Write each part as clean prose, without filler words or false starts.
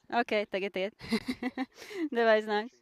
Okay, tagad iet. Davai znāks.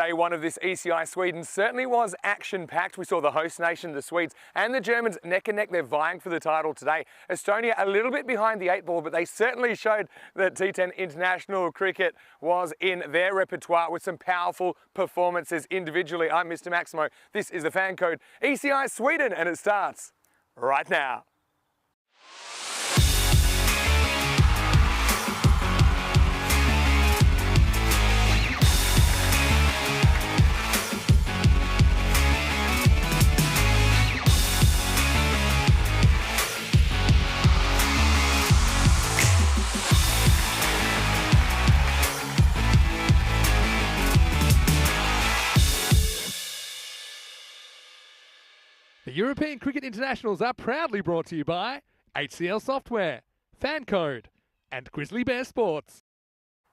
Day one of this ECI Sweden certainly was action-packed. We saw the host nation, the Swedes, and the Germans neck and neck. They're vying for the title today. Estonia a little bit behind the 8-ball, but they certainly showed that T10 international cricket was in their repertoire with some powerful performances individually. I'm Mr. Maximo. This is the FanCode ECI Sweden, and it starts right now. The European Cricket Internationals are proudly brought to you by HCL Software, FanCode, and Grizzly Bear Sports.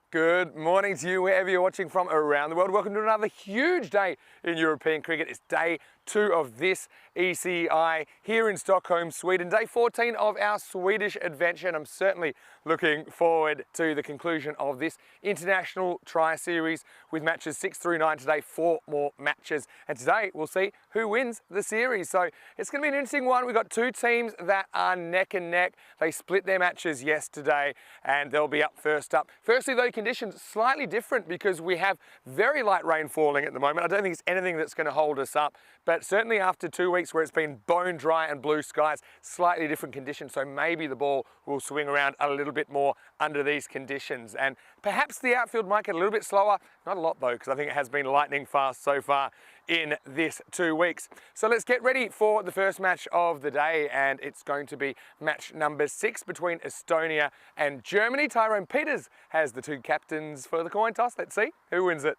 Good morning to you wherever you're watching from around the world. Welcome to another huge day in European cricket. It's day 2 of this ECI here in Stockholm, Sweden. Day 14 of our Swedish adventure, and I'm certainly looking forward to the conclusion of this international tri-series with matches 6 through 9 today, 4 more matches. And today we'll see who wins the series. So it's going to be an interesting one. We've got 2 teams that are neck and neck. They split their matches yesterday and they'll be up first up. Firstly though, conditions slightly different because we have very light rain falling at the moment. I don't think it's anything that's going to hold us up, but certainly after 2 weeks where it's been bone dry and blue skies, slightly different conditions. So maybe the ball will swing around a little bit more under these conditions. And perhaps the outfield might get a little bit slower. Not a lot though, because I think it has been lightning fast so far in this 2 weeks. So let's get ready for the first match of the day, and it's going to be match number 6 between Estonia and Germany. Tyrone Peters has the 2 captains for the coin toss. Let's see who wins it.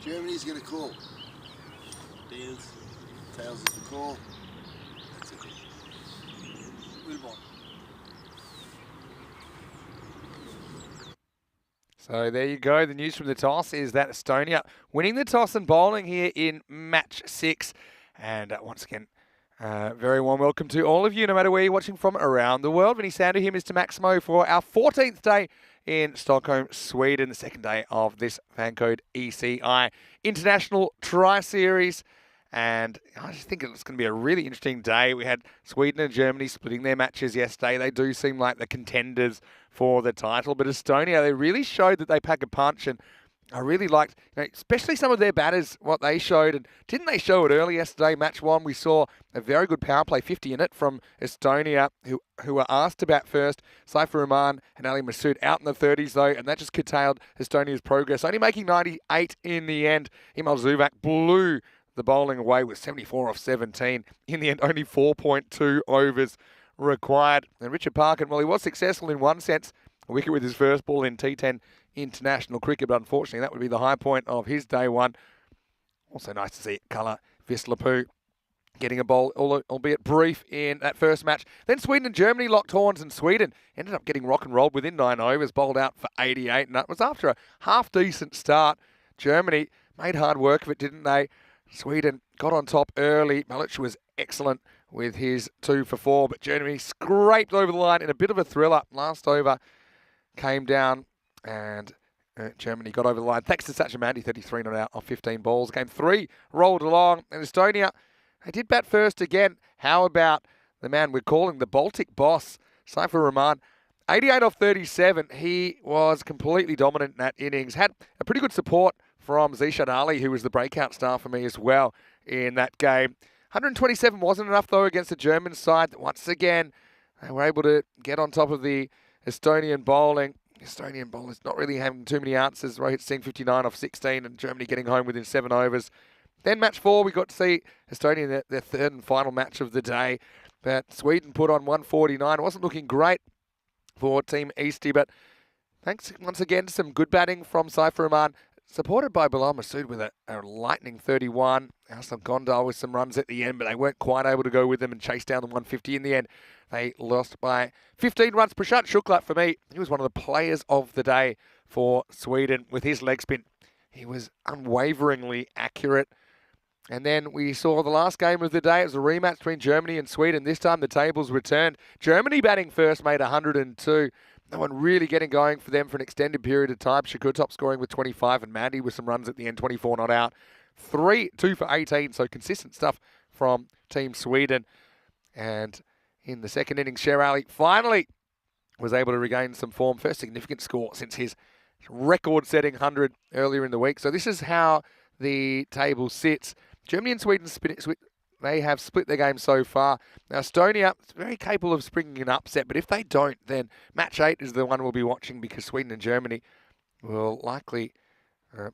Germany's going to call. Tails is the call. That's it. Move on. So there you go. The news from the toss is that Estonia winning the toss and bowling here in match 6. And once again, very warm welcome to all of you, no matter where you're watching from around the world. Vinny Sander here, Mr. Maximo, for our 14th day in Stockholm, Sweden, the second day of this FanCode ECI International Tri-Series. And I just think it's going to be a really interesting day. We had Sweden and Germany splitting their matches yesterday. They do seem like the contenders for the title. But Estonia, they really showed that they pack a punch. And I really liked, especially some of their batters, what they showed. And didn't they show it early yesterday? Match 1, we saw a very good power play, 50 in it, from Estonia, who were asked to bat first. Saifur Rahman and Ali Masood out in the 30s, though, and that just curtailed Estonia's progress. Only making 98 in the end. Imal Zuvak blew the bowling away with 74 off 17. In the end, only 4.2 overs required. And Richard Parkin, well, he was successful in one sense, a wicket with his first ball in T10 international cricket, but unfortunately that would be the high point of his day 1. Also nice to see Kala Vislapu getting a bowl, albeit brief, in that first match. Then Sweden and Germany locked horns, and Sweden ended up getting rock and rolled within 9 overs, bowled out for 88, and that was after a half-decent start. Germany made hard work of it, didn't they? Sweden got on top early. Malic was excellent with his 2 for 4, but Germany scraped over the line in a bit of a thriller. Last over came down, and Germany got over the line thanks to Sachamandi, 33 not out off 15 balls. Game 3 rolled along, and Estonia, they did bat first again. How about the man we're calling the Baltic boss, Saifur Rahman? 88 off 37. He was completely dominant in that innings. Had a pretty good support from Zishad Ali, who was the breakout star for me as well in that game. 127 wasn't enough, though, against the German side. Once again, they were able to get on top of the Estonian bowling. Estonian bowlers not really having too many answers. Rohit Singh 59 off 16, and Germany getting home within 7 overs. Then match 4, we got to see Estonia in their 3rd and final match of the day. But Sweden put on 149. It wasn't looking great for Team Eastie, but thanks once again to some good batting from Saifur Rahman, supported by Bilal Masood with a lightning 31. Aslam Gondal with some runs at the end, but they weren't quite able to go with them and chase down the 150 in the end. They lost by 15 runs. Prashant Shukla, for me, he was one of the players of the day for Sweden with his leg spin. He was unwaveringly accurate. And then we saw the last game of the day. It was a rematch between Germany and Sweden. This time the tables returned. Germany batting first made 102. no one really getting going for them for an extended period of time. Shakur top scoring with 25 and Mandy with some runs at the end, 24 not out. 2 for 18, so consistent stuff from Team Sweden. And in the second innings, Sher Ali finally was able to regain some form. First significant score since his record-setting 100 earlier in the week. So this is how the table sits. Germany and Sweden, they have split their game so far. Now, Estonia is very capable of springing an upset, but if they don't, then match 8 is the one we'll be watching because Sweden and Germany will likely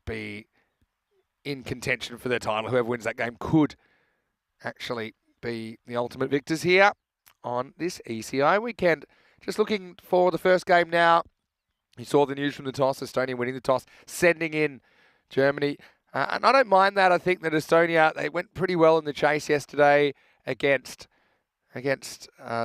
be in contention for their title. Whoever wins that game could actually be the ultimate victors here on this ECI weekend. Just looking for the first game now. You saw the news from the toss, Estonia winning the toss, sending in Germany. And I don't mind that. I think that Estonia, they went pretty well in the chase yesterday against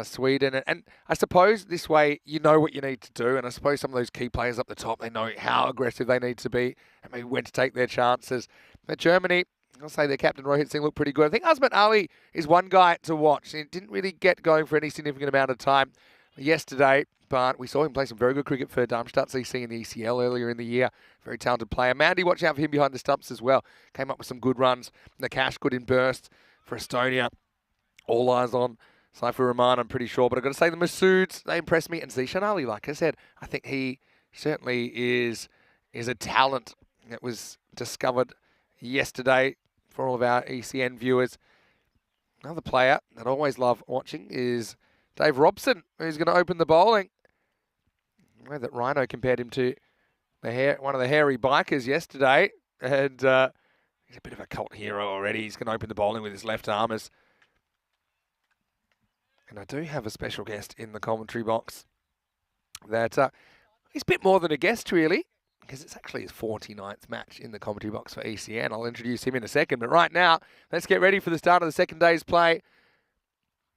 Sweden. And I suppose this way you know what you need to do. And I suppose some of those key players up the top, they know how aggressive they need to be and maybe when to take their chances. But Germany, I'll say their captain Rohit Singh looked pretty good. I think Azmat Ali is one guy to watch. He didn't really get going for any significant amount of time yesterday, but we saw him play some very good cricket for Darmstadt CC in the ECL earlier in the year. Very talented player. Mandy, watch out for him behind the stumps as well. Came up with some good runs. Nakash good in bursts for Estonia. All eyes on Saifur Rahman, I'm pretty sure. But I've got to say the Masouds, they impressed me. And Zishan Ali, like I said, I think he certainly is a talent that was discovered yesterday for all of our ECN viewers. Another player that I always love watching is Dave Robson, who's going to open the bowling. I know that Rhino compared him to one of the hairy bikers yesterday, and he's a bit of a cult hero already. He's going to open the bowling with his left armers. And I do have a special guest in the commentary box that he's a bit more than a guest, really, because it's actually his 49th match in the commentary box for ECN. I'll introduce him in a second, but right now, let's get ready for the start of the second day's play.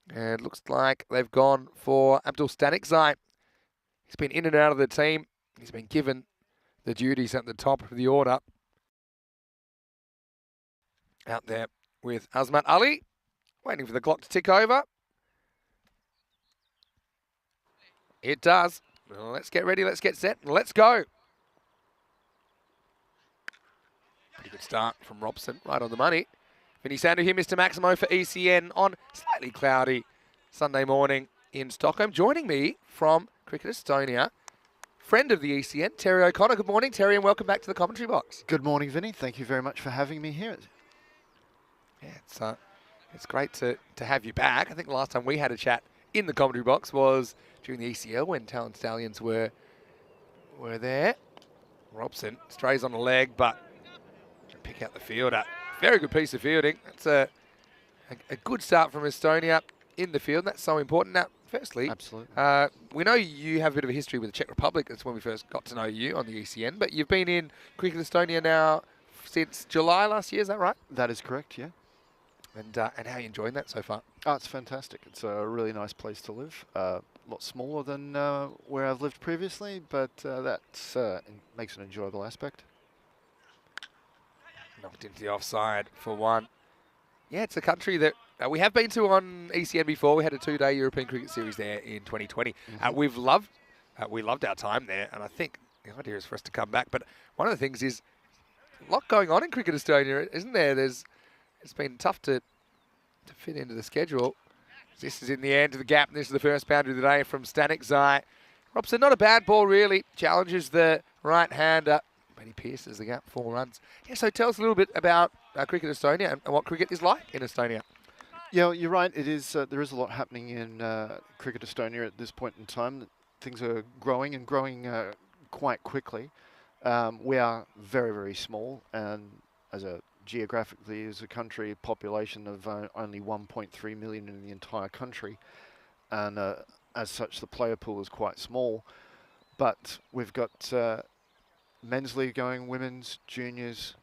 And it looks like they've gone for Abdul Stanikzai. He's been in and out of the team. He's been given the duties at the top of the order. Out there with Azmat Ali, waiting for the clock to tick over. It does. Well, let's get ready, let's get set, let's go. Pretty good start from Robson, right on the money. Vinny Sandu here, Mr. Maximo for ECN on slightly cloudy Sunday morning in Stockholm. Joining me from Cricket Estonia, friend of the ECN, Terry O'Connor. Good morning, Terry, and welcome back to the commentary box. Good morning, Vinny. Thank you very much for having me here. Yeah, it's great to have you back. I think the last time we had a chat in the commentary box was during the ECL when Talent Stallions were there. Robson strays on the leg, but pick out the fielder. Very good piece of fielding. That's a good start from Estonia in the field. That's so important. Now, firstly, absolutely. We know you have a bit of a history with the Czech Republic. That's when we first got to know you on the ECN. But you've been in Cricket Estonia now since July last year. Is that right? That is correct, yeah. And how are you enjoying that so far? Oh, it's fantastic. It's a really nice place to live. A lot smaller than where I've lived previously, but that makes an enjoyable aspect. Knocked into the offside for one. Yeah, it's a country that we have been to on ECN before. We had a 2-day European Cricket Series there in 2020. Mm-hmm. We loved our time there, and I think the idea is for us to come back. But one of the things is a lot going on in Cricket Estonia, isn't there? It's been tough to fit into the schedule. This is in the end of the gap, and this is the first boundary of the day from Stanikzai. Robson, not a bad ball really, challenges the right-hander, but he pierces the gap, 4 runs. Yeah, so tell us a little bit about Cricket Estonia and what cricket is like in Estonia. Yeah, you're right. It is. There is a lot happening in Cricket Estonia at this point in time. Things are growing and growing quite quickly. We are very, very small, and geographically as a country, population of only 1.3 million in the entire country, and as such the player pool is quite small, but we've got men's league going, women's, juniors.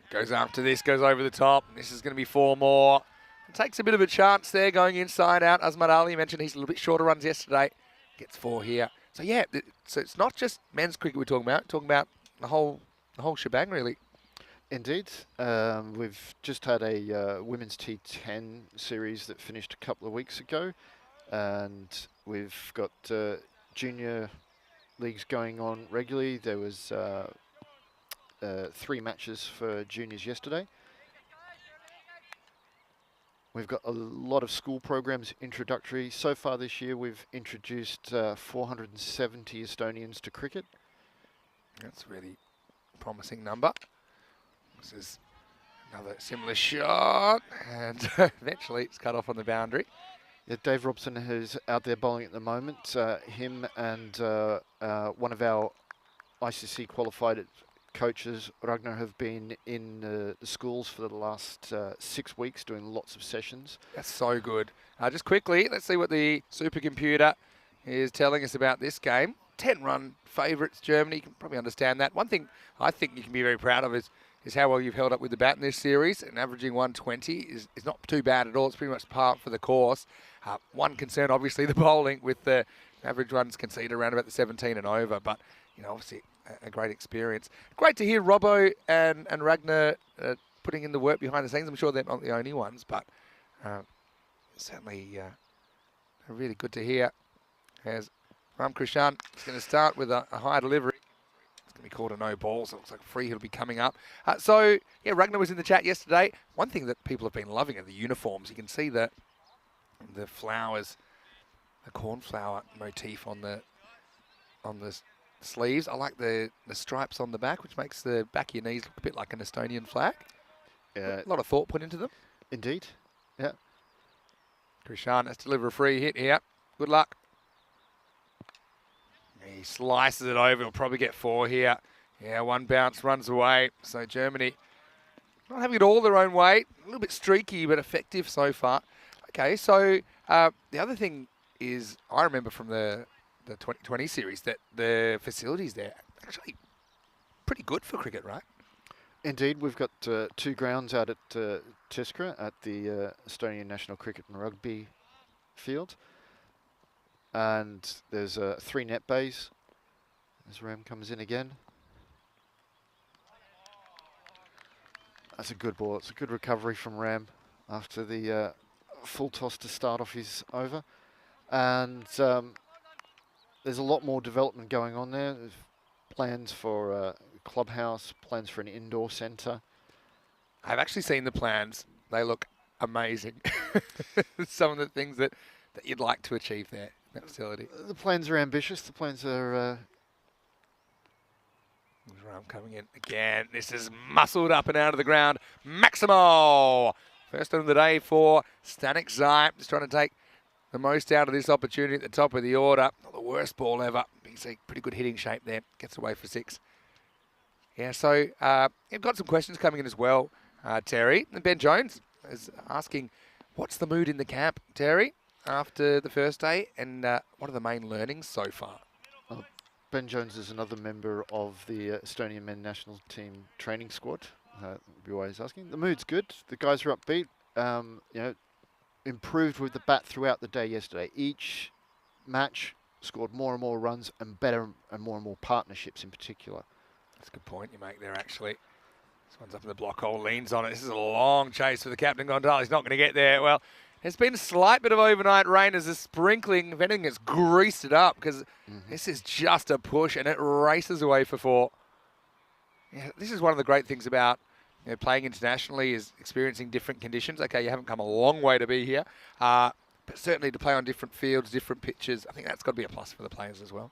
Goes after this, goes over the top. This is going to be 4 more. It takes a bit of a chance there going inside out. Azmat Ali mentioned he's a little bit shorter runs yesterday. Gets 4 here. So yeah, so it's not just men's cricket we're talking about the whole shebang really. Indeed. We've just had a women's T10 series that finished a couple of weeks ago, and We've got junior leagues going on regularly. There was 3 matches for juniors yesterday. We've got a lot of school programs introductory. So far this year, we've introduced 470 Estonians to cricket. That's a really promising number. This is another similar shot, and eventually it's cut off on the boundary. Yeah, Dave Robson is out there bowling at the moment. Him and one of our ICC qualified coaches, Ragnar, have been in the schools for the last 6 weeks doing lots of sessions. That's so good. Just quickly, let's see what the supercomputer is telling us about this game. 10-run favourites, Germany. You can probably understand that. One thing I think you can be very proud of is how well you've held up with the bat in this series, and averaging 120 is not too bad at all. It's pretty much par for the course. One concern, obviously, the bowling, with the average runs conceded around about the 17 and over, but obviously a great experience. Great to hear Robbo and Ragnar putting in the work behind the scenes. I'm sure they're not the only ones, but certainly really good to hear. As Ram Krishan is going to start with a high delivery. It's going to be called a no ball, so it looks like free he'll be coming up. Yeah, Ragnar was in the chat yesterday. One thing that people have been loving are the uniforms. You can see the flowers, the cornflower motif on the sleeves. I like the stripes on the back, which makes the back of your knees look a bit like an Estonian flag. A lot of thought put into them. Indeed, yeah. Krishan has to deliver a free hit here. Good luck. He slices it over. He'll probably get 4 here. Yeah, one bounce runs away. So Germany not having it all their own way. A little bit streaky, but effective so far. Okay, so the other thing is, I remember from the 2020 series that the facilities there are actually pretty good for cricket, right? Indeed, we've got 2 grounds out at Tiskra at the Estonian National Cricket and Rugby field. And there's 3 net bays as Ram comes in again. That's a good ball. It's a good recovery from Ram after the full toss to start off his over. And there's a lot more development going on there. There's plans for a clubhouse, plans for an indoor centre. I've actually seen the plans. They look amazing. Some of the things that you'd like to achieve there, that facility. The plans are ambitious. The plans are... Ram coming in again. This is muscled up and out of the ground. Maximo! First of the day for Stanek Zai. Just trying to take the most out of this opportunity at the top of the order. Not the worst ball ever. You can see pretty good hitting shape there. Gets away for 6. Yeah, so you've got some questions coming in as well, Terry. And Ben Jones is asking, what's the mood in the camp, Terry, after the first day? And what are the main learnings so far? Ben Jones is another member of the Estonian men national team training squad. Be why he's asking. The mood's good. The guys are upbeat. Improved with the bat throughout the day yesterday. Each match scored more and more runs and better and more partnerships in particular. That's a good point you make there, actually. This one's up in the block hole, leans on it. This is a long chase for the captain. Gondal, he's not going to get there. Well, there's been a slight bit of overnight rain as the sprinkling, if anything, has greased it up, because this is just a push and it races away for 4. Yeah, this is one of the great things about playing internationally, is experiencing different conditions. Okay, you haven't come a long way to be here, but certainly to play on different fields, different pitches, I think that's got to be a plus for the players as well.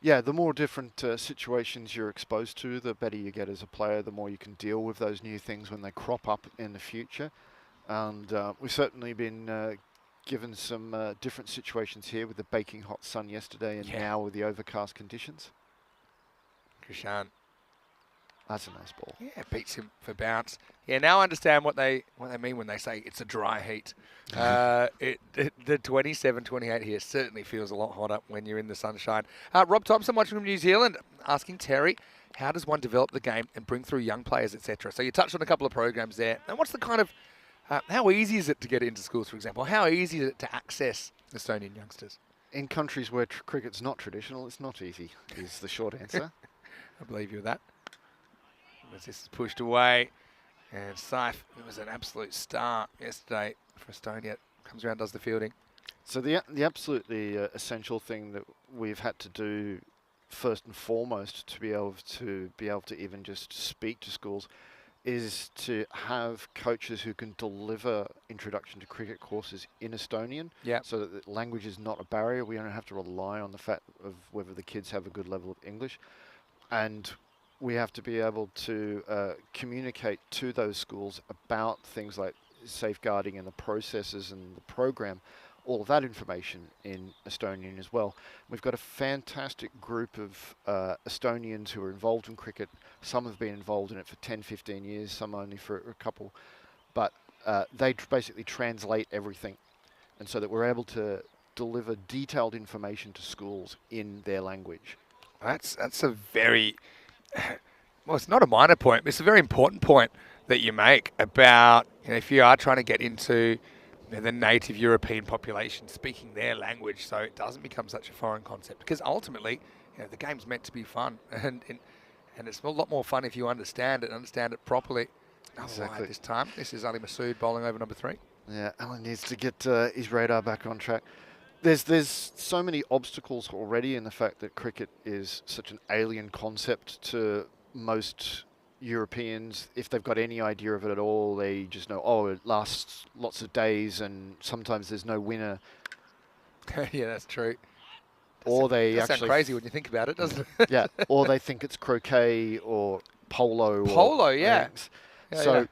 Yeah, the more different situations you're exposed to, the better you get as a player, the more you can deal with those new things when they crop up in the future. And we've certainly been given some different situations here with the baking hot sun yesterday and now with the overcast conditions. Krishan. That's a nice ball. Yeah, beats him for bounce. Yeah, now I understand what they mean when they say it's a dry heat. The 27-28 here certainly feels a lot hotter when you're in the sunshine. Rob Thompson watching from New Zealand asking Terry, how does one develop the game and bring through young players, etc.? So you touched on a couple of programs there. And what's the kind of, how easy is it to get into schools, for example? How easy is it to access Estonian youngsters? In countries where cricket's not traditional, it's not easy, is the short answer. I believe you with that. As this is pushed away, and Saif, who was an absolute star yesterday for Estonia, comes around, does the fielding. So the absolutely essential thing that we've had to do first and foremost to be able to even just speak to schools is to have coaches who can deliver introduction to cricket courses in Estonian, Yeah. so that the language is not a barrier. We don't have to rely on the fact of whether the kids have a good level of English, and we have to be able to communicate to those schools about things like safeguarding and the processes and the program, all of that information in Estonian as well. We've got a fantastic group of Estonians who are involved in cricket. Some have been involved in it for 10, 15 years, some only for a couple, but they basically translate everything, and so that we're able to deliver detailed information to schools in their language. That's a very, well, it's not a minor point, but it's a very important point that you make about, if you are trying to get into the native European population speaking their language, so it doesn't become such a foreign concept. Because ultimately, the game's meant to be fun, and it's a lot more fun if you understand it properly. Exactly. This time, this is Ali Masood bowling over number 3. Yeah, Alan needs to get his radar back on track. There's so many obstacles already in the fact that cricket is such an alien concept to most Europeans. If they've got any idea of it at all, they just know, oh, it lasts lots of days and sometimes there's no winner. Yeah, that's true. Or they Does sound actually crazy when you think about it, doesn't it? yeah, or they think it's croquet or polo. Polo, or yeah. things. Yeah, So yeah.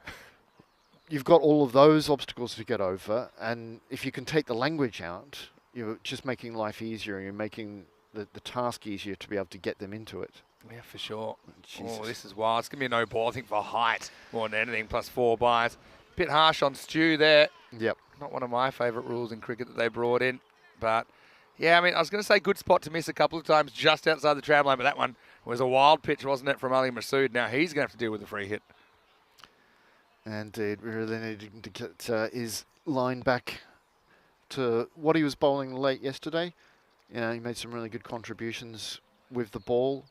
you've got all of those obstacles to get over, and if you can take the language out, you're just making life easier, and you're making the task easier to be able to get them into it. Yeah, for sure. Jesus. Oh, this is wild. It's going to be a no ball, I think, for height more than anything, plus 4 byes. Bit harsh on Stu there. Yep. Not one of my favourite rules in cricket that they brought in. But, yeah, I mean, I was going to say good spot to miss a couple of times just outside the tram line, but that one was a wild pitch, wasn't it, from Ali Masood? Now he's going to have to deal with the free hit. Indeed, we really need to get his line back to what he was bowling late yesterday. He made some really good contributions with the ball.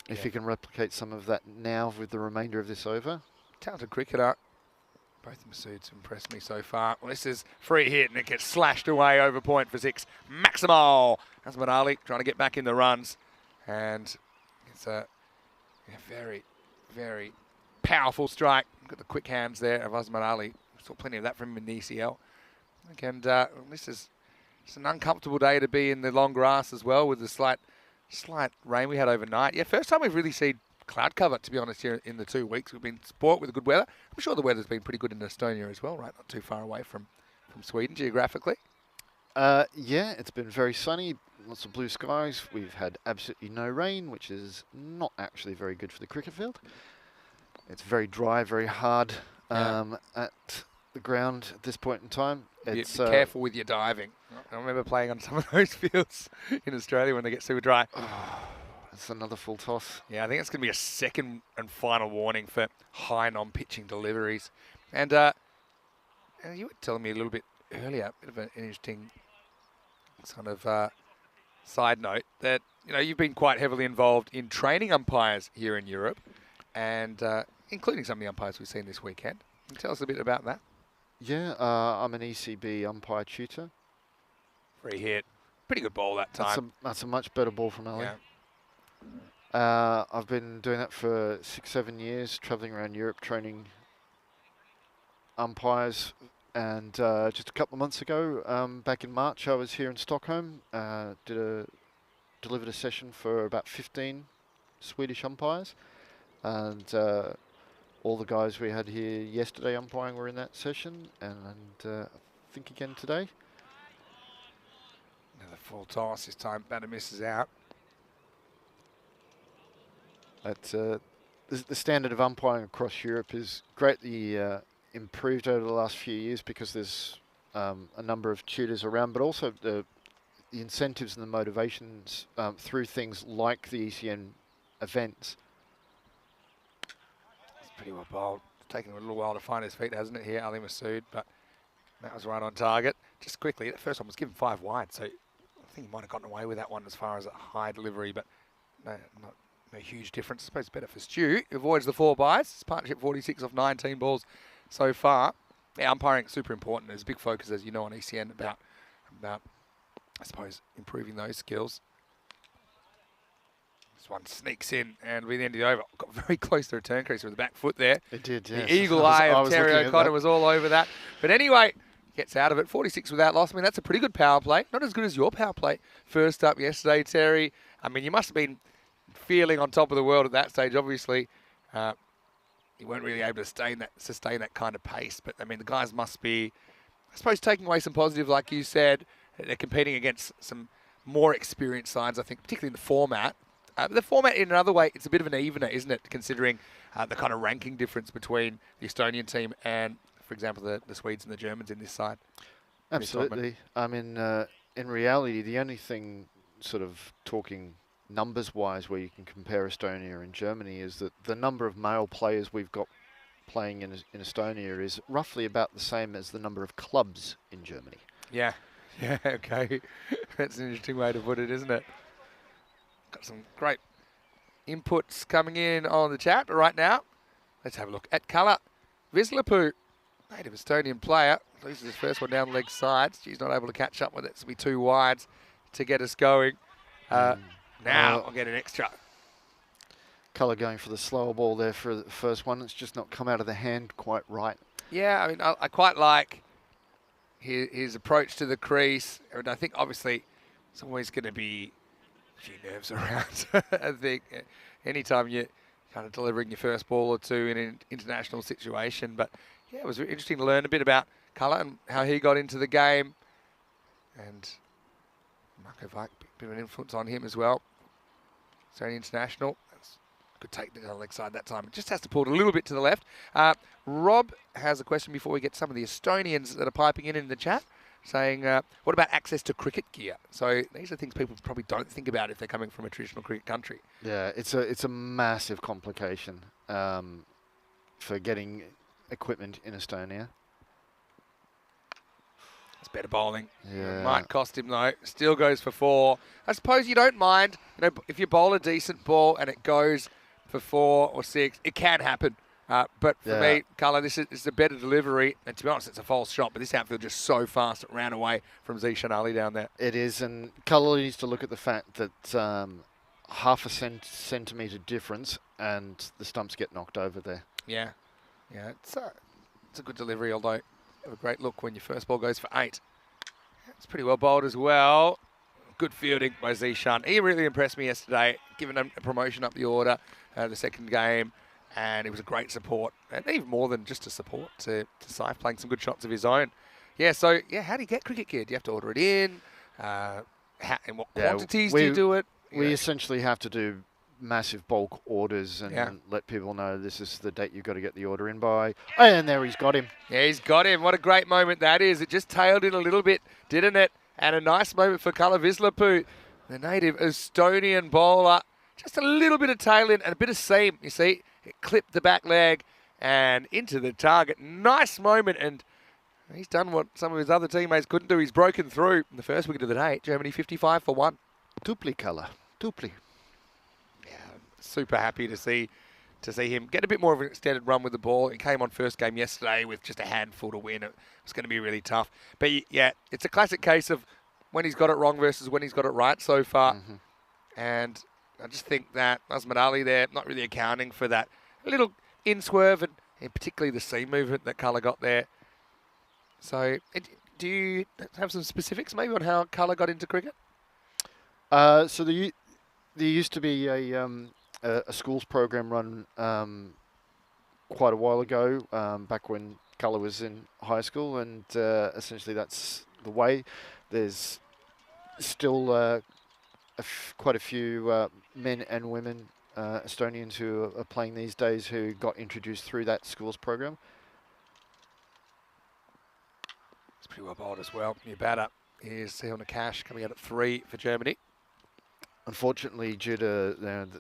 If Yeah. he can replicate some of that now with the remainder of this over. Talented cricketer. Both Masoods impressed me so far. Well, this is free hit, and it gets slashed away over point for 6. Maximal. That's Ali trying to get back in the runs. And it's a very, very powerful strike. Got the quick hands there of Osman Ali. Saw plenty of that from him in the ECL. And this is it's an uncomfortable day to be in the long grass as well, with the slight rain we had overnight. Yeah, first time we've really seen cloud cover, to be honest, here in the 2 weeks. We've been sport with the good weather. I'm sure the weather's been pretty good in Estonia as well, right? Not too far away from Sweden geographically. Yeah, it's been very sunny, lots of blue skies. We've had absolutely no rain, which is not actually very good for the cricket field. It's very dry, very hard at the ground at this point in time. Be It's careful with your diving. I remember playing on some of those fields in Australia when they get super dry. It's another full toss. Yeah, I think it's going to be a second and final warning for high non-pitching deliveries. And you were telling me a little bit earlier, a bit of an interesting sort of side note, that you've been quite heavily involved in training umpires here in Europe, and including some of the umpires we've seen this weekend. Can you tell us a bit about that? Yeah, I'm an ECB umpire tutor. Free hit. Pretty good ball that time. That's a much better ball from Ali. Yeah. I've been doing that for 6-7 years, travelling around Europe training umpires. And just a couple of months ago, back in March, I was here in Stockholm. Delivered a session for about 15 Swedish umpires, and all the guys we had here yesterday umpiring were in that session, and I think again today. Another full toss this time. Batter misses out. The standard of umpiring across Europe is greatly improved over the last few years because there's a number of tutors around, but also the incentives and the motivations through things like the ECN events. It's pretty well bowled. It's taken a little while to find his feet, hasn't it, here, Ali Masood? But that was right on target. Just quickly, the first one was given 5 wide, so I think he might have gotten away with that one as far as a high delivery, but no huge difference. I suppose it's better for Stu. He avoids the 4 byes. It's partnership 46 off 19 balls so far. Yeah, umpiring is super important. There's a big focus, as you know, on ECN about And, I suppose improving those skills. This one sneaks in, and with the end of the over, got very close to the return crease with the back foot there. It did, The yes. eagle I eye of was Terry looking at O'Connor that. was all over that. But anyway, gets out of it. 46 without loss. I mean, that's a pretty good power play. Not as good as your power play first up yesterday, Terry. I mean, you must have been feeling on top of the world at that stage, obviously. You weren't really able to sustain that kind of pace. But, I mean, the guys must be, I suppose, taking away some positive, like you said. They're competing against some more experienced sides, I think, particularly in the format. The format, in another way, it's a bit of an evener, isn't it, considering the kind of ranking difference between the Estonian team and, for example, the Swedes and the Germans in this side. Absolutely. I mean, in reality, the only thing sort of talking numbers-wise where you can compare Estonia and Germany is that the number of male players we've got playing in Estonia is roughly about the same as the number of clubs in Germany. Yeah. Yeah, okay. That's an interesting way to put it, isn't it? Got some great inputs coming in on the chat right now. Let's have a look at Kala Vislapu, native Estonian player. Loses his first one down the leg side. She's not able to catch up with it. It's be too wide to get us going. Now I'll get an extra. Colour going for the slower ball there for the first one. It's just not come out of the hand quite right. Yeah, I mean, I quite like his approach to the crease. And I think, obviously, there's always going to be a few nerves around. I think anytime you're kind of delivering your first ball or two in an international situation. But, yeah, it was interesting to learn a bit about Kala and how he got into the game. And Marco Vike, a bit of an influence on him as well. So international. Good take the leg side that time. It just has to pull it a little bit to the left. Rob has a question before we get some of the Estonians that are piping in the chat, saying, what about access to cricket gear? So these are things people probably don't think about if they're coming from a traditional cricket country. Yeah, it's a massive complication for getting equipment in Estonia. It's better bowling. Yeah. Might cost him though. Still goes for 4. I suppose you don't mind, if you bowl a decent ball and it goes for 4 or 6, it can happen. But for me, Carla, this is a better delivery. And to be honest, it's a false shot. But this outfield just so fast, it ran away from Zishan Ali down there. It is, and Cullen needs to look at the fact that half a centimetre difference and the stumps get knocked over there. Yeah. Yeah, it's a good delivery, although you have a great look when your first ball goes for 8. It's pretty well bowled as well. Good fielding by Zishan. He really impressed me yesterday, giving him a promotion up the order, the second game, and it was a great support, and even more than just a support to Saif, playing some good shots of his own. Yeah, so, yeah, how do you get cricket gear? Do you have to order it in? In what quantities do you do it? We essentially have to do massive bulk orders and let people know this is the date you've got to get the order in by. And there he's got him. Yeah, he's got him. What a great moment that is. It just tailed in a little bit, didn't it? And a nice moment for Kala Vislapu, the native Estonian bowler. Just a little bit of tail in and a bit of seam, you see. It clipped the back leg and into the target. Nice moment, and he's done what some of his other teammates couldn't do. He's broken through in the first wicket of the day. Germany 55 for 1. Dupli Kala. Dupli. Yeah, super happy to see him get a bit more of an extended run with the ball. He came on first game yesterday with just a handful to win. It was going to be really tough. But yeah, it's a classic case of when he's got it wrong versus when he's got it right so far. Mm-hmm. And I just think that Azmat Ali there, not really accounting for that little in-swerve and particularly the seam movement that Kala got there. So do you have some specifics maybe on how Kala got into cricket? So there used to be a schools program run quite a while ago, back when Kala was in high school, and essentially that's the way. There's still quite a few men and women Estonians who are playing these days who got introduced through that schools program. It's pretty well bowled as well. New batter is Seon Cash coming out at 3 for Germany. Unfortunately, due to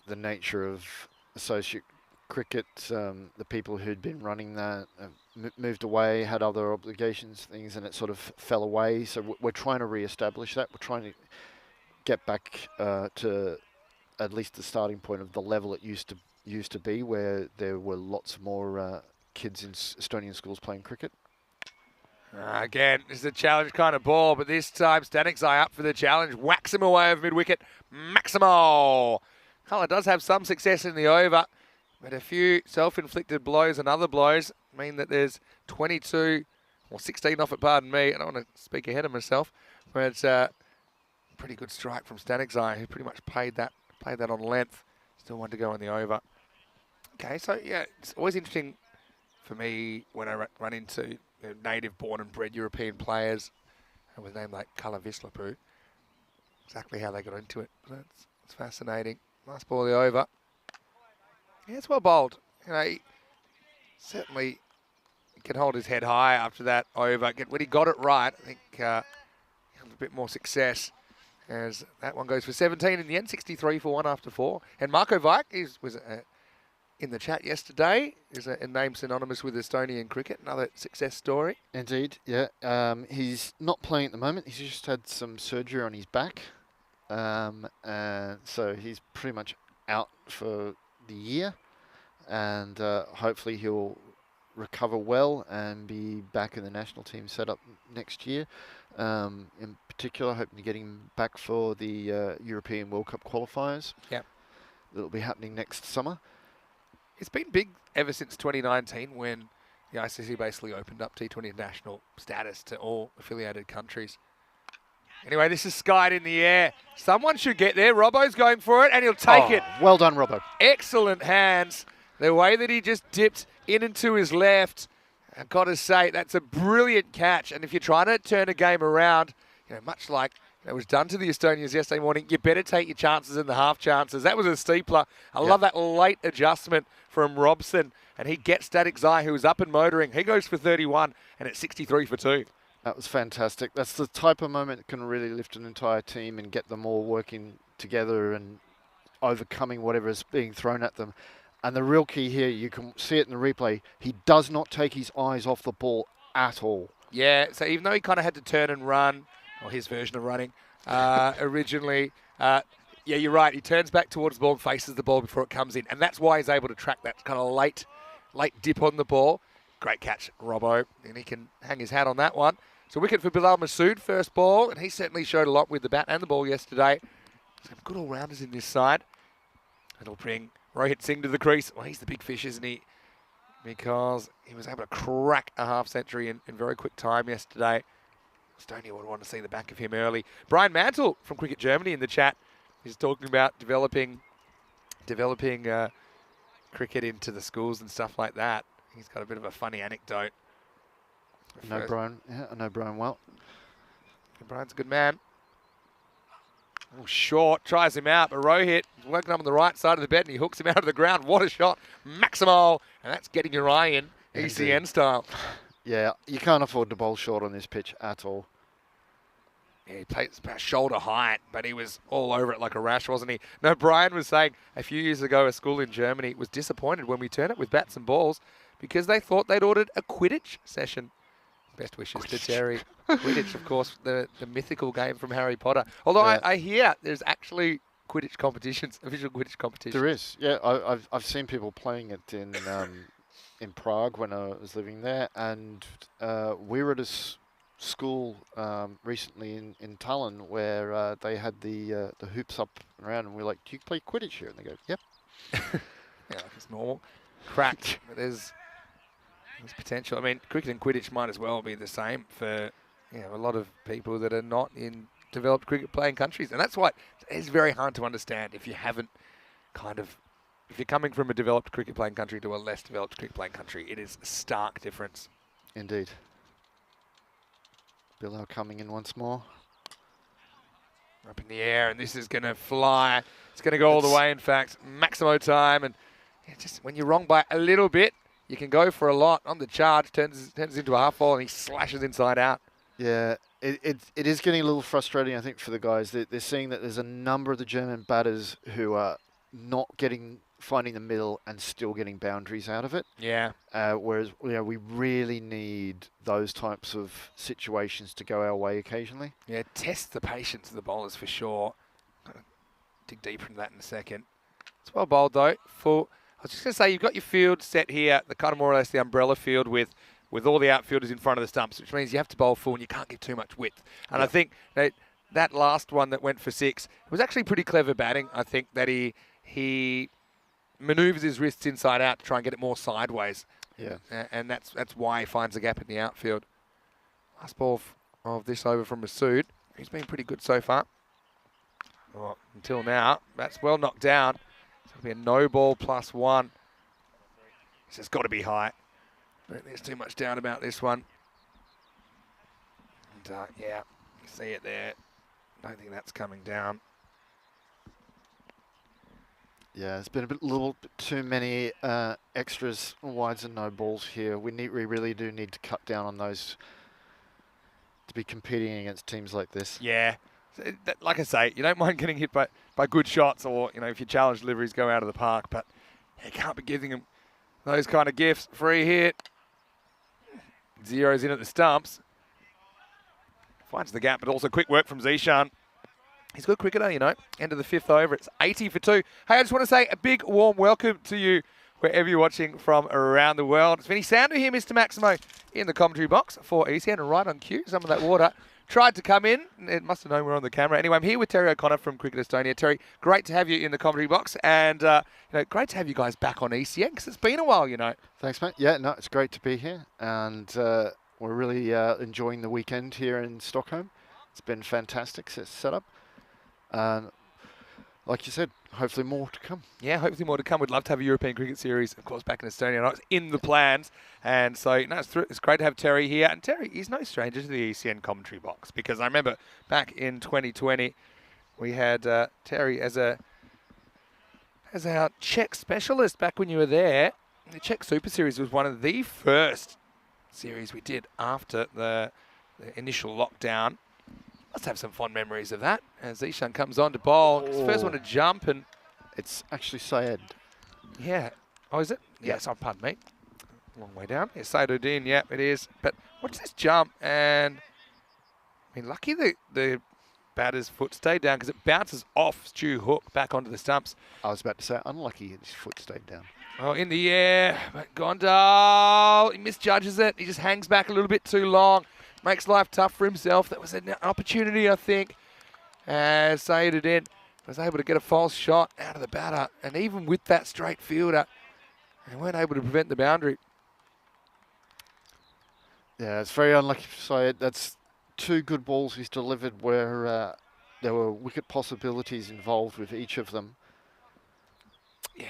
the nature of associate cricket, the people who'd been running that moved away, had other obligations, things, and it sort of fell away. So we're trying to re-establish that. We're trying to get back to at least the starting point of the level it used to be, where there were lots more kids in Estonian schools playing cricket. Again, this is a challenge kind of ball, but this time Stanic's eye up for the challenge. Whacks him away over mid-wicket. Maximo. Colour does have some success in the over, but a few self-inflicted blows and other blows mean that there's 22, or 16 off it, pardon me. I don't want to speak ahead of myself, but it's a pretty good strike from Stanic's eye, who pretty much played that on length. Still one to go in the over. Okay, so yeah, it's always interesting for me when I run into native born and bred European players with a name like Kala Vislapu, exactly how they got into it. But it's fascinating. Nice ball the over. Yeah, it's well bowled. You know, he certainly can hold his head high after that over. When he got it right, I think he had a bit more success, as that one goes for 17 in the end, 63 for 1 after 4. And Marco Vike was in the chat yesterday, is a name synonymous with Estonian cricket, another success story. Indeed, yeah. He's not playing at the moment. He's just had some surgery on his back. And so he's pretty much out for the year. And hopefully he'll recover well and be back in the national team setup next year. In particular, hoping to get him back for the European World Cup qualifiers. Yep. That'll be happening next summer. It's been big ever since 2019 when the ICC basically opened up T20 national status to all affiliated countries. Anyway, this is skied in the air. Someone should get there. Robbo's going for it, and he'll take it. Well done, Robbo. Excellent hands. The way that he just dipped in and to his left, I've got to say, that's a brilliant catch. And if you're trying to turn a game around, much like it was done to the Estonians yesterday morning, you better take your chances in the half chances. That was a steepler. I love that late adjustment from Robson, and he gets Static's eye, who was up and motoring. He goes for 31, and it's 63 for 2. That was fantastic. That's the type of moment that can really lift an entire team and get them all working together and overcoming whatever is being thrown at them. And the real key here, you can see it in the replay, he does not take his eyes off the ball at all. Yeah, so even though he kind of had to turn and run, or his version of running, originally, yeah, you're right. He turns back towards the ball and faces the ball before it comes in. And that's why he's able to track that kind of late dip on the ball. Great catch, Robbo. And he can hang his hat on that one. So wicket for Bilal Masood, first ball. And he certainly showed a lot with the bat and the ball yesterday. Some good all-rounders in this side. It'll bring Rohit Singh to the crease. Well, he's the big fish, isn't he? Because he was able to crack a half-century in very quick time yesterday. Estonia would want to see the back of him early. Brian Mantle from Cricket Germany in the chat. He's talking about developing cricket into the schools and stuff like that. He's got a bit of a funny anecdote. I know Brian. Yeah, I know Brian well. Brian's a good man. Oh, short, tries him out, but Rohit is working up on the right side of the bat and he hooks him out of the ground. What a shot. Maximo. And that's getting your eye in, ECN style. Yeah, you can't afford to bowl short on this pitch at all. Yeah, he plays about shoulder height, but he was all over it like a rash, wasn't he? No, Brian was saying a few years ago a school in Germany was disappointed when we turned up with bats and balls because they thought they'd ordered a Quidditch session. Best wishes to Terry. Quidditch, of course, the mythical game from Harry Potter. Although I hear there's actually Quidditch competitions, official Quidditch competitions. There is, yeah. I've seen people playing it in Prague when I was living there, and we were at a school recently in Tallinn where they had the hoops up and around, and we're like, "Do you play Quidditch here?" And they go, "Yep." Yeah, it's normal. Cracked. But there's potential. I mean, cricket and Quidditch might as well be the same for a lot of people that are not in developed cricket playing countries, and that's why it's very hard to understand if you haven't if you're coming from a developed cricket playing country to a less developed cricket playing country. It is a stark difference. Indeed. Bilal coming in once more. Up in the air, and this is going to fly. It's going to go all the way, in fact. Maximo time, and just when you're wrong by a little bit, you can go for a lot. On the charge, turns into a half ball, and he slashes inside out. Yeah, it is getting a little frustrating, I think, for the guys. They're seeing that there's a number of the German batters who are not finding the middle and still getting boundaries out of it. Yeah. Whereas we really need those types of situations to go our way occasionally. Yeah, test the patience of the bowlers for sure. Gonna dig deeper into that in a second. It's well bowled though. I was just going to say, you've got your field set here, the kind of more or less the umbrella field with with all the outfielders in front of the stumps, which means you have to bowl full and you can't give too much width. And I think that last one that went for 6 was actually pretty clever batting. I think that he manoeuvres his wrists inside out to try and get it more sideways. Yeah. And that's why he finds a gap in the outfield. Last ball of this over from Masood. He's been pretty good so far. Well, until now, that's well knocked down. So it'll be a no ball +1. This has got to be high. I don't think there's too much doubt about this one. And yeah, you see it there. Don't think that's coming down. Yeah, there's been a little bit too many extras, wides and no balls here. We really do need to cut down on those to be competing against teams like this. Yeah. Like I say, you don't mind getting hit by good shots, or if your challenge deliveries go out of the park, but you can't be giving them those kind of gifts. Free hit. Zeroes in at the stumps. Finds the gap, but also quick work from Zishan. He's a good cricketer, End of the 5th over. It's 80 for 2. Hey, I just want to say a big warm welcome to you wherever you're watching from around the world. It's Vinny Sounder here, Mr. Maximo, in the commentary box for ECI, and right on cue. Some of that water tried to come in. It must have known we're on the camera. Anyway, I'm here with Terry O'Connor from Cricket Estonia. Terry, great to have you in the commentary box, and great to have you guys back on ECN, because it's been a while, Thanks, mate. Yeah, no, it's great to be here, and we're really enjoying the weekend here in Stockholm. It's been fantastic setup. Like you said, hopefully more to come. Yeah, hopefully more to come. We'd love to have a European Cricket Series, of course, back in Estonia. I know it's in the plans. And so, it's great to have Terry here. And Terry, he's no stranger to the ECN commentary box, because I remember back in 2020, we had Terry as our Czech specialist back when you were there. The Czech Super Series was one of the first series we did after the initial lockdown. Must have some fond memories of that. As Zishan comes on to bowl. It's the first one to jump, and it's actually Syed. Yeah. Oh, is it? Yes, pardon me. Long way down. Yeah, Saiduddin, yeah, it is. But watch this jump, and lucky the batter's foot stayed down, because it bounces off Stu Hook back onto the stumps. I was about to say, unlucky his foot stayed down. Oh, in the air, but Gondal, he misjudges it. He just hangs back a little bit too long. Makes life tough for himself. That was an opportunity, I think, as Saiduddin was able to get a false shot out of the batter. And even with that straight fielder, they weren't able to prevent the boundary. Yeah, it's very unlucky for Syed. That's 2 good balls he's delivered where there were wicket possibilities involved with each of them. Yeah.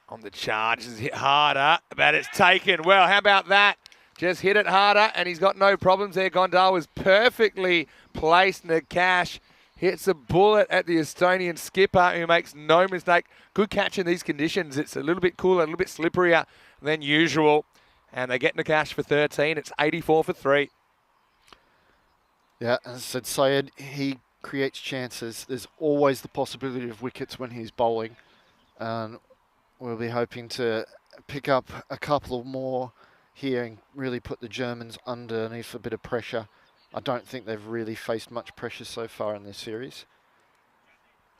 On the charge, it's hit harder, but it's taken. Well, how about that? Just hit it harder, and he's got no problems there. Gondal was perfectly placed. Nakash hits a bullet at the Estonian skipper, who makes no mistake. Good catch in these conditions. It's a little bit cooler, a little bit slipperier than usual. And they get Nakash for 13. It's 84 for 3. Yeah, as I said, Syed, he creates chances. There's always the possibility of wickets when he's bowling. And we'll be hoping to pick up a couple of more here and really put the Germans underneath a bit of pressure. I don't think they've really faced much pressure so far in this series.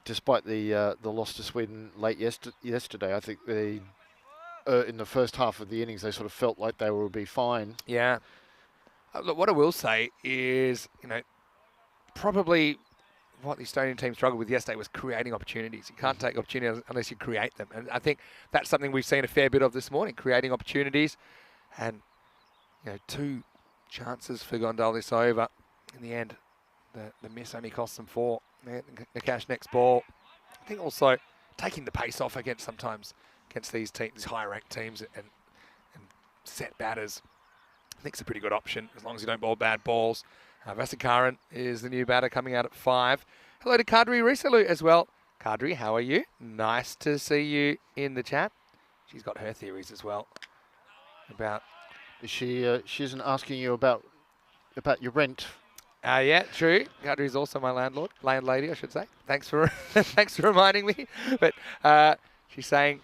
Despite the loss to Sweden late yesterday, I think they, in the first half of the innings, they sort of felt like they would be fine. Yeah. Look, what I will say is, probably what the Estonian team struggled with yesterday was creating opportunities. You can't take opportunities unless you create them. And I think that's something we've seen a fair bit of this morning, creating opportunities. And, 2 chances for Gondal this over. In the end, the miss only cost them 4. Nakash next ball. I think also taking the pace off sometimes against these teams, these higher-ranked teams, and set batters. I think it's a pretty good option, as long as you don't bowl bad balls. Vasikaran is the new batter coming out at 5. Hello to Kadri Risalu as well. Kadri, how are you? Nice to see you in the chat. She's got her theories as well. About she isn't asking you about your rent. Yeah, true. Kadri is also my landlady, I should say. Thanks for thanks for reminding me. But she's saying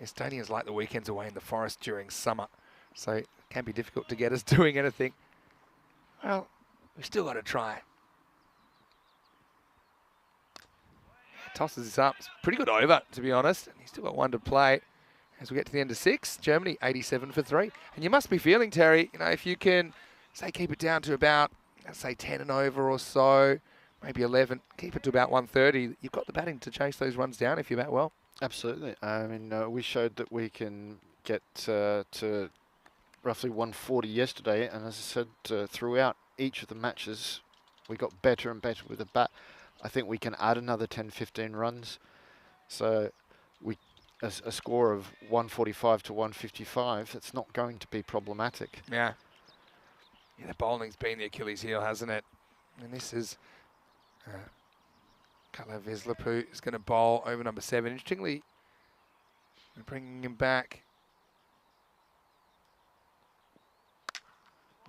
Estonians like the weekends away in the forest during summer, so it can be difficult to get us doing anything. Well, we've still got to try. Tosses this up. It's pretty good over, to be honest. And he's still got 1 to play. as we get to the end of 6. Germany 87 for 3. And you must be feeling, Terry, you know, if you can, say, keep it down to about, let's say, 10 and over or so, maybe 11, keep it to about 130, you've got the batting to chase those runs down if you bat well. Absolutely. I mean, we showed that we can get to roughly 140 yesterday, and as I said, throughout each of the matches, we got better and better with the bat. I think we can add another 10, 15 runs. So a score of 145 to 155, it's not going to be problematic. Yeah. Yeah, the bowling's been the Achilles heel, hasn't it? And this is Kala Veslapu is going to bowl over number 7. Interestingly, we're bringing him back.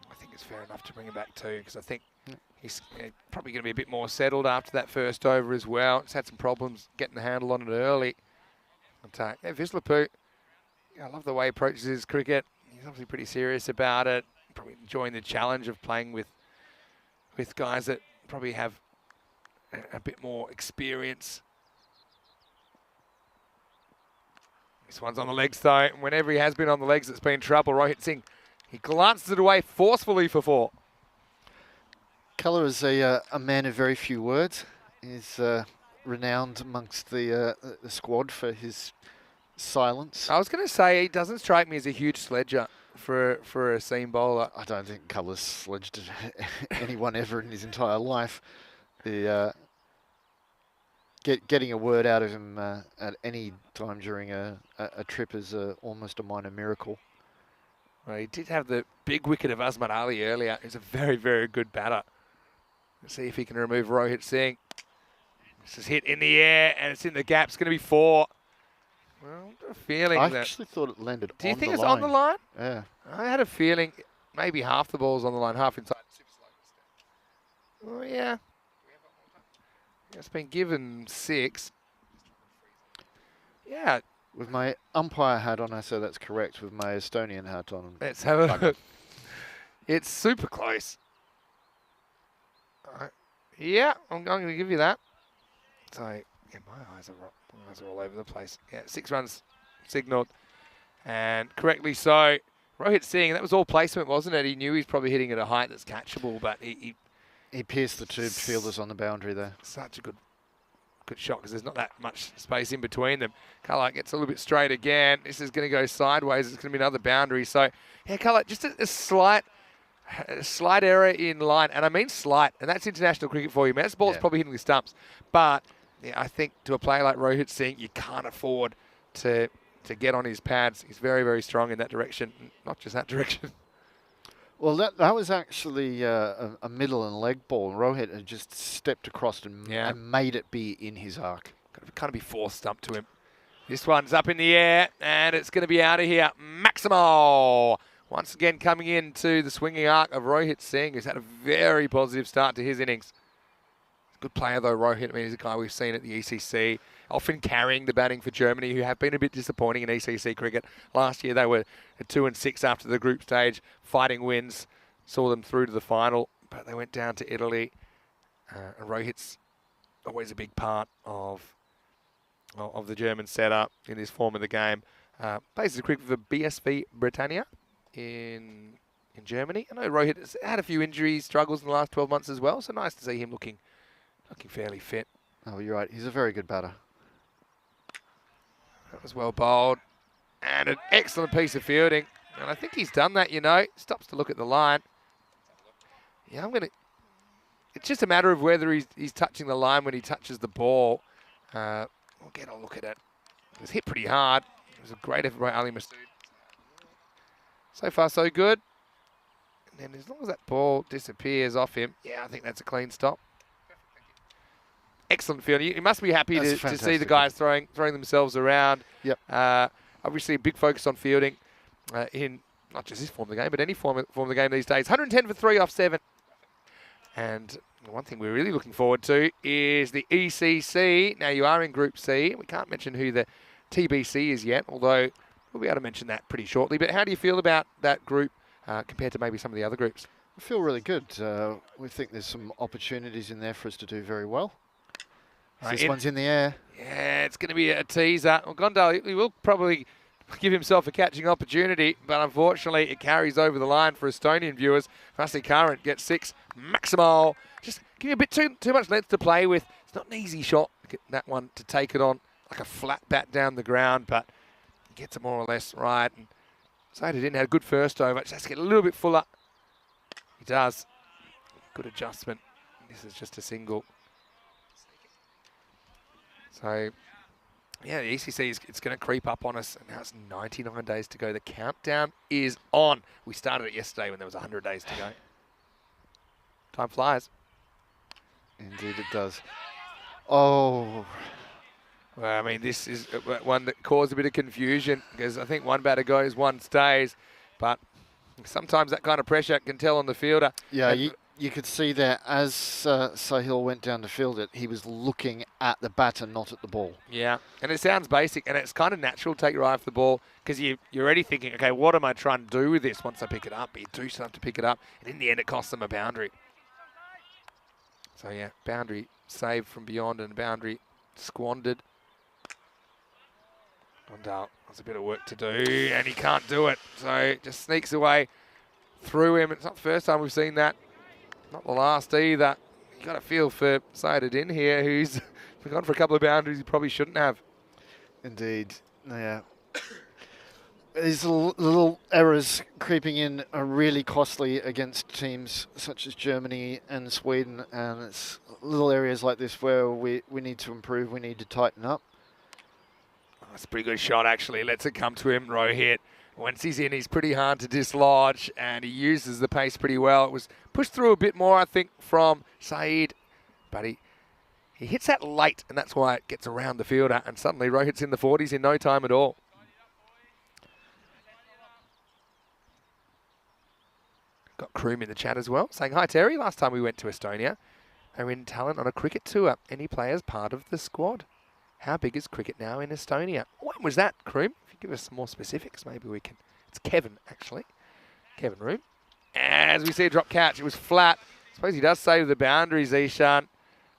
I think it's fair enough to bring him back too, because I think he's probably going to be a bit more settled after that first over as well. He's had some problems getting the handle on it early. But, yeah, Veslapu, I love the way he approaches his cricket. He's obviously pretty serious about it. Probably enjoying the challenge of playing with guys that probably have a bit more experience. This one's on the legs though, and whenever he has been on the legs, it's been trouble. Rohit Singh, he glances it away forcefully for 4. Kala is a man of very few words. He's renowned amongst the squad for his silence. I was going to say, he doesn't strike me as a huge sledger for a seam bowler. I don't think Kala's sledged anyone ever in his entire life. The getting a word out of him at any time during a trip is almost a minor miracle. Well, he did have the big wicket of Azman Ali earlier. He's a very, very good batter. Let's see if he can remove Rohit Singh. This is hit in the air, and it's in the gap. It's going to be 4. Well, I've got a feeling I that... actually thought it landed on the line. Do you think it's on the line? Yeah. I had a feeling maybe half the ball's on the line, half inside. Oh, yeah. It's been given 6. Yeah. With my umpire hat on, I say that's correct. With my Estonian hat on. Let's have a look. It's super close. Yeah, I'm going to give you that. So, yeah, my eyes are all over the place. Yeah, 6 runs signalled. And correctly so. Rohit Singh, that was all placement, wasn't it? He knew he was probably hitting at a height that's catchable, but he pierced the two fielders on the boundary there. Such a good shot, because there's not that much space in between them. Kala gets a little bit straight again. This is going to go sideways. It's going to be another boundary. So, yeah, Kala, just a slight error in line, and I mean slight, and that's international cricket for you. Man, this ball's probably hitting the stumps, but yeah, I think to a player like Rohit Singh, you can't afford to get on his pads. He's very, very strong in that direction, not just that direction. Well, that was actually a middle and leg ball. Rohit had just stepped across and made it be in his arc. Got to kind of be forced up to him. This one's up in the air, and it's going to be out of here. Maximo! Once again coming into the swinging arc of Rohit Singh, who's had a very positive start to his innings. Good player though, Rohit. I mean, he's a guy we've seen at the ECC, often carrying the batting for Germany, who have been a bit disappointing in ECC cricket. Last year they were at 2 and 6 after the group stage, fighting wins, saw them through to the final, but they went down to Italy. And Rohit's always a big part of the German setup in this form of the game. Plays the cricket for BSV Britannia in Germany. I know Rohit has had a few injuries, struggles in the last 12 months as well, so nice to see him looking fairly fit. Oh, you're right. He's a very good batter. That was well bowled. And an excellent piece of fielding. And I think he's done that, you know. Stops to look at the line. Yeah, it's just a matter of whether he's touching the line when he touches the ball. We'll get a look at it. It was hit pretty hard. It was a great effort by Ali Masood. So far, so good. And then as long as that ball disappears off him, yeah, I think that's a clean stop. Excellent fielding. You must be happy to see the guys throwing themselves around. Yep. Obviously, a big focus on fielding in not just this form of the game, but any form of the game these days. 110 for 3 off 7. And one thing we're really looking forward to is the ECC. Now, you are in Group C. We can't mention who the TBC is yet, although we'll be able to mention that pretty shortly. But how do you feel about that group compared to maybe some of the other groups? I feel really good. We think there's some opportunities in there for us to do very well. This one's in the air. Yeah, it's going to be a teaser. Well, Gondal, he will probably give himself a catching opportunity, but unfortunately it carries over the line for Estonian viewers. Fassi Current gets 6. Maximal just give you a bit too much length to play with. It's not an easy shot, get that one to take it on like a flat bat down the ground, but he gets it more or less right. And Sadadin had a good first over, just has to get a little bit fuller. He does. Good adjustment. This is just a single. So, yeah, the ECC it's going to creep up on us, and now it's 99 days to go. The countdown is on. We started it yesterday when there was 100 days to go. Time flies. Indeed it does. Oh. Well, I mean, this is one that caused a bit of confusion because I think one batter goes, one stays, but sometimes that kind of pressure can tell on the fielder. Yeah, you could see there as Sahil went down to field it, he was looking at the batter, not at the ball. Yeah, and it sounds basic, and it's kind of natural to take your eye off the ball because you're already thinking, okay, what am I trying to do with this once I pick it up? But you do something to pick it up, and in the end, it costs them a boundary. So yeah, boundary saved from beyond and boundary squandered. Gondal has a bit of work to do, and he can't do it. So it just sneaks away through him. It's not the first time we've seen that. Not the last either. You got to feel for Sadadin here, who's gone for a couple of boundaries he probably shouldn't have. Indeed, yeah. These little errors creeping in are really costly against teams such as Germany and Sweden, and it's little areas like this where we need to improve, we need to tighten up. That's a pretty good shot, actually. Lets it come to him, Rohit. Once he's in, he's pretty hard to dislodge, and he uses the pace pretty well. It was pushed through a bit more, I think, from Saeed, but he hits that late, and that's why it gets around the fielder, and suddenly Rohit's in the 40s in no time at all. Got Kroom in the chat as well, saying, hi, Terry. Last time we went to Estonia, they were in talent on a cricket tour. Any players part of the squad? How big is cricket now in Estonia? When was that, Kroom? If you give us some more specifics, maybe we can. It's Kevin, actually. Kevin Room. As we see a drop catch, it was flat. I suppose he does save the boundaries, Ishan.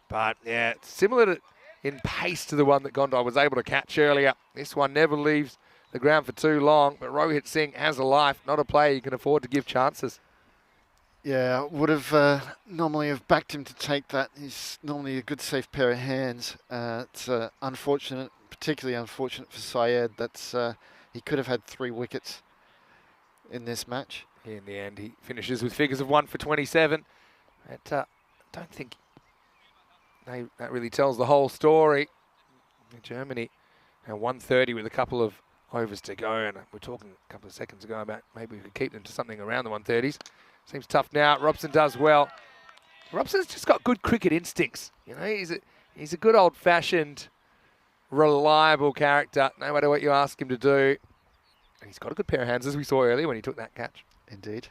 But, yeah, it's similar in pace to the one that Gondal was able to catch earlier. This one never leaves the ground for too long, but Rohit Singh has a life, not a player you can afford to give chances. Yeah, would have normally have backed him to take that. He's normally a good, safe pair of hands. It's unfortunate, particularly unfortunate for Syed that he could have had 3 wickets in this match. In the end, he finishes with figures of 1 for 27. But I don't think that really tells the whole story. Germany, 130 with a couple of overs to go, and we're talking a couple of seconds ago about maybe we could keep them to something around the 130s. Seems tough now. Robson does well. Robson's just got good cricket instincts. You know, he's a good old-fashioned, reliable character, no matter what you ask him to do. And he's got a good pair of hands, as we saw earlier when he took that catch. Indeed.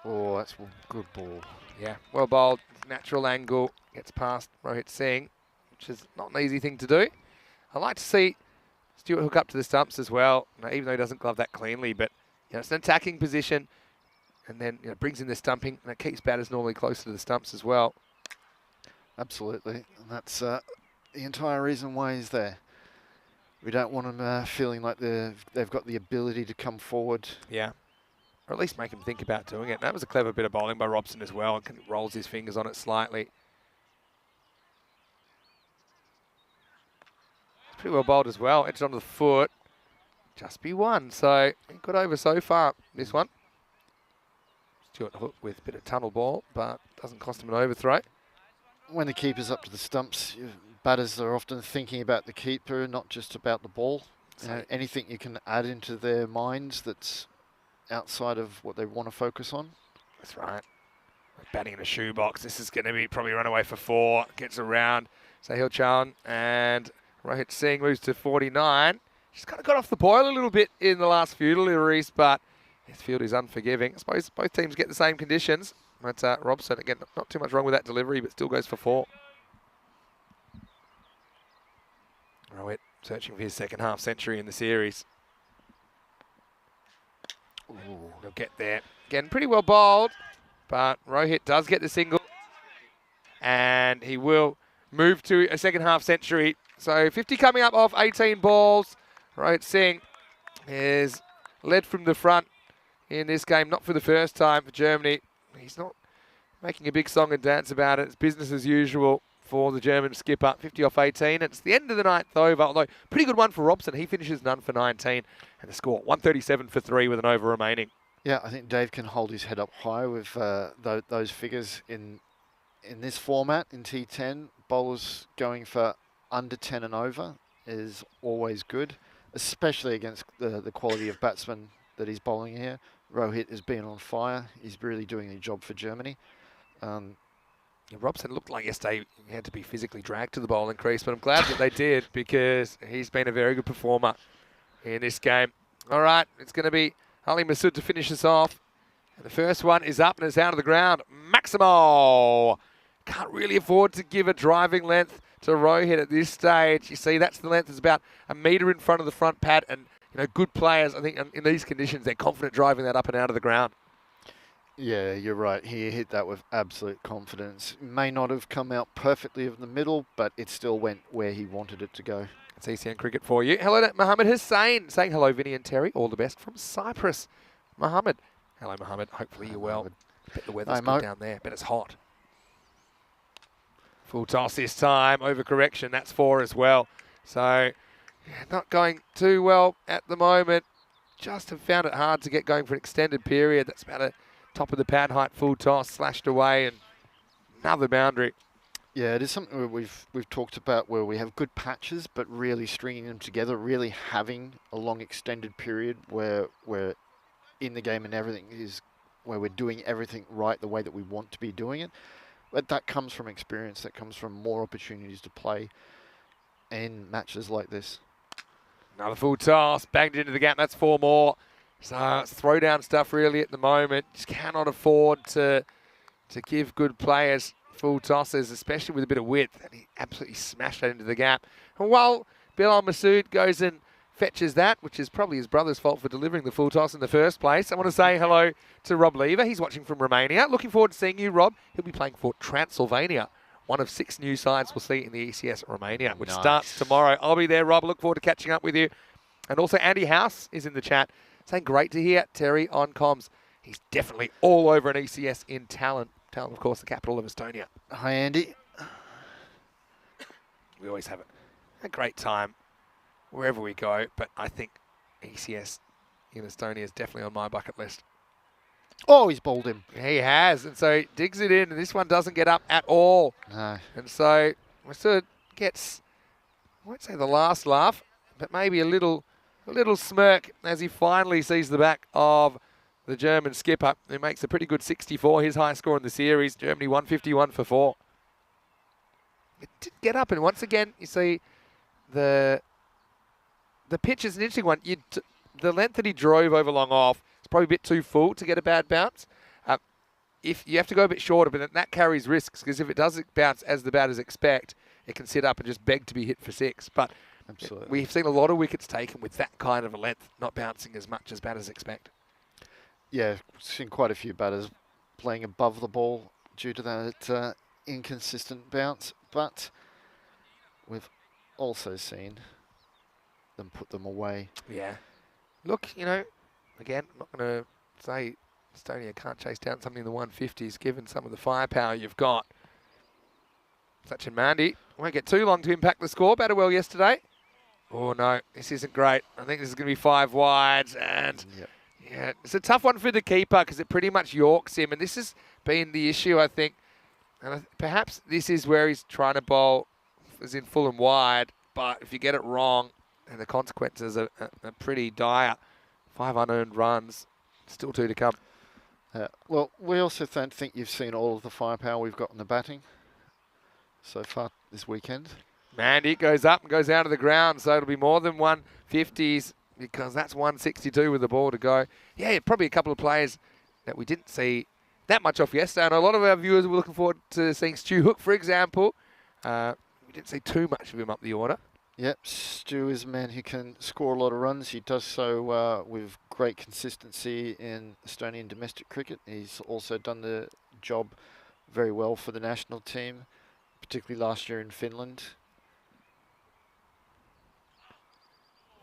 Oh, that's a good ball. Yeah, well bowled. Natural angle. Gets past Rohit Singh, which is not an easy thing to do. I like to see Stewart hook up to the stumps as well, even though he doesn't glove that cleanly. But it's an attacking position. And then brings in the stumping, and it keeps batters normally closer to the stumps as well. Absolutely. And that's the entire reason why he's there. We don't want them feeling like they've got the ability to come forward. Yeah. Or at least make him think about doing it. That was a clever bit of bowling by Robson as well. And rolls his fingers on it slightly. It's pretty well bowled as well. Edged onto the foot. Just be one. So, good over so far, this one. Stewart hook with a bit of tunnel ball, but doesn't cost him an overthrow. When the keeper's up to the stumps, batters are often thinking about the keeper, not just about the ball. Anything you can add into their minds that's outside of what they want to focus on. That's right. Batting in a shoebox. This is going to be probably run away for 4. Gets around Sahil Chauhan, and Rohit Singh moves to 49. She's kind of got off the boil a little bit in the last few deliveries, but his field is unforgiving. I suppose both teams get the same conditions. But Robson, again, not too much wrong with that delivery, but still goes for 4. Rohit searching for his second half century in the series. Ooh, he'll get there. Again, pretty well bowled, but Rohit does get the single. And he will move to a second half century. So 50 coming up off 18 balls. Rohit Singh is led from the front in this game, not for the first time for Germany. He's not making a big song and dance about it. It's business as usual for the German skipper. 50 off 18. It's the end of the ninth over, although pretty good one for Robson. He finishes none for 19. And the score, 137 for 3 with an over remaining. Yeah, I think Dave can hold his head up high with those figures in this format in T10. Bowlers going for under 10 and over is always good, especially against the quality of batsmen that he's bowling here. Rohit has been on fire. He's really doing a job for Germany. Yeah, Robson looked like yesterday he had to be physically dragged to the bowling crease, but I'm glad that they did because he's been a very good performer in this game. All right, it's going to be Ali Masood to finish us off. And the first one is up and it's out of the ground. Maximo! Can't really afford to give a driving length to Rohit at this stage. You see, that's the length. It's about a metre in front of the front pad. And, you know, good players, I think, in these conditions, they're confident driving that up and out of the ground. Yeah, you're right. He hit that with absolute confidence. May not have come out perfectly in the middle, but it still went where he wanted it to go. It's ECN cricket for you. Hello to Mohammed Hussain saying hello, Vinny and Terry. All the best from Cyprus. Mohammed. Hello, Mohammed. Hopefully you're well. Bet the weather's good down there. Bet it's hot. Full toss this time. Overcorrection. That's 4 as well. So, yeah, not going too well at the moment. Just have found it hard to get going for an extended period. That's about a top of the pad height full toss. Slashed away and another boundary. Yeah, it is something where we've talked about where we have good patches, but really stringing them together, really having a long extended period where we're in the game and everything is where we're doing everything right the way that we want to be doing it. But that comes from experience. That comes from more opportunities to play in matches like this. Another full toss, banged into the gap. That's 4 more. So it's throwdown stuff really at the moment. Just cannot afford to give good players full tosses, especially with a bit of width. And he absolutely smashed that into the gap. And while Bilal Masood goes and fetches that, which is probably his brother's fault for delivering the full toss in the first place, I want to say hello to Rob Lever. He's watching from Romania. Looking forward to seeing you, Rob. He'll be playing for Transylvania, one of 6 new sides we'll see in the ECS Romania, which starts tomorrow. I'll be there, Rob. Look forward to catching up with you. And also Andy House is in the chat saying, great to hear Terry on comms. He's definitely all over an ECS in Tallinn. Tallinn, of course, the capital of Estonia. Hi, Andy. We always have a great time wherever we go, but I think ECS in Estonia is definitely on my bucket list. Oh, he's bowled him. He has, and so he digs it in, and this one doesn't get up at all. No. And so Masood gets, I won't say the last laugh, but maybe a little smirk as he finally sees the back of the German skipper, who makes a pretty good 64, his high score in the series. Germany 151 for 4. It did get up, and once again, you see the pitch is an interesting one. The length that he drove over long off is probably a bit too full to get a bad bounce. If you have to go a bit shorter, but then that carries risks, because if it does bounce as the batters expect, it can sit up and just beg to be hit for 6. But absolutely, we've seen a lot of wickets taken with that kind of a length, not bouncing as much as batters expect. Yeah, seen quite a few batters playing above the ball due to that inconsistent bounce, but we've also seen them put them away. Yeah. Look, you know, again, I'm not going to say Estonia can't chase down something in the 150s, given some of the firepower you've got. Sachin Mandi won't get too long to impact the score. Batted well yesterday. Oh, no, this isn't great. I think this is going to be 5 wides, and yeah, it's a tough one for the keeper because it pretty much yorks him, and this has been the issue, I think. And perhaps this is where he's trying to bowl as in full and wide, but if you get it wrong, and the consequences are pretty dire. 5 unearned runs, still 2 to come. Well, we also don't think you've seen all of the firepower we've got in the batting so far this weekend. Mandy goes up and goes out of the ground, so it'll be more than 150s because that's 162 with the ball to go. Yeah, probably a couple of players that we didn't see that much off yesterday, and a lot of our viewers were looking forward to seeing Stu Hook, for example. We didn't see too much of him up the order. Yep, Stu is a man who can score a lot of runs. He does so with great consistency in Estonian domestic cricket. He's also done the job very well for the national team, particularly last year in Finland.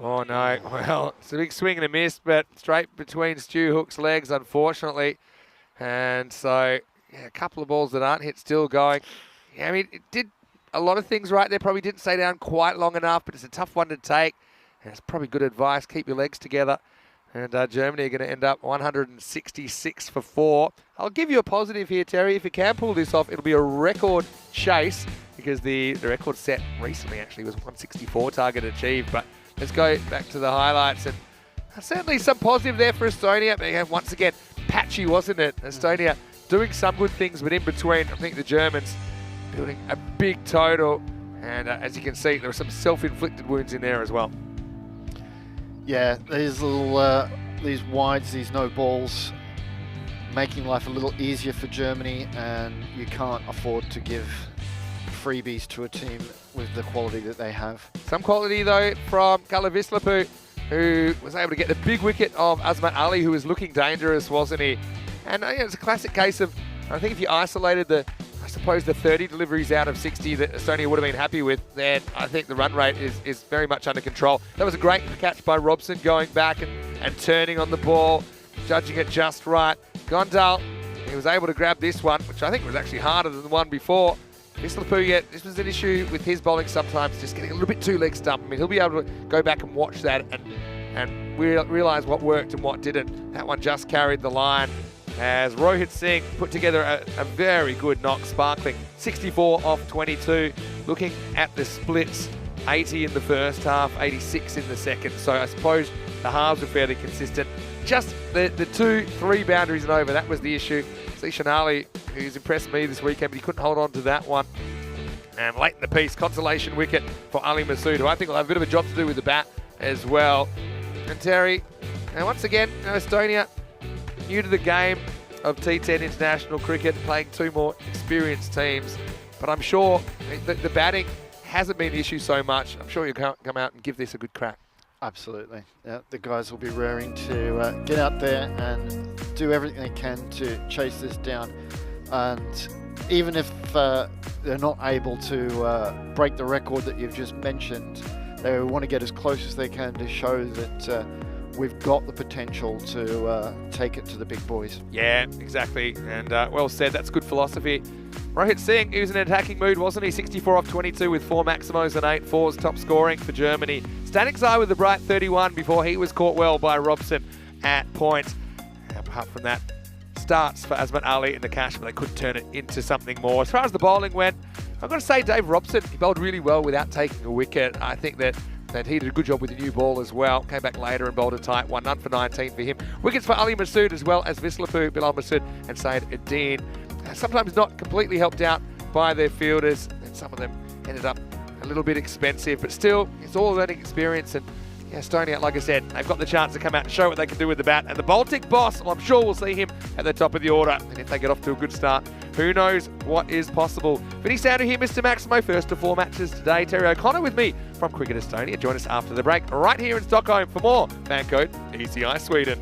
Oh no, well, it's a big swing and a miss, but straight between Stu Hook's legs, unfortunately. And so, yeah, a couple of balls that aren't hit still going. Yeah, I mean, it did a lot of things right there. Probably didn't stay down quite long enough, but it's a tough one to take. And it's probably good advice. Keep your legs together. And Germany are going to end up 166 for 4. I'll give you a positive here, Terry. If you can pull this off, it'll be a record chase because the record set recently actually was 164 target achieved. But let's go back to the highlights. And certainly some positive there for Estonia. But once again, patchy, wasn't it? Estonia doing some good things, but in between, I think the Germans building a big total. And as you can see, there were some self-inflicted wounds in there as well. Yeah, these little, these wides, these no balls, making life a little easier for Germany, and you can't afford to give freebies to a team with the quality that they have. Some quality though from Kalle Vislapu, who was able to get the big wicket of Azmat Ali, who was looking dangerous, wasn't he? And it's a classic case of, I think if you isolated I suppose the 30 deliveries out of 60 that Estonia would have been happy with, then I think the run rate is very much under control. That was a great catch by Robson, going back and turning on the ball, judging it just right. Gondal, he was able to grab this one, which I think was actually harder than the one before. Vislapu, yeah, this was an issue with his bowling sometimes, just getting a little bit too leg stump. I mean, he'll be able to go back and watch that and realise what worked and what didn't. That one just carried the line, as Rohit Singh put together a very good knock, sparkling 64 off 22. Looking at the splits, 80 in the first half, 86 in the second. So I suppose the halves were fairly consistent. Just the 2-3 boundaries and over, that was the issue. Zishan Ali, who's impressed me this weekend, but he couldn't hold on to that one. And late in the piece, consolation wicket for Ali Masood, who I think will have a bit of a job to do with the bat as well. And Terry, and once again, Estonia, new to the game of T10 international cricket, playing two more experienced teams. But I'm sure the batting hasn't been the issue so much. I'm sure you'll come out and give this a good crack. Absolutely. Yeah, the guys will be raring to get out there and do everything they can to chase this down. And even if they're not able to break the record that you've just mentioned, they want to get as close as they can to show that we've got the potential to take it to the big boys. Yeah, exactly. And well said. That's good philosophy. Rohit Singh, he was in an attacking mood, wasn't he? 64 off 22 with 4 maximos and 8 fours, top scoring for Germany. Stanixai with the bright 31 before he was caught well by Robson at point. And apart from that, starts for Azmat Ali in the cash, but they couldn't turn it into something more. As far as the bowling went, I've got to say Dave Robson, he bowled really well without taking a wicket. I think that he did a good job with the new ball as well. Came back later and bowled a tight one. None for 19 for him. Wickets for Ali Masood as well as Vislapu, Bilal Masood and Saeed Adin. Sometimes not completely helped out by their fielders, and some of them ended up a little bit expensive, but still, it's all learning experience. And yeah, Estonia, like I said, they've got the chance to come out and show what they can do with the bat. And the Baltic boss, well, I'm sure we'll see him at the top of the order. And if they get off to a good start, who knows what is possible. Vinny Sandu here, Mr. Maximo, first of 4 matches today. Terry O'Connor with me from Cricket Estonia. Join us after the break right here in Stockholm for more FanCode ECI Sweden.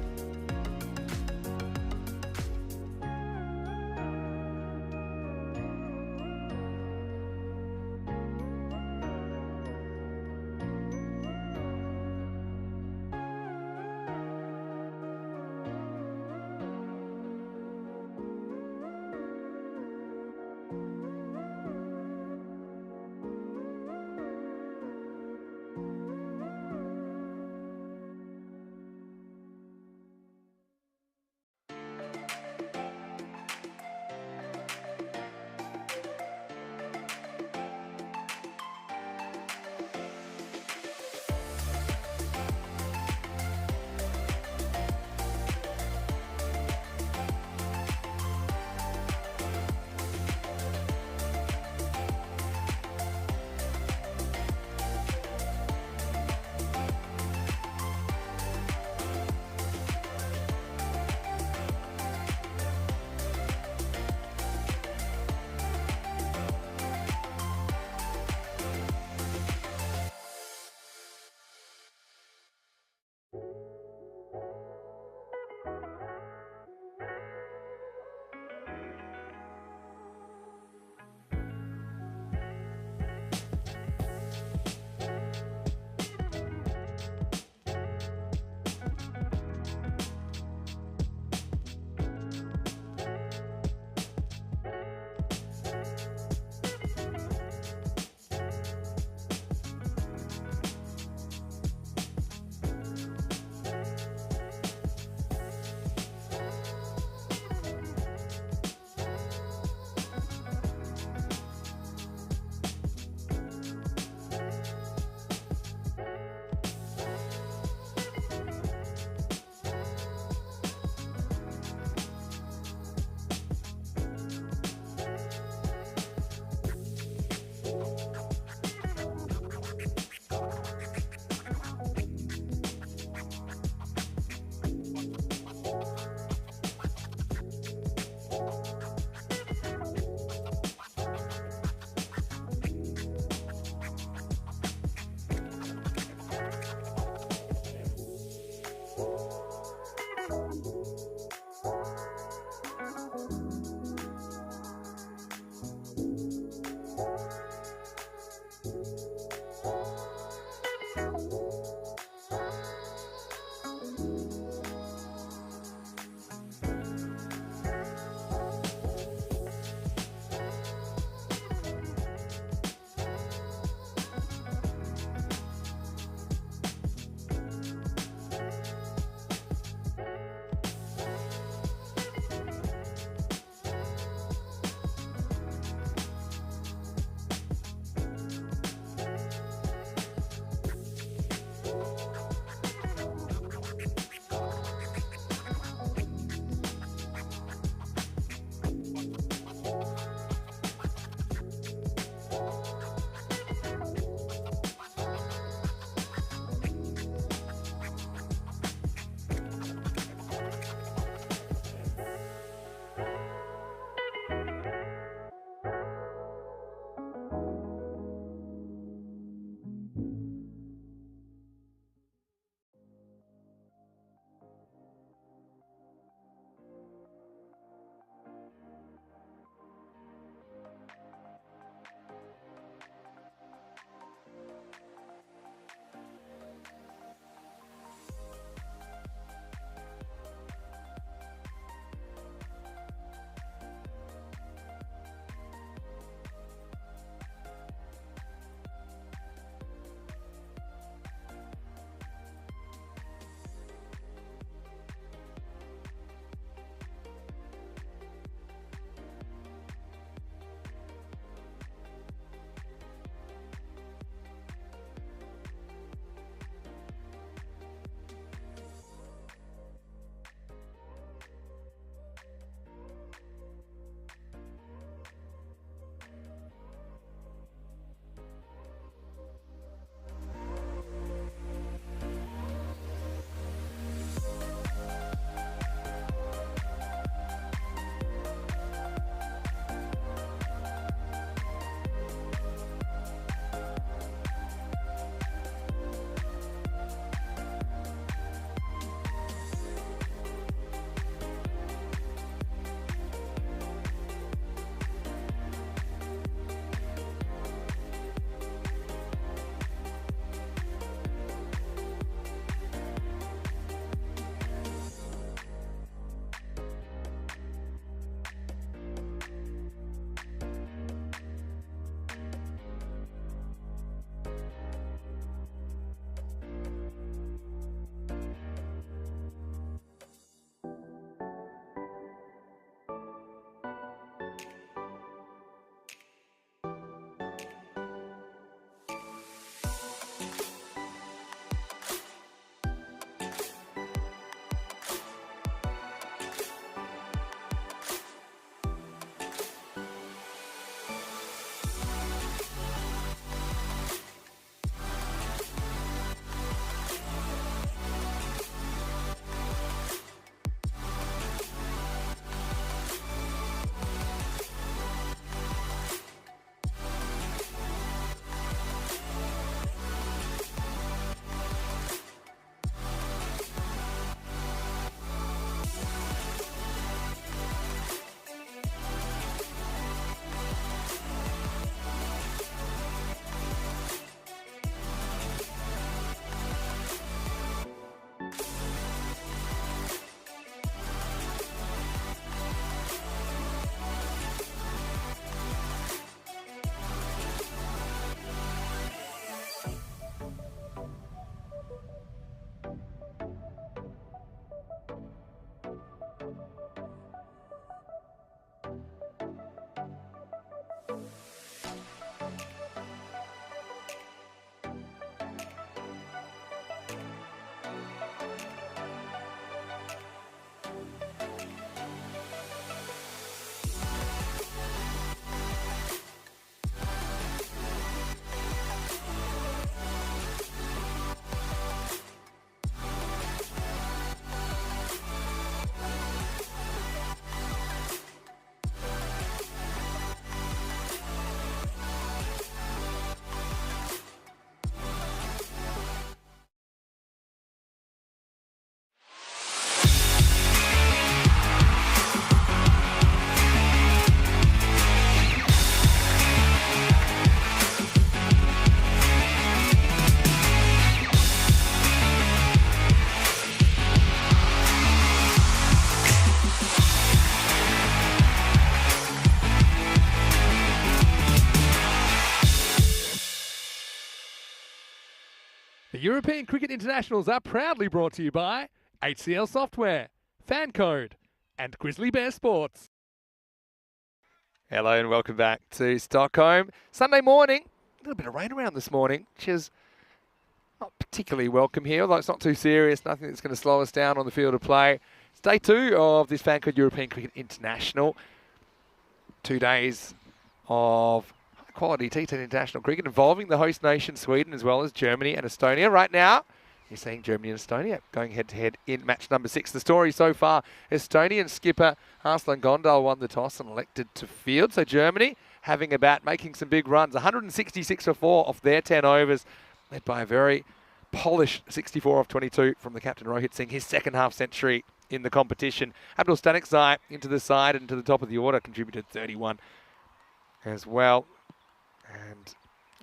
European Cricket Internationals are proudly brought to you by HCL Software, FanCode, and Grizzly Bear Sports. Hello and welcome back to Stockholm. Sunday morning, a little bit of rain around this morning, which is not particularly welcome here, although it's not too serious, nothing that's going to slow us down on the field of play. It's day 2 of this FanCode European Cricket International. 2 days of high-quality T10 international cricket involving the host nation Sweden as well as Germany and Estonia. Right now, you're seeing Germany and Estonia going head-to-head in match number 6. The story so far, Estonian skipper Arslan Gondal won the toss and elected to field. So Germany having a bat, making some big runs. 166 for 4 off their 10 overs, led by a very polished 64 off 22 from the captain Rohit Singh, his second half century in the competition. Abdul Stanikzai into the side and to the top of the order, contributed 31 as well. And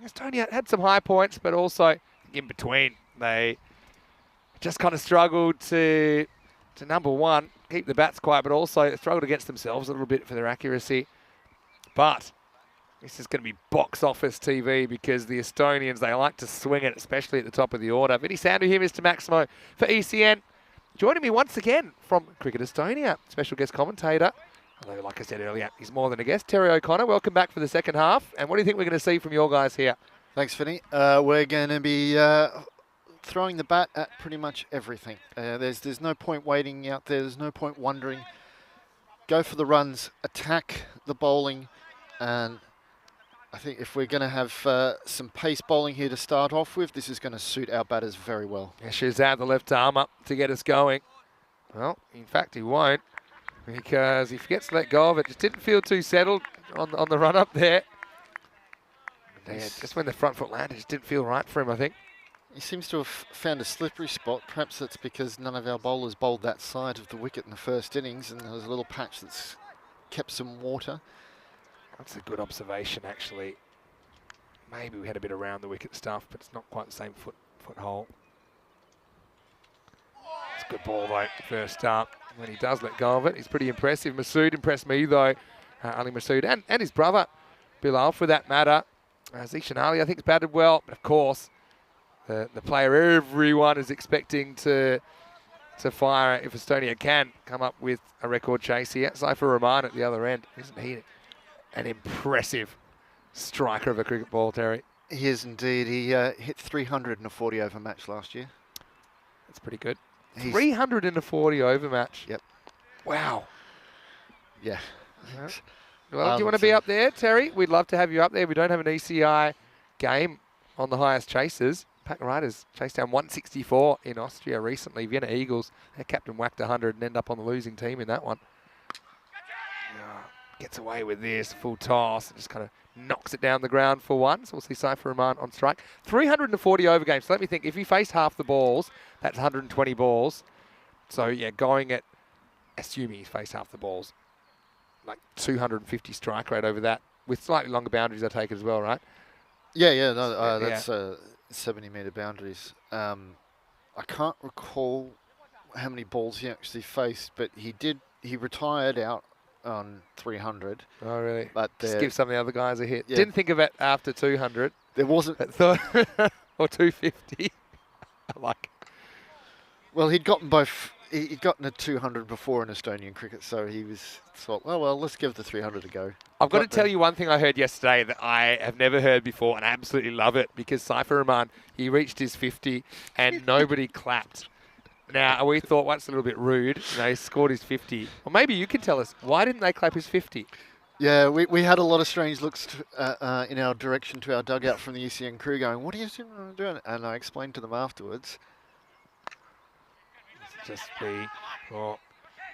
Estonia had some high points, but also in between. They just kind of struggled to number one, keep the bats quiet, but also struggled against themselves a little bit for their accuracy. But this is going to be box office TV because the Estonians, they like to swing it, especially at the top of the order. Vinny Sandu here, Mr. Maximo for ECN. Joining me once again from Cricket Estonia, special guest commentator. Although, like I said earlier, he's more than a guest. Terry O'Connor, welcome back for the second half. And what do you think we're going to see from your guys here? Thanks, Vinny. We're going to be throwing the bat at pretty much everything. There's no point waiting out there. There's no point wondering. Go for the runs, attack the bowling, and I think if we're going to have some pace bowling here to start off with, this is going to suit our batters very well. Yeah, Shazad, the left arm up to get us going. Well, in fact, he won't because he forgets to let go of it. Just didn't feel too settled on the run up there. Yeah, just when the front foot landed, just didn't feel right for him, I think. He seems to have found a slippery spot. Perhaps that's because none of our bowlers bowled that side of the wicket in the first innings, and there was a little patch that's kept some water. That's a good observation, actually. Maybe we had a bit around the wicket stuff, but it's not quite the same foothold. It's a good ball, though, first up. When he does let go of it, he's pretty impressive. Masood impressed me, though. Ali Masood and his brother, Bilal, for that matter. Zishan Ali, I think, has batted well. But, of course, the player everyone is expecting to fire if Estonia can come up with a record chase here. Saifur Rahman at the other end. Isn't he an impressive striker of a cricket ball, Terry? He is indeed. He hit 300 in a 40-over match last year. That's pretty good. 300 in a 40-over match. Yep. Wow. Yeah. Well, do you want to be up there, Terry? We'd love to have you up there. We don't have an ECI game on the highest chases. Pack Riders chased down 164 in Austria recently. Vienna Eagles, their captain whacked 100 and end up on the losing team in that one. Gets away with this, full toss, and just kind of knocks it down the ground for one. So we'll see Saifur Rahman on strike. 340 over games. So let me think, if he faced half the balls, that's 120 balls. So yeah, going at, assuming he's faced half the balls, like 250 strike rate over that, with slightly longer boundaries I take as well, right? Yeah, no, that's 70-metre boundaries. I can't recall how many balls he actually faced, but he retired out on 300. Oh, really? But just give some of the other guys a hit. Yeah. Didn't think of it after 200. There wasn't. Thought or 250. I like it. Well, he'd gotten both. He'd gotten a 200 before in Estonian cricket, so he thought, well, let's give the 300 a go. I've got to tell you one thing I heard yesterday that I have never heard before, and I absolutely love it, because Saifur Rahman, he reached his 50 and nobody clapped. Now, we thought, well, that's a little bit rude. He scored his 50. Well, maybe you can tell us, why didn't they clap his 50? Yeah, we had a lot of strange looks in our direction to our dugout from the ECN crew going, what are you doing? And I explained to them afterwards. Just be, well,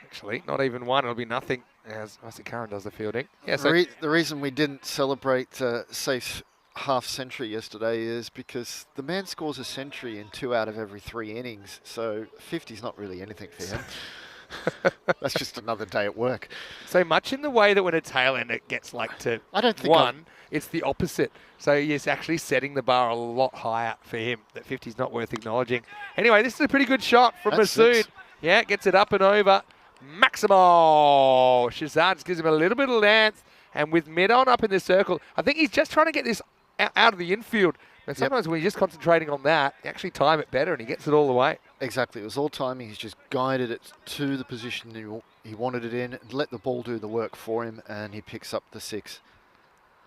actually, not even one. It'll be nothing as Isaac Curran does the fielding. Yeah, so the reason we didn't celebrate Safe's half century yesterday is because the man scores a century in 2 out of every 3 innings, so 50's not really anything for him. That's just another day at work. So much in the way that when a tail ender gets like to I don't think one, it's the opposite. So he's actually setting the bar a lot higher for him. That 50's not worth acknowledging. Anyway, this is a pretty good shot from Masood. Yeah, gets it up and over. Maximo Shazad just gives him a little bit of length, and with mid on up in the circle, I think he's just trying to get this out of the infield. And sometimes when you're just concentrating on that, you actually time it better and he gets it all the way. Exactly. It was all timing. He's just guided it to the position he wanted it in, and let the ball do the work for him, and he picks up the 6.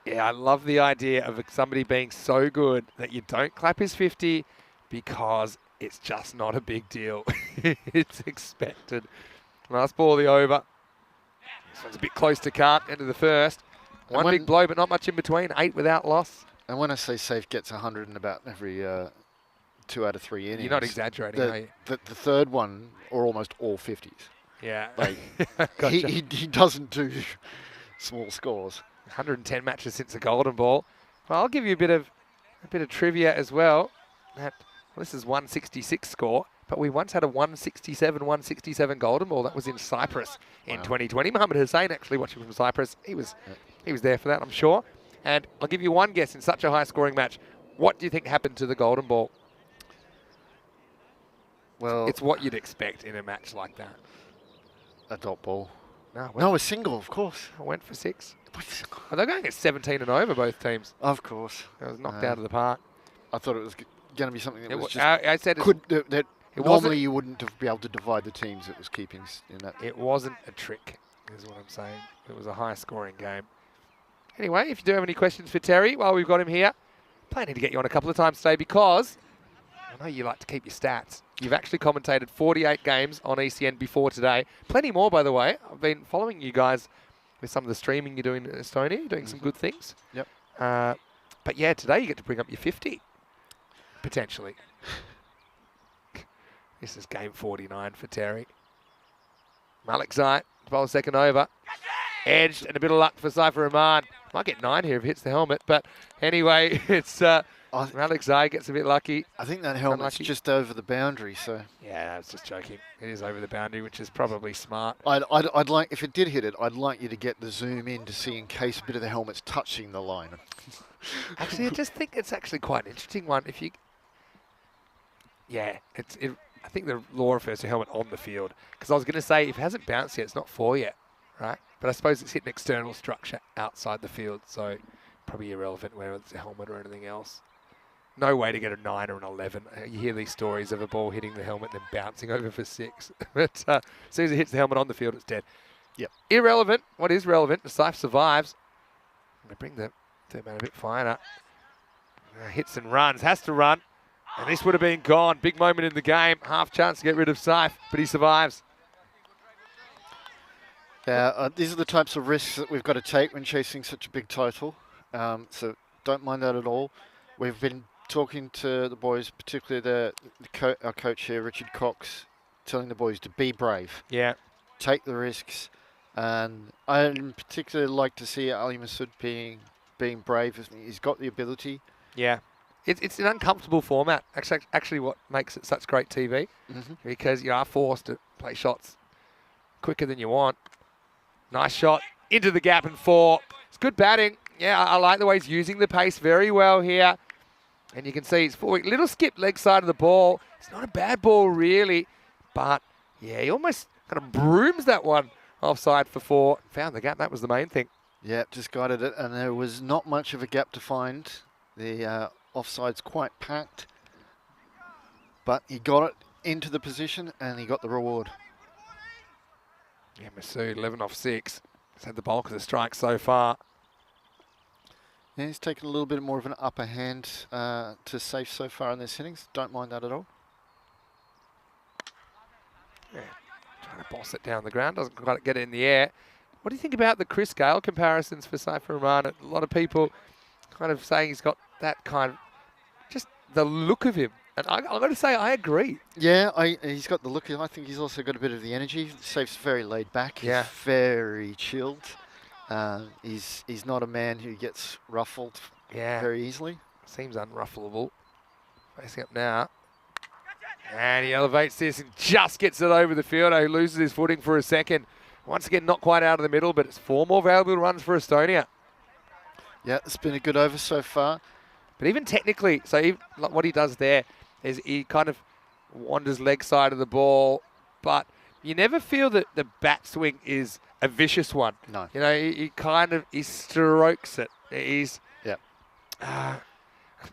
Yeah, I love the idea of somebody being so good that you don't clap his 50 because it's just not a big deal. It's expected. Last ball of the over. This one's a bit close to can't, end of the first. One big blow, but not much in between. 8 without loss. And when I say safe gets 100 in about every 2 out of 3 innings. You're not exaggerating, are you? The third one, or almost all 50s. Yeah. Like, Gotcha. he doesn't do small scores. 110 matches since the Golden Ball. Well, I'll give you a bit of trivia as well. This is 166 score, but we once had a 167 Golden Ball. That was in Cyprus in 2020. Mohammed Hussain actually watching from Cyprus. He was there for that, I'm sure. And I'll give you one guess in such a high-scoring match. What do you think happened to the Golden Ball? Well, It's what you'd expect in a match like that. a dot ball. No, A single, of course. I went for 6. Well, they're going at 17 and over, both teams. Of course. It was knocked out of the park. I thought it was going to be something that was just I said that it normally wasn't- you wouldn't have been able to divide the teams that was keeping in that. it wasn't a trick, is what I'm saying. It was a high-scoring game. Anyway, if you do have any questions for Terry while we've got him here, planning to get you on a couple of times today because I know you like to keep your stats. You've actually commentated 48 games on ECN before today. Plenty more, by the way. I've been following you guys with some of the streaming you're doing in Estonia. You're doing some good things. Yep. But yeah, today you get to bring up your 50, potentially. This is game 49 for Terry. Malik Zait, bowl second over. Edged, and a bit of luck for Cypher Rahman. Might get 9 here if it hits the helmet, but anyway, it's Malik Zait gets a bit lucky. I think that helmet's Unlucky. just over the boundary, so Yeah, I was just joking. It is over the boundary, which is probably smart. I'd like, if it did hit it, I'd like you to get the zoom in to see in case a bit of the helmet's touching the line. Actually, I just think it's actually quite an interesting one. If you, yeah, I think the law refers to helmet on the field. Because I was going to say, if it hasn't bounced yet, it's not 4 yet, right? But I suppose it's hit an external structure outside the field, so probably irrelevant whether it's a helmet or anything else. No way to get a 9 or an 11. You hear these stories of a ball hitting the helmet and then bouncing over for 6. But as soon as it hits the helmet on the field, it's dead. Yep. Irrelevant. What is relevant? The Scythe survives. I'm going to bring the third man a bit finer. Hits and runs. Has to run. And this would have been gone. Big moment in the game. Half chance to get rid of Scythe, but he survives. These are the types of risks that we've got to take when chasing such a big total. So don't mind that at all. We've been talking to the boys, particularly our coach here, Richard Cox, telling the boys to be brave. Yeah. Take the risks. And I in particular like to see Ali Masood being brave. He's got the ability. Yeah. It's an uncomfortable format. Actually what makes it such great TV. Because you are forced to play shots quicker than you want. Nice shot into the gap and 4. It's good batting. Yeah, I like the way he's using the pace very well here. And you can see it's 4. Little skip leg side of the ball. It's not a bad ball really. But yeah, he almost kind of brooms that one offside for 4. Found the gap. That was the main thing. Yeah, just guided it. And there was not much of a gap to find. The offside's quite packed. But he got it into the position and he got the reward. Yeah, Masood, 11 off 6. He's had the bulk of the strike so far. Yeah, he's taken a little bit more of an upper hand to safe so far in this innings. Don't mind that at all. Yeah, trying to boss it down the ground. Doesn't quite get it in the air. What do you think about the Chris Gale comparisons for Cypher Rahman? A lot of people kind of saying he's got that kind of, just the look of him. And I've got to say, I agree. Yeah, he's got the look. I think he's also got a bit of the energy. Safe's very laid back. Yeah. He's very chilled. He's not a man who gets ruffled very easily. Seems unruffleable. Facing up now. And he elevates this and just gets it over the fielder who loses his footing for a second. Once again, not quite out of the middle, but it's 4 more valuable runs for Estonia. Yeah, it's been a good over so far. But even technically, so what he does there is he kind of wanders leg side of the ball, but you never feel that the bat swing is a vicious one. No. You know, he strokes it. He's, Yeah. I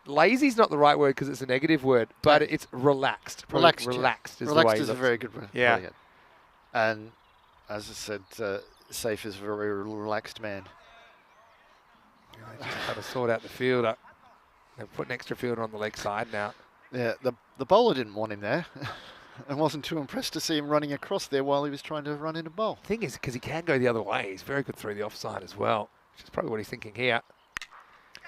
lazy's not the right word because it's a negative word, but No. it's relaxed. Probably Relaxed. relaxed is the Relaxed way he is a looks. very good word. Yeah. Brilliant. And as I said, Safe is a very relaxed man. They just had to sort out the fielder. They've put an extra fielder on the leg side now. Yeah, the bowler didn't want him there. I wasn't too impressed to see him running across there while he was trying to run in a bowl. Thing is, because he can go the other way, he's very good through the offside as well, which is probably what he's thinking here.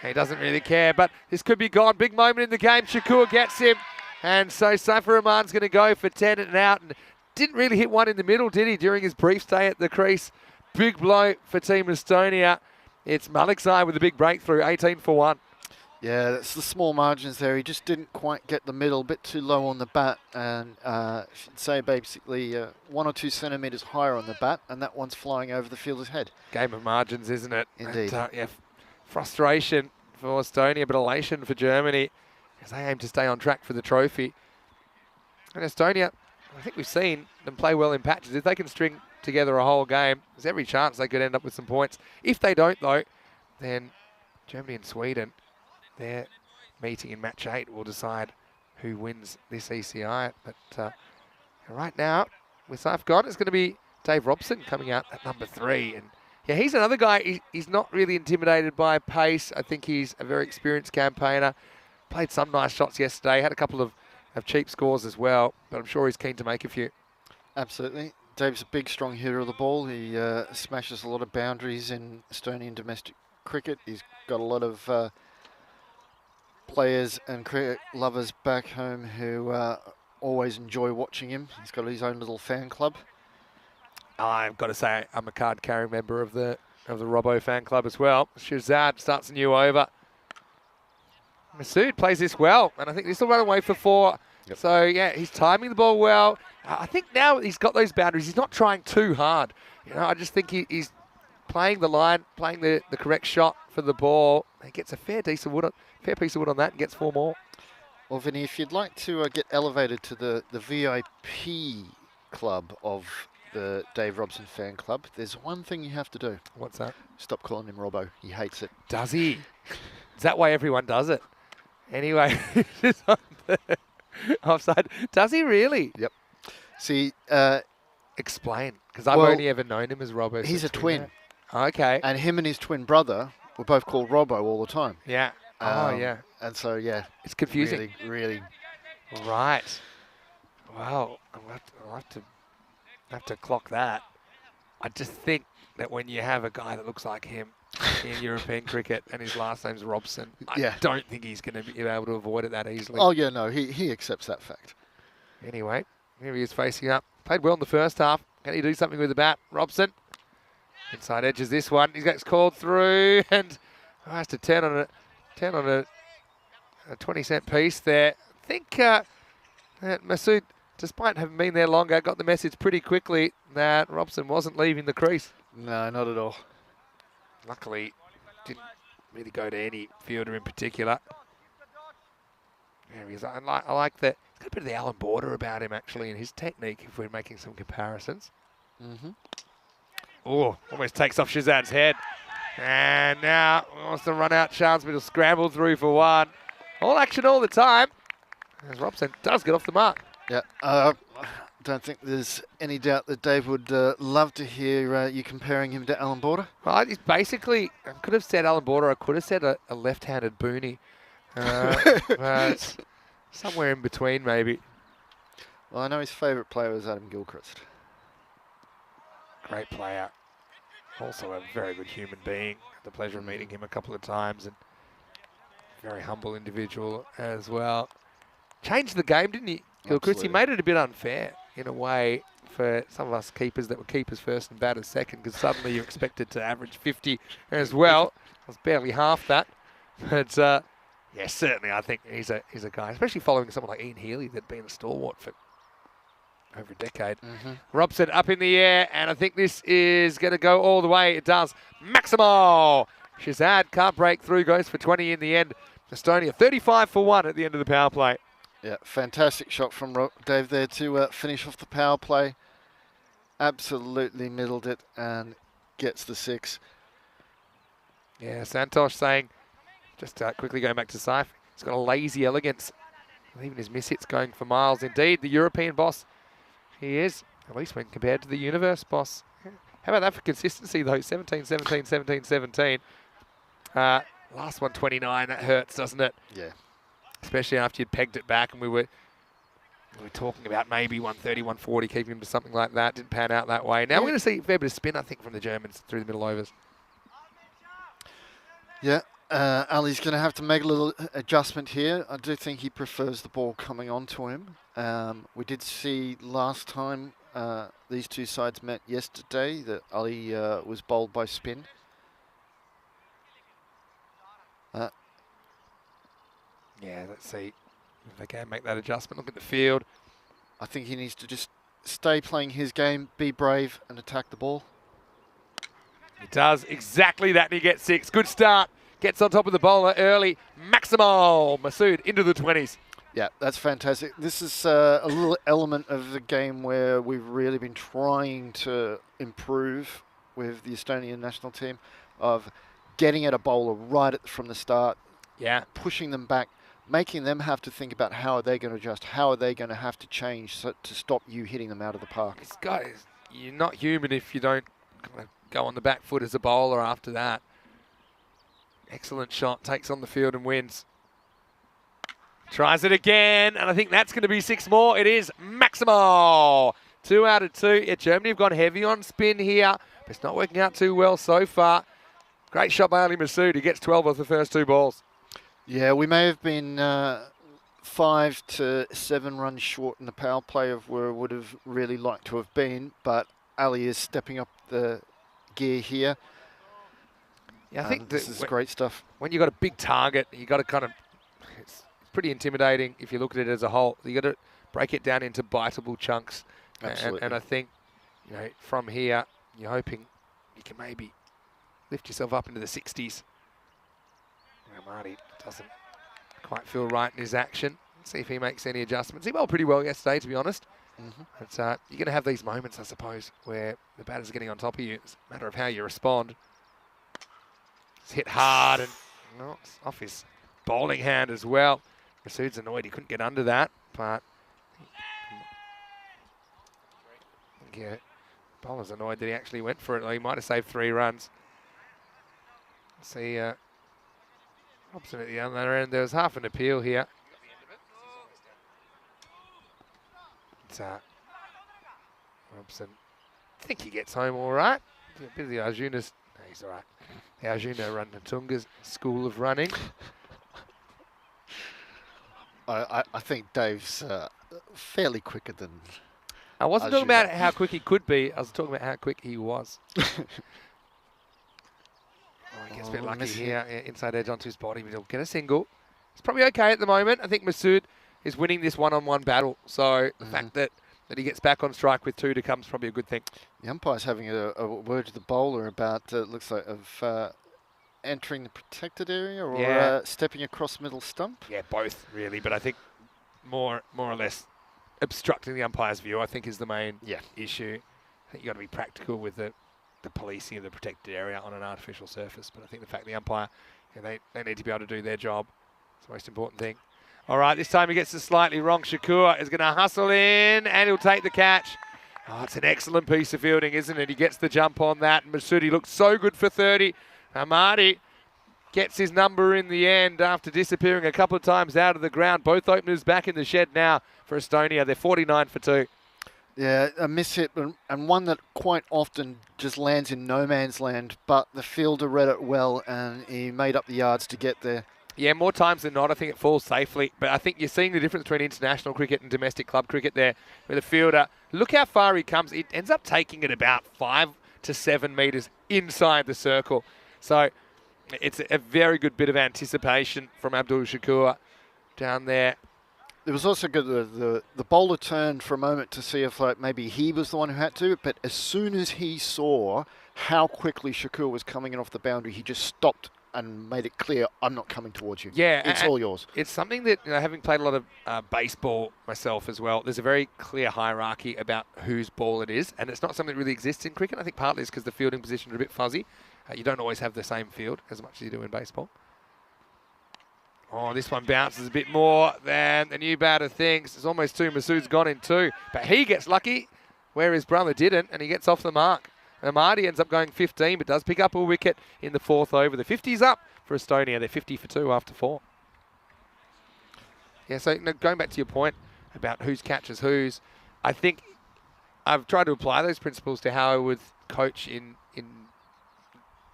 He doesn't really care, but this could be gone. Big moment in the game. Shakur gets him. And so Saifur Rahman's going to go for 10 and out. And didn't really hit one in the middle, did he, during his brief stay at the crease? Big blow for Team Estonia. It's Malikzai with a big breakthrough, 18 for 1. Yeah, that's the small margins there. He just didn't quite get the middle, a bit too low on the bat, and I should say basically 1 or 2 centimetres higher on the bat, and that one's flying over the fielder's head. Game of margins, isn't it? Indeed. And, yeah, frustration for Estonia, but elation for Germany as they aim to stay on track for the trophy. And Estonia, I think we've seen them play well in patches. If they can string together a whole game, there's every chance they could end up with some points. If they don't, though, then Germany and Sweden, their meeting in match 8 will decide who wins this ECI. But right now, with Saif gone, it's going to be Dave Robson coming out at number 3. And yeah, he's another guy. He's not really intimidated by pace. I think he's a very experienced campaigner. Played some nice shots yesterday. Had a couple of cheap scores as well. But I'm sure he's keen to make a few. Absolutely. Dave's a big, strong hitter of the ball. He smashes a lot of boundaries in Estonian domestic cricket. He's got a lot of players and cricket lovers back home who always enjoy watching him. He's got his own little fan club. I've got to say, I'm a card-carrying member of the Robbo fan club as well. Shazad starts a new over. Masood plays this well, and I think this will run away for 4. Yep. So, yeah, he's timing the ball well. I think now he's got those boundaries. He's not trying too hard. You know, I just think he's playing the line, playing the correct shot for the ball. He gets a fair piece of wood on that and gets 4 more. Well, Vinny, if you'd like to get elevated to the VIP club of the Dave Robson fan club, there's one thing you have to do. What's that? Stop calling him Robbo. He hates it. Does he? Is that why everyone does it? Anyway, just on the offside. Does he really? Yep. See, Explain, because I've Well, only ever known him as Robbo. he's a since we twin, met. Okay. and him and his twin brother were both called Robbo all the time. Yeah. Oh, Um, yeah. And so, yeah, It's confusing. really, Right. Wow. I'll have to clock that. I just think that when you have a guy that looks like him in European cricket and his last name's Robson, Yeah. I don't think he's going to be able to avoid it that easily. oh yeah, no, he accepts that fact. Anyway, here he is facing up. Played well in the first half. Can he do something with the bat? Robson. Inside edges this one. He gets called through and has to 10 on a 20-cent piece there. I think that Masood, despite having been there longer, got the message pretty quickly that Robson wasn't leaving the crease. No, not at all. Luckily, didn't really go to any fielder in particular. There he is. I like that. He's got a bit of the Alan Border about him, actually, in his technique, if we're making some comparisons. Mm-hmm. Oh, almost takes off Shazad's head. And now wants to run out chance, but he'll scramble through for 1. All action all the time. As Robson does get off the mark. Yeah, don't think there's any doubt that Dave would love to hear you comparing him to Alan Border. Well, he's basically, I could have said Alan Border, I could have said a left-handed boonie. But somewhere in between, maybe. Well, I know his favourite player was Adam Gilchrist. Great player. Also a very good human being. Had the pleasure of meeting him a couple of times, and very humble individual as well. Changed the game, didn't he, Gilchrist? He Absolutely. made it a bit unfair in a way for some of us keepers that were keepers first and batters second, because suddenly you're expected to average 50 as well. It was barely half that. But yeah, certainly I think he's a guy, especially following someone like Ian Healy that'd been a stalwart for over a decade. Mm-hmm. Robson up in the air, and I think this is going to go all the way. It does. Maximo! Shazad can't break through, goes for 20 in the end. Estonia 35 for 1 at the end of the power play. Yeah, fantastic shot from Dave there to finish off the power play. Absolutely middled it and gets the 6. Yeah, Santosh saying, just quickly going back to Saif, He's got a lazy elegance. Even his miss hits going for miles. Indeed, the European boss, he is, at least when compared to the universe boss. How about that for consistency, though? 17, 17, 17, 17. Last one, 29. That hurts, doesn't it? Yeah. Especially after you'd pegged it back and we were talking about maybe 130, 140, keeping him to something like that. Didn't pan out that way. Now we're going to see a fair bit of spin, I think, from the Germans through the middle overs. Yeah, Ali's going to have to make a little adjustment here. I do think he prefers the ball coming onto him. We did see last time these two sides met yesterday that Ali was bowled by spin. Yeah, let's see if they can make that adjustment. Look at the field. I think he needs to just stay playing his game, be brave and attack the ball. He does exactly that, and he gets 6. Good start. Gets on top of the bowler early. Maximal Masood into the 20s. Yeah, that's fantastic. This is a little element of the game where we've really been trying to improve with the Estonian national team of getting at a bowler right from the start, pushing them back, making them have to think about how are they going to adjust, how are they going to have to change to stop you hitting them out of the park. You're not human if you don't kind of go on the back foot as a bowler after that. Excellent shot, takes on the field and wins. Tries it again, and I think that's going to be 6 more. It is Maximal. 2 out of 2. Yeah, Germany have gone heavy on spin here, but it's not working out too well so far. Great shot by Ali Masood. He gets 12 off the first 2 balls. Yeah, we may have been 5 to 7 runs short in the power play of where would have really liked to have been, but Ali is stepping up the gear here. Yeah, I think this is great stuff. When you've got a big target, you got to kind of, it's pretty intimidating if you look at it as a whole. You got to break it down into biteable chunks. Absolutely. And I think, from here, you're hoping you can maybe lift yourself up into the 60s. Marty doesn't quite feel right in his action. Let's see if he makes any adjustments. He bowled pretty well yesterday, to be honest. But you're going to have these moments, I suppose, where the batter's getting on top of you. It's a matter of how you respond. It's hit hard and it's off his bowling hand as well. Masood's annoyed he couldn't get under that, but yeah, bowler's annoyed that he actually went for it. He might have saved 3 runs. See, Robson at the other end. There was half an appeal here. It's, Robson, I think he gets home all right. A bit of the Arjuna's, no, he's all right. The Arjuna Ranatunga's school of running. I think Dave's fairly quicker than I wasn't talking about how quick he could be. I was talking about how quick he was. He gets a bit lucky here. Yeah, inside edge onto his body, but he'll get a single. It's probably okay at the moment. I think Masood is winning this one-on-one battle. So the fact that he gets back on strike with 2 to come is probably a good thing. The umpire's having a word to the bowler about, looks like, of entering the protected area or stepping across middle stump. Yeah, both really, but I think more or less obstructing the umpire's view, I think, is the main issue. I think you've got to be practical with the policing of the protected area on an artificial surface, but I think the fact the umpire, they need to be able to do their job. It's the most important thing. All right, this time he gets it slightly wrong. Shakur is going to hustle in, and he'll take the catch. Oh, it's an excellent piece of fielding, isn't it? He gets the jump on that. Masood looks so good for 30. Hamadi gets his number in the end after disappearing a couple of times out of the ground. Both openers back in the shed now for Estonia. They're 49 for 2. Yeah, a miss hit, and one that quite often just lands in no man's land, but the fielder read it well, and he made up the yards to get there. Yeah, more times than not, I think it falls safely. But I think you're seeing the difference between international cricket and domestic club cricket there with the fielder. Look how far he comes. He ends up taking it about 5 to 7 metres inside the circle. So it's a very good bit of anticipation from Abdul Shakur down there. It was also good the bowler turned for a moment to see if maybe he was the one who had to, but as soon as he saw how quickly Shakur was coming in off the boundary, he just stopped and made it clear, I'm not coming towards you. Yeah. It's all yours. It's something that, having played a lot of baseball myself as well, there's a very clear hierarchy about whose ball it is, and it's not something that really exists in cricket. I think partly it's because the fielding positions are a bit fuzzy. You don't always have the same field as much as you do in baseball. Oh, this one bounces a bit more than the new batter thinks. It's almost two. Masood's gone in two. But he gets lucky where his brother didn't, and he gets off the mark. And Marty ends up going 15, but does pick up a wicket in the 4th over. The 50's up for Estonia. They're 50 for 2 after 4. Yeah, so going back to your point about whose catches whose, I think I've tried to apply those principles to how I would coach in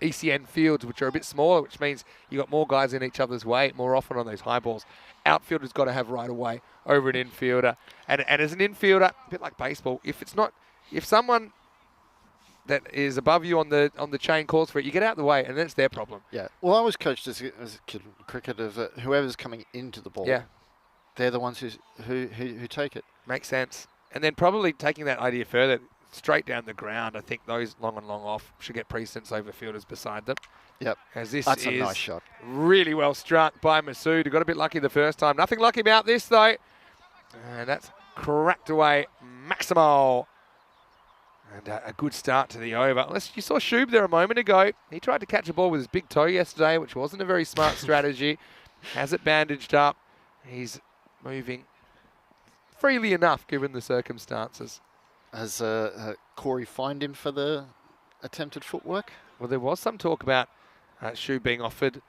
ECN fields, which are a bit smaller, which means you've got more guys in each other's way more often on those high balls. Outfielder's got to have right away over an infielder. And as an infielder, a bit like baseball, if someone that is above you on the chain calls for it, you get out of the way, and that's their problem. Yeah. Well, I was coached as a kid in cricket of whoever's coming into the ball. Yeah. They're the ones who take it. Makes sense. And then probably taking that idea further, straight down the ground, I think those long and long off should get precedence over fielders beside them. Yep. As this That's is a nice shot. really well struck by Masood, who got a bit lucky the first time. Nothing lucky about this, though. And that's cracked away Maximo. And a good start to the over. You saw Shub there a moment ago. He tried to catch a ball with his big toe yesterday, which wasn't a very smart strategy. Has it bandaged up. He's moving freely enough, given the circumstances. Has Corey fined him for the attempted footwork? Well, there was some talk about Shub being offered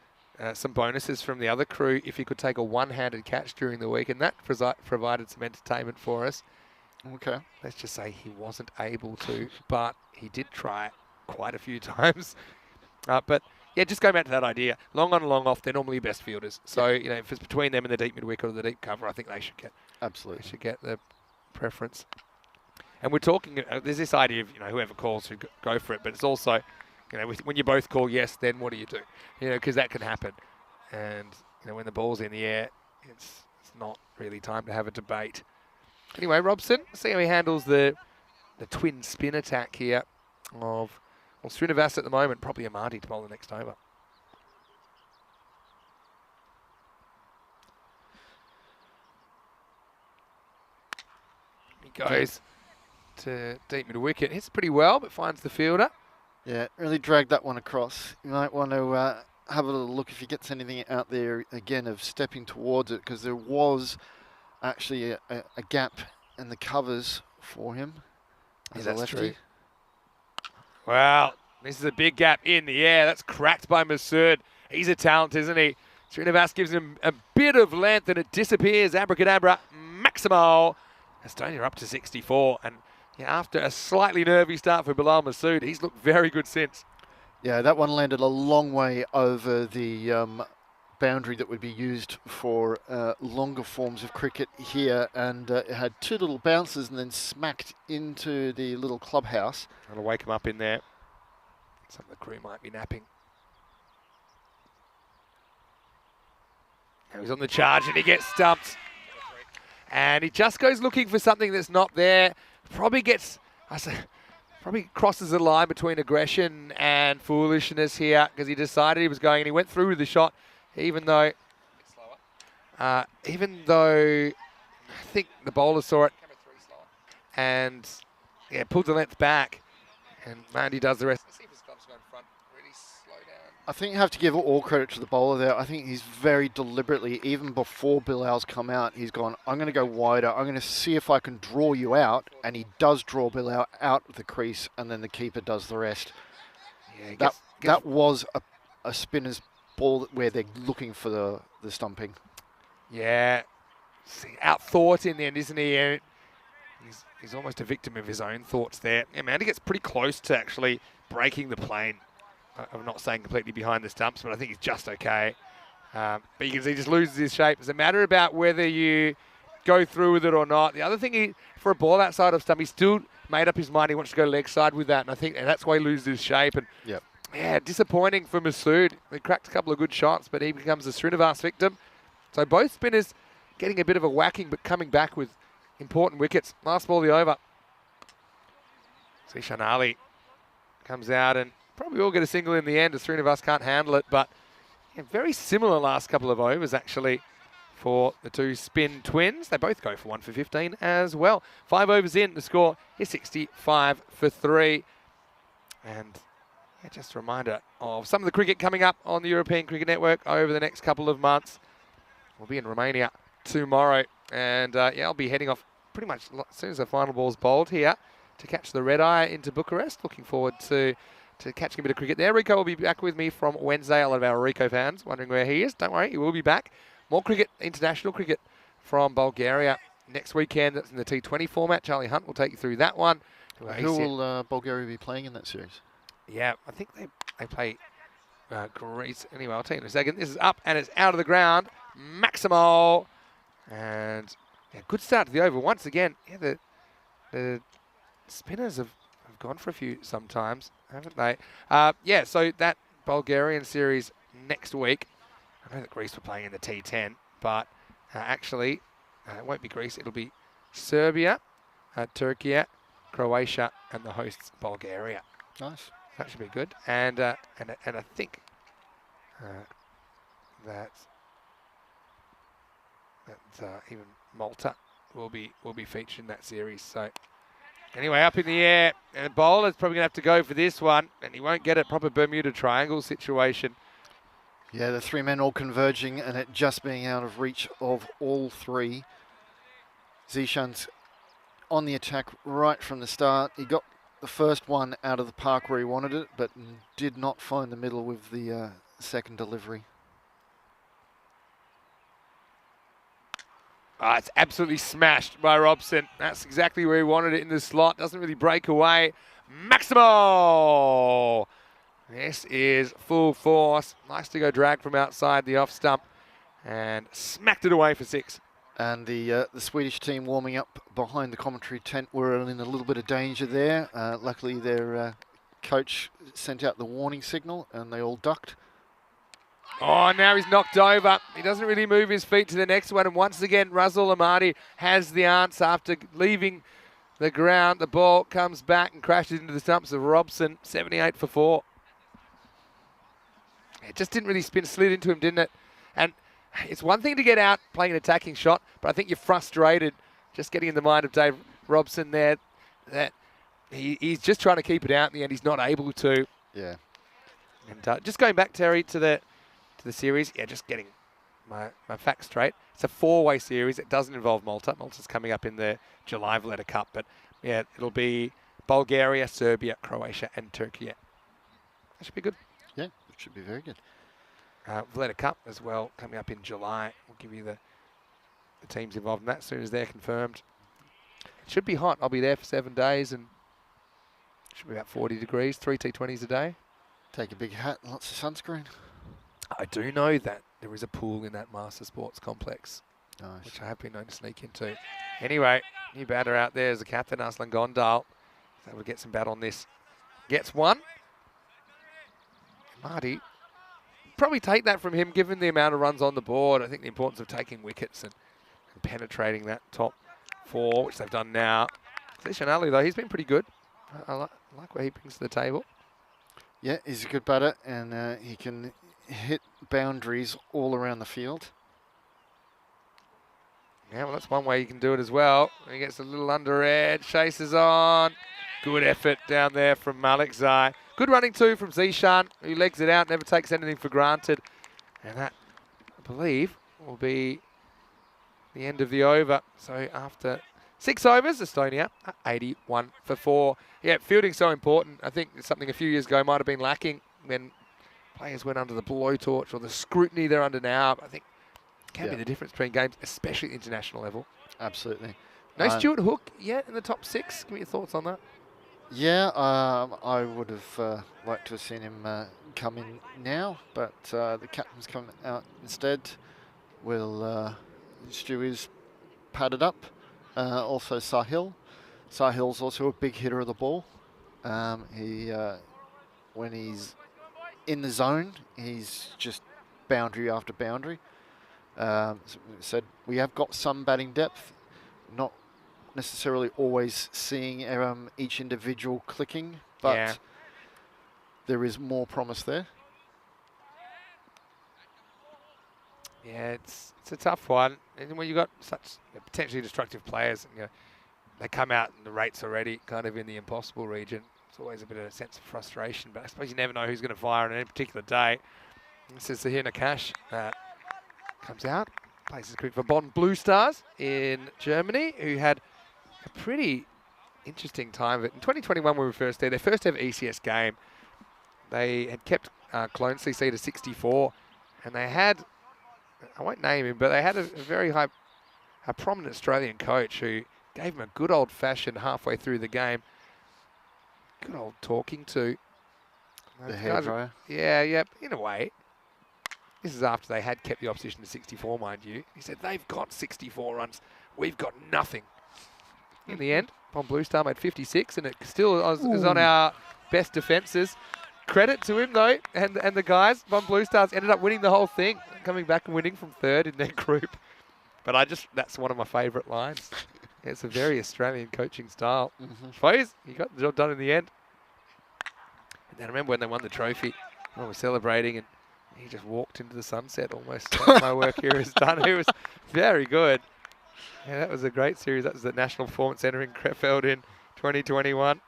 some bonuses from the other crew if he could take a one-handed catch during the week, and that provided some entertainment for us. Okay. Let's just say he wasn't able to, but he did try quite a few times. But yeah, just going back to that idea, long on and long off, they're normally best fielders. So, if it's between them and the deep mid-wicket or the deep cover, I think they should get Absolutely. They should get the preference. And we're talking, there's this idea of, whoever calls should go for it, but it's also, when you both call yes, then what do you do? Because that can happen. And, when the ball's in the air, it's not really time to have a debate. Anyway, Robson, see how he handles the twin spin attack here of Srinivas at the moment, probably Amadi to bowl the next over. He goes to deep mid wicket. Hits pretty well, but finds the fielder. Yeah, really dragged that one across. You might want to have a little look if he gets anything out there again of stepping towards it, because there was actually a gap in the covers for him as a lefty. True. Well, this is a big gap in the air. That's cracked by Masood. He's a talent, isn't he? Srinivas gives him a bit of length and it disappears. Abracadabra, Maximo. Estonia up to 64. And after a slightly nervy start for Bilal Masood, he's looked very good since. Yeah, that one landed a long way over the boundary that would be used for longer forms of cricket here, and it had two little bounces and then smacked into the little clubhouse. Trying to wake him up in there. Some of the crew might be napping. Now he's on the charge and he gets stumped. And he just goes looking for something that's not there. Probably crosses the line between aggression and foolishness here, because he decided he was going and he went through with the shot, even though I think the bowler saw it and pulled the length back, and Mandy does the rest. Let's see if his gloves go in front. Really slow down. I think you have to give all credit to the bowler there. I think he's very deliberately, even before Bilal's come out, he's gone, I'm going to go wider. I'm going to see if I can draw you out. And he does draw Bilal out of the crease, and then the keeper does the rest. Yeah, that was a spinner's ball where they're looking for the stumping. Yeah. Outthought in the end, isn't he? And he's almost a victim of his own thoughts there. Yeah, Mandy gets pretty close to actually breaking the plane. I'm not saying completely behind the stumps, but I think he's just okay. But you can see he just loses his shape. It's a matter about whether you go through with it or not. The other thing, for a ball outside of stump, he still made up his mind he wants to go leg side with that, and that's why he loses his shape. And yeah, disappointing for Masood. He cracked a couple of good shots, but he becomes a Srinivas victim. So both spinners getting a bit of a whacking, but coming back with important wickets. Last ball of the over. Zishan Ali comes out and probably will get a single in the end, as Srinivas can't handle it, but very similar last couple of overs actually for the two spin twins. They both go for 1 for 15 as well. 5 overs in, the score is 65 for 3. And just a reminder of some of the cricket coming up on the European Cricket Network over the next couple of months. We'll be in Romania tomorrow. And yeah, I'll be heading off pretty much as soon as the final ball's bowled here to catch the red eye into Bucharest. Looking forward to catching a bit of cricket there. Rico will be back with me from Wednesday. A lot of our Rico fans wondering where he is. Don't worry, he will be back. More cricket, international cricket from Bulgaria next weekend. That's in the T20 format. Charlie Hunt will take you through that one. Who will Bulgaria be playing in that series? Yeah, I think they play Greece. Anyway, I'll tell you in a second. This is up and it's out of the ground. Maximo. And yeah, good start to the over once again. Yeah, the spinners have gone for a few sometimes, haven't they? Yeah, so that Bulgarian series next week. I know that Greece were playing in the T10, but actually it won't be Greece. It'll be Serbia, Turkey, Croatia, and the hosts Bulgaria. Nice. That should be good. And I think that even Malta will be featured in that series. So anyway, up in the air, and bowler's probably gonna have to go for this one, and he won't get it. Proper Bermuda Triangle situation. Yeah, the three men all converging and it just being out of reach of all three. Zishan's on the attack right from the start. He got the first one out of the park where he wanted it, but did not find the middle with the second delivery. It's absolutely smashed by Robson. That's exactly where he wanted it in the slot. Doesn't really break away. Maximo! This is full force. Nice to go drag from outside the off stump and smacked it away for 6. And the Swedish team warming up behind the commentary tent were in a little bit of danger there. Luckily, their coach sent out the warning signal and they all ducked. Oh, now he's knocked over. He doesn't really move his feet to the next one. And once again, Russell Amadi has the answer after leaving the ground. The ball comes back and crashes into the stumps of Robson. 78 for 4. It just didn't really slid into him, didn't it? And it's one thing to get out playing an attacking shot, but I think you're frustrated just getting in the mind of Dave Robson there that he's just trying to keep it out in the end. He's not able to. Yeah. And just going back, Terry, to the series, yeah, just getting my facts straight. It's a 4-way series. It doesn't involve Malta. Malta's coming up in the July Valletta Cup, but yeah, it'll be Bulgaria, Serbia, Croatia, and Turkey. That should be good. Yeah, it should be very good. Valletta Cup as well, coming up in July. We'll give you the teams involved in that as soon as they're confirmed. It should be hot. I'll be there for 7 days and it should be about 40 degrees, 3 T20s a day. Take a big hat, lots of sunscreen. I do know that there is a pool in that Master Sports complex, Nice. which I have been known to sneak into. Anyway, new batter out there is the captain, Aslan Gondal. So we'll get some bat on this. Gets one. Marty, probably take that from him, given the amount of runs on the board. I think the importance of taking wickets and penetrating that top 4, which they've done now. Zishan Ali, though, he's been pretty good. I like what he brings to the table. Yeah, he's a good batter and he can hit boundaries all around the field. Yeah, well, that's one way you can do it as well. He gets a little under edge, chases on. Good effort down there from Malik Zai. Good running too from Zishan, who legs it out, never takes anything for granted. And that, I believe, will be the end of the over. So after 6 overs, Estonia are 81 for 4. Yeah, fielding's so important. I think it's something a few years ago might have been lacking when players went under the blowtorch or the scrutiny they're under now. I think it can be the difference between games, especially at the international level. Absolutely. No Stuart Hook yet in the top 6. Give me your thoughts on that. Yeah, I would have liked to have seen him come in now, but the captain's come out instead. Stu is padded up. Also Sahil. Sahil's also a big hitter of the ball. When he's in the zone, he's just boundary after boundary. Said we have got some batting depth, not necessarily always seeing each individual clicking, but there is more promise there. Yeah, it's a tough one. And when you've got such potentially destructive players, they come out and the rate's already kind of in the impossible region. It's always a bit of a sense of frustration, but I suppose you never know who's going to fire on any particular day. This is the Nakash comes out, plays his cricket for Bonn Blue Stars in Germany, who had a pretty interesting time of it. In 2021, when we were first there, their first ever ECS game, they had kept Clone CC to 64, and they had, I won't name him, but they had a very a prominent Australian coach who gave him a good old-fashioned halfway through the game. Good old talking to. The Those guys- hairdryer. Yeah, in a way. This is after they had kept the opposition to 64, mind you. He said, they've got 64 runs. We've got nothing. In the end, Bonn Blue Star made 56, and it still is on our best defences. Credit to him, though, and the guys. Bonn Blue Stars ended up winning the whole thing, coming back and winning from third in their group. But that's one of my favourite lines. It's a very Australian coaching style. Suppose he got the job done in the end. And then I remember when they won the trophy, I was celebrating, and he just walked into the sunset almost. My work here is done. It was very good. Yeah, that was a great series. That was the National Performance Centre in Krefeld in 2021.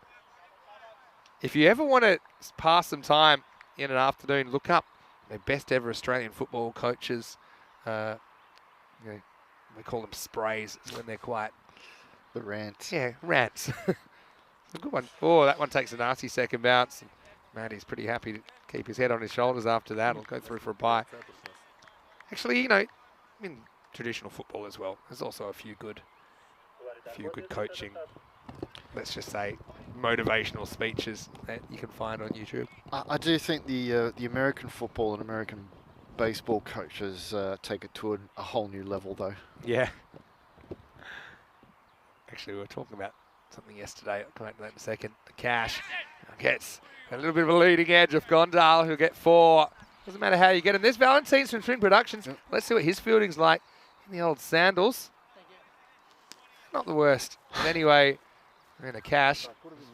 If you ever want to pass some time in an afternoon, look up the best ever Australian football coaches. We call them sprays. It's when they're quite... The rants. Yeah, rants. It's a good one. Oh, that one takes a nasty second bounce. And Matty's pretty happy to keep his head on his shoulders after that. He'll go through for a bye. Actually, in traditional football as well, there's also a few good coaching, let's just say, motivational speeches that you can find on YouTube. I do think the American football and American baseball coaches take it to a whole new level, though. Yeah. Actually, we were talking about something yesterday. I'll come back to that in a second. The Cash gets a little bit of a leading edge of Gondal, who'll get 4. Doesn't matter how you get him. There's Valentine's from Twin Productions. Yep. Let's see what his fielding's like in the old sandals. Not the worst. But anyway, we're in a Cash.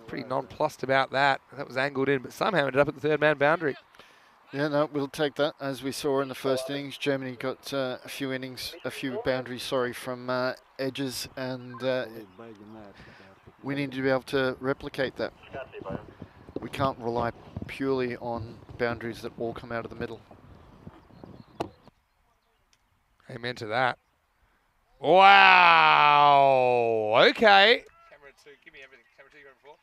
Pretty nonplussed about that. That was angled in, but somehow ended up at the third man boundary. Yeah, no, we'll take that. As we saw in the first innings, Germany got a few boundaries, from edges, and we need to be able to replicate that. We can't rely purely on boundaries that all come out of the middle. Amen to that. Wow. Okay. Camera 2, give me everything. Camera 2, camera 4.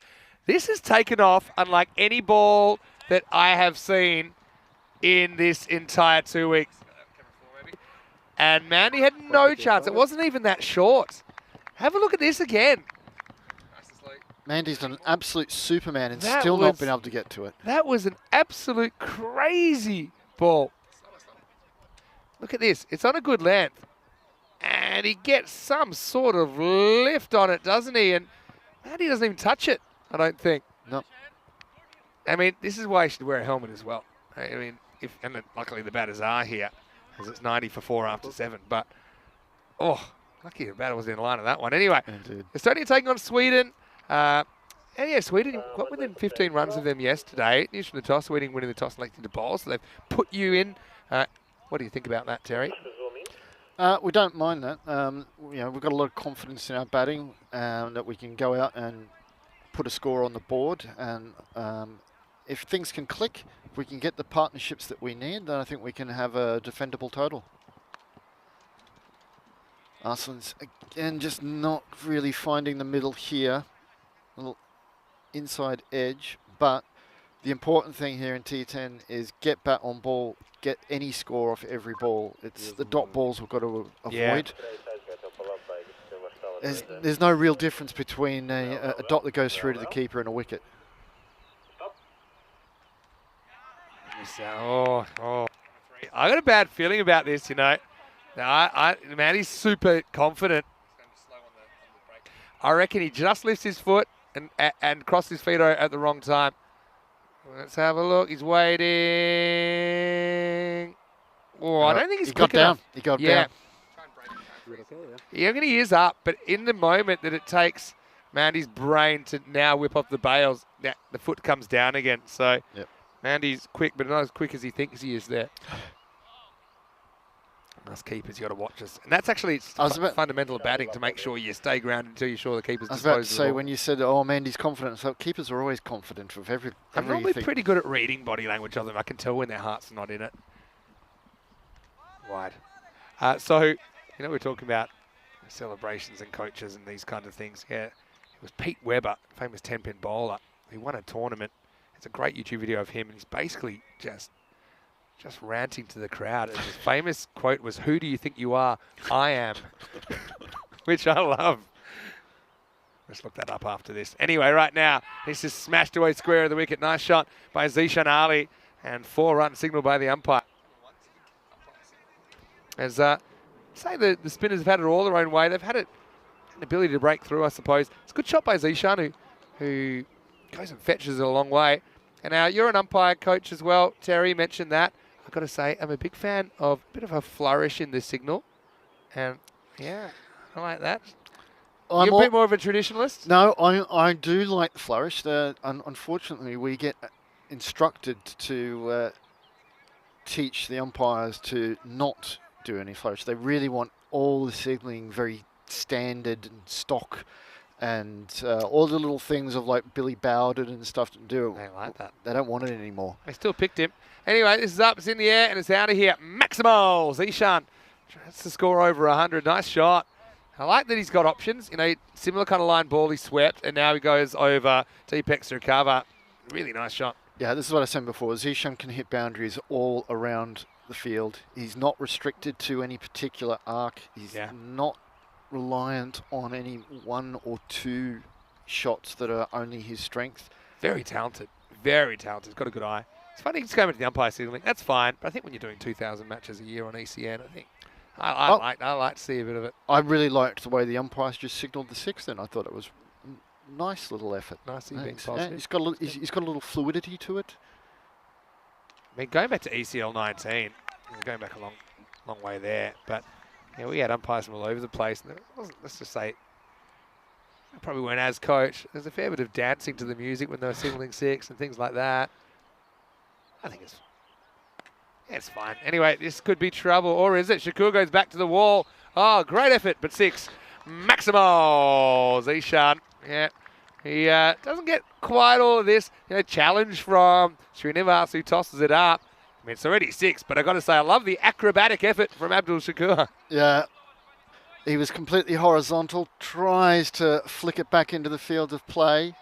This has taken off unlike any ball that I have seen in this entire 2 weeks. And Mandy had no chance. It wasn't even that short. Have a look at this again. Mandy's done an absolute Superman and That still not was- been able to get to it. That was an absolute crazy ball. Look at this. It's on a good length. And he gets some sort of lift on it, doesn't he? And Mandy doesn't even touch it, I don't think. No. I mean, this is why you should wear a helmet as well. I mean, and luckily the batters are here, because it's 90 for 4 after 7. But, lucky the batter was in line of that one. Anyway, Indeed. Estonia taking on Sweden. And yeah, Sweden got within 15 runs of them yesterday. News from the toss, Sweden winning the toss and electing to bowl, so they've put you in. What do you think about that, Terry? We don't mind that. We've got a lot of confidence in our batting that we can go out and put a score on the board. And if things can click, if we can get the partnerships that we need, then I think we can have a defendable total. Arslan's, again, just not really finding the middle here. A little inside edge, but the important thing here in T10 is get bat on ball, get any score off every ball. It's the dot balls we've got to avoid. Yeah. There's no real difference between a dot that goes through to the keeper and a wicket. I got a bad feeling about this, Now, Manny's super confident. I reckon he just lifts his foot and crosses his feet at the wrong time. Let's have a look. He's waiting. Oh, I don't think he's quick enough. He got down. Yeah, I'm going to ears up, but in the moment that it takes Mandy's brain to now whip off the bails, the foot comes down again. So Yep. Mandy's quick, but not as quick as he thinks he is there. Us keepers, you got to watch us. And that's actually fundamental of batting, to make sure you stay grounded until you're sure the keeper's I was about to disposed of the say, ball. when you said, Mandy's confident, so keepers are always confident of everything. I'm normally pretty good at reading body language of them. I can tell when their heart's not in it. Wide. So You know, we're talking about celebrations and coaches and these kind of things. Yeah, it was Pete Webber, famous 10-pin bowler, who won a tournament. It's a great YouTube video of him, and he's basically just ranting to the crowd. And his famous quote was, "Who do you think you are? I am," which I love. Let's look that up after this. Anyway, right now, this is smashed away square of the wicket. Nice shot by Zishan Ali, and 4-run signal by the umpire. As say the spinners have had it all their own way. They've had an ability to break through, I suppose. It's a good shot by Zishan, who goes and fetches it a long way. And now you're an umpire coach as well. Terry mentioned that. I've got to say, I'm a big fan of a bit of a flourish in this signal. And yeah, I like that. You're a bit more of a traditionalist? No, I do like the flourish. Unfortunately, we get instructed to teach the umpires to not do any flourish. They really want all the signalling very standard and stock, and all the little things of like Billy Bowden and stuff to do. They like that. They don't want it anymore. They still picked him. Anyway, this is up, it's in the air, and it's out of here. Maximal Zishan tries to score over 100. Nice shot. I like that he's got options. You know, similar kind of line ball he swept, and now he goes over Deepak's recover. Really nice shot. Yeah, this is what I said before. Zishan can hit boundaries all around the field. He's not restricted to any particular arc. He's not reliant on any one or two shots that are only his strength. Very talented. Very talented. He's got a good eye. It's funny he's going to the umpire signaling. That's fine. But I think when you're doing 2,000 matches a year on ECN, I think I like to see a bit of it. I really liked the way the umpires just signalled the six then. I thought it was a nice little effort. Nicely being positive. He's got a little fluidity to it. I mean, going back to ECL 19, we're going back a long way there. But yeah, we had umpires from all over the place. And let's just say, they probably weren't as coached. There's a fair bit of dancing to the music when they were signalling six and things like that. I think it's fine. Anyway, this could be trouble, or is it? Shakur goes back to the wall. Oh, great effort, but six. Maximal Zishan. Yeah, he doesn't get quite all of this. You know, challenge from Srinivas, who tosses it up. I mean, it's already six, but I got to say, I love the acrobatic effort from Abdul Shakur. Yeah, he was completely horizontal. Tries to flick it back into the field of play.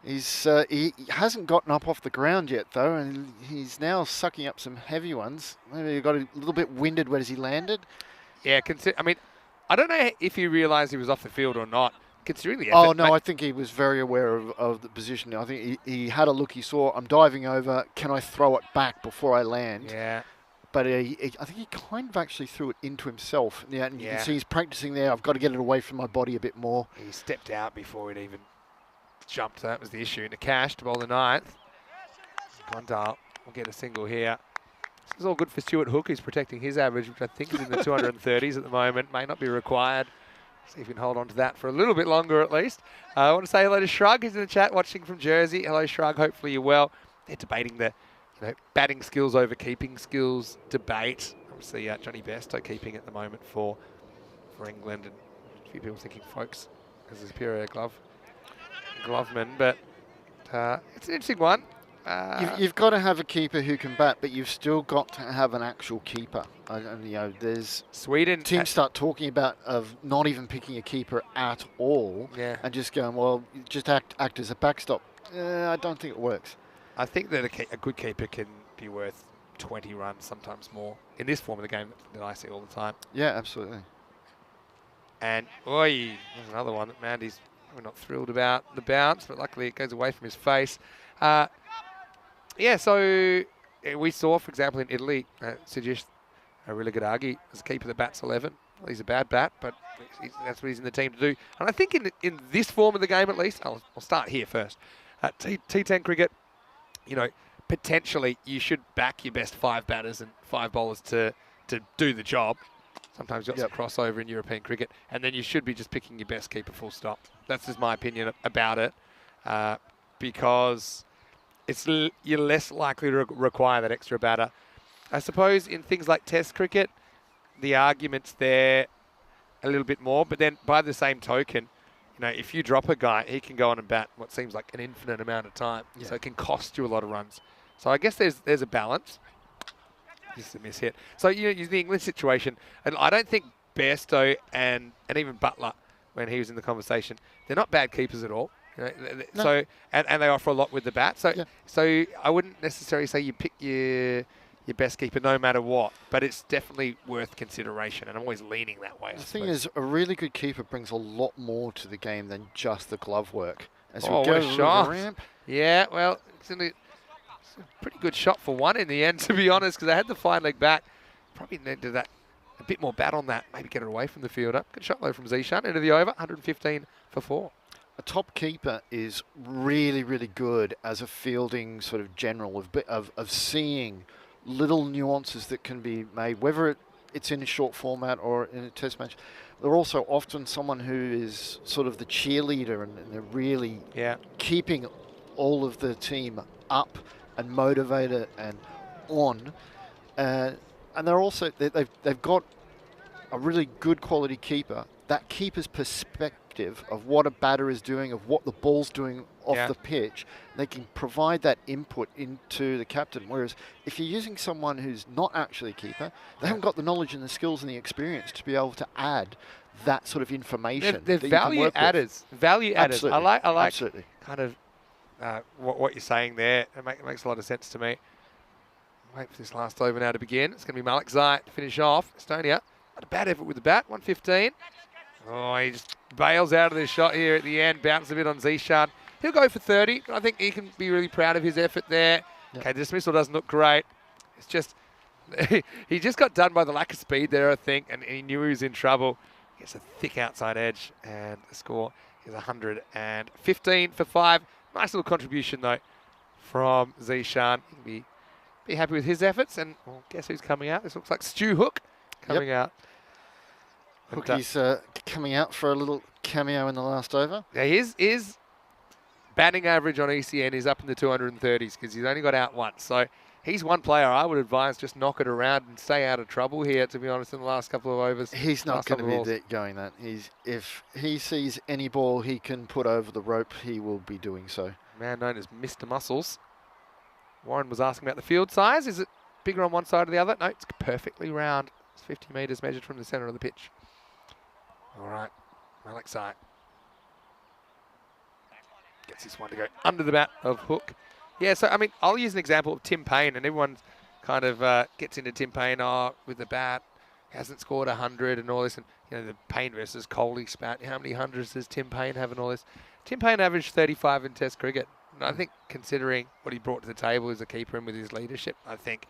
He hasn't gotten up off the ground yet, though, and he's now sucking up some heavy ones. Maybe he got a little bit winded as he landed. Yeah, I mean, I don't know if he realised he was off the field or not, considering the effort. Oh, no, I think he was very aware of the position. I think he had a look. He saw, I'm diving over. Can I throw it back before I land? Yeah. But I think he kind of actually threw it into himself. Yeah, and you can see he's practicing there. I've got to get it away from my body a bit more. He stepped out before it even jumped. That was the issue. And Cash to bowl the ninth. Gondal will get a single here. This is all good for Stuart Hook, who's protecting his average, which I think is in the 230s at the moment. May not be required. See if we can hold on to that for a little bit longer at least. I want to say hello to Shrug, who's in the chat watching from Jersey. Hello, Shrug. Hopefully you're well. They're debating the batting skills over keeping skills debate. Obviously, Johnny Bairstow keeping at the moment for England, and a few people thinking Folkes as a superior gloveman, but it's an interesting one. You've got to have a keeper who can bat, but you've still got to have an actual keeper. And there's Sweden. Teams start talking about of not even picking a keeper at all, and just going, well, just act as a backstop. I don't think it works. I think that a good keeper can be worth 20 runs, sometimes more, in this form of the game that I see all the time. Yeah, absolutely. And, there's another one that Mandy's probably not thrilled about the bounce, but luckily it goes away from his face. So we saw, for example, in Italy, Sijish Rilligidagi as a keeper that bats 11. Well, he's a bad bat, but that's what he's in the team to do. And I think in this form of the game, at least, I'll start here first. T10 cricket, potentially you should back your best 5 batters and 5 bowlers to do the job. Sometimes you've got some crossover in European cricket, and then you should be just picking your best keeper full stop. That's just my opinion about it, because you're less likely to require that extra batter. I suppose in things like Test cricket, the argument's there a little bit more, but then by the same token, if you drop a guy, he can go on and bat what seems like an infinite amount of time. So it can cost you a lot of runs. So I guess there's a balance. Just a miss hit. So, the England situation, and I don't think Bairstow and even Butler, when he was in the conversation, they're not bad keepers at all. No. So, and they offer a lot with the bat. So, Yeah. so I wouldn't necessarily say you pick your best keeper no matter what, but it's definitely worth consideration, and I'm always leaning that way. The thing is, a really good keeper brings a lot more to the game than just the glove work. As we what go a to shot. the ramp, Yeah, well, it's a pretty good shot for one in the end, to be honest, because I had the fine leg back. Probably needed that a bit more bat on that, maybe get it away from the fielder. Good shot though from Zishan into the over, 115 for 4. a top keeper is really, really good as a fielding sort of general of seeing little nuances that can be made, whether it's in a short format or in a test match. They're also often someone who is sort of the cheerleader, and they're really keeping all of the team up and motivated and on. And they're also they've got a really good quality keeper. That keeper's perspective of what a batter is doing, of what the ball's doing off the pitch, they can provide that input into the captain. Whereas if you're using someone who's not actually a keeper, they haven't got the knowledge and the skills and the experience to be able to add that sort of information. They're that you can value work with. adders. Value adders. Absolutely. I like Absolutely. kind of what you're saying there. It makes a lot of sense to me. Wait for this last over now to begin. It's going to be Malik Zait to finish off. Estonia had a bad effort with the bat, 115. Oh, he just bails out of this shot here at the end, bounces a bit on Zishan. He'll go for 30. I think he can be really proud of his effort there. Yep. Okay, the dismissal doesn't look great. It's just, he just got done by the lack of speed there, I think, and he knew he was in trouble. Gets a thick outside edge, and the score is 115 for 5. Nice little contribution, though, from Zishan. He can be happy with his efforts, and well, guess who's coming out? This looks like Stu Hook coming out. Hookie's coming out for a little cameo in the last over. Yeah, his batting average on ECN is up in the 230s because he's only got out once. So he's one player I would advise just knock it around and stay out of trouble here, to be honest, in the last couple of overs. He's not going to be going that. If he sees any ball he can put over the rope, he will be doing so. Man known as Mr. Muscles. Warren was asking about the field size. Is it bigger on one side or the other? No, it's perfectly round. It's 50 metres measured from the centre of the pitch. All right, Malik Zait gets this one to go under the bat of Hook. Yeah, so, I mean, I'll use an example of Tim Payne, and everyone kind of gets into Tim Payne with the bat. Hasn't scored 100 and all this. And, the Payne versus Coley spat. How many hundreds does Tim Payne have and all this? Tim Payne averaged 35 in Test cricket. And I think considering what he brought to the table as a keeper and with his leadership, I think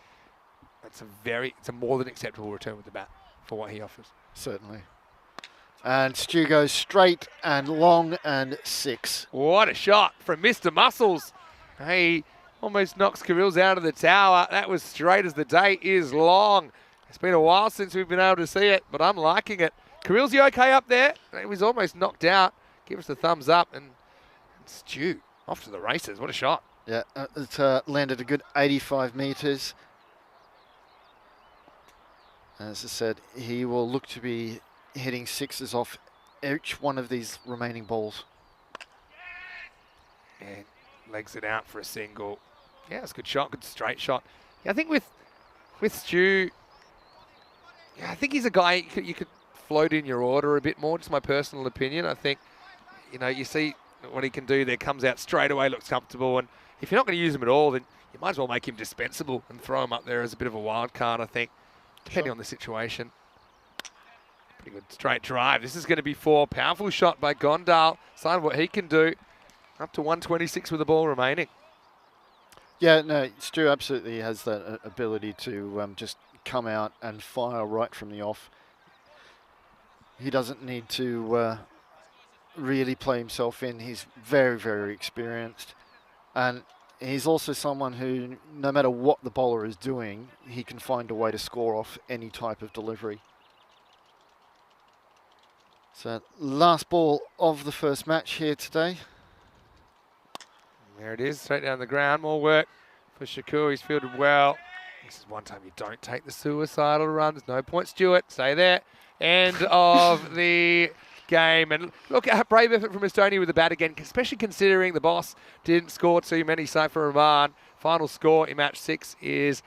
it's a more than acceptable return with the bat for what he offers. Certainly. And Stu goes straight and long and 6. What a shot from Mr. Muscles. He almost knocks Kirill's out of the tower. That was straight as the day is long. It's been a while since we've been able to see it, but I'm liking it. Kirill's you okay up there? He was almost knocked out. Give us the thumbs up. And Stu off to the races. What a shot. Yeah, it landed a good 85 metres. As I said, he will look to be hitting 6s off each one of these remaining balls. And legs it out for a single. Yeah, it's a good shot, good straight shot. Yeah, I think with Stu, I think he's a guy you could float in your order a bit more. Just my personal opinion. I think, you see what he can do there, comes out straight away, looks comfortable, and if you're not going to use him at all, then you might as well make him dispensable and throw him up there as a bit of a wild card, I think, depending on the situation. Pretty good straight drive. This is going to be 4. Powerful shot by Gondal. Sign of what he can do. Up to 126 with the ball remaining. Yeah, no, Stu absolutely has that ability to just come out and fire right from the off. He doesn't need to really play himself in. He's very, very experienced. And he's also someone who, no matter what the bowler is doing, he can find a way to score off any type of delivery. So, last ball of the first match here today. There it is, straight down the ground. More work for Shakur. He's fielded well. This is one time you don't take the suicidal runs. No point, Stewart. Stay there. End of the game. And look at a brave effort from Estonia with the bat again, especially considering the boss didn't score too many. Saifur Rahman. Final score in match 6 is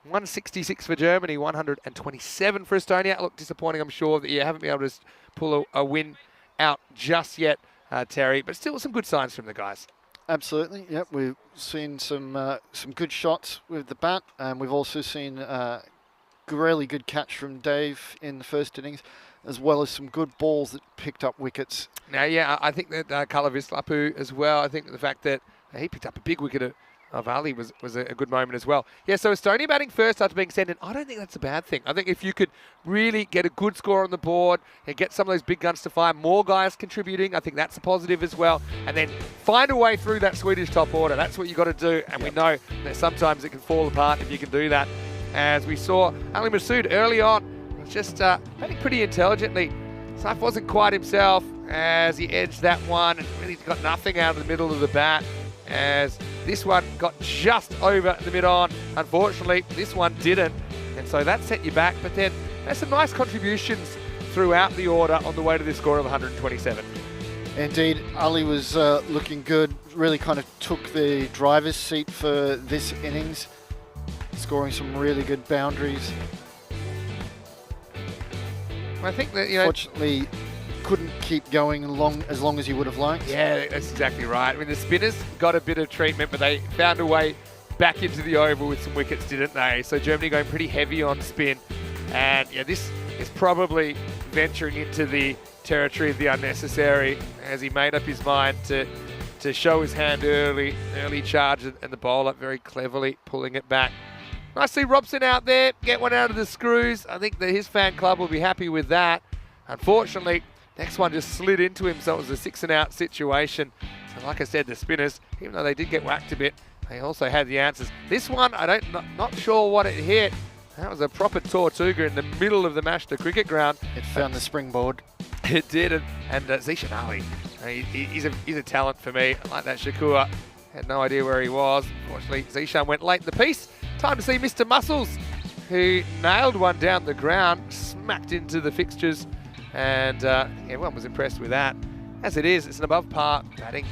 166 for Germany, 127 for Estonia. Look, disappointing, I'm sure, that you haven't been able to pull a win out just yet, Terry, but still some good signs from the guys. Absolutely, yep. We've seen some good shots with the bat, and we've also seen really good catch from Dave in the first innings, as well as some good balls that picked up wickets. Now, yeah, I think that Kalavislapu as well. I think the fact that he picked up a big wicket of Ali was a good moment as well. Yeah, so Estonia batting first after being sent in. I don't think that's a bad thing. I think if you could really get a good score on the board and get some of those big guns to fire, more guys contributing, I think that's a positive as well. And then find a way through that Swedish top order. That's what you got to do. And we know that sometimes it can fall apart if you can do that. As we saw, Ali Masood early on was just batting pretty intelligently. Saif wasn't quite himself as he edged that one and really got nothing out of the middle of the bat, as this one got just over the mid-on. Unfortunately, this one didn't, and so that set you back. But then there's some nice contributions throughout the order on the way to this score of 127. Indeed, Ali was looking good, really kind of took the driver's seat for this innings, scoring some really good boundaries. I think that, you know, Fortunately, couldn't keep going as long as he would have liked. yeah, that's exactly right. I mean, the spinners got a bit of treatment, but they found a way back into the oval with some wickets, didn't they? So Germany going pretty heavy on spin. And yeah, this is probably venturing into the territory of the unnecessary, as he made up his mind to show his hand early charge, and the bowler very cleverly pulling it back. Nice to see Robson out there, get one out of the screws. I think that his fan club will be happy with that. Unfortunately, next one just slid into him, so it was a 6-and-out situation. So like I said, the spinners, even though they did get whacked a bit, they also had the answers. This one, not sure what it hit. That was a proper Tortuga in the middle of the Mashta cricket ground. It found the springboard. It did, and Zishan Ali, he's a talent for me. I like that Shakur. Had no idea where he was. Unfortunately, Zishan went late in the piece. Time to see Mr. Muscles, who nailed one down the ground, smacked into the fixtures, and everyone was impressed with that. As it is, it's an above par batting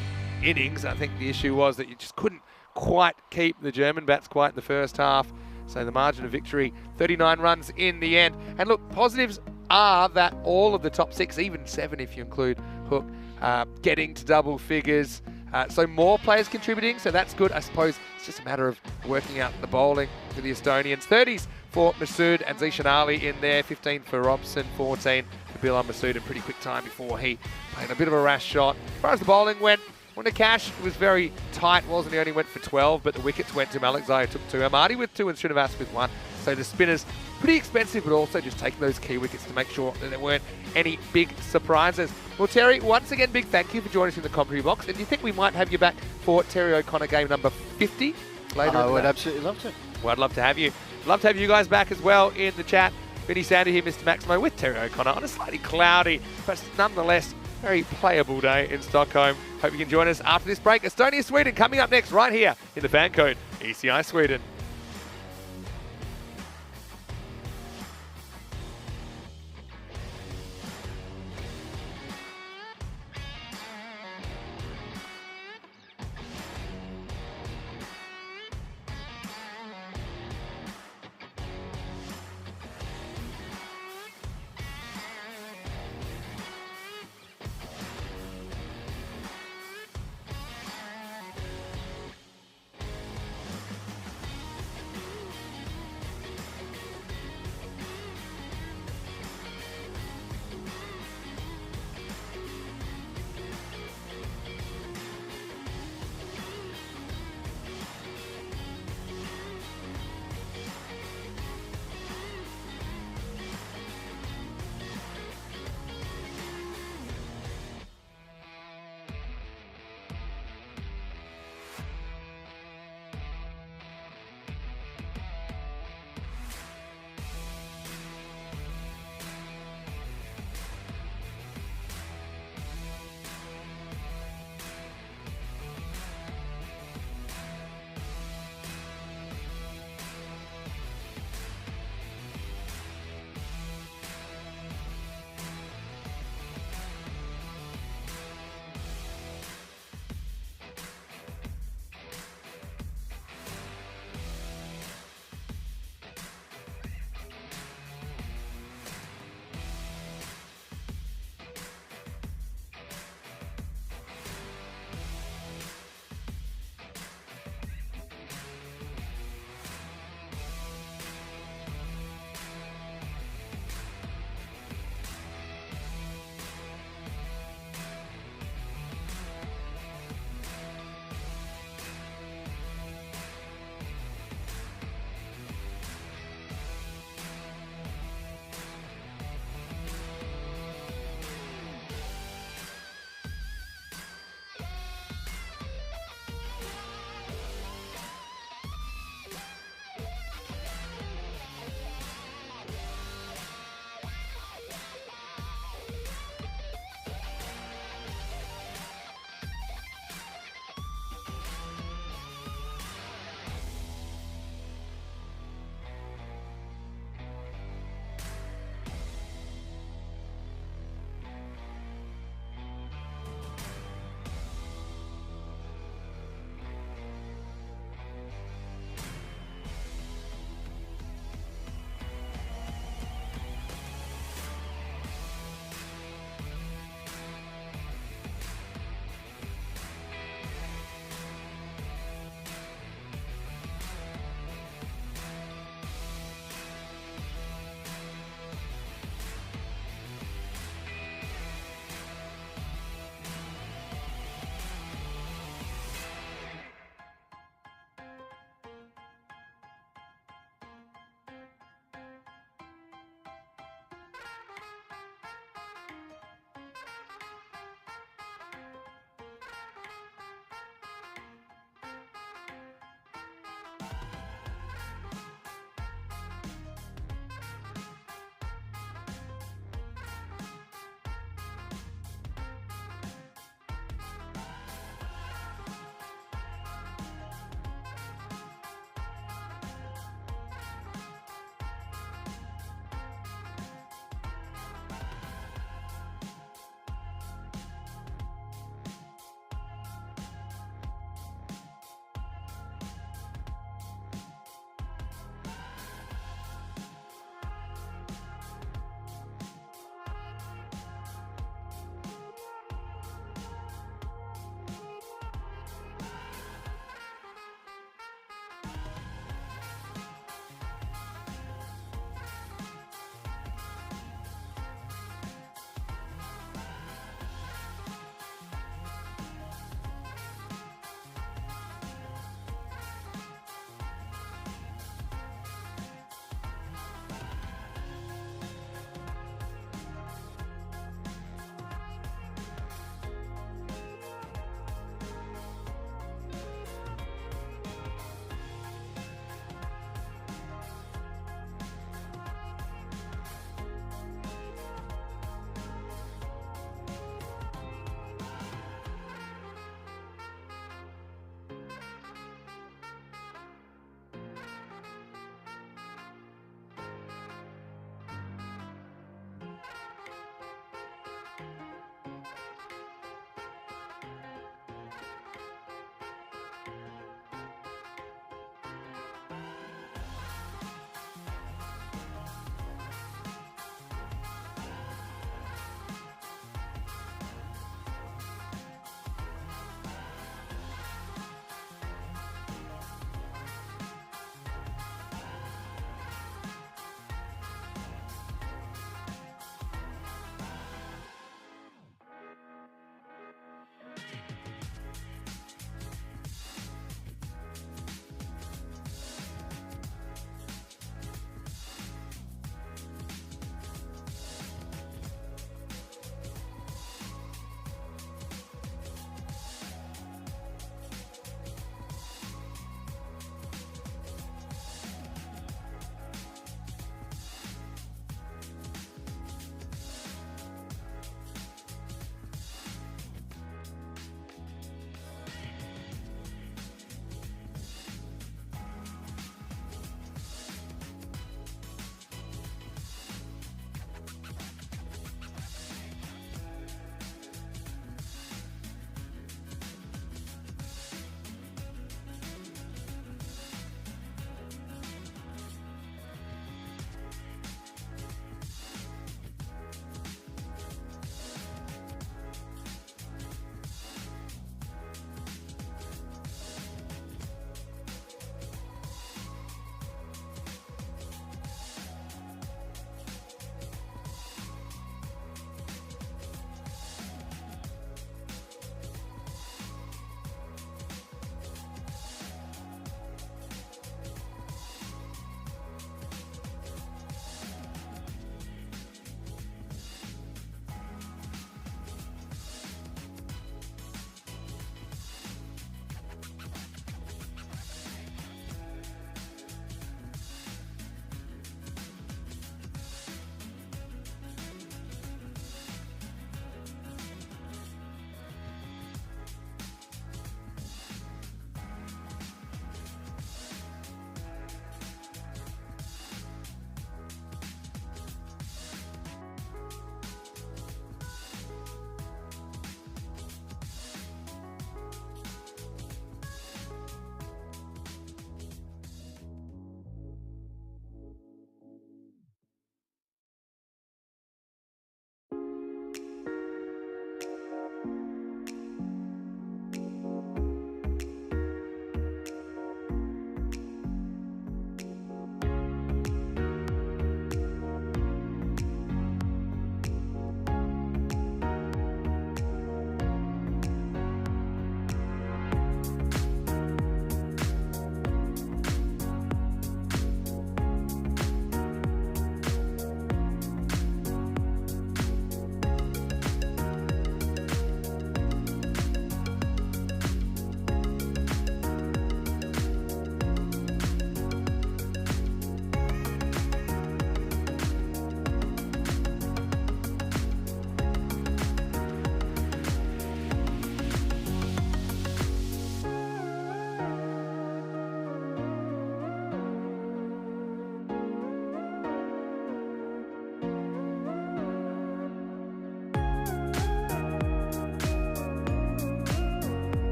innings. I think the issue was that you just couldn't quite keep the German bats quiet in the first half. So the margin of victory, 39 runs in the end. And look, positives are that all of the top 6, even 7 if you include Hook, getting to double figures. So more players contributing, so that's good. I suppose it's just a matter of working out the bowling for the Estonians. 30s for Masood and Zishan Ali in there, 15 for Robson, 14 for Bilal Masood in pretty quick time before he played a bit of a rash shot. As far as the bowling went, Cash was very tight, wasn't he? Only went for 12, but the wickets went to Malakzai, who took 2. Amadi with 2 and Srinivas with 1. So the spinners, pretty expensive, but also just taking those key wickets to make sure that there weren't any big surprises. Well, Terry, once again, big thank you for joining us in the commentary box. And do you think we might have you back for Terry O'Connor game number 50 later? I would absolutely love to. Well, I'd love to have you. Love to have you guys back as well in the chat. Vinny Sandy here, Mr. Maximo, with Terry O'Connor on a slightly cloudy, but nonetheless very playable day in Stockholm. Hope you can join us after this break. Estonia, Sweden coming up next right here in the FanCode ECI Sweden.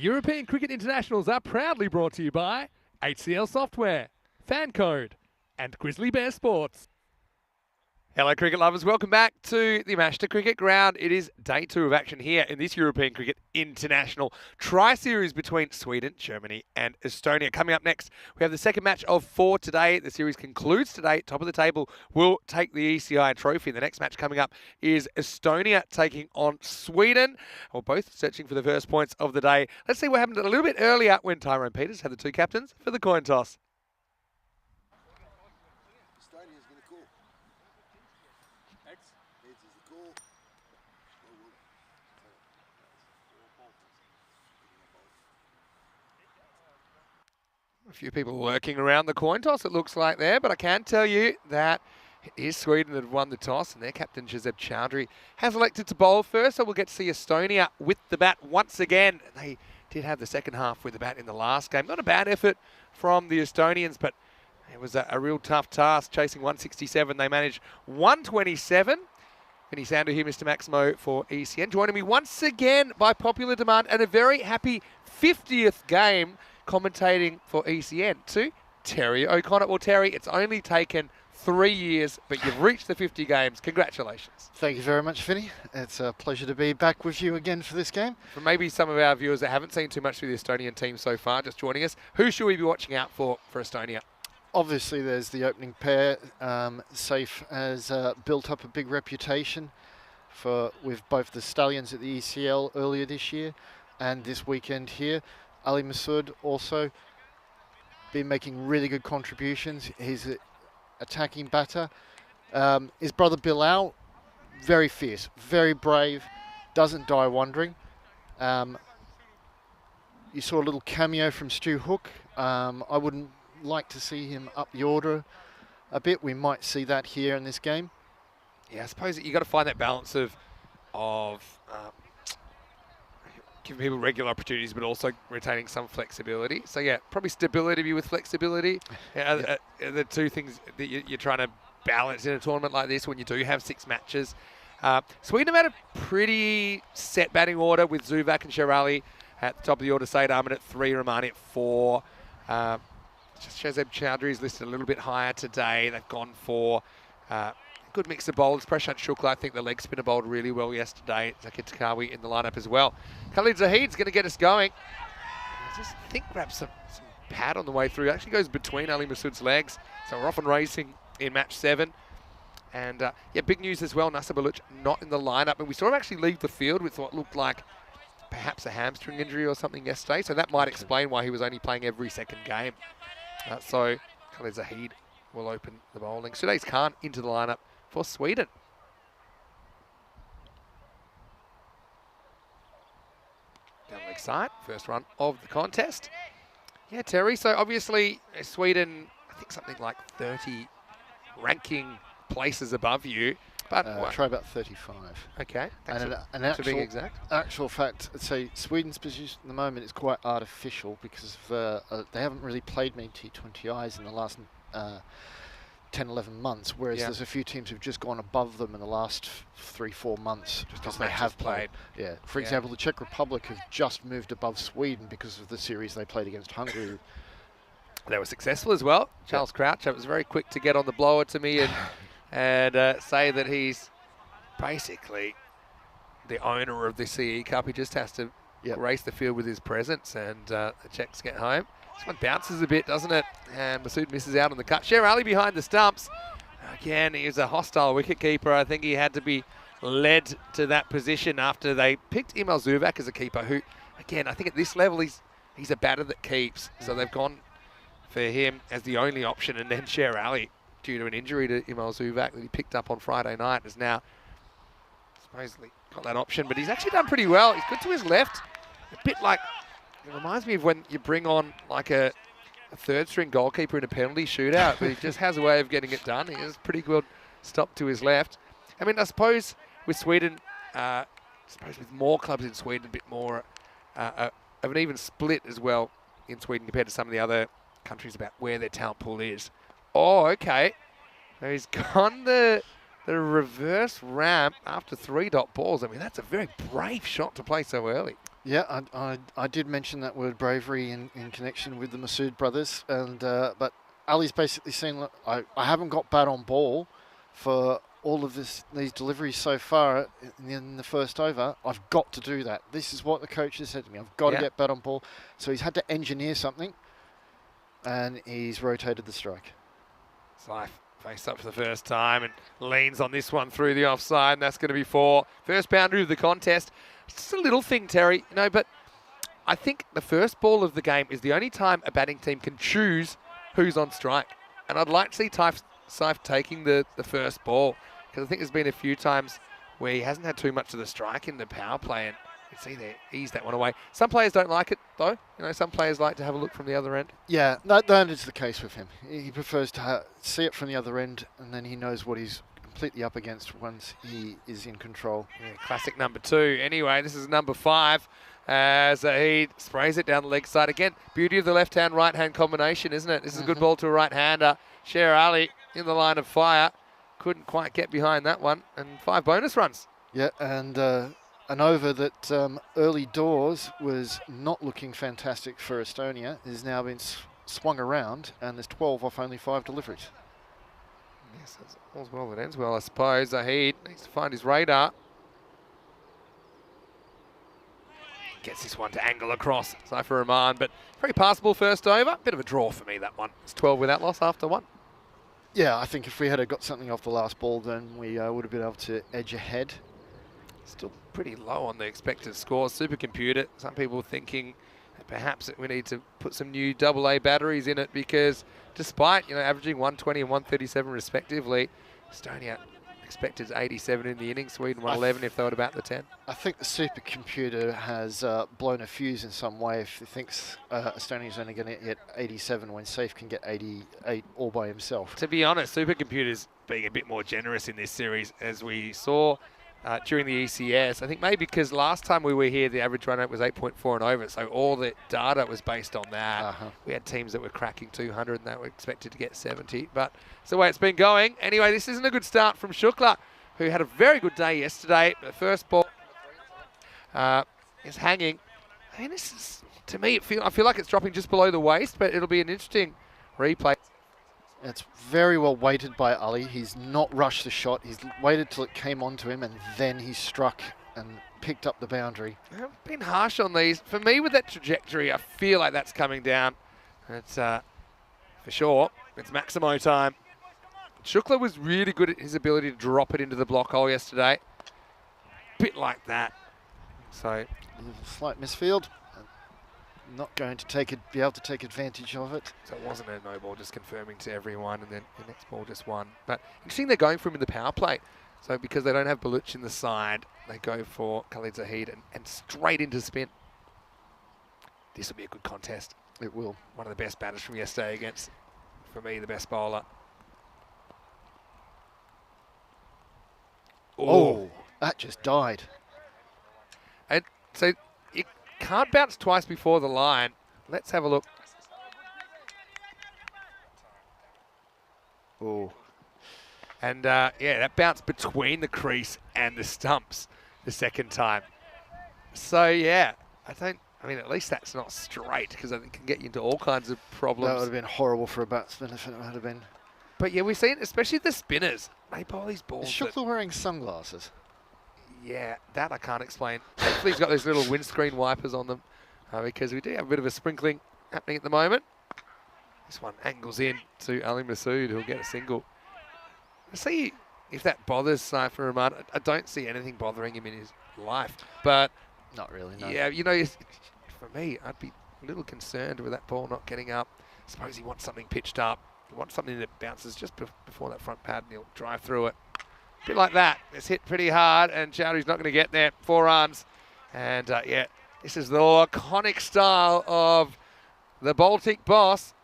European Cricket Internationals are proudly brought to you by HCL Software, FanCode, and Grizzly Bear Sports. Hello cricket lovers, welcome back to the Mashta Cricket Ground. It is day 2 of action here in this European Cricket International Tri-Series between Sweden, Germany and Estonia. Coming up next, we have the second match of 4 today. The series concludes today. Top of the table will take the ECI trophy. The next match coming up is Estonia taking on Sweden. We're both searching for the first points of the day. Let's see what happened a little bit earlier when Tyrone Peters had the 2 captains for the coin toss. Estonia's going to call. Heads is the call. A few people lurking around the coin toss, it looks like there, but I can tell you that it is Sweden that have won the toss, and their captain, Josep Chowdhury, has elected to bowl first, so we'll get to see Estonia with the bat once again. They did have the second half with the bat in the last game. Not a bad effort from the Estonians, but it was a real tough task, chasing 167. They managed 127. Vinny Sandu here, Mr. Maximo for ECN. Joining me once again by popular demand, and a very happy 50th game commentating for ECN to Terry O'Connor. Well, Terry, it's only taken 3 years, but you've reached the 50 games. Congratulations. Thank you very much, Vinny. It's a pleasure to be back with you again for this game. For maybe some of our viewers that haven't seen too much of the Estonian team so far, just joining us, who should we be watching out for Estonia? Obviously, there's the opening pair. Safe has built up a big reputation with both the Stallions at the ECL earlier this year and this weekend here. Ali Masood also been making really good contributions. He's an attacking batter. His brother Bilal, very fierce, very brave, doesn't die wandering. You saw a little cameo from Stu Hook. I wouldn't like to see him up the order a bit. We might see that here in this game. Yeah, I suppose you got to find that balance of giving people regular opportunities, but also retaining some flexibility. So yeah, probably stability with flexibility. Yeah, the two things that you're trying to balance in a tournament like this when you do have 6 matches. Sweden have had a pretty set batting order with Zuvak and Sherali at the top of the order. Said Ahmed at 3, Rahmani at 4. Just Josep Chowdhury's listed a little bit higher today. They've gone for good mix of bowlers. Prashant Shukla, I think the leg spinner bowled really well yesterday. Zakir Takawi in the lineup as well. Khalid Zahid's going to get us going. I just think grabs some pad on the way through. It actually goes between Ali Masood's legs. So we're off and racing in match 7. And yeah, big news as well. Nasser Baluch not in the lineup. And we saw him actually leave the field with what looked like perhaps a hamstring injury or something yesterday. So that might explain why he was only playing every second game. So Khalid Zahid will open the bowling. Sudesh Khan into the lineup for Sweden. Down the leg side, first run of the contest. Yeah, Terry, so obviously Sweden, I think something like 30 ranking places above you. But Try about 35. Okay, And to be exact. actual fact, I'd say Sweden's position at the moment is quite artificial because they haven't really played many T20Is in the last 10, 11 months, whereas there's a few teams who've just gone above them in the last 3-4 months because they have played. Yeah. For example, the Czech Republic have just moved above Sweden because of the series they played against Hungary. They were successful as well. Charles Crouch was very quick to get on the blower to me and say that he's basically the owner of the CE Cup. He just has to grace the field with his presence, and the Czechs get home. This one bounces a bit, doesn't it? And Masood misses out on the cut. Sher Ali behind the stumps. Again, he was a hostile wicketkeeper. I think he had to be led to that position after they picked Emil Zuvak as a keeper, who, again, I think at this level, he's a batter that keeps. So they've gone for him as the only option. And then Sher Ali, due to an injury to Emil Zuvak that he picked up on Friday night, has now supposedly got that option. But he's actually done pretty well. He's good to his left. A bit like, it reminds me of when you bring on like a third-string goalkeeper in a penalty shootout, but he just has a way of getting it done. He has pretty good stop to his left. I mean, I suppose with Sweden, with more clubs in Sweden, a bit more of an even split as well in Sweden compared to some of the other countries about where their talent pool is. Oh, okay. So he's gone the reverse ramp after 3 dot balls. I mean, that's a very brave shot to play so early. Yeah, I did mention that word bravery in connection with the Masood brothers, and but Ali's basically saying, look, I haven't got bat on ball for all of these deliveries so far in the first over. I've got to do that. This is what the coach has said to me. I've got to get bat on ball. So he's had to engineer something, and he's rotated the strike. Slife face up for the first time and leans on this one through the offside, and that's going to be 4. First boundary of the contest. It's just a little thing, Terry, but I think the first ball of the game is the only time a batting team can choose who's on strike. And I'd like to see Slife taking the first ball, because I think there's been a few times where he hasn't had too much of the strike in the power play, and you can see there, ease that one away. Some players don't like it, though. Some players like to have a look from the other end. Yeah, that is the case with him. He prefers to see it from the other end, and then he knows what he's completely up against once he is in control. Yeah, classic number 2. Anyway, this is number 5 as he sprays it down the leg side again. Beauty of the left-hand, right-hand combination, isn't it? This is a good ball to a right-hander. Sher Ali in the line of fire. Couldn't quite get behind that one, and 5 bonus runs. Yeah, and an over that early doors was not looking fantastic for Estonia has now been swung around, and there's 12 off only 5 deliveries. Yes, all's well that ends well, I suppose. Zahid needs to find his radar. Gets this one to angle across. Saifur Rahman, but very passable first over. Bit of a draw for me, that one. It's 12 without loss after 1. Yeah, I think if we had got something off the last ball, then we would have been able to edge ahead. Still pretty low on the expected scores. Supercomputer, some people thinking that perhaps we need to put some new AA batteries in it, because despite averaging 120 and 137 respectively, Estonia expected 87 in the innings, Sweden 111 if they were about the 10. I think the supercomputer has blown a fuse in some way if it thinks Estonia's only going to get 87 when Safe can get 88 all by himself. To be honest, supercomputers being a bit more generous in this series, as we saw during the ECS. I think maybe because last time we were here, the average run rate was 8.4 and over, so all the data was based on that. We had teams that were cracking 200 and that were expected to get 70, but it's the way it's been going. Anyway, this isn't a good start from Shukla, who had a very good day yesterday. The first ball is hanging. I mean, this is, to me, I feel like it's dropping just below the waist, but it'll be an interesting replay. It's very well weighted by Ali. He's not rushed the shot. He's waited till it came onto him, and then he struck and picked up the boundary. I've been harsh on these. For me, with that trajectory, I feel like that's coming down. It's for sure. It's Maximo time. Shukla was really good at his ability to drop it into the block hole yesterday. Bit like that. So A little slight misfield. Not going to be able to take advantage of it. So it wasn't a no ball, just confirming to everyone, and then the next ball just won. But interesting, they're going for him in the power play. So because they don't have Baluch in the side, they go for Khalid Zahid and straight into spin. This will be a good contest. It will. One of the best batters from yesterday against, for me, the best bowler. Oh, that just died. And so it can't bounce twice before the line. Let's have a look. Oh. And yeah, that bounced between the crease and the stumps the second time. So yeah, I mean, at least that's not straight, because I think it can get you into all kinds of problems. That would have been horrible for a batsman if it had been. But yeah, we've seen, especially the spinners, they bowl these balls. Is Shukla wearing sunglasses? Yeah, that I can't explain. Hopefully he's got those little windscreen wipers on them, because we do have a bit of a sprinkling happening at the moment. This one angles in to Ali Masood, who'll get a single. Let's see if that bothers Saifur Rahman. I don't see anything bothering him in his life, but Not really, no. yeah, for me, I'd be a little concerned with that ball not getting up. I suppose he wants something pitched up. He wants something that bounces just before that front pad, and he'll drive through it. A bit like that. It's hit pretty hard, and Chowdhury's not going to get there. 4 runs. And yeah, this is the laconic style of the Baltic boss.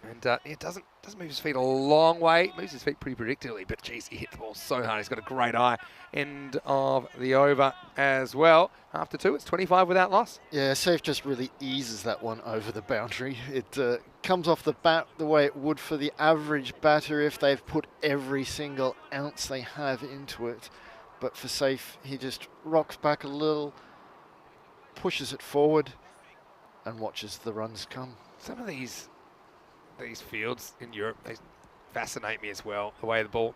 And it doesn't move his feet a long way. Moves his feet pretty predictably, but geez, he hit the ball so hard. He's got a great eye. End of the over as well. After 2, it's 25 without loss. Yeah, Safe just really eases that one over the boundary. It comes off the bat the way it would for the average batter if they've put every single ounce they have into it. But for Safe, he just rocks back a little, pushes it forward, and watches the runs come. Some of these fields in Europe, they fascinate me as well. The way the ball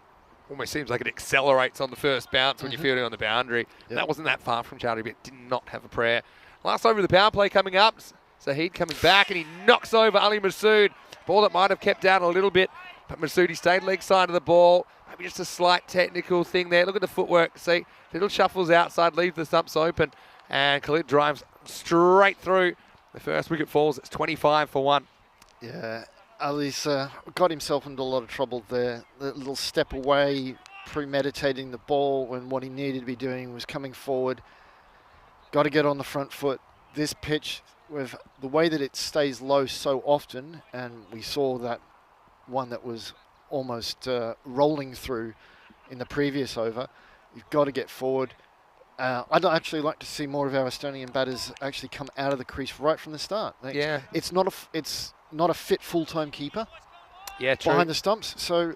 almost seems like it accelerates on the first bounce when you're fielding on the boundary. Yep. That wasn't that far from Charlie, but did not have a prayer. Last over of the power play coming up. Zahid coming back, and he knocks over Ali Masood. Ball that might have kept down a little bit, but Masood, he stayed leg side of the ball. Maybe just a slight technical thing there. Look at the footwork. See, little shuffles outside, leave the stumps open, and Khalid drives straight through. The first wicket falls. It's 25 for 1. Yeah, Ali's got himself into a lot of trouble there. The little step away, premeditating the ball when what he needed to be doing was coming forward. Got to get on the front foot. This pitch, with the way that it stays low so often, and we saw that one that was almost rolling through in the previous over, you've got to get forward. I'd actually like to see more of our Estonian batters actually come out of the crease right from the start. Yeah. It's not a fit full-time keeper Yeah, true. behind the stumps, so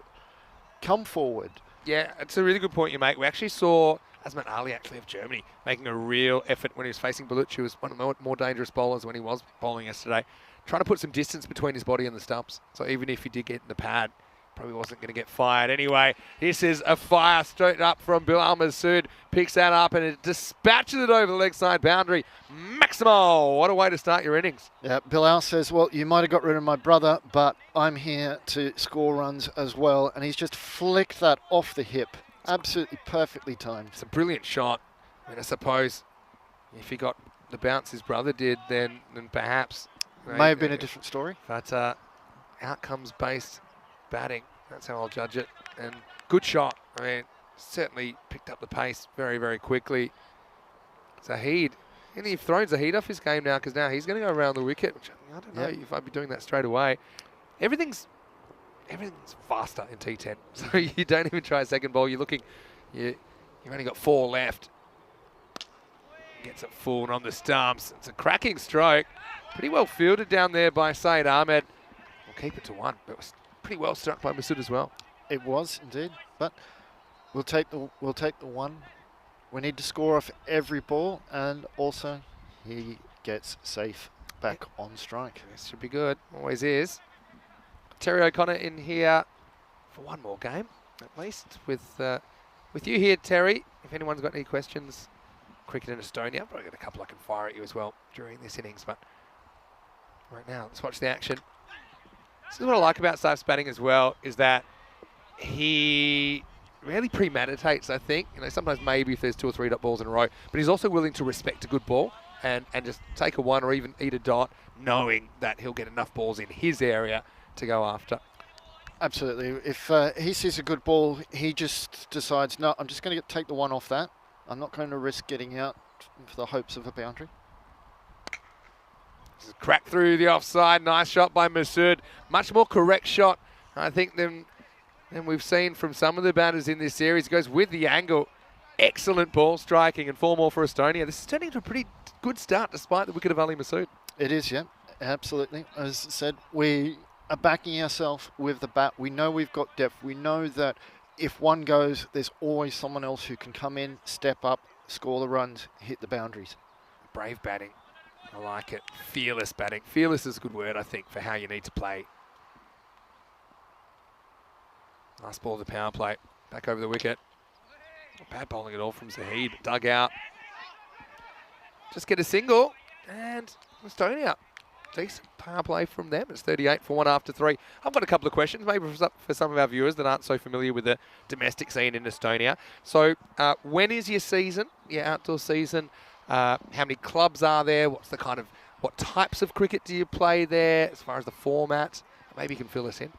come forward. Yeah, it's a really good point you make. We actually saw Azmat Ali actually of Germany making a real effort when he was facing Baluch, who was one of the more dangerous bowlers when he was bowling yesterday, trying to put some distance between his body and the stumps. So even if he did get in the pad, probably wasn't going to get fired anyway. This is a fire straight up from Bilal Masood. Picks that up and it dispatches it over the leg side boundary. Maximo! What a way to start your innings. Yeah, Bilal says, well, you might have got rid of my brother, but I'm here to score runs as well. And he's just flicked that off the hip. Absolutely perfectly timed. It's a brilliant shot. I mean, I suppose if he got the bounce his brother did, then perhaps... May have been a different story. But outcomes-based batting, that's how I'll judge it. And good shot. I mean, certainly picked up the pace very, very quickly. Zahid, and he's thrown Zahid off his game now because now he's going to go around the wicket, which I don't know if I'd be doing that straight away. Everything's faster in T10, so you don't even try a second ball. You're looking, you've only got 4 left. Gets it full and on the stumps. It's a cracking stroke. Pretty well fielded down there by Saeed Ahmed. We'll keep it to 1, but it was pretty well struck by Masood as well. It was indeed, but we'll take the 1. We need to score off every ball, and also he gets safe back on strike. This should be good. Always is. Terry O'Connor in here for one more game, at least, with you here, Terry. If anyone's got any questions, cricket in Estonia, I've probably got a couple I can fire at you as well during this innings, but right now, let's watch the action. This is what I like about Saif's batting as well, is that he really premeditates, I think. You know, sometimes maybe if there's 2 or 3 dot balls in a row, but he's also willing to respect a good ball and just take a 1 or even eat a dot, knowing that he'll get enough balls in his area to go after. Absolutely. If he sees a good ball, he just decides, no, I'm just going to take the 1 off that. I'm not going to risk getting out for the hopes of a boundary. Crack through the offside. Nice shot by Masood. Much more correct shot, I think, than we've seen from some of the batters in this series. Goes with the angle. Excellent ball striking and 4 more for Estonia. This is turning into a pretty good start despite the wicket of Ali Masood. It is, yeah, absolutely. As I said, we are backing ourselves with the bat. We know we've got depth. We know that if one goes, there's always someone else who can come in, step up, score the runs, hit the boundaries. Brave batting. I like it. Fearless batting. Fearless is a good word, I think, for how you need to play. Nice ball to the power play. Back over the wicket. Not bad bowling at all from Zahid. Dug out. Just get a single. And Estonia. Decent power play from them. It's 38 for 1 after 3. I've got a couple of questions, maybe for some of our viewers that aren't so familiar with the domestic scene in Estonia. So when is your season, your outdoor season? How many clubs are there? What types of cricket do you play there as far as the format? Maybe you can fill us in.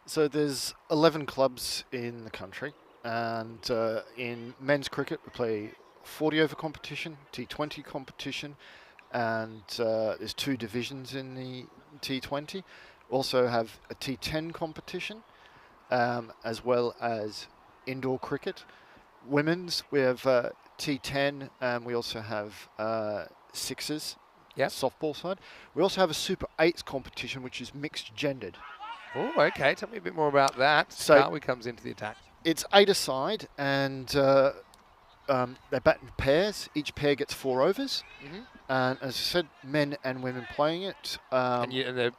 So there's 11 clubs in the country, and in men's cricket we play 40 over competition, T20 competition, and there's 2 divisions in the T20. Also have a T10 competition, as well as indoor cricket. Women's, we have T10, and we also have 6s, softball side. We also have a Super 8s competition, which is mixed gendered. Oh, okay. Tell me a bit more about that. So Darwin comes into the attack. It's 8 aside, and they bat in pairs. Each pair gets 4 overs. Mm-hmm. And as I said, men and women playing it. And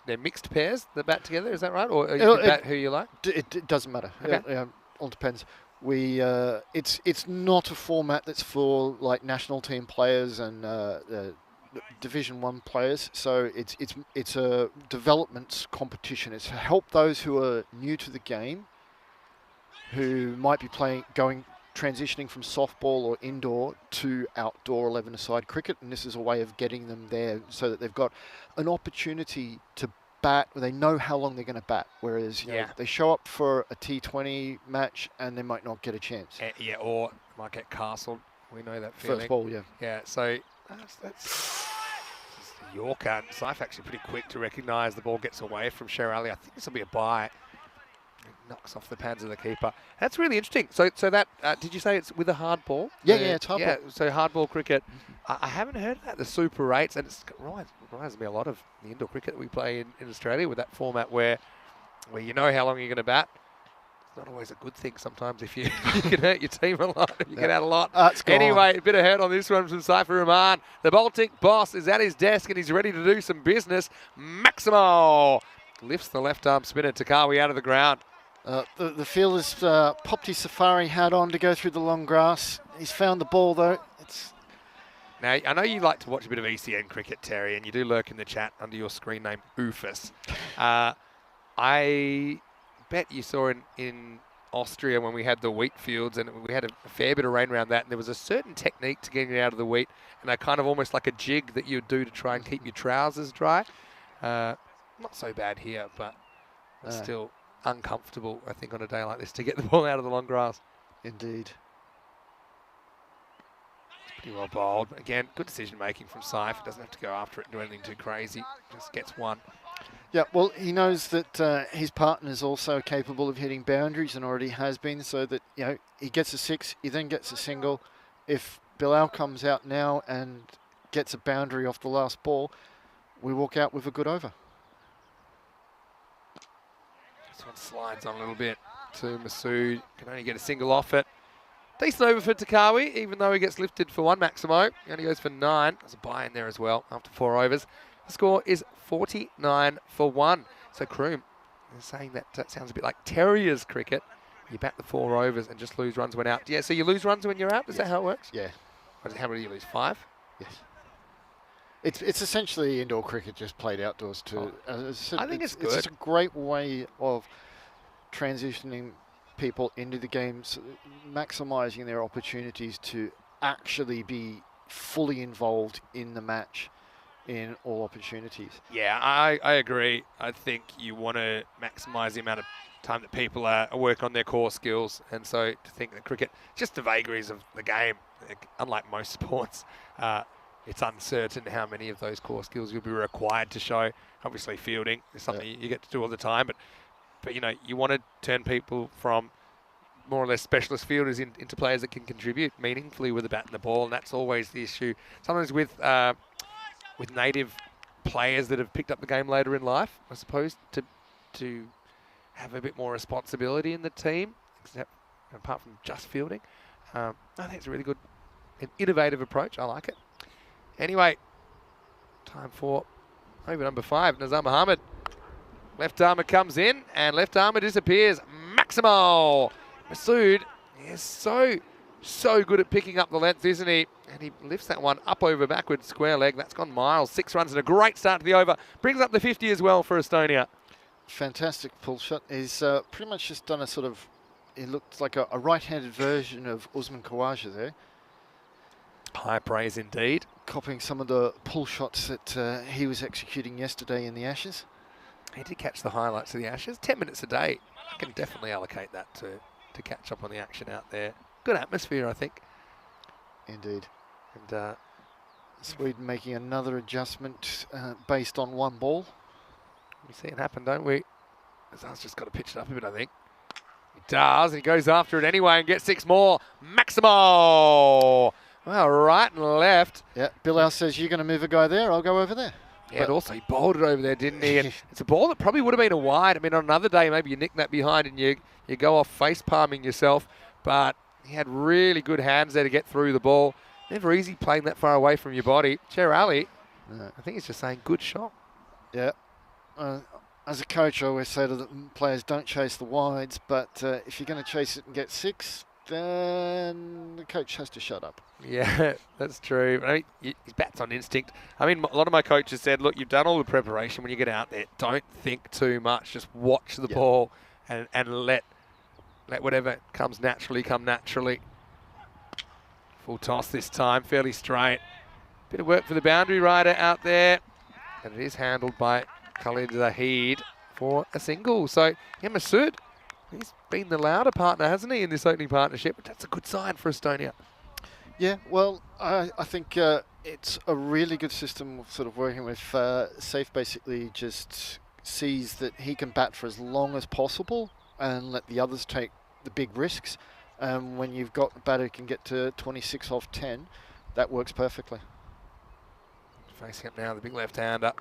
they're mixed pairs that bat together, is that right? Or you It'll- can bat who you like? It doesn't matter. Okay. It all depends. It's not a format that's for like national team players and Division 1 players. So it's a development competition. It's to help those who are new to the game, who might be transitioning from softball or indoor to outdoor 11-a-side cricket, and this is a way of getting them there so that they've got an opportunity to bat. They know how long they're going to bat, whereas you know, they show up for a T20 match and they might not get a chance. Yeah, or might get castled. We know that feeling. First ball, yeah. Yeah, so that's Yorker. And Saif actually pretty quick to recognise the ball gets away from Sherali. I think this will be a bye. Knocks off the pads of the keeper. That's really interesting. So that did you say it's with a hard ball? Yeah, it's hard ball. So hard ball cricket. I haven't heard of that, the Super 8s, and it reminds me a lot of the indoor cricket that we play in Australia with that format where you know how long you're going to bat. It's not always a good thing sometimes if you can hurt your team a lot, if you get out a lot. Anyway, a bit of hurt on this one from Saif Rahman. The Baltic boss is at his desk and he's ready to do some business. Maximo lifts the left arm spinner. Takawi out of the ground. The fielder's popped his safari hat on to go through the long grass. He's found the ball though. Now, I know you like to watch a bit of ECN cricket, Terry, and you do lurk in the chat under your screen name, Oofus. I bet you saw in Austria when we had the wheat fields and we had a fair bit of rain around that, and there was a certain technique to getting it out of the wheat, and they kind of almost like a jig that you would do to try and keep your trousers dry. Not so bad here, but still uncomfortable, I think, on a day like this to get the ball out of the long grass. Indeed. Pretty well bowled. Again, good decision making from Saif. Doesn't have to go after it and do anything too crazy. Just gets one. Yeah, well, he knows that his partner is also capable of hitting boundaries and already has been, so that, you know, he gets a 6, he then gets a single. If Bilal comes out now and gets a boundary off the last ball, we walk out with a good over. This one slides on a little bit to Masood. Can only get a single off it. Decent over for Takawi, even though he gets lifted for 1 Maximo. He only goes for 9. There's a bye in there as well after 4 overs. The score is 49 for 1. So Kroom is saying that sounds a bit like Terriers cricket. You bat the 4 overs and just lose runs when out. Yeah, so you lose runs when you're out? Is that how it works? Yeah. How many do you lose? 5? Yes. It's essentially indoor cricket just played outdoors too. I think it's good. It's just a great way of transitioning people into the games, maximising their opportunities to actually be fully involved in the match in all opportunities. Yeah, I agree. I think you want to maximise the amount of time that people work on their core skills, and so to think that cricket, just the vagaries of the game, unlike most sports, it's uncertain how many of those core skills you'll be required to show. Obviously, fielding is something you get to do all the time, but you know, you want to turn people from more or less specialist fielders into players that can contribute meaningfully with the bat and the ball, and that's always the issue. Sometimes with native players that have picked up the game later in life, I suppose, to have a bit more responsibility in the team, except apart from just fielding. I think it's a really good and innovative approach. I like it. Anyway, time for over number 5, Nazar Mohammed. Left armour comes in and left armour disappears. Maximo! Masood is so good at picking up the length, isn't he? And he lifts that one up over backwards, square leg. That's gone miles. 6 runs and a great start to the over. Brings up the 50 as well for Estonia. Fantastic pull shot. He's pretty much just done a sort of, it looked like a right-handed version of Usman Khawaja there. High praise indeed. Copying some of the pull shots that he was executing yesterday in the Ashes. He did catch the highlights of the Ashes. 10 minutes a day. I can definitely allocate that to catch up on the action out there. Good atmosphere, I think. Indeed. And Sweden making another adjustment based on 1 ball. We see it happen, don't we? Azar's just got to pitch it up a bit, I think. He does. He goes after it anyway and gets 6 more. Maximo! Well, right and left. Yeah, Bilal says, you're going to move a guy there, I'll go over there. Yeah, but also he bowled it over there, didn't he? And it's a ball that probably would have been a wide. I mean, on another day, maybe you nick that behind and you go off face palming yourself. But He had really good hands there to get through the ball. Never easy playing that far away from your body. Cherali, No. I think he's just saying, good shot. Yeah. As a coach, I always say to the players, don't chase the wides, but if you're going to chase it and get 6, then the coach has to shut up. Yeah, that's true. I mean, he bats on instinct. I mean, a lot of my coaches said, look, you've done all the preparation when you get out there. Don't think too much. Just watch the ball and let whatever comes naturally come naturally. Full toss this time, fairly straight. Bit of work for the boundary rider out there. And it is handled by Khalid Zahid for a single. So, yeah, Masood, he's been the louder partner, hasn't he, in this opening partnership? But that's a good sign for Estonia. Yeah, well, I think it's a really good system of sort of working with. Safe basically just sees that he can bat for as long as possible and let the others take the big risks. When you've got a batter who can get to 26 off 10, that works perfectly. Facing up now, the big left-hander.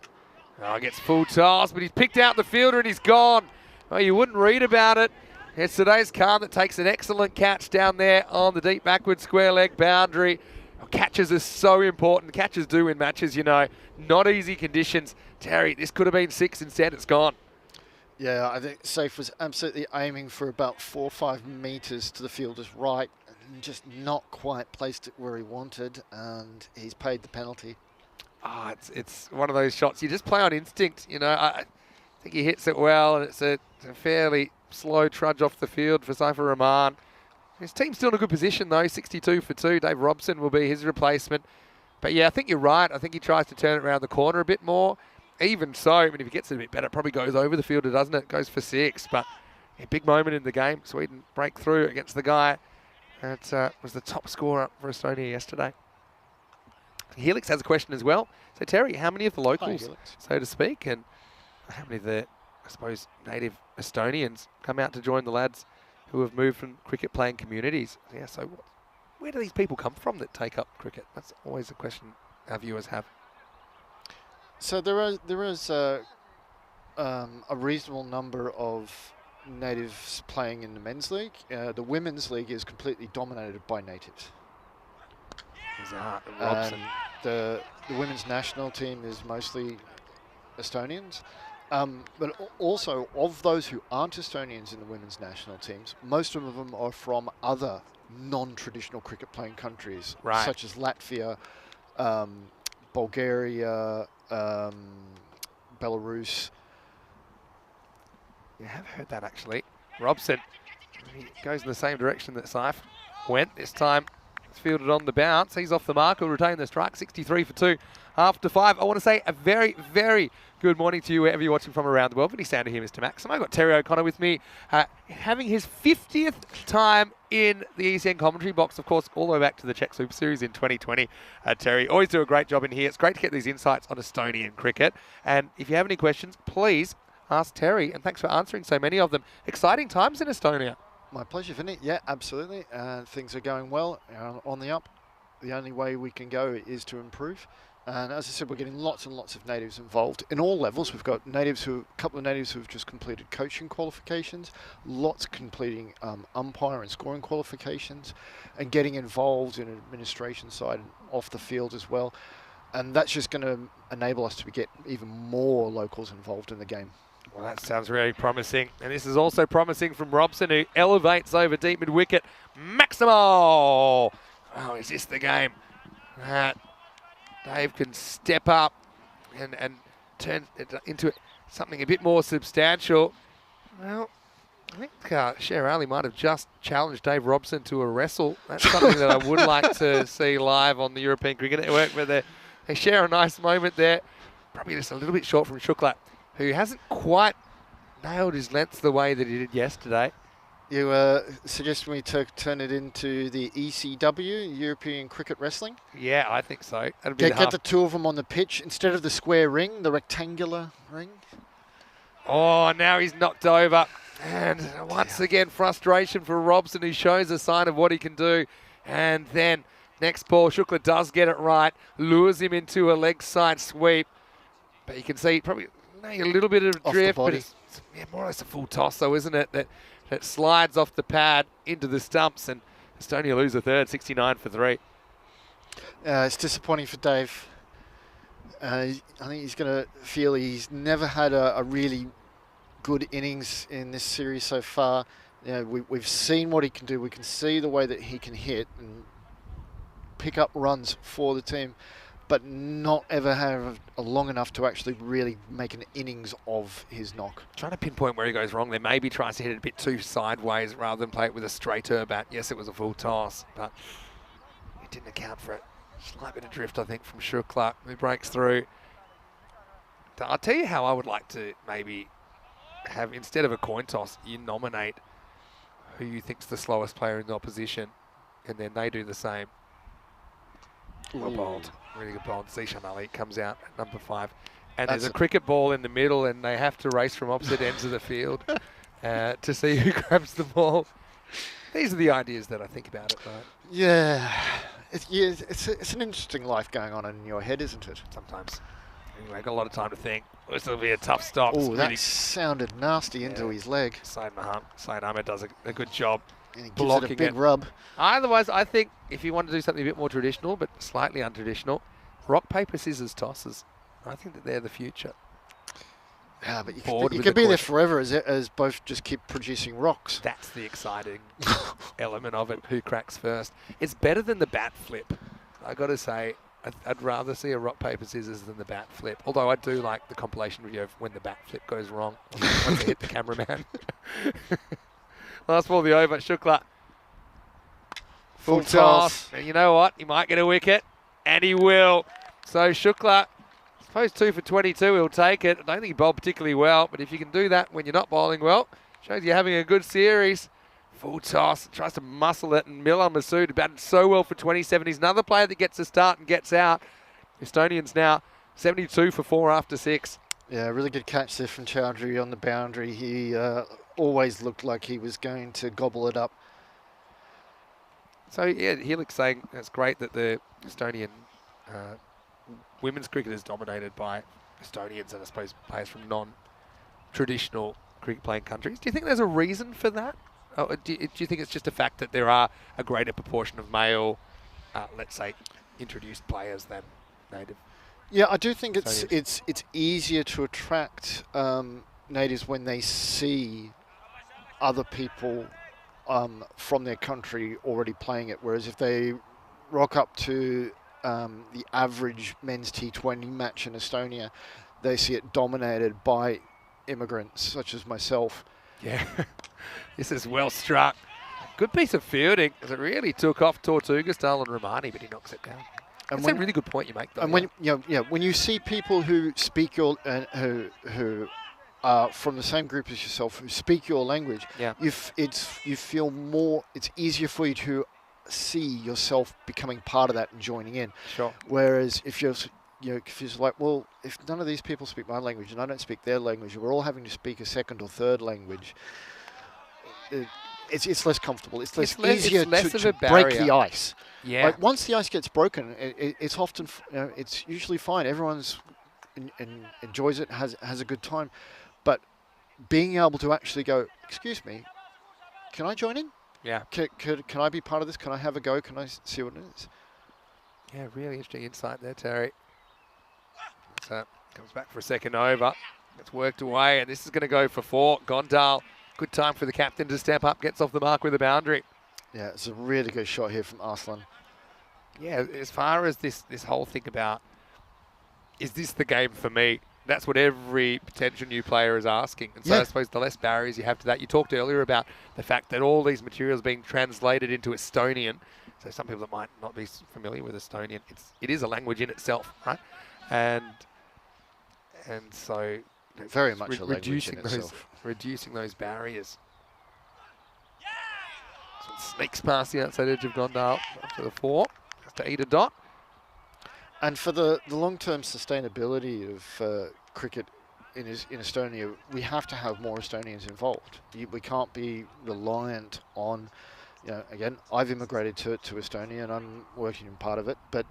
Oh, gets full toss, but he's picked out the fielder and he's gone. Oh, you wouldn't read about it. It's today's Khan that takes an excellent catch down there on the deep backward square leg boundary. Oh, catches are so important. Catches do win matches, you know. Not easy conditions. Terry, this could have been 6, instead it's gone. Yeah, I think Safe was absolutely aiming for about 4 or 5 metres to the fielder's right and just not quite placed it where he wanted, and he's paid the penalty. Oh, it's one of those shots you just play on instinct, you know. I think he hits it well, and it's a fairly slow trudge off the field for Saifur Rahman. His team's still in a good position, though, 62 for 2. Dave Robson will be his replacement. But, yeah, I think you're right. I think he tries to turn it around the corner a bit more. Even so, I mean, if he gets it a bit better, it probably goes over the fielder, doesn't it? Goes for 6. But a big moment in the game. Sweden break through against the guy that was the top scorer for Estonia yesterday. Helix has a question as well. So, Terry, how many of the locals, so to speak, and how many of the, I suppose, native Estonians come out to join the lads who have moved from cricket-playing communities? Yeah, so where do these people come from that take up cricket? That's always a question our viewers have. So there is a reasonable number of natives playing in the men's league. The women's league is completely dominated by natives. Robson. The women's national team is mostly Estonians. But also, of those who aren't Estonians in the women's national teams, most of them are from other non-traditional cricket-playing countries, such as Latvia, Bulgaria, Belarus. You have heard that, actually. Robson, he goes in the same direction that Saif went. This time, it's fielded on the bounce. He's off the mark. He'll retain the strike. 63 for 2 after 5. I want to say a very, very good morning to you wherever you're watching from around the world. Pretty sound to hear, Mr. Max. And I've got Terry O'Connor with me, having his 50th time in the ECN commentary box, of course, all the way back to the Czech Super Series in 2020. Terry, always do a great job in here. It's great to get these insights on Estonian cricket. And if you have any questions, please ask Terry. And thanks for answering so many of them. Exciting times in Estonia. My pleasure, Vinny. Yeah, absolutely. Things are going well, on the up. The only way we can go is to improve. And as I said, we're getting lots and lots of natives involved in all levels. We've got natives a couple of natives who have just completed coaching qualifications, lots completing umpire and scoring qualifications, and getting involved in administration side and off the field as well. And that's just going to enable us to get even more locals involved in the game. Well, that sounds really promising. And this is also promising from Robson, who elevates over deep mid-wicket. Maximo! Oh, is this the game? Dave can step up and turn it into something a bit more substantial. Well, I think Sher Ali might have just challenged Dave Robson to a wrestle. That's something that I would like to see live on the European Cricket Network, where they share a nice moment there. Probably just a little bit short from Shukla, who hasn't quite nailed his length the way that he did yesterday. You suggest we turn it into the ECW, European Cricket Wrestling? Yeah, I think so. That'd be Get the two of them on the pitch instead of the square ring, the rectangular ring. Oh, now he's knocked over. And once again, frustration for Robson, who shows a sign of what he can do. And then next ball, Shukla does get it right, lures him into a leg side sweep. But you can see probably a little bit of drift, but it's more or less a full toss, though, isn't it? That slides off the pad into the stumps, and Estonia lose a third, 69 for 3. It's disappointing for Dave. I think he's going to feel he's never had a really good innings in this series so far. You know, we've seen what he can do. We can see the way that he can hit and pick up runs for the team, but not ever have a long enough to actually really make an innings of his knock. Trying to pinpoint where he goes wrong there. Maybe tries to hit it a bit too sideways rather than play it with a straighter bat. Yes, it was a full toss, but it didn't account for it. Slight bit of drift, I think, from Shukla, who breaks through. I'll tell you how I would like to maybe have, instead of a coin toss, you nominate who you think's the slowest player in the opposition, and then they do the same. Well bowled. Really good bowl. Zishan Ali comes out at number 5. And there's a cricket ball in the middle, and they have to race from opposite ends of the field to see who grabs the ball. These are the ideas that I think about it, right? Yeah. It's an interesting life going on in your head, isn't it? Sometimes. Anyway, got a lot of time to think. This will be a tough stop. Oh, that sounded nasty into his leg. Syed Ahmed does a good job And he gives blocking it a big rub. Otherwise, I think if you want to do something a bit more traditional, but slightly untraditional, rock, paper, scissors tosses. I think that they're the future. Yeah, but you Bored could with be the there question. forever as both just keep producing rocks. That's the exciting element of it. Who cracks first? It's better than the bat flip. I got to say, I'd rather see a rock, paper, scissors than the bat flip. Although I do like the compilation video of when the bat flip goes wrong. Once they hit the cameraman. Last ball of the over. Shukla. Full toss. And you know what? He might get a wicket. And he will. So Shukla, I suppose 2 for 22, he'll take it. I don't think he bowled particularly well, but if you can do that when you're not bowling well, shows you're having a good series. Full toss, tries to muscle it, and Miller Masood batted so well for 27. He's another player that gets a start and gets out. Estonians now 72 for 4 after 6. Yeah, really good catch there from Chowdhury on the boundary. He always looked like he was going to gobble it up. So yeah, Helix saying it's great that the Estonian women's cricket is dominated by Estonians and I suppose players from non-traditional cricket playing countries. Do you think there's a reason for that? Or do you think it's just a fact that there are a greater proportion of male, let's say, introduced players than native? Yeah, I do think it's Estonians? it's easier to attract natives when they see other people from their country already playing it. Whereas if they rock up to the average men's T20 match in Estonia, they see it dominated by immigrants such as myself. Yeah, this is well struck. Good piece of fielding as it really took off Tortuga style and Romani, but he knocks it down. And That's a really good point you make, though. And when when you see people who speak your who are from the same group as yourself who speak your language, Yeah. you feel more. It's easier for you to see yourself becoming part of that and joining in. Sure. Whereas if you're if you're like, well, if none of these people speak my language and I don't speak their language, we're all having to speak a second or third language. It's less comfortable. It's easier it's less to of a break barrier. the ice. Yeah. Like once the ice gets broken, it's often it's usually fine. Everyone's enjoys it, has a good time, but being able to actually go, excuse me, can I join in? Yeah. Can I be part of this? Can I have a go? Can I see what it is? Yeah, really interesting insight there, Terry. So comes back for a second over. It's worked away, and this is going to go for 4. Gondal, good time for the captain to step up, gets off the mark with a boundary. Yeah, it's a really good shot here from Arslan. Yeah, as far as this whole thing about, is this the game for me? That's what every potential new player is asking. And so Yeah. I suppose the less barriers you have to that. You talked earlier about the fact that all these materials being translated into Estonian. So some people that might not be familiar with Estonian, it is a language in itself, right? And so Very much a language in reducing those itself. reducing those barriers. So it sneaks past the outside edge of Gondal up to the 4. Has to eat a dot. And for the long-term sustainability of cricket in Estonia, we have to have more Estonians involved. We can't be reliant on, again, I've immigrated to Estonia and I'm working in part of it, but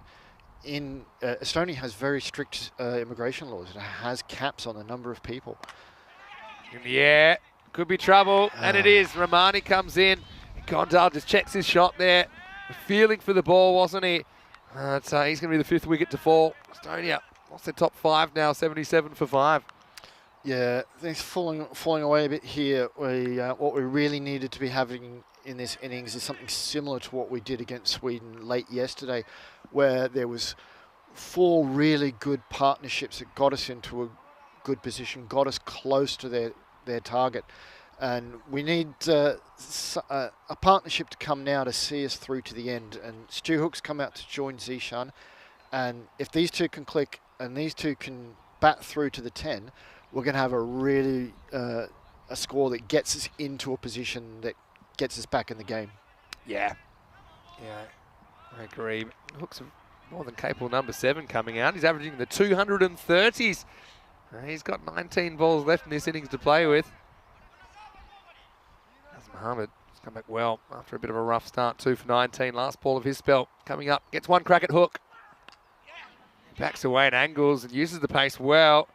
Estonia has very strict immigration laws. It has caps on the number of people. In the air, could be trouble, and it is. Romani comes in, Gondal just checks his shot there. Feeling for the ball, wasn't he? He's going to be the 5th wicket to fall. Estonia lost their top 5 now, 77 for 5. Yeah, things falling away a bit here. What we really needed to be having in this innings is something similar to what we did against Sweden late yesterday, where there was 4 really good partnerships that got us into a good position, got us close to their target. And we need a partnership to come now to see us through to the end. And Stu Hook's come out to join Zishan. And if these two can click and these two can bat through to the 10, we're going to have a really a score that gets us into a position that gets us back in the game. Yeah, I agree. Hook's a more than capable number 7 coming out. He's averaging the 230s. He's got 19 balls left in this innings to play with. Mohammed has come back well after a bit of a rough start. 2 for 19, last ball of his spell. Coming up, gets 1 crack at Hook. Backs away and angles and uses the pace well.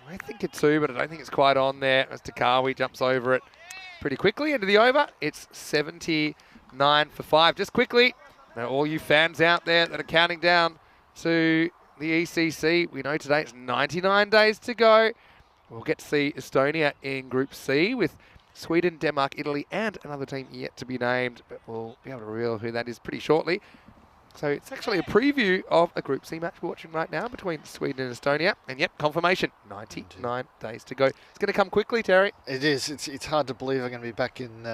I think it's 2, but I don't think it's quite on there. As Takawi jumps over it pretty quickly into the over. It's 79 for 5. Just quickly, now all you fans out there that are counting down to the ECC, we know today it's 99 days to go. We'll get to see Estonia in Group C with Sweden, Denmark, Italy, and another team yet to be named, but we'll be able to reveal who that is pretty shortly. So it's actually a preview of a Group C match we're watching right now between Sweden and Estonia. And yep, confirmation, 99 days to go. It's going to come quickly, Terry. It is. It's hard to believe I'm going to be back in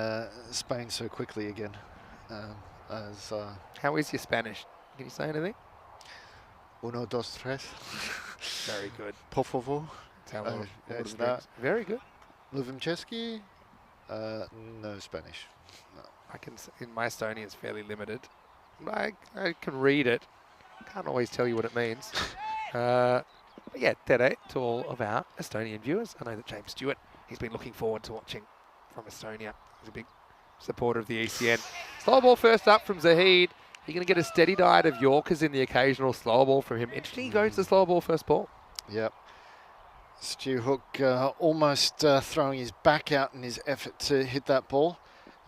Spain so quickly again. How is your Spanish? Can you say anything? Uno, dos, tres. Very good. Por favor. That's how Lord it's of that. Rings. Very good. Luvim Česky. No Spanish. No. I can. In my Estonian is fairly limited. I can read it. Can't always tell you what it means. But yeah, tere to all of our Estonian viewers. I know that James Stewart, he's been looking forward to watching from Estonia. He's a big supporter of the ECN. Slow ball first up from Zahid. You're going to get a steady diet of Yorkers in the occasional slow ball from him. Interesting, he goes to slow ball first ball. Yep. Stu Hook almost throwing his back out in his effort to hit that ball.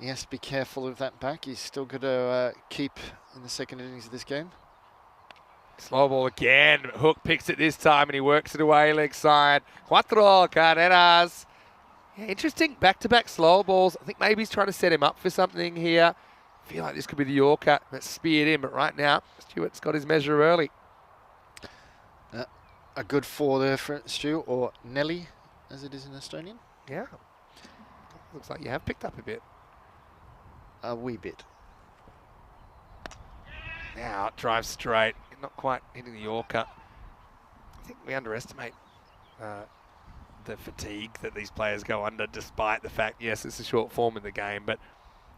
He has to be careful of that back. He's still got to keep in the second innings of this game. Slow ball again. Hook picks it this time and he works it away leg side. Cuatro carreras. Yeah, interesting back-to-back slow balls. I think maybe he's trying to set him up for something here. I feel like this could be the Yorker that speared in, but right now Stewart's got his measure early. A good 4 there for Stu, or Nelly, as it is in Estonian. Yeah. Looks like you have picked up a bit. A wee bit. Now it drives straight. Not quite hitting the Yorker. I think we underestimate the fatigue that these players go under, despite the fact, yes, it's a short form in the game, but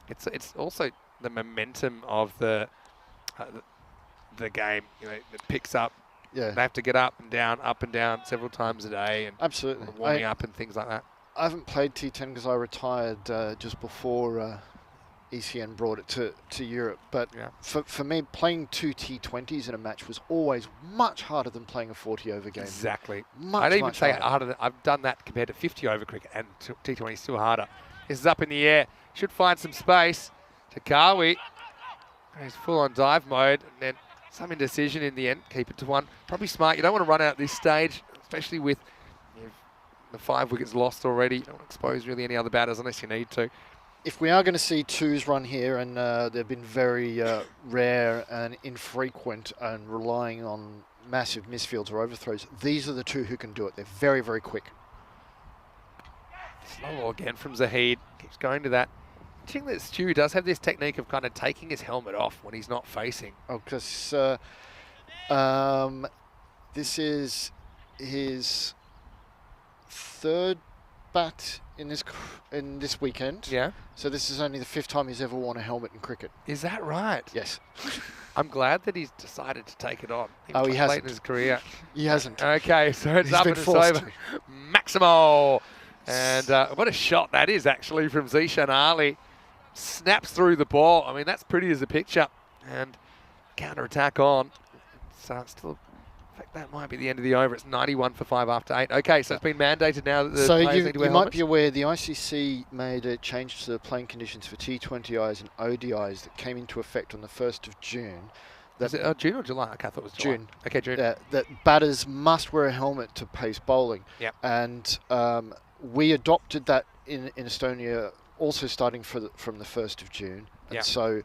it's also the momentum of the game. You know, it picks up. Yeah. They have to get up and down several times a day, and absolutely warming up and things like that. I haven't played T10 because I retired just before ECN brought it to Europe. But yeah. for me, playing 2 T20s in a match was always much harder than playing a 40-over game. Exactly. Much, I'd even say harder. harder than, I've done that compared to 50-over cricket, and T20 is still harder. This is up in the air. Should find some space. Takawi. He's full on dive mode, and then some indecision in the end. Keep it to 1. Probably smart. You don't want to run out at this stage, especially with the 5 wickets lost already. You don't want to expose really any other batters unless you need to. If we are going to see 2s run here, and they've been very rare and infrequent and relying on massive misfields or overthrows, these are the 2 who can do it. They're very, very quick. Slow ball again from Zahid. Keeps going to that. Interesting that Stu does have this technique of kind of taking his helmet off when he's not facing. Oh, because this is his 3rd bat in this weekend. Yeah. So this is only the 5th time he's ever worn a helmet in cricket. Is that right? Yes. I'm glad that he's decided to take it on. Oh, he hasn't. Late in his career. He hasn't. Okay, so it's He's up been and it's forced over. Maximo. And what a shot that is actually from Zishan Ali. Snaps through the ball. I mean, that's pretty as a picture. And counter-attack on. So it's still In fact, that might be the end of the over. It's 91 for 5 after 8. Okay, so it's been mandated now that the So players you, need to wear you might helmets. be aware the ICC made a change to the playing conditions for T20Is and ODIs that came into effect on the 1st of June. Is it June or July? Okay, I thought it was July. June. Okay, June. That batters must wear a helmet to pace bowling. Yep. And we adopted that in Estonia also starting from the 1st of June. And Yep. so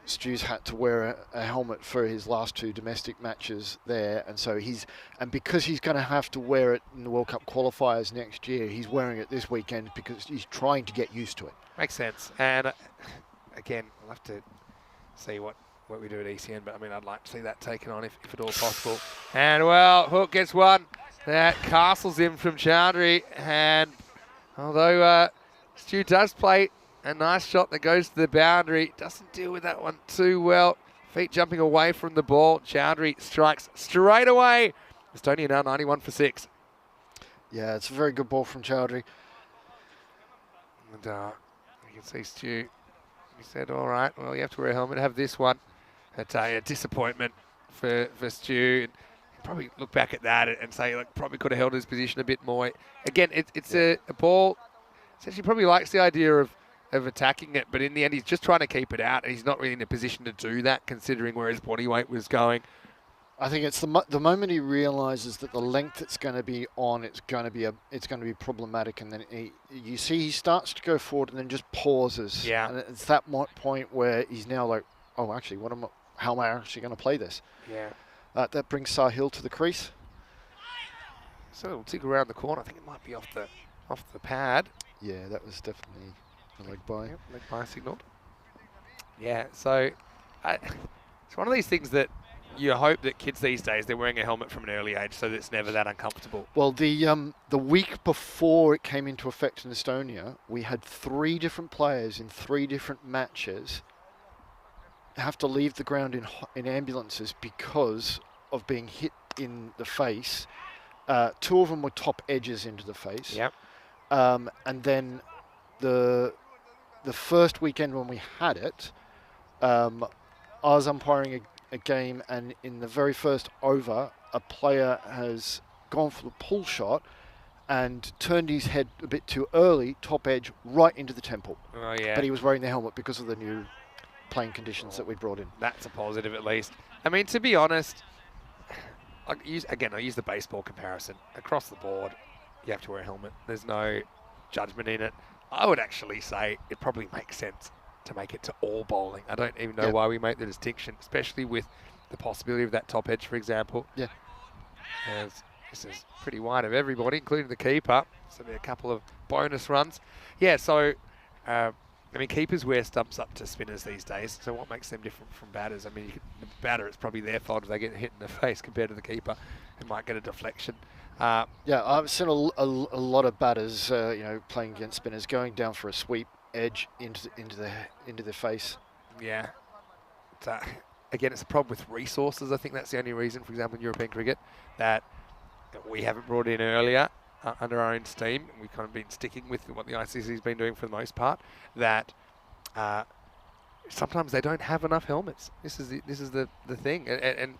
Stu's had to wear a helmet for his last 2 domestic matches there, and so because he's going to have to wear it in the World Cup qualifiers next year, he's wearing it this weekend because he's trying to get used to it. Makes sense. And again, we'll have to see what we do at ECN, but I mean, I'd like to see that taken on if at all possible. And well, Hook gets one. That castles him from Chowdhury, and although Stu does play a nice shot that goes to the boundary, doesn't deal with that one too well. Feet jumping away from the ball. Chowdhury strikes straight away. Estonia now 91 for 6. Yeah, it's a very good ball from Chowdhury. And you can see Stu, he said, all right, well, you have to wear a helmet, have this one. But a disappointment for Stu. And probably look back at that and say, like, probably could have held his position a bit more. Again, it's a ball. Essentially, probably likes the idea of attacking it, but in the end, he's just trying to keep it out, and he's not really in a position to do that, considering where his body weight was going. I think it's the moment he realizes that the length it's going to be on, it's going to be problematic, and then you see he starts to go forward and then just pauses. Yeah. And it's that point where he's now like, oh, actually, how am I actually going to play this? Yeah. That brings Sahil to the crease. So it'll tick around the corner. I think it might be off the pad. Yeah, that was definitely a leg by. Yep, leg by signalled. Yeah, so it's one of these things that you hope that kids these days, they're wearing a helmet from an early age so that it's never that uncomfortable. Well, the week before it came into effect in Estonia, we had 3 different players in 3 different matches have to leave the ground in ambulances because of being hit in the face. 2 of them were top edges into the face. Yep. And then the first weekend when we had it, I was umpiring a game, and in the very first over, a player has gone for the pull shot and turned his head a bit too early, top edge, right into the temple. Oh, yeah. But he was wearing the helmet because of the new playing conditions that we brought in. That's a positive at least. I mean, to be honest, I use the baseball comparison. Across the board, you have to wear a helmet. There's no judgment in it. I would actually say it probably makes sense to make it to all bowling. I don't even know why we make the distinction, especially with the possibility of that top edge, for example. Yeah. As this is pretty wide of everybody, including the keeper. So there'll be a couple of bonus runs. Yeah, so, I mean, keepers wear stumps up to spinners these days. So what makes them different from batters? I mean, the batter, it's probably their fault if they get hit in the face compared to the keeper, who might get a deflection. Yeah, I've seen a lot of batters, playing against spinners, going down for a sweep edge into the face. Yeah. Again, it's a problem with resources. I think that's the only reason, for example, in European cricket, that we haven't brought in earlier under our own steam. We've kind of been sticking with what the ICC has been doing for the most part. That sometimes they don't have enough helmets. This is the thing, and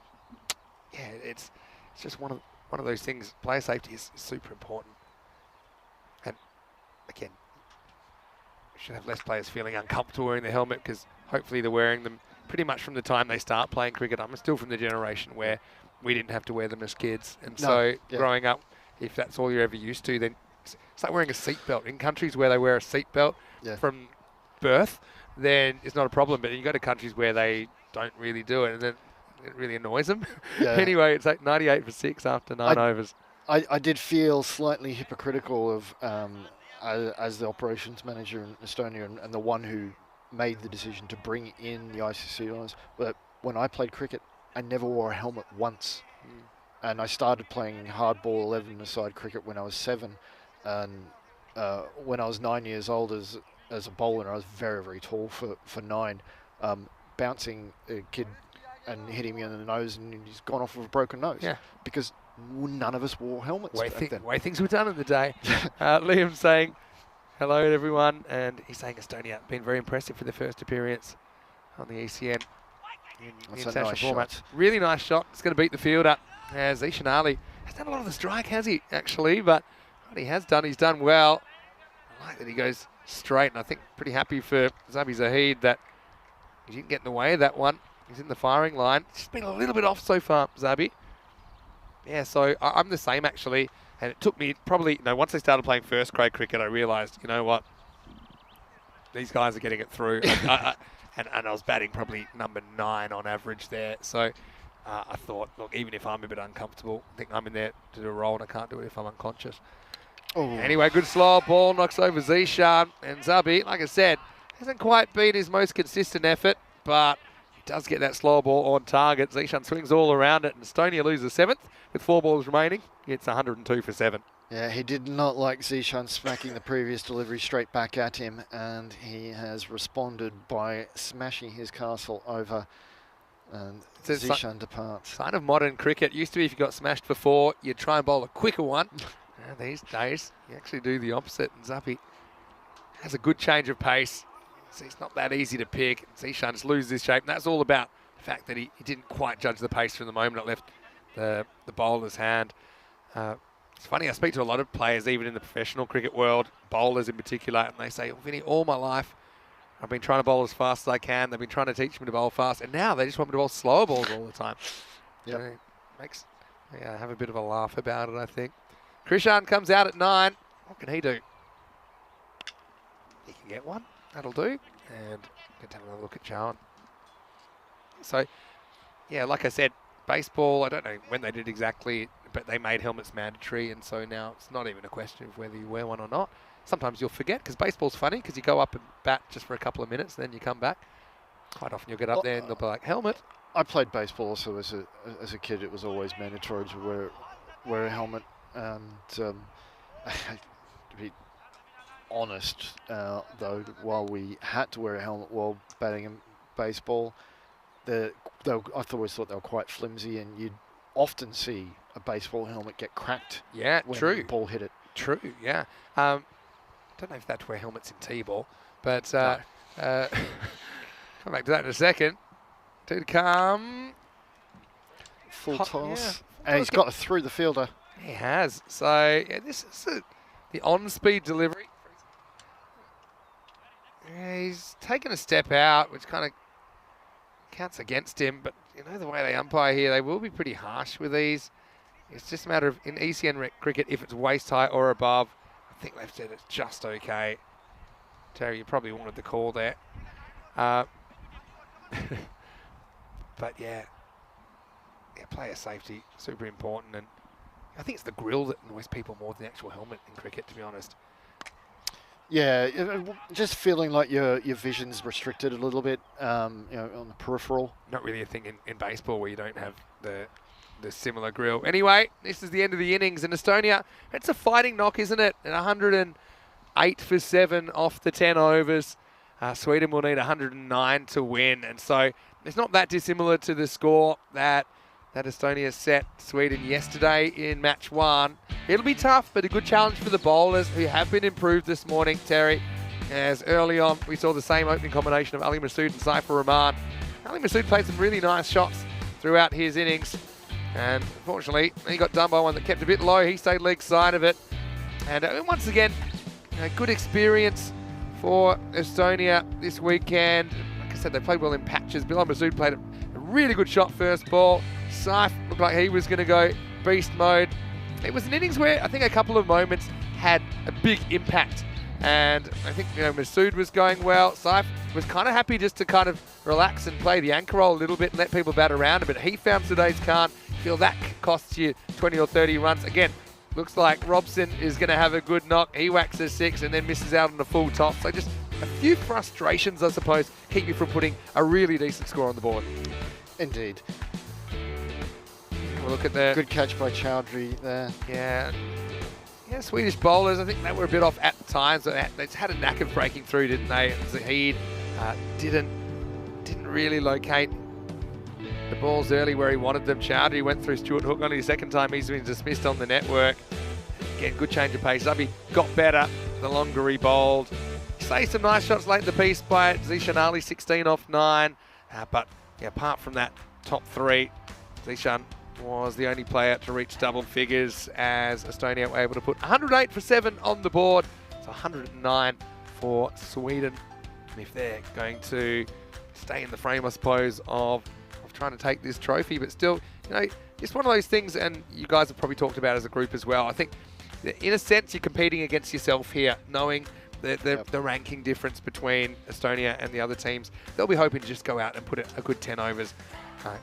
yeah, it's just one of those things. Player safety is super important, and again, we should have less players feeling uncomfortable wearing the helmet, because hopefully they're wearing them pretty much from the time they start playing cricket. I'm still from the generation where we didn't have to wear them as kids, and so growing up, if that's all you're ever used to, then it's like wearing a seatbelt. In countries where they wear a seatbelt from birth, then it's not a problem. But you go to countries where they don't really do it, and then it really annoys them. Yeah. Anyway, it's like 98 for 6 after 9 overs. I did feel slightly hypocritical of as the operations manager in Estonia and the one who made the decision to bring in the ICC laws. But when I played cricket, I never wore a helmet once. And I started playing hardball 11-a-side cricket when I was 7. And when I was 9 years old as a bowler, I was very, very tall for 9. Bouncing a kid and hitting me in the nose, and he's gone off with a broken nose. Yeah. Because none of us wore helmets back then. Way things were done in the day. Liam saying hello to everyone, and he's saying Estonia been very impressive for their first appearance on the ECN in the international format. Really nice shot. It's going to beat the fielder. Yeah, Zishan Ali has done a lot of the strike, has he, actually? But what he has done, he's done well. I like that he goes straight, and I think pretty happy for Zabi Zahid that he didn't get in the way of that one. He's in the firing line. He's been a little bit off so far, Zabi. Yeah, so I'm the same, actually. And it took me probably, once I started playing first grade cricket, I realised, you know what? These guys are getting it through. And I was batting probably number 9 on average there. So I thought, look, even if I'm a bit uncomfortable, I think I'm in there to do a roll and I can't do it if I'm unconscious. Oh. Anyway, good slow ball, knocks over Zishan. And Zabi, like I said, hasn't quite been his most consistent effort, but he does get that slow ball on target. Zishan swings all around it, and Estonia loses 7th with 4 balls remaining. It's 102 for 7. Yeah, he did not like Zishan smacking the previous delivery straight back at him, and he has responded by smashing his castle over, and Zishan departs. Sign of modern cricket. Used to be if you got smashed for 4, you'd try and bowl a quicker one. These days, you actually do the opposite, and Zappy has a good change of pace. So it's not that easy to pick. Zishan just loses his shape, and that's all about the fact that he didn't quite judge the pace from the moment it left the bowler's hand. It's funny, I speak to a lot of players, even in the professional cricket world, bowlers in particular, and they say, oh, Vinny, all my life, I've been trying to bowl as fast as I can. They've been trying to teach me to bowl fast, and now they just want me to bowl slower balls all the time. Yep. So makes have a bit of a laugh about it, I think. Krishan comes out at 9. What can he do? He can get one. That'll do. And get to have another look at Chowan. So, yeah, like I said, baseball, I don't know when they did exactly, but they made helmets mandatory, and so now it's not even a question of whether you wear one or not. Sometimes you'll forget, because baseball's funny, because you go up and bat just for a couple of minutes, and then you come back. Quite often you'll get up there and they'll be like, helmet. I played baseball also as a kid. It was always mandatory to wear a helmet, and to be honest, though, while we had to wear a helmet while batting in baseball, I always thought they were quite flimsy, and you'd often see a baseball helmet get cracked. Yeah, when true. the ball hit it. True, yeah. Don't know if that's where helmets in T-ball, but come back to that in a second. To come. Full Hot, toss. yeah. And he's got through the fielder. He has. So, yeah, this is the on-speed delivery. Yeah, he's taken a step out, which kind of counts against him, but you know the way they umpire here, they will be pretty harsh with these. It's just a matter of, in ECN cricket, if it's waist high or above, I think they've said it's just okay. Terry, you probably wanted the call there. But yeah, player safety, super important, and I think it's the grill that annoys people more than the actual helmet in cricket, to be honest. Yeah, just feeling like your vision's restricted a little bit, on the peripheral. Not really a thing in baseball where you don't have the similar grill. Anyway, this is the end of the innings in Estonia. It's a fighting knock, isn't it? At 108 for 7 off the 10 overs. Sweden will need 109 to win, and so it's not that dissimilar to the score that Estonia set Sweden yesterday in match 1. It'll be tough, but a good challenge for the bowlers who have been improved this morning, Terry. As early on, we saw the same opening combination of Ali Masood and Saifur Rahman. Ali Masood played some really nice shots throughout his innings, and unfortunately, he got done by one that kept a bit low. He stayed leg side of it. And once again, a good experience for Estonia this weekend. Like I said, they played well in patches. Bilal Masood played a really good shot first ball. Saif looked like he was going to go beast mode. It was an innings where I think a couple of moments had a big impact. And I think, Masood was going well. Saif was kind of happy just to kind of relax and play the anchor role a little bit and let people bat around a bit. He found today's can't. Feel that costs you 20 or 30 runs. Again, looks like Robson is going to have a good knock. He whacks a 6 and then misses out on the full top. So just a few frustrations, I suppose, keep you from putting a really decent score on the board. Indeed. We'll look at the... Good catch by Chowdhury there. Yeah, Swedish bowlers, I think they were a bit off at times. They had a knack of breaking through, didn't they? Zahid didn't really locate the balls early where he wanted them. Chowdhury went through Stuart Hook only the second time he's been dismissed on the network. Again, good change of pace. Zabi got better the longer he bowled. Saved some nice shots late in the piece by Zishan Ali, 16 off 9. But apart from that top 3, Zishan was the only player to reach double figures as Estonia were able to put 108 for 7 on the board. So 109 for Sweden. And if they're going to stay in the frame, I suppose, of trying to take this trophy, but still, you know, it's one of those things, and you guys have probably talked about as a group as well. I think, in a sense, you're competing against yourself here, knowing the ranking difference between Estonia and the other teams. They'll be hoping to just go out and put a good 10 overs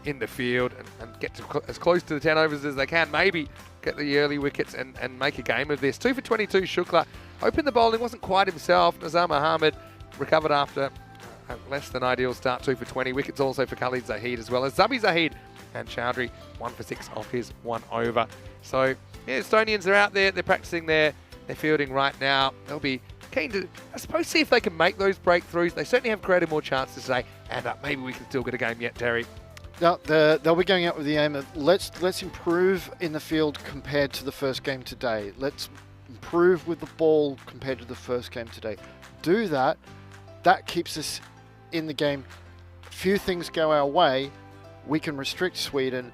in the field and get to as close to the 10 overs as they can. Maybe get the early wickets and make a game of this. 2 for 22, Shukla. Opened the bowling, wasn't quite himself. Nazar Mohammed recovered after a less than ideal start, 2 for 20. Wickets also for Khalid Zahid as well as Zabi Zahid and Chowdhury, 1 for 6 off his 1 over. So, yeah, Estonians are out there. They're practicing their fielding right now. They'll be keen to, I suppose, see if they can make those breakthroughs. They certainly have created more chances today, and maybe we can still get a game yet, Terry. Now, they'll be going out with the aim of let's improve in the field compared to the first game today. Let's improve with the ball compared to the first game today. Do that. That keeps us in the game. Few things go our way, we can restrict Sweden.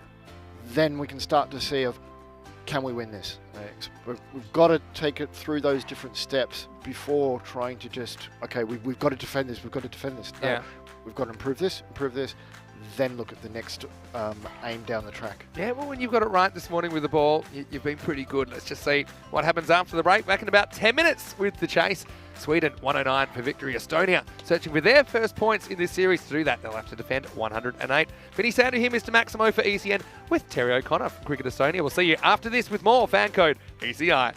Then we can start to see of, can we win this? We've got to take it through those different steps before trying to just, okay, we've got to defend this, we've got to defend this. No, Yeah. we've got to improve this, then look at the next aim down the track. Yeah, well, when you've got it right this morning with the ball, you've been pretty good. Let's just see what happens after the break. Back in about 10 minutes with the chase. Sweden, 109 for victory. Estonia searching for their first points in this series. To do that, they'll have to defend 108. Vinny Sandu here, Mr. Maximo for ECN with Terry O'Connor from Cricket Estonia. We'll see you after this with more FanCode ECI.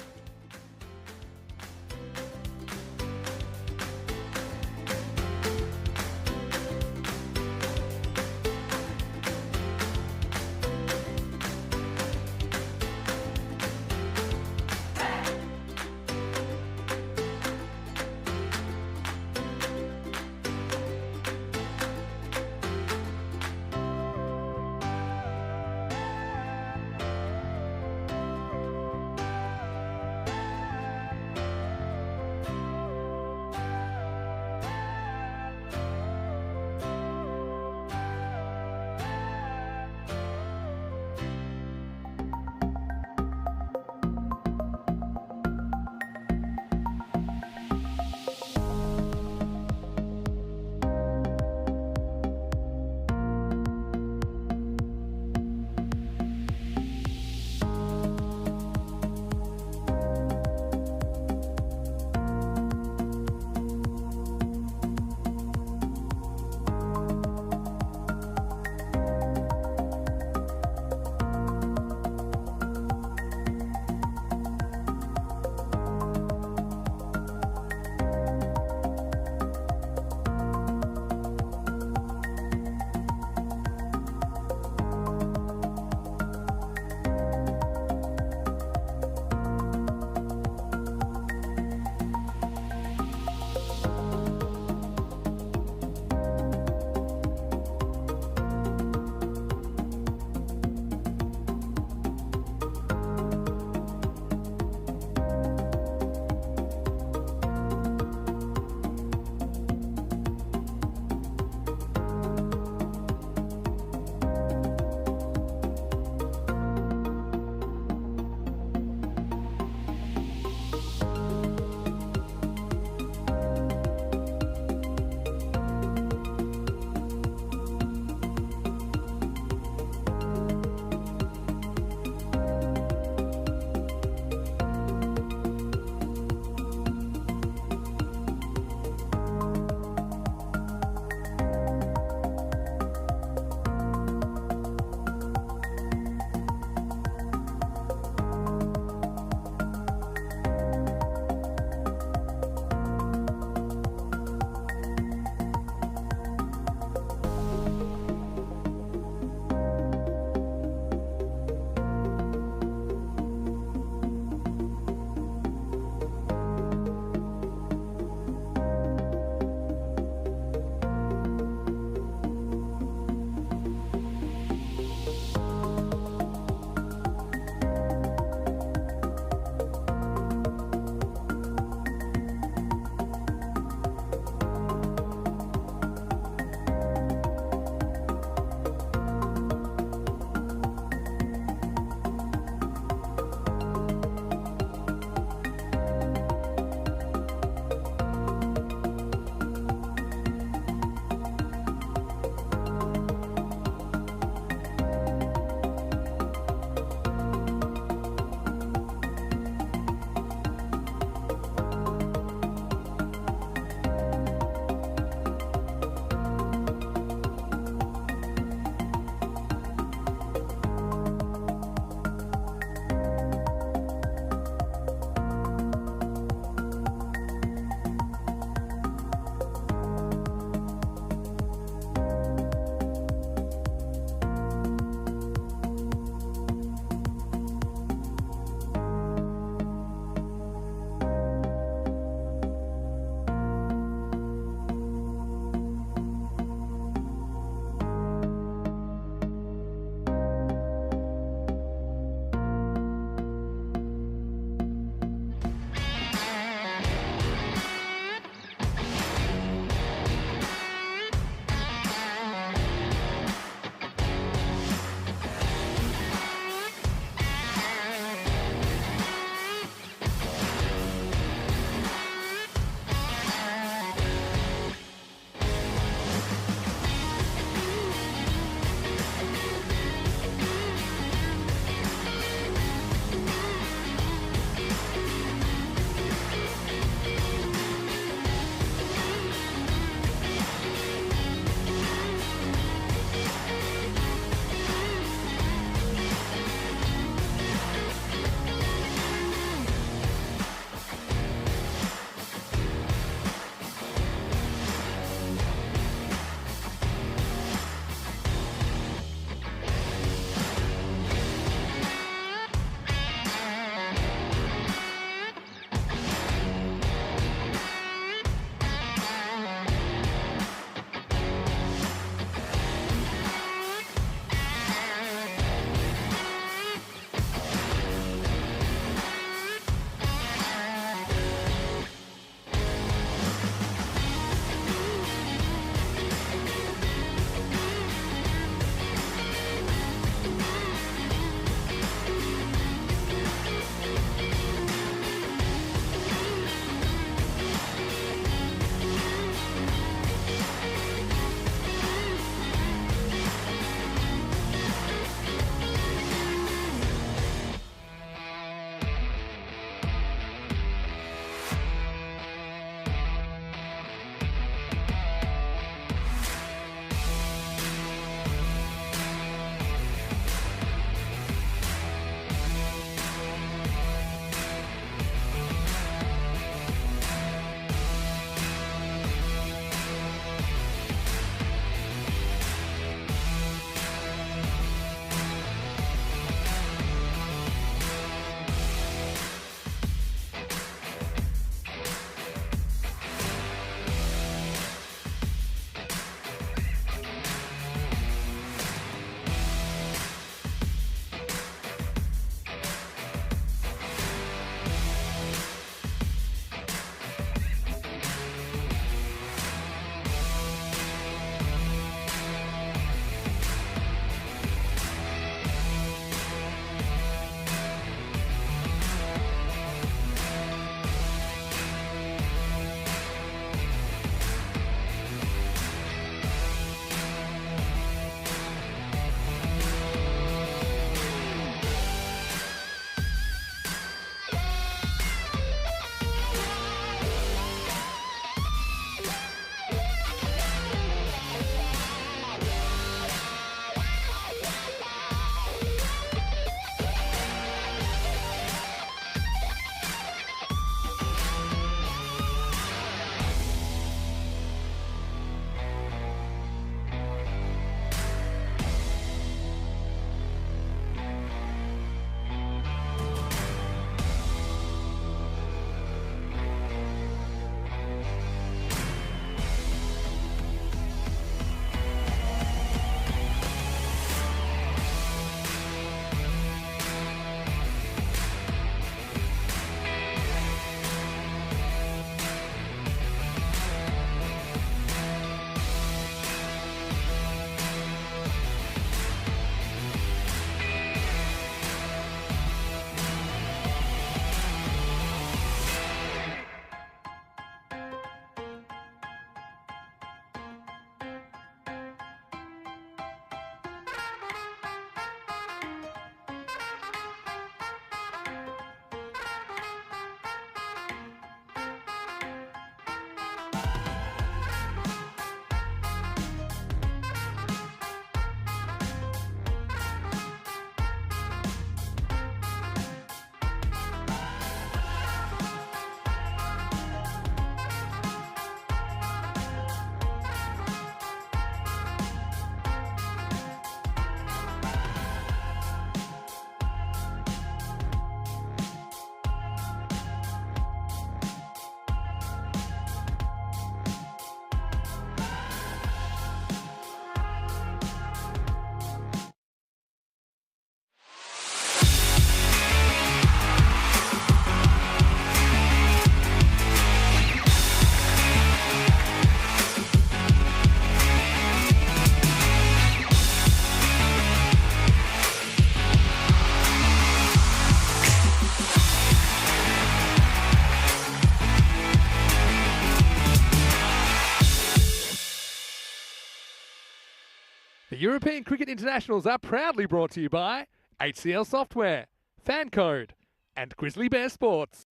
European Cricket Internationals are proudly brought to you by HCL Software, FanCode, and Grizzly Bear Sports.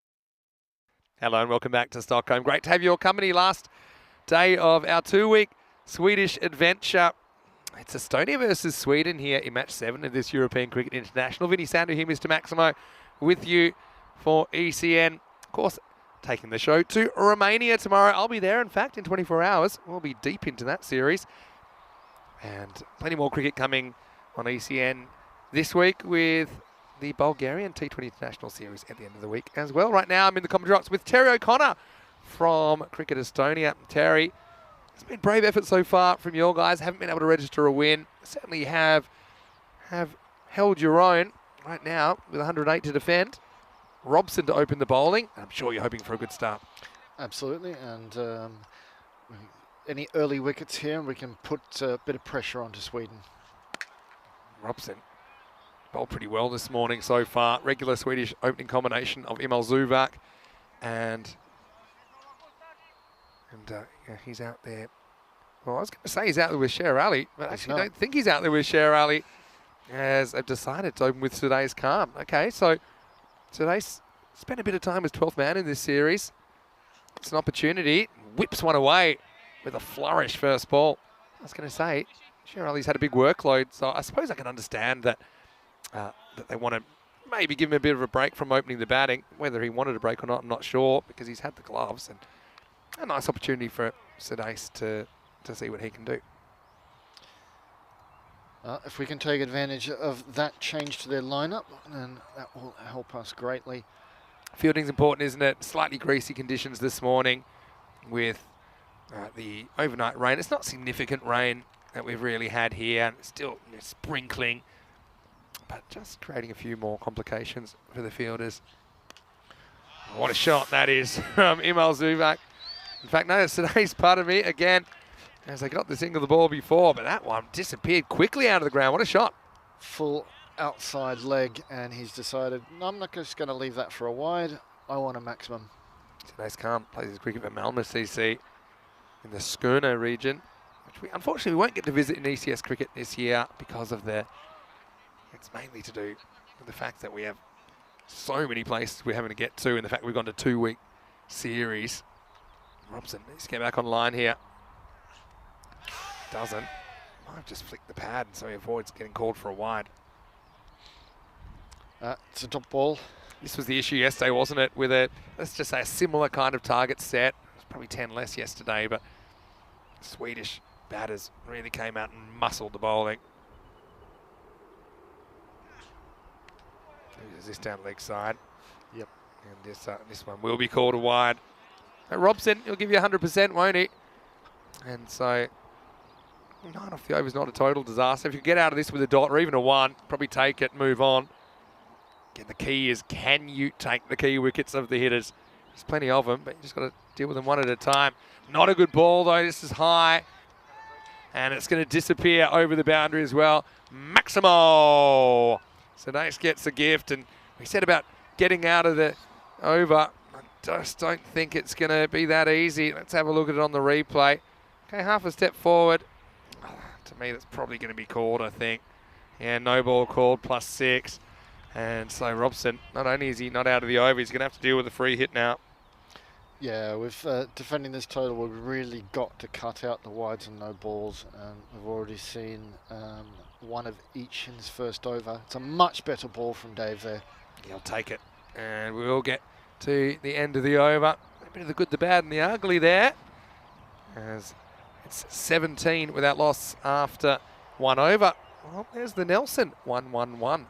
Hello and welcome back to Stockholm. Great to have your company last day of our 2-week Swedish adventure. It's Estonia versus Sweden here in match 7 of this European Cricket International. Vinny Sandu here, Mr. Maximo, with you for ECN. Of course, taking the show to Romania tomorrow. I'll be there, in fact, in 24 hours. We'll be deep into that series. And plenty more cricket coming on ECN this week with the Bulgarian T20 International Series at the end of the week as well. Right now, I'm in the commentary box with Terry O'Connor from Cricket Estonia. Terry, it's been brave effort so far from your guys. Haven't been able to register a win. Certainly have held your own right now with 108 to defend. Robson to open the bowling. I'm sure you're hoping for a good start. Absolutely, and any early wickets here, we can put a bit of pressure onto Sweden. Robson bowled pretty well this morning so far. Regular Swedish opening combination of Emil Zuvak and yeah, he's out there. Well, I was going to say he's out there with Sher Ali, but I actually don't think he's out there with Sher Ali, as they've decided to open with today's Calm. Okay, so today's spent a bit of time as 12th man in this series. It's an opportunity. Whips one away with a flourish first ball. I was going to say, Sher Ali's had a big workload, so I suppose I can understand that that they want to maybe give him a bit of a break from opening the batting. Whether he wanted a break or not, I'm not sure, because he's had the gloves, and a nice opportunity for Sudais to see what he can do. If we can take advantage of that change to their lineup, then that will help us greatly. Fielding's important, isn't it? Slightly greasy conditions this morning with the overnight rain. It's not significant rain that we've really had here, and it's still sprinkling, but just creating a few more complications for the fielders. What a shot that is from Emil Zuvak. In fact, no, today's part of me again, as they got the single the ball before, but that one disappeared quickly out of the ground. What a shot. Full outside leg, and he's decided, no, I'm not just going to leave that for a wide. I want a maximum. Today's Calm plays his cricket for Malmö CC in the Skåne region, which we unfortunately won't get to visit in ECS cricket this year because of it's mainly to do with the fact that we have so many places we're having to get to, and the fact we've gone to 2-week series. Robson needs to get back online here. Doesn't. Might just flick the pad so he avoids getting called for a wide. It's a top ball. This was the issue yesterday, wasn't it? With let's just say a similar kind of target set. It was probably 10 less yesterday, but Swedish batters really came out and muscled the bowling. Is this down leg side? Yep. And this one will be called a wide. Robson, he'll give you 100%, won't he? And so 9 off the over is not a total disaster. If you get out of this with a dot or even a 1, probably take it, move on. Again, the key is, can you take the key wickets of the hitters? There's plenty of them, but you just got to deal with them one at a time. Not a good ball, though. This is high. And it's going to disappear over the boundary as well. Maximo! Sudais gets a gift, and we said about getting out of the over. I just don't think it's going to be that easy. Let's have a look at it on the replay. Okay, half a step forward. To me, that's probably going to be called, I think. Yeah, no ball called, +6. And so Robson, not only is he not out of the over, he's going to have to deal with a free hit now. Yeah, with defending this total, we've really got to cut out the wides and no balls. And we've already seen one of each in his first over. It's a much better ball from Dave there. He'll take it. And we will get to the end of the over. A bit of the good, the bad, and the ugly there. As it's 17 without loss after 1 over. Well, there's the Nelson, 1-1-1.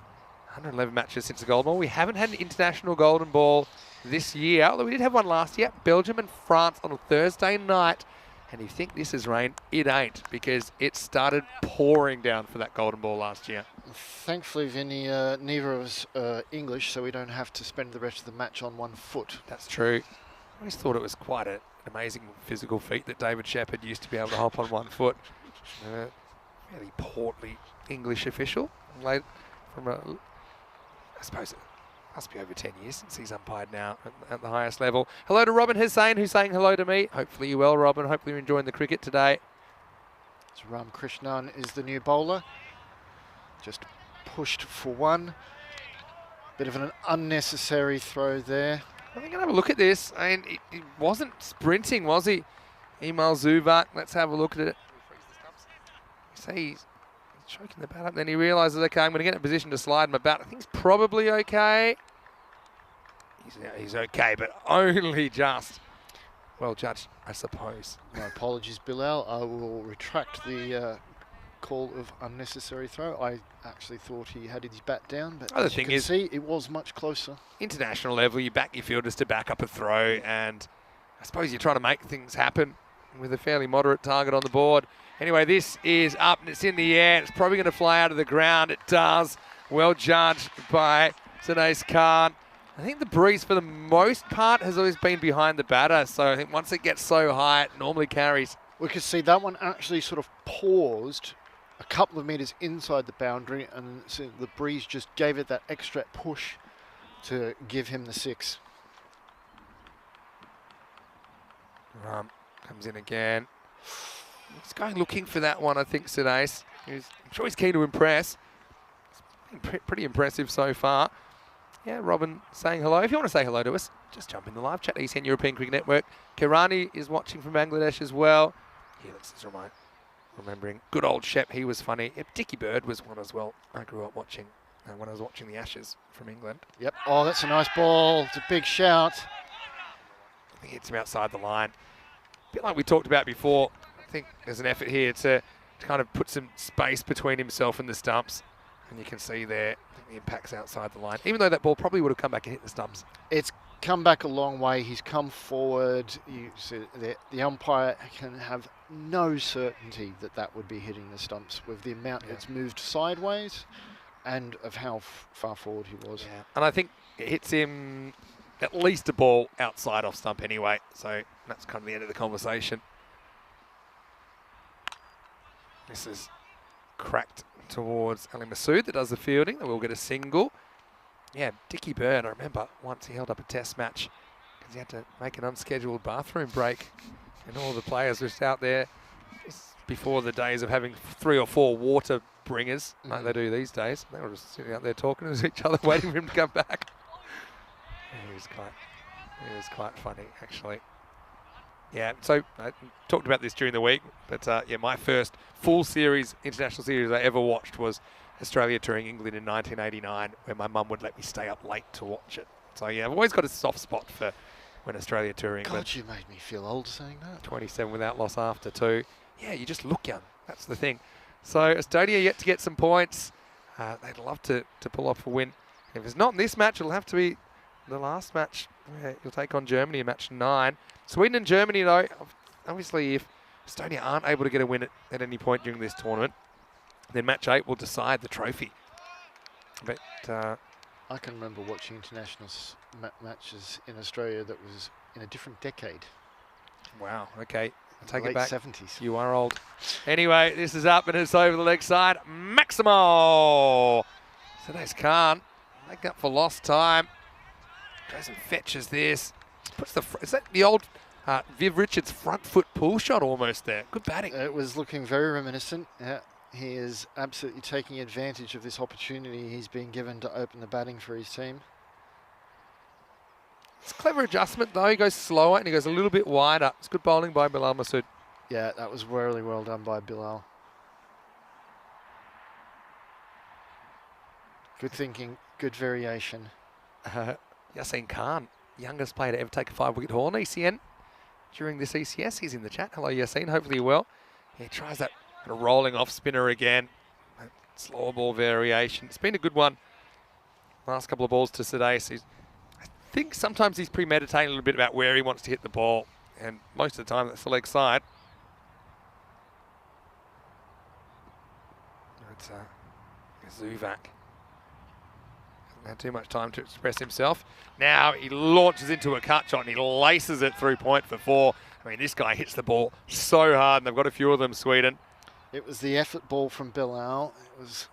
111 matches since the Golden Ball. We haven't had an international Golden Ball this year, although we did have one last year. Belgium and France on a Thursday night. And you think this is rain? It ain't, because it started pouring down for that Golden Ball last year. Thankfully, Vinny, neither of us are English, so we don't have to spend the rest of the match on 1 foot. That's true. I always thought it was quite an amazing physical feat that David Shepherd used to be able to hop on 1 foot. Really portly English official. From I suppose it must be over 10 years since he's umpired now at the highest level. Hello to Robin Hussain, who's saying hello to me. Hopefully you're well, Robin. Hopefully you're enjoying the cricket today. So Ram Krishnan is the new bowler. Just pushed for one. Bit of an unnecessary throw there. I think I'll have a look at this. I mean, he wasn't sprinting, was he? Email Zuvak. Let's have a look at it. Say he's choking the bat up. Then he realises, okay, I'm going to get in a position to slide my bat. I think he's probably okay. He's okay, but only just. Well judged, I suppose. My apologies, Bilal. I will retract the call of unnecessary throw. I actually thought he had his bat down, but Other as you thing can is, see, it was much closer. International level, you back your fielders to back up a throw, and I suppose you're trying to make things happen with a fairly moderate target on the board. Anyway, this is up and it's in the air. It's probably going to fly out of the ground. It does. Well judged by Sudesh Khan. I think the breeze for the most part has always been behind the batter, so I think once it gets so high, it normally carries. We could see that one actually sort of paused a couple of metres inside the boundary, and so the breeze just gave it that extra push to give him the 6. Comes in again. He's going looking for that one, I think, Sudesh. I'm sure he's keen to impress. It's been pretty impressive so far. Yeah, Robin saying hello. If you want to say hello to us, just jump in the live chat. ECN European Cricket Network. Kirani is watching from Bangladesh as well. Helix is remembering good old Shep. He was funny. Yep, Dickie Bird was one as well. I grew up watching when I was watching the Ashes from England. Yep. Oh, that's a nice ball. It's a big shout. I think he hits him outside the line. A bit like we talked about before. I think there's an effort here to kind of put some space between himself and the stumps. And you can see there, I think the impact's outside the line. Even though that ball probably would have come back and hit the stumps. It's come back a long way. He's come forward. You see the umpire can have no certainty that that would be hitting the stumps with the amount it's moved sideways and of how far forward he was. Yeah. And I think it hits him at least a ball outside off stump anyway. So that's kind of the end of the conversation. This is cracked towards Ali Masood that does the fielding. We'll get a single. Yeah, Dickie Bird, I remember once he held up a test match because he had to make an unscheduled bathroom break and all the players were just out there just before the days of having 3 or 4 water bringers like they do these days. They were just sitting out there talking to each other waiting for him to come back. It was quite funny actually. Yeah, so I talked about this during the week, but yeah, my first full series, international series I ever watched was Australia touring England in 1989, where my mum would let me stay up late to watch it. So yeah, I've always got a soft spot for when Australia tour England. God, you made me feel old saying that. 27 without loss after 2. Yeah, you just look young. That's the thing. So Estonia yet to get some points. They'd love to pull off a win. If it's not in this match, it'll have to be the last match. Yeah, you'll take on Germany in match 9. Sweden and Germany, though, obviously if Estonia aren't able to get a win at any point during this tournament, then match 8 will decide the trophy. But I can remember watching international matches in Australia that was in a different decade. wow, okay, I take late it back. 70s. You are old. Anyway, this is up and it's over the leg side. Maximo! Sudesh Khan, make up for lost time. Goes and fetches this. Puts the is that the old Viv Richards front foot pull shot almost there? Good batting. It was looking very reminiscent. Yeah, he is absolutely taking advantage of this opportunity he's been given to open the batting for his team. It's a clever adjustment though. He goes slower and he goes a little bit wider. It's good bowling by Bilal Masood. Yeah, that was really well done by Bilal. Good thinking, good variation. Yassine Khan, youngest player to ever take a 5-wicket haul in ECN during this ECS. He's in the chat. Hello, Yassine. Hopefully you're well. He tries that kind of rolling off spinner again. Slower ball variation. It's been a good one. Last couple of balls to Sudesh. I think sometimes he's premeditating a little bit about where he wants to hit the ball. And most of the time, that's the leg side. It's Zuvak. Had too much time to express himself. Now he launches into a cut shot and he laces it through point for 4. I mean, this guy hits the ball so hard and they've got a few of them, Sweden. It was the effort ball from Bilal. It was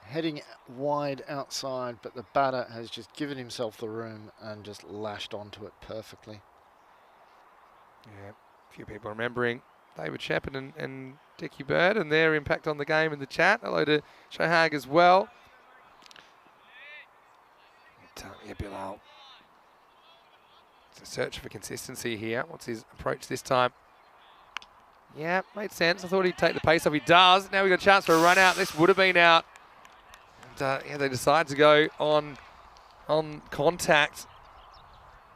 heading wide outside, but the batter has just given himself the room and just lashed onto it perfectly. Yeah, a few people remembering David Shepard and Dickie Bird and their impact on the game in the chat. Hello to Shohag as well. Yeah, Bilal. It's a search for consistency here. What's his approach this time? Yeah, made sense. I thought he'd take the pace off. He does. Now we've got a chance for a run out. This would have been out. And, yeah, they decide to go on contact.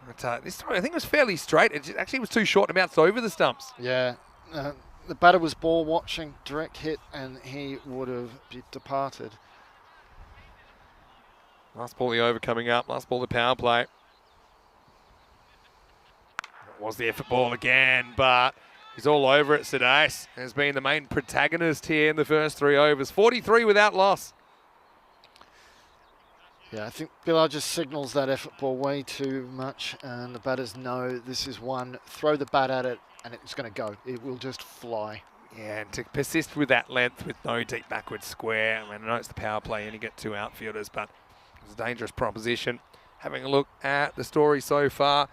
But, this time I think it was fairly straight. It actually was too short to bounce over the stumps. Yeah, the batter was ball watching, direct hit, and he would have departed. Last ball the over coming up. Last ball the power play. It was the effort ball again, but he's all over it. Sadais has been the main protagonist here in the first 3 overs. 43 without loss. Yeah, I think Bilal just signals that effort ball way too much, and the batters know this is one. Throw the bat at it, and it's going to go. It will just fly. Yeah, and to persist with that length with no deep backward square. I mean, I know it's the power play and you get 2 outfielders, but it's a dangerous proposition. Having a look at the story so far,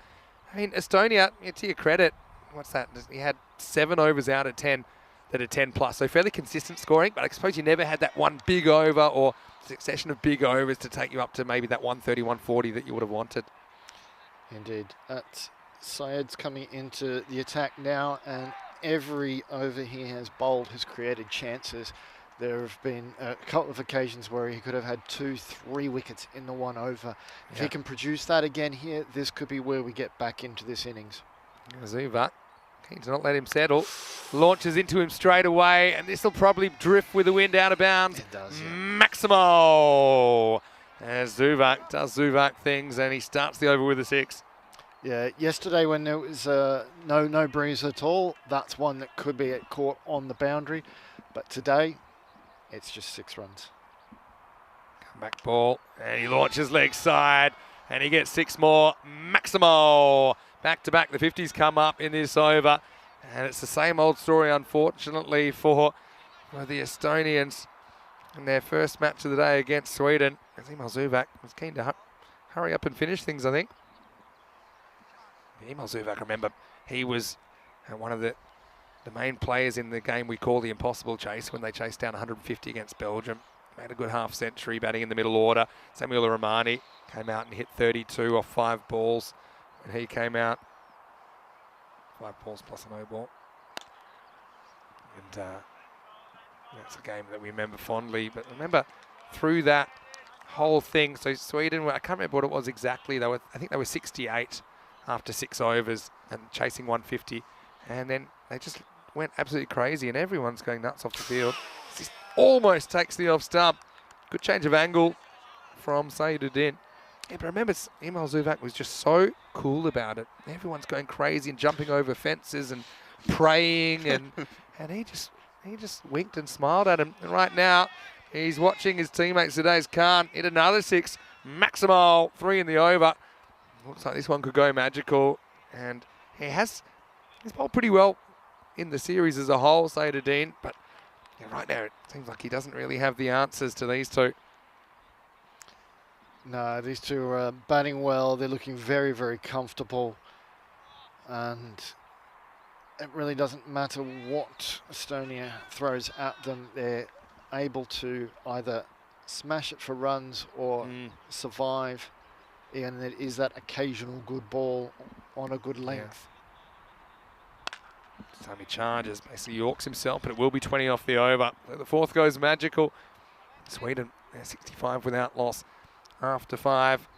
I mean, Estonia, to your credit, what's that? He had 7 overs out of 10 that are 10 plus, so fairly consistent scoring, but I suppose you never had that one big over or succession of big overs to take you up to maybe that 130, 140 that you would have wanted. Indeed. Syed's coming into the attack now, and every over he has bowled has created chances. There have been a couple of occasions where he could have had 2, 3 wickets in the 1 over. If he can produce that again here, this could be where we get back into this innings. Zubat, keen to not let him settle. Launches into him straight away, and this will probably drift with the wind out of bounds. It does, yeah. Maximo! As Zuvak does Zuvak things, and he starts the over with a 6. Yeah, yesterday when there was no breeze at all, that's one that could be caught on the boundary. But today, it's just 6 runs. Comeback ball, and he launches leg side, and he gets 6 more. Maximo! Back to back, the 50s come up in this over. And it's the same old story, unfortunately, for the Estonians in their first match of the day against Sweden. Emil Zuvak was keen to hurry up and finish things, I think. Emil Zuvak, remember, he was one of the main players in the game we call the impossible chase when they chased down 150 against Belgium. Made a good half century batting in the middle order. Samuel Romani came out and hit 32 off 5 balls when he came out. 5 balls plus a no ball. And that's a game that we remember fondly. But remember, through that whole thing, so Sweden, I can't remember what it was exactly. I think they were 68 after 6 overs and chasing 150. And then they just went absolutely crazy and everyone's going nuts off the field. This almost takes the off stump. Good change of angle from Sayyiduddin. Yeah, but remember, Emil Zuvak was just so cool about it. Everyone's going crazy and jumping over fences and praying, and he just winked and smiled at him. And right now, he's watching his teammate Sadais Khan hit another 6. Maximal 3 in the over. Looks like this one could go magical, and he's bowled pretty well in the series as a whole, Sayyiduddin, but yeah, right now it seems like he doesn't really have the answers to these two. No, these two are batting well. They're looking very, very comfortable. And it really doesn't matter what Estonia throws at them. They're able to either smash it for runs or survive. And it is that occasional good ball on a good length. Yeah. Time he charges, basically Yorks himself, but it will be 20 off the over. The 4th goes magical. Sweden, 65 without loss. After 5.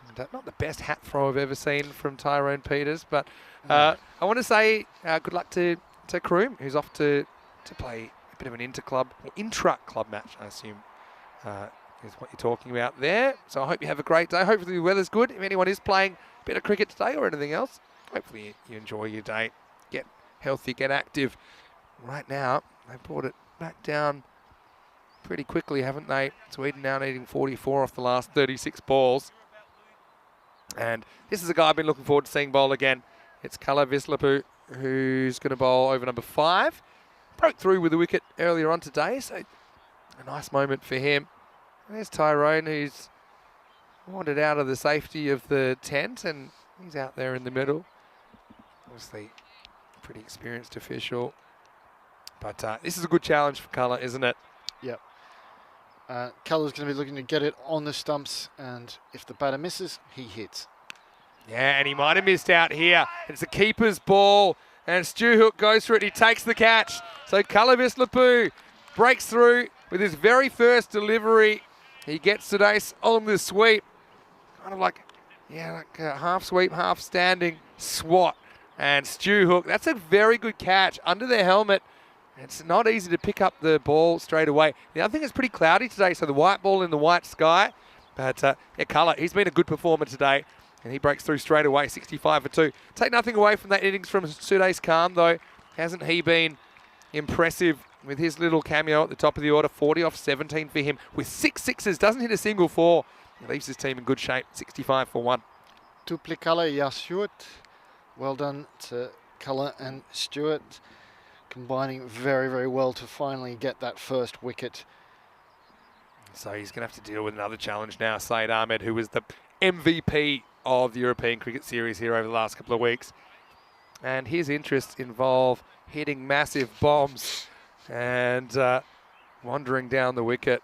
And, not the best hat throw I've ever seen from Tyrone Peters, but I want to say good luck to Kroom, who's off to play a bit of an intra-club match, I assume, is what you're talking about there. So I hope you have a great day. Hopefully the weather's good. If anyone is playing a bit of cricket today or anything else, hopefully you enjoy your day. Get healthy, get active. Right now, they've brought it back down pretty quickly, haven't they? Sweden now needing 44 off the last 36 balls. And this is a guy I've been looking forward to seeing bowl again. It's Kala Vislapu, who's going to bowl over number 5. Broke through with a wicket earlier on today, so a nice moment for him. And there's Tyrone, who's wandered out of the safety of the tent, and he's out there in the middle. Obviously pretty experienced official. But this is a good challenge for Colour, isn't it? Yep. Colour's going to be looking to get it on the stumps, and if the batter misses, he hits. Yeah, and he might have missed out here. It's a keeper's ball, and Stu Hook goes for it. He takes the catch. So Colour Vislapu breaks through with his very first delivery. He gets today's on the sweep. Kind of like a half sweep, half standing swat. And Stu Hook, that's a very good catch under the helmet. It's not easy to pick up the ball straight away. The other thing is pretty cloudy today, so the white ball in the white sky. But yeah, Colour, he's been a good performer today. And he breaks through straight away, 65 for 2. Take nothing away from that innings from Sudesh Khan, though. Hasn't he been impressive with his little cameo at the top of the order? 40 off 17 for him with 6 sixes. Doesn't hit a single 4. He leaves his team in good shape, 65 for 1. Tuple Colour, yeah, Stewart. Well done to Colour and Stewart, combining very, very well to finally get that first wicket. So he's going to have to deal with another challenge now. Saeed Ahmed, who was the MVP of the European Cricket Series here over the last couple of weeks. And his interests involve hitting massive bombs and wandering down the wicket.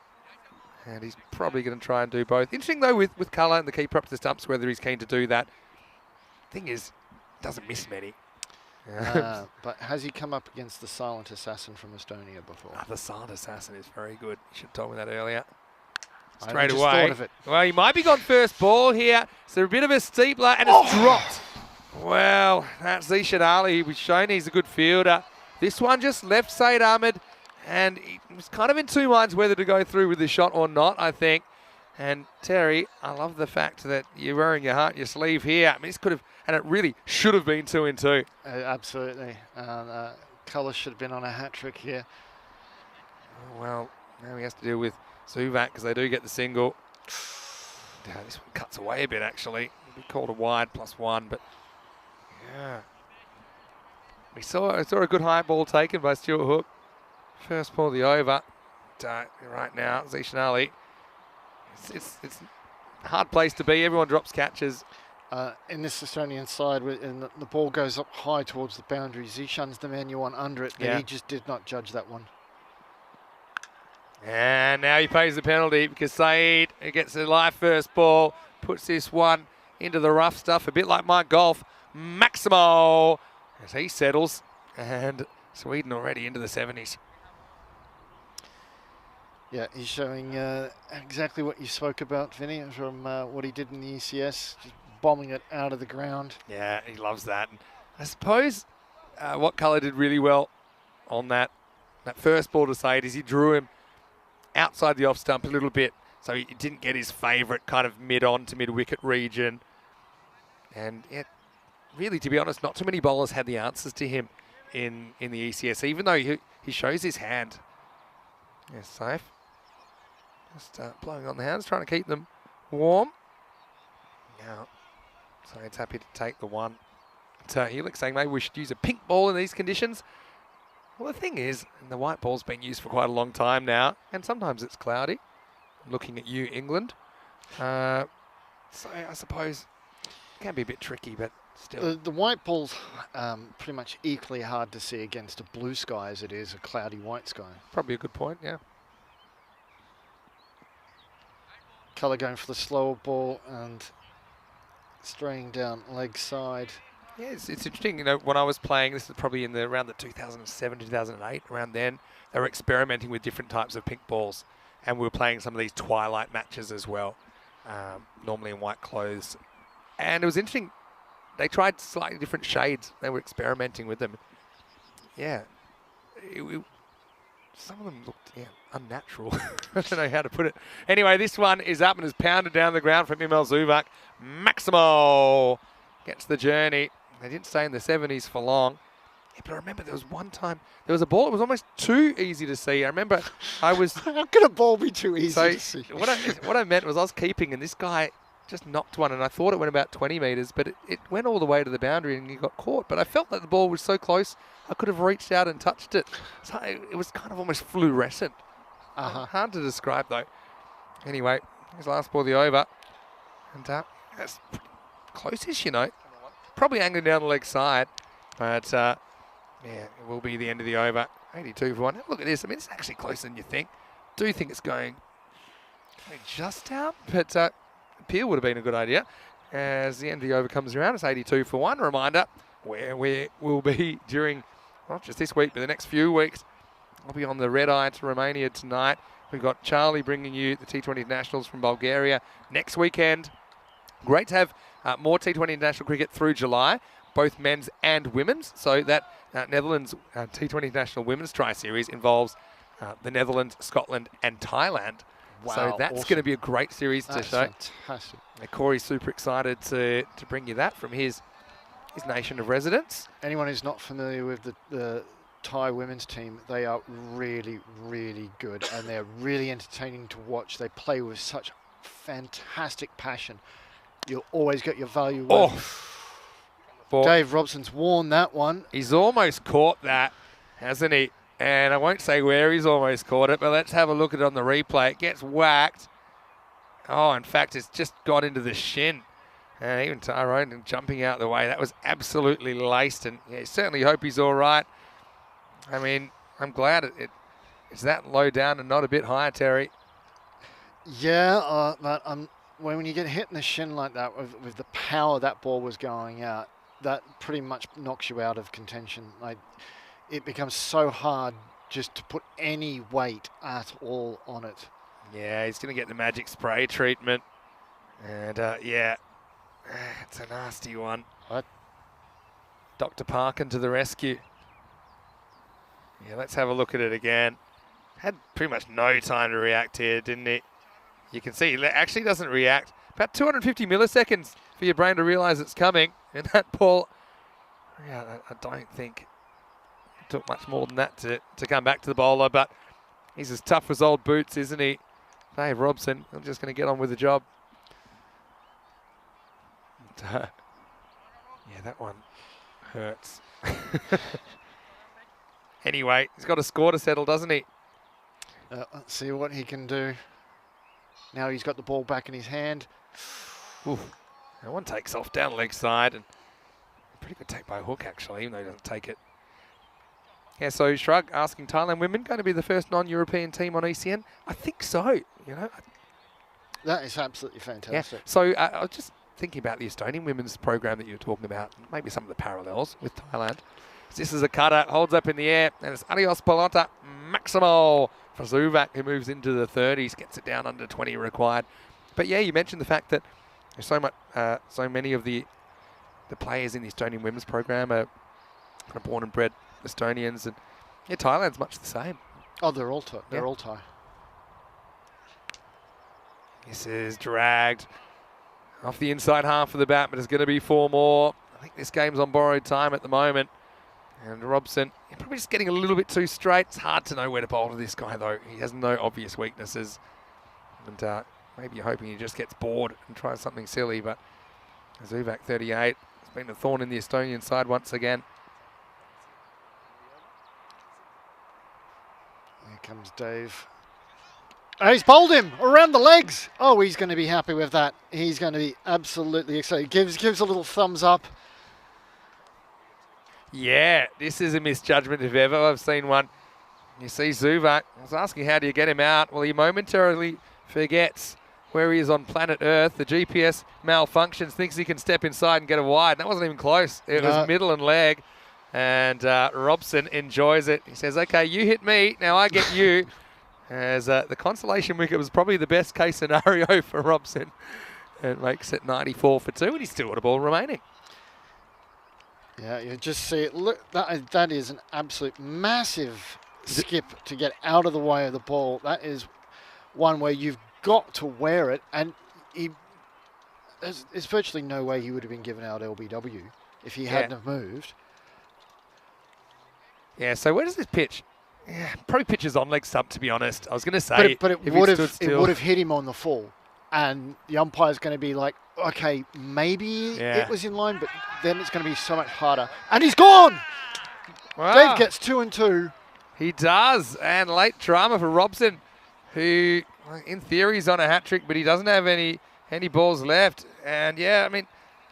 And he's probably going to try and do both. Interesting, though, with Colour and the keeper up to the stumps, whether he's keen to do that. Thing is, doesn't miss many. But has he come up against the silent assassin from Estonia before? The silent assassin is very good. You should have told me that earlier. I Straight just away. thought of it. Well, he might be gone first ball here. So a bit of a steepler, and it's dropped. Well, that's Zishan Ali. We've shown he's a good fielder. This one just left Saeed Ahmed, and he was kind of in two minds whether to go through with the shot or not, I think. And Terry, I love the fact that you're wearing your heart on your sleeve here. I mean, this could have, and it really should have been 2 and 2. Absolutely. Colour should have been on a hat-trick here. Oh, well, now he has to deal with Zuvak because they do get the single. Yeah, this one cuts away a bit, actually. It'll be called a wide +1, but yeah. I saw a good high ball taken by Stuart Hook. First ball of the over. Right now, Zishan Ali. It's a hard place to be. Everyone drops catches. In this Estonian side, and the ball goes up high towards the boundary. Zishan's the man you want under it, but he just did not judge that one. And now he pays the penalty because Saeed, who gets the live first ball, puts this one into the rough stuff, a bit like my golf. Maximo, as he settles, and Sweden already into the 70s. Yeah, he's showing exactly what you spoke about, Vinny, from what he did in the ECS, just bombing it out of the ground. Yeah, he loves that. And I suppose what Colour did really well on that first ball to Saeed is he drew him outside the off stump a little bit, so he didn't get his favourite kind of mid-on to mid-wicket region. And really, to be honest, not too many bowlers had the answers to him in the ECS, even though he shows his hand. Yeah, safe. Just blowing on the hands, trying to keep them warm. Now, Saeed's happy to take the one. Helix saying maybe we should use a pink ball in these conditions. Well, the thing is, the white ball's been used for quite a long time now, and sometimes it's cloudy. Looking at you, England. So I suppose it can be a bit tricky, but still. The white ball's pretty much equally hard to see against a blue sky as it is a cloudy white sky. Probably a good point, yeah. Colour going for the slower ball and straying down leg side. Yeah, it's interesting. You know, when I was playing, this is probably in around the 2007, 2008, around then, they were experimenting with different types of pink balls, and we were playing some of these twilight matches as well, normally in white clothes. And it was interesting. They tried slightly different shades. They were experimenting with them. Yeah, some of them looked unnatural. I don't know how to put it. Anyway, this one is up and is pounded down the ground from Imel Zuvak. Maximo gets the journey. They didn't stay in the 70s for long. Yeah, but I remember there was one time, there was a ball that was almost too easy to see. I remember I was... How can a ball be too easy to see? What I meant was I was keeping, and this guy just knocked one, and I thought it went about 20 metres, but it went all the way to the boundary, and he got caught. But I felt that the ball was so close, I could have reached out and touched it. So it was kind of almost fluorescent. Hard to describe, though. Anyway, his last ball of the over. And that's close-ish, you know. Probably angling down the leg side. But Yeah, it will be the end of the over. 82 for 1. Look at this. I mean, it's actually closer than you think. Do think it's going just out, but appeal would have been a good idea. As the end of the over comes around, it's 82 for 1. Reminder, where we will be during not just this week, but the next few weeks. I'll be on the red eye to Romania tonight. We've got Charlie bringing you the T20 Nationals from Bulgaria next weekend. Great to have more T20 international cricket through July, both men's and women's. So that Netherlands T20 International Women's Tri-Series involves the Netherlands, Scotland and Thailand. Wow, so that's awesome. going to be a great series to show. Fantastic. And Corey's super excited to bring you that from his nation of residence. Anyone who's not familiar with the Thai women's team, they are really, really good, and they're really entertaining to watch. They play with such fantastic passion. You'll always get your value. Dave Robson's worn that one. He's almost caught that, hasn't he? And I won't say where he's almost caught it, but let's have a look at it on the replay. It gets whacked. Oh, in fact, it's just got into the shin. And even Tyrone jumping out the way. That was absolutely laced. And yeah, certainly hope he's all right. I mean, I'm glad it's that low down and not a bit higher, Terry. Yeah, but when you get hit in the shin like that, with the power that ball was going out, that pretty much knocks you out of contention. Like, it becomes so hard just to put any weight at all on it. Yeah, he's going to get the magic spray treatment. And yeah, it's a nasty one. What? Dr. Parkin to the rescue. Yeah, let's have a look at it again. Had pretty much no time to react here, didn't it? You can see it actually doesn't react. About 250 milliseconds for your brain to realise it's coming. And that ball, yeah, I don't think it took much more than that to come back to the bowler. But he's as tough as old boots, isn't he? Dave Robson, I'm just going to get on with the job. And, yeah, that one hurts. Anyway, he's got a score to settle, doesn't he? Let's see what he can do. Now he's got the ball back in his hand. Oof. That one takes off down leg side. And pretty good take by hook, actually, even though he doesn't take it. Yeah, so Shrug asking Thailand women going to be the first non-European team on ECN? I think so, you know. That is absolutely Yeah. fantastic. So I was just thinking about the Estonian women's program that you were talking about, maybe some of the parallels with Thailand. This is a cutter, holds up in the air, and it's adios pelota maximal for Zuvak, who moves into the 30s, gets it down under 20 required. But yeah, you mentioned the fact that there's so many of the players in the Estonian women's program are kind of born and bred Estonians, and yeah, Thailand's much the same. Oh, they're all Thai. They're Yeah. all Thai. This is dragged off the inside half of the bat, but it's going to be 4 more. I think this game's on borrowed time at the moment. And Robson, probably just getting a little bit too straight. It's hard to know where to bowl to this guy, though. He has no obvious weaknesses. And maybe you're hoping he just gets bored and tries something silly. But Zuvak, 38, has been a thorn in the Estonian side once again. Here comes Dave. Oh, he's bowled him around the legs. Oh, he's going to be happy with that. He's going to be absolutely excited. Gives a little thumbs up. Yeah, this is a misjudgment if ever I've seen one. You see Zuvak. I was asking how do you get him out? Well, he momentarily forgets where he is on planet Earth. The GPS malfunctions, thinks he can step inside and get a wide. That wasn't even close. It was middle and leg. And Robson enjoys it. He says, okay, you hit me, now I get you. As the consolation wicket was probably the best case scenario for Robson. It makes it 94 for 2, and he's still got a ball remaining. Yeah, you just see it. Look, that is an absolute massive skip to get out of the way of the ball. That is one where you've got to wear it, and there's virtually no way he would have been given out LBW if he hadn't have moved. Yeah, so where does this pitch? Yeah, probably pitches on leg stump, to be honest. I was going to say, but it would have hit him on the fall, and the umpire's going to be like, okay, maybe it was in line, but then it's going to be so much harder. And he's gone! Wow. Dave gets 2 and 2. He does, and late drama for Robson, who in theory is on a hat trick, but he doesn't have any balls left. And yeah, I mean,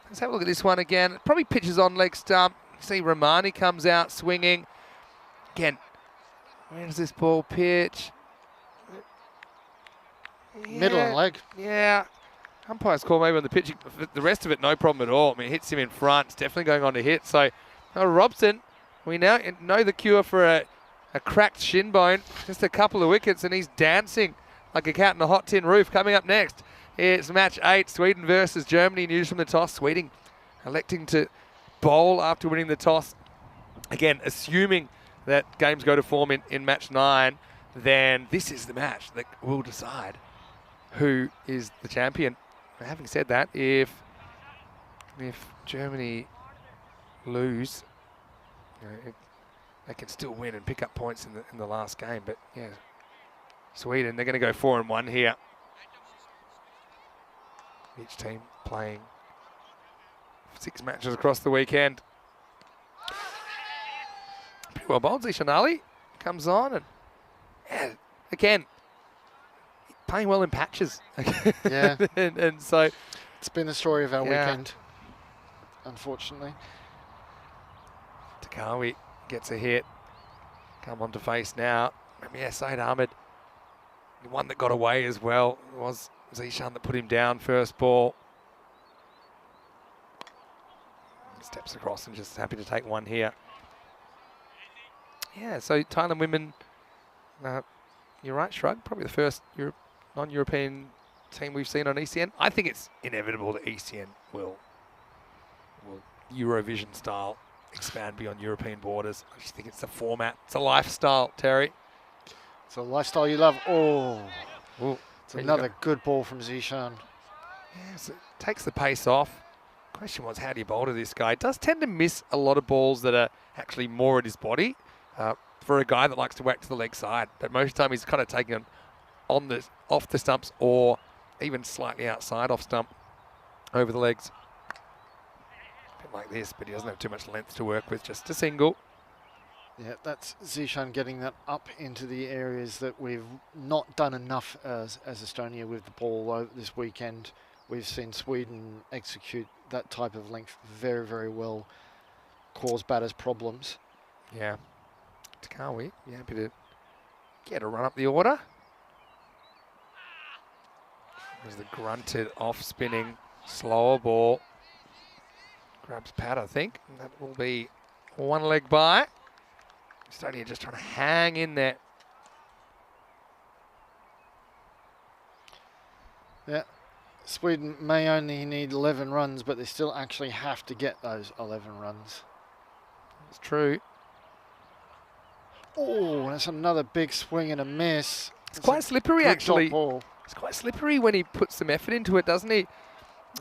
let's have a look at this one again. It probably pitches on leg stump. see Romani comes out swinging. Again, where does this ball pitch? Middle and leg. Yeah. Umpire's call maybe on the pitch. The rest of it, no problem at all. I mean, it hits him in front. It's definitely going on to hit. So, Robson, we now know the cure for a cracked shin bone. Just a couple of wickets, and he's dancing like a cat on a hot tin roof. Coming up next, it's match 8, Sweden versus Germany. News from the toss. Sweden electing to bowl after winning the toss. Again, assuming that games go to form in match 9, then this is the match that will decide who is the champion. Having said that, if Germany lose, they can still win and pick up points in the last game. But yeah, Sweden, they're going to go 4-1 here. Each team playing 6 matches across the weekend. Pretty well bowled. Zishan Ali comes on and yeah, again, playing well in patches. Yeah. and so It's been the story of our weekend, unfortunately. Takawi gets a hit. Come on to face now. Yeah, Said Ahmed. The one that got away as well was Zishan that put him down first ball. Steps across and just happy to take one here. Yeah, so Thailand women, you're right, Shrug, probably the first non-European team we've seen on ECN. I think it's inevitable that ECN will Eurovision style expand beyond European borders. I just think it's a format. It's a lifestyle, Terry. It's a lifestyle you love. Oh, Ooh, it's another good ball from Zishan. yeah, so it takes the pace off. Question was, how do you bowl to this guy? He does tend to miss a lot of balls that are actually more at his body for a guy that likes to whack to the leg side. But most of the time he's kind of taking them off the stumps or even slightly outside off stump over the legs. A bit like this, but he doesn't have too much length to work with, just a single. Yeah, that's Zishan getting that up into the areas that we've not done enough as Estonia with the ball over this weekend. We've seen Sweden execute that type of length very, very well, cause batters problems. Yeah. Takawi, yeah, happy to get a run up the order. There's the grunted off-spinning, slower ball. Grabs pad, I think. And that will be one leg by. Estonia just trying to hang in there. Yeah, Sweden may only need 11 runs, but they still actually have to get those 11 runs. It's true. Oh, that's another big swing and a miss. It's quite slippery, Good actually. dot ball. It's quite slippery when he puts some effort into it, doesn't he?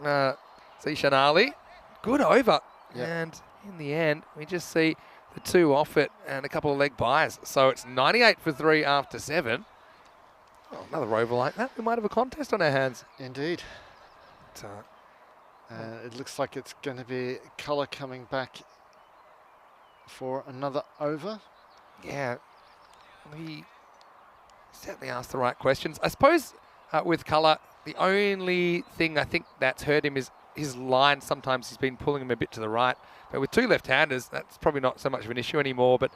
Zishan Ali, good over. Yep. And in the end, we just see the 2 off it and a couple of leg byes. So it's 98 for 3 after 7. Oh, another over like that. We might have a contest on our hands. Indeed. But, It looks like it's going to be Colour coming back for another over. yeah, we certainly asked the right questions. I suppose with Colour, the only thing I think that's hurt him is his line. Sometimes he's been pulling him a bit to the right. But with 2 left-handers, that's probably not so much of an issue anymore. But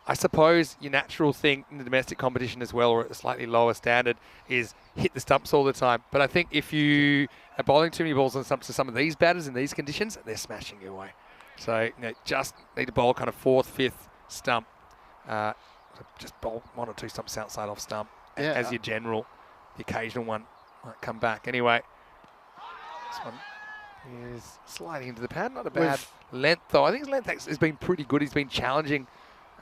I suppose your natural thing in the domestic competition as well, or at a slightly lower standard, is hit the stumps all the time. But I think if you are bowling too many balls on stumps to some of these batters in these conditions, they're smashing you away. So just need to bowl kind of 4th, 5th stump. Just bowl 1 or 2 stumps outside off stump as your general. The occasional one might come back. Anyway, this one is sliding into the pad. Not a bad length, though. I think his length has been pretty good. He's been challenging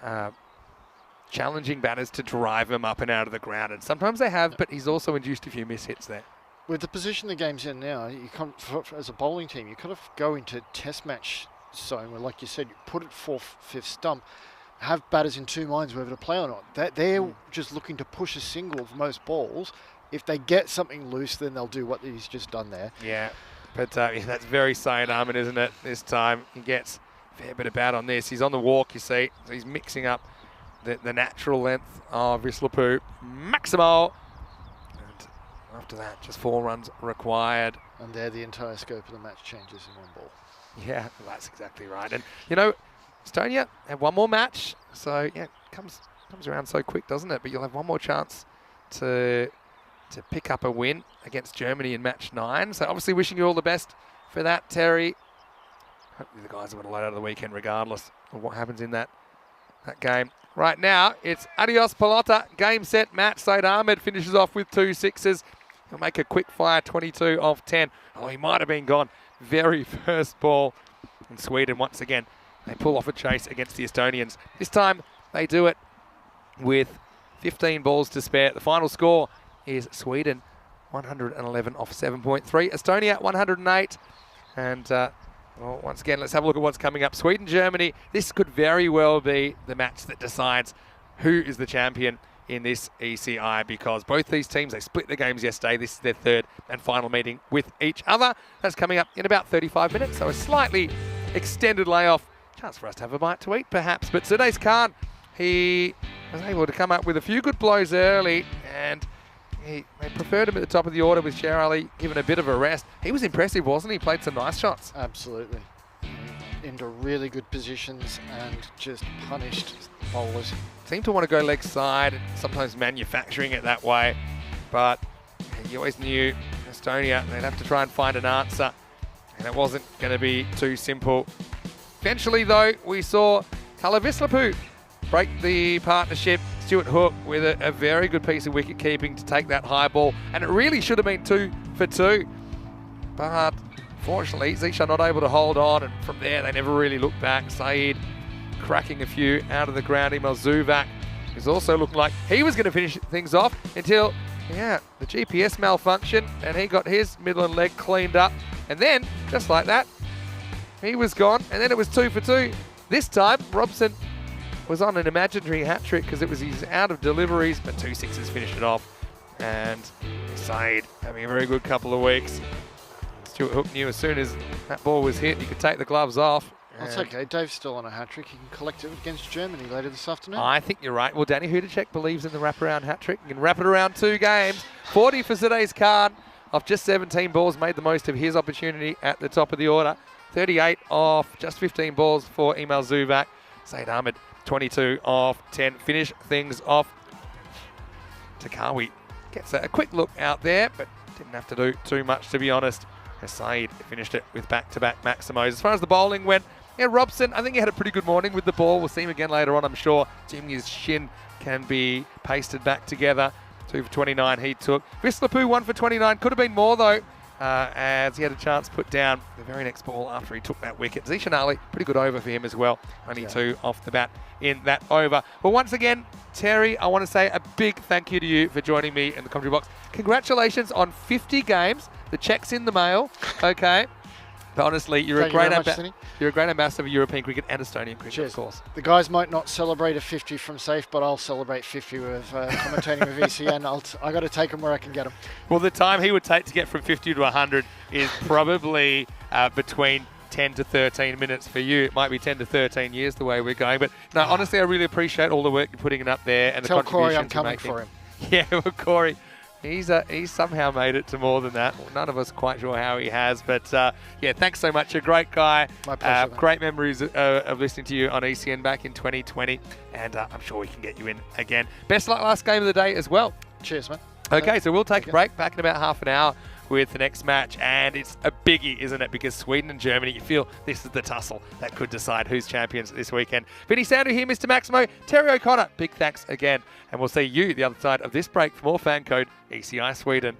batters to drive him up and out of the ground. And sometimes they have, but he's also induced a few mishits there. With the position the game's in now, you can't, as a bowling team, you kind of go into test match zone where, like you said, you put it 4th, 5th stump, have batters in 2 minds whether to play or not. They're just looking to push a single for most balls. If they get something loose, then they'll do what he's just done there. Yeah, but that's very Said Ahmed, isn't it? This time he gets a fair bit of bat on this. He's on the walk, you see. So he's mixing up the natural length of Vislapu. Maximo. And after that, just 4 runs required. And there the entire scope of the match changes in 1 ball. Yeah, that's exactly right. And, you know, Estonia have one more match. So, yeah, it comes around so quick, doesn't it? But you'll have one more chance to pick up a win against Germany in match 9. So, obviously, wishing you all the best for that, Terry. Hopefully the guys are going to load out of the weekend regardless of what happens in that game. Right now, it's adios pelota, game, set, match. Said Ahmed finishes off with 2 sixes. He'll make a quick fire 22 of 10. Oh, he might have been gone. Very first ball. And Sweden, once again, they pull off a chase against the Estonians. This time, they do it with 15 balls to spare. The final score is Sweden 111 off 7.3. Estonia 108. And well, once again, let's have a look at what's coming up. Sweden, Germany. This could very well be the match that decides who is the champion in this ECI, because both these teams, they split their games yesterday. This is their third and final meeting with each other. That's coming up in about 35 minutes, so a slightly extended layoff. Chance for us to have a bite to eat, perhaps. But Sudesh Khan, he was able to come up with a few good blows early, and they preferred him at the top of the order with Sher Ali given a bit of a rest. He was impressive, wasn't he? Played some nice shots. Absolutely. Into really good positions and just punished bowlers. Seemed to want to go leg side, sometimes manufacturing it that way. But you always knew Estonia, they'd have to try and find an answer. And it wasn't going to be too simple. Eventually, though, we saw Kalavislapu break the partnership. Stuart Hook with a very good piece of wicket keeping to take that high ball. And it really should have been 2 for 2. But fortunately, Zisha not able to hold on. And from there, they never really looked back. Saeed cracking a few out of the ground. Emil Zuvak is also looking like he was going to finish things off until, yeah, the GPS malfunction. And he got his middle and leg cleaned up. And then, just like that, he was gone. And then it was 2 for 2. This time, Robson was on an imaginary hat-trick because it was his out of deliveries, but 2 sixes finished it off. And Saeed having a very good couple of weeks. Stuart Hook knew as soon as that ball was hit, he could take the gloves off. That's okay. Dave's still on a hat-trick. He can collect it against Germany later this afternoon. I think you're right. Well, Danny Hudacek believes in the wraparound hat-trick. He can wrap it around 2 games. 40 for Sudesh Khan off just 17 balls, made the most of his opportunity at the top of the order. 38 off just 15 balls for Emil Zuvak. Said Ahmed 22 off 10. Finish things off. Takawi gets a quick look out there, but didn't have to do too much, to be honest. Saeed finished it with back-to-back maximos. As far as the bowling went, yeah, Robson, I think he had a pretty good morning with the ball. We'll see him again later on, I'm sure. Jimmy's shin can be pasted back together. 2 for 29 he took. Vislapu 1 for 29. Could have been more, though, as he had a chance to put down the very next ball after he took that wicket. Zishan Ali, pretty good over for him as well. Only 2 off the bat in that over. Well, once again, Terry, I want to say a big thank you to you for joining me in the commentary box. Congratulations on 50 games. The check's in the mail, okay? But honestly, you're a great ambassador for European cricket and Estonian cricket, Cheers. of course. The guys might not celebrate a 50 from safe, but I'll celebrate 50 with commentating with ECI. I got to take them where I can get them. Well, the time he would take to get from 50 to 100 is probably between 10 to 13 minutes for you. It might be 10 to 13 years the way we're going. But no, honestly, I really appreciate all the work you're putting up there and Tell the contributions Corey I'm coming you're making. for him. Yeah, well, Corey, he's somehow made it to more than that. Well, none of us quite sure how he has. But yeah, thanks so much. You're a great guy. My pleasure. Great memories of listening to you on ECN back in 2020. And I'm sure we can get you in again. Best luck last game of the day as well. Cheers, man. Okay, so we'll take a break back in about half an hour with the next match, and it's a biggie, isn't it? Because Sweden and Germany, you feel this is the tussle that could decide who's champions this weekend. Vinny Sandu here, Mr. Maximo, Terry O'Connor, big thanks again, and we'll see you the other side of this break for more FanCode ECI Sweden.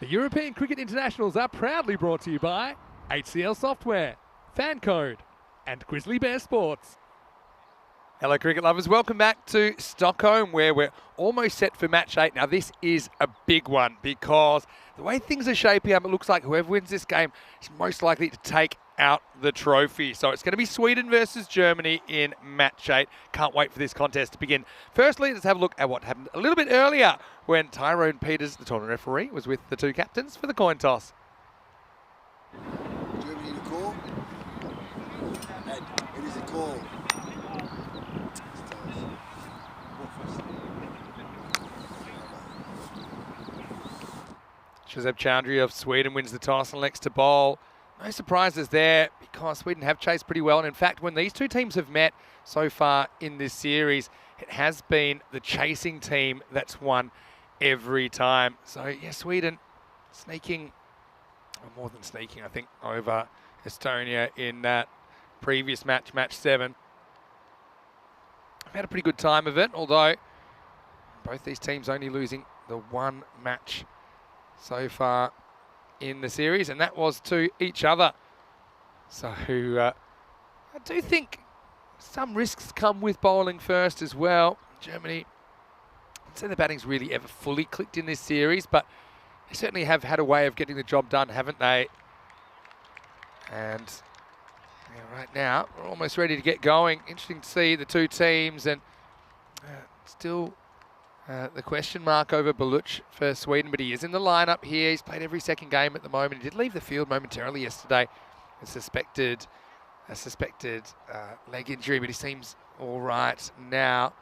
European Cricket Internationals are proudly brought to you by HCL Software, FanCode, and Grizzly Bear Sports. Hello cricket lovers, welcome back to Stockholm where we're almost set for match 8. Now this is a big one because the way things are shaping up, it looks like whoever wins this game is most likely to take out the trophy. So it's going to be Sweden versus Germany in match 8. Can't wait for this contest to begin. Firstly, let's have a look at what happened a little bit earlier when Tyrone Peters, the tournament referee, was with the two captains for the coin toss. Germany to call. Ed, it is a call. Shazeb Chowdhury of Sweden wins the toss and elects to bowl. No surprises there because Sweden have chased pretty well. And in fact, when these two teams have met so far in this series, it has been the chasing team that's won every time. So yeah, Sweden sneaking, or more than sneaking, I think, over Estonia in that previous match, match 7. I've had a pretty good time of it, although both these teams only losing the one match so far in the series, and that was to each other. So I do think some risks come with bowling first as well. Germany, I'd say the batting's really ever fully clicked in this series, but they certainly have had a way of getting the job done, haven't they? And yeah, right now, we're almost ready to get going. Interesting to see the two teams, and still the question mark over Baluch for Sweden, but he is in the lineup here. He's played every second game at the moment. He did leave the field momentarily yesterday. A suspected leg injury, but he seems all right now.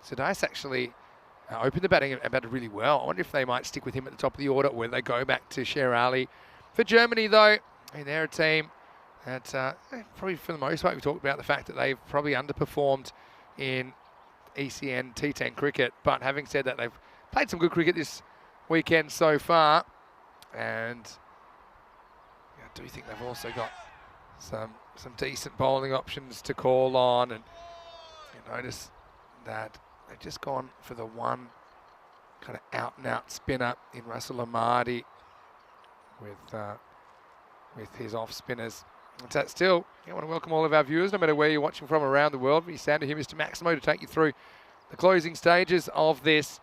So Dice actually opened the batting and batted really well. I wonder if they might stick with him at the top of the order, or whether they go back to Sher Ali. For Germany, though, I mean, they're a team that probably for the most part, we talked about the fact that they've probably underperformed in ECN T10 cricket, but having said that, they've played some good cricket this weekend so far, and I do think they've also got some decent bowling options to call on. And you notice that they've just gone for the one kind of out-and-out spinner in Russell Amadi with his off spinners. And still, I want to welcome all of our viewers, no matter where you're watching from around the world. We stand here, Mr. Maximo, to take you through the closing stages of this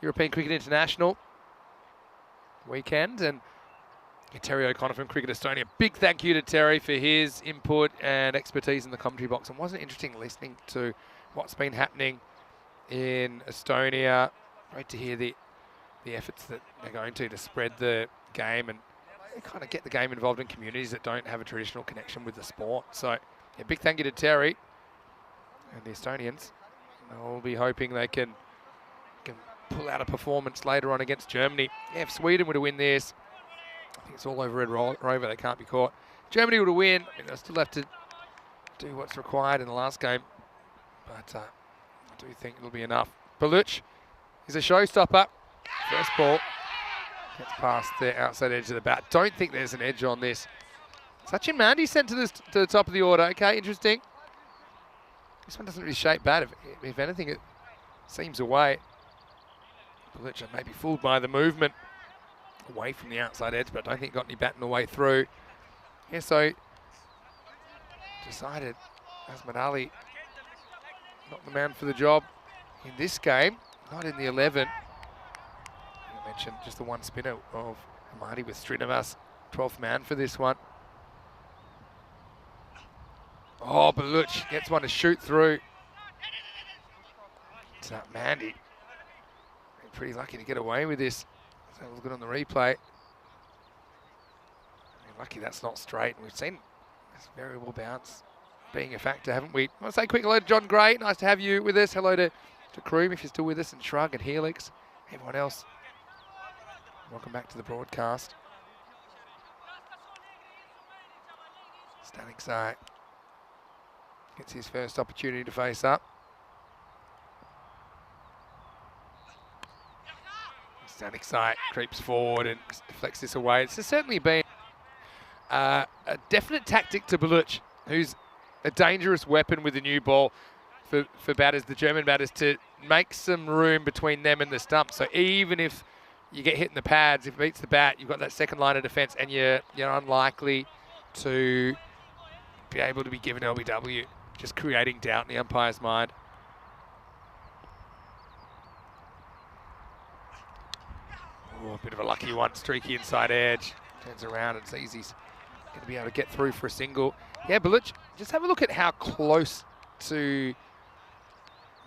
European Cricket International weekend. And Terry O'Connor from Cricket Estonia. Big thank you to Terry for his input and expertise in the commentary box. And wasn't it interesting listening to what's been happening in Estonia? Great to hear the efforts that they're going to spread the game and kind of get the game involved in communities that don't have a traditional connection with the sport. So, yeah, big thank you to Terry and the Estonians. I'll be hoping they can pull out a performance later on against Germany. Yeah, if Sweden were to win this, I think it's all over Red Rover. They can't be caught. Germany were to win, I mean, they'll still have to do what's required in the last game, but I do think it'll be enough. Baluch is a showstopper. First ball. Gets past the outside edge of the bat. Don't think there's an edge on this. Sachin Mandi sent to the top of the order. Okay, interesting. This one doesn't really shape bad. If anything, it seems away. Baluch may be fooled by the movement away from the outside edge, but I don't think got any batting away through. Yeah, so decided Asmad Ali not the man for the job in this game, not in the 11. Mentioned just the one spinner of Amadi with Srinivas, 12th man for this one. Oh, Baluch gets one to shoot through. It's Mandi. Pretty lucky to get away with this. So look on the replay. Lucky that's not straight. We've seen this variable bounce being a factor, haven't we? I want to say a quick hello to John Gray. Nice to have you with us. Hello to Kroom if you're still with us, and Shrug and Helix. Everyone else, welcome back to the broadcast. Static Sai gets his first opportunity to face up. Static Sai creeps forward and deflects this away. It's certainly been a definite tactic to Baluch, who's a dangerous weapon with the new ball for batters, the German batters, to make some room between them and the stump. So even if you get hit in the pads. If it beats the bat, you've got that second line of defence, and you're unlikely to be able to be given LBW, just creating doubt in the umpire's mind. Oh, a bit of a lucky one, streaky inside edge. Turns around and sees he's going to be able to get through for a single. Yeah, Baluch, just have a look at how close to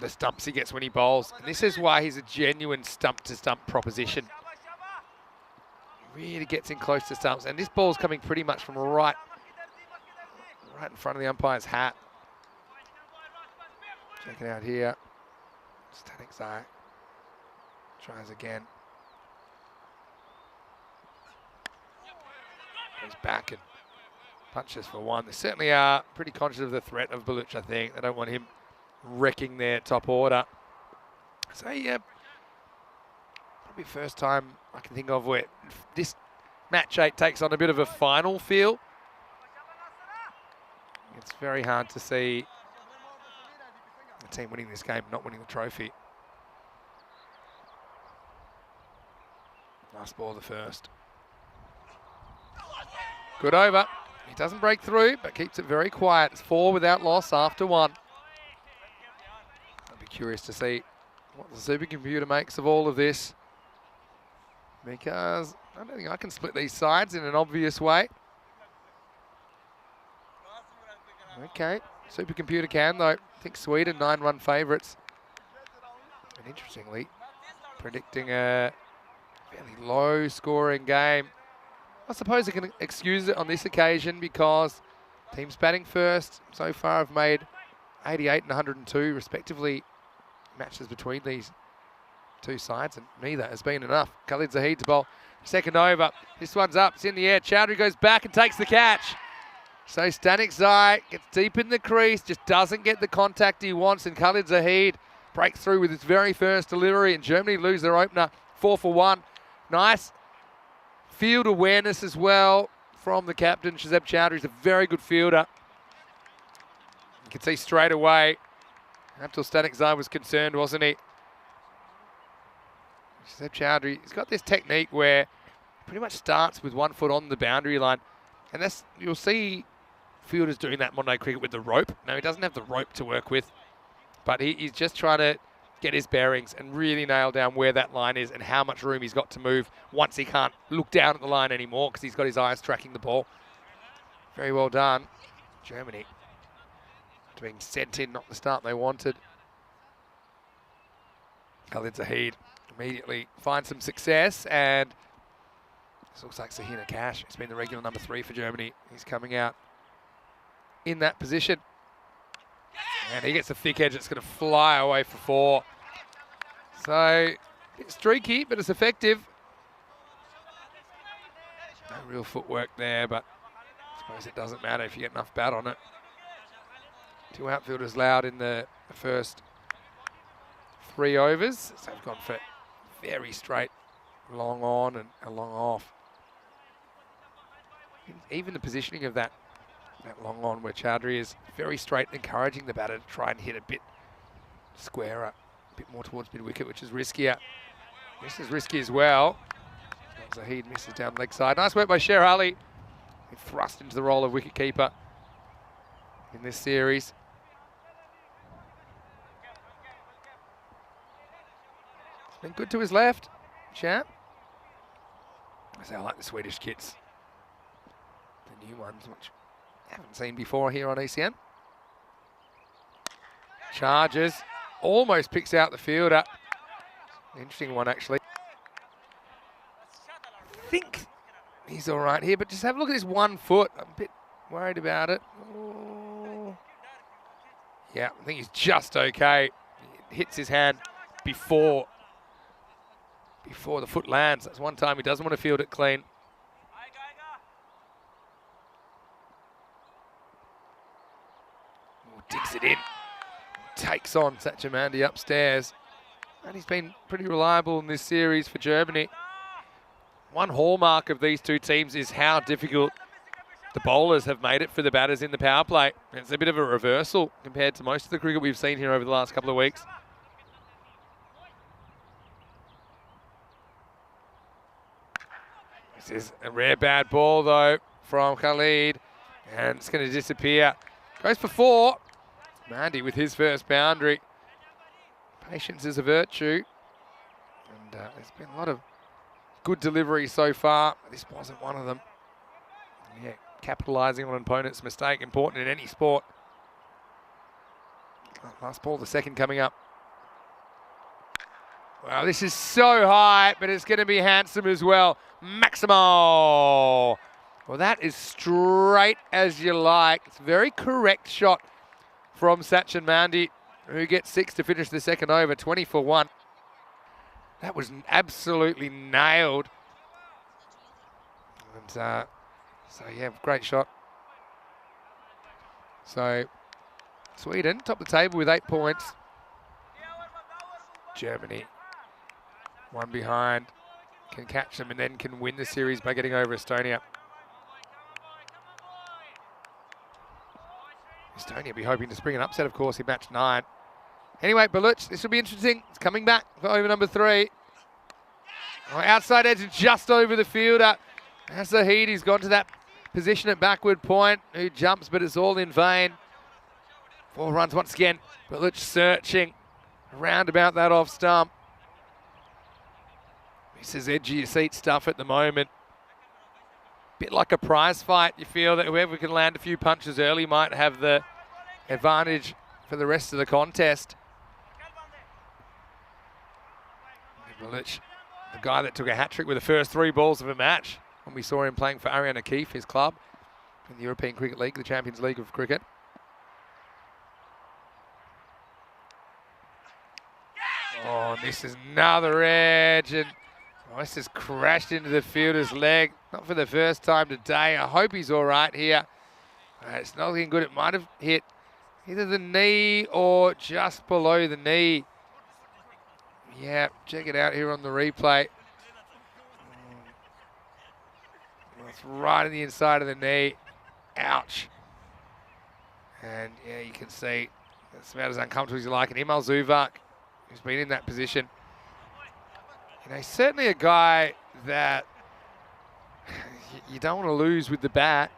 the stumps he gets when he bowls. And this is why he's a genuine stump-to-stump proposition. Really gets in close to stumps. And this ball's coming pretty much from right in front of the umpire's hat. Check it out here. Static Zai. Tries again. Goes back and punches for one. They certainly are pretty conscious of the threat of Baluch, I think. They don't want him wrecking their top order. So, yeah, probably first time I can think of where this match 8 takes on a bit of a final feel. It's very hard to see the team winning this game, not winning the trophy. Nice ball, the first. Good over. He doesn't break through, but keeps it very quiet. It's 4 without loss after 1. I'd be curious to see what the supercomputer makes of all of this, because I don't think I can split these sides in an obvious way. Okay, supercomputer can though. I think Sweden 9-1 favourites. And interestingly, predicting a fairly low scoring game. I suppose I can excuse it on this occasion because teams batting first so far have made 88 and 102 respectively matches between these two sides, and neither has been enough. Khalid Zahid to bowl second over. This one's up, it's in the air. Chowdhury goes back and takes the catch. So Stanik Zai gets deep in the crease, just doesn't get the contact he wants, and Khalid Zahid breaks through with his very first delivery, and Germany lose their opener 4 for 1. Nice field awareness as well from the captain. Shazeb Chowdhury is a very good fielder. You can see straight away, until Stanik Zai was concerned, wasn't he? Shazeb Chowdhury, he's got this technique where he pretty much starts with 1 foot on the boundary line. And that's, you'll see fielders doing that Monday cricket with the rope. Now, he doesn't have the rope to work with, but he's just trying to get his bearings and really nail down where that line is and how much room he's got to move once he can't look down at the line anymore because he's got his eyes tracking the ball. Very well done. Germany being sent in, not the start they wanted. Khalid Zahid immediately finds some success, and this looks like Sahina Cash. It's been the regular number 3 for Germany. He's coming out in that position. And he gets a thick edge that's going to fly away for 4. So, it's streaky, but it's effective. No real footwork there, but I suppose it doesn't matter if you get enough bat on it. 2 outfielders allowed in the first 3 overs. So they've gone for very straight, long on and a long off. Even the positioning of that long on where Chowdhury is very straight, encouraging the batter to try and hit a bit squarer, a bit more towards mid-wicket, which is riskier. This is risky as well. Zahid misses down the leg side. Nice work by Sher Ali. He thrust into the role of wicketkeeper in this series. It's been good to his left, champ. I say I like the Swedish kits. The new ones, which I haven't seen before here on ECN. Charges, almost picks out the fielder. Interesting one, actually. I think he's all right here, but just have a look at this 1 foot. I'm a bit worried about it. Oh. Yeah, I think he's just okay. He hits his hand before the foot lands. That's one time he doesn't want to field it clean. Digs it in, takes on Satchamandi upstairs, and he's been pretty reliable in this series for Germany. One hallmark of these two teams is how difficult the bowlers have made it for the batters in the power play. It's a bit of a reversal compared to most of the cricket we've seen here over the last couple of weeks. This is a rare bad ball, though, from Khalid. And it's going to disappear. Goes for 4. Mandy with his first boundary. Patience is a virtue. And there's been a lot of good deliveries so far. This wasn't one of them. Yeah, capitalising on an opponent's mistake, important in any sport. Last ball, the second coming up. Wow, this is so high, but it's going to be handsome as well. Maximo. Well, that is straight as you like. It's a very correct shot from Sachin Mandy, who gets 6 to finish the second over, 20 for 1. That was absolutely nailed. And so, yeah, great shot. So, Sweden, top of the table with 8 points. Germany, 1 behind, can catch them and then can win the series by getting over Estonia. Estonia be hoping to spring an upset, of course, in match 9. Anyway, Baluch, this will be interesting. It's coming back for over number 3. Oh, outside edge just over the fielder. As Zahid, he's gone to that position at backward point, who jumps, but it's all in vain. 4 runs once again. Baluch searching around about that off stump. This is edge of your seat stuff at the moment. Bit like a prize fight. You feel that whoever can land a few punches early might have the advantage for the rest of the contest. Baluch, the guy that took a hat-trick with the first 3 balls of a match when we saw him playing for Ariane O'Keefe, his club, in the European Cricket League, the Champions League of Cricket. Oh, and this is another edge, and this has crashed into the fielder's leg. Not for the first time today. I hope he's all right here. It's not looking good. It might have hit either the knee or just below the knee. Yeah, check it out here on the replay. It's right on the inside of the knee. Ouch. And yeah, you can see it's about as uncomfortable as you like. And Imal Zuvak, who's been in that position, you know, certainly a guy that you don't want to lose with the bat.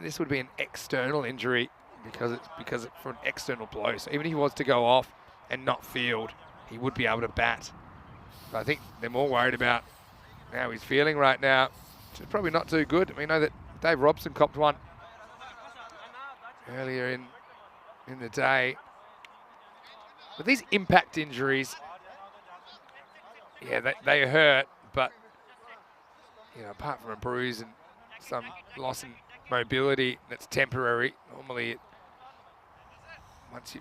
This would be an external injury because it's for an external blow. So even if he was to go off and not field, he would be able to bat. But I think they're more worried about how he's feeling right now, which is probably not too good. We know that Dave Robson copped one earlier in the day. But these impact injuries, yeah, they hurt, but you know, apart from a bruise and some loss in mobility, that's temporary. Normally,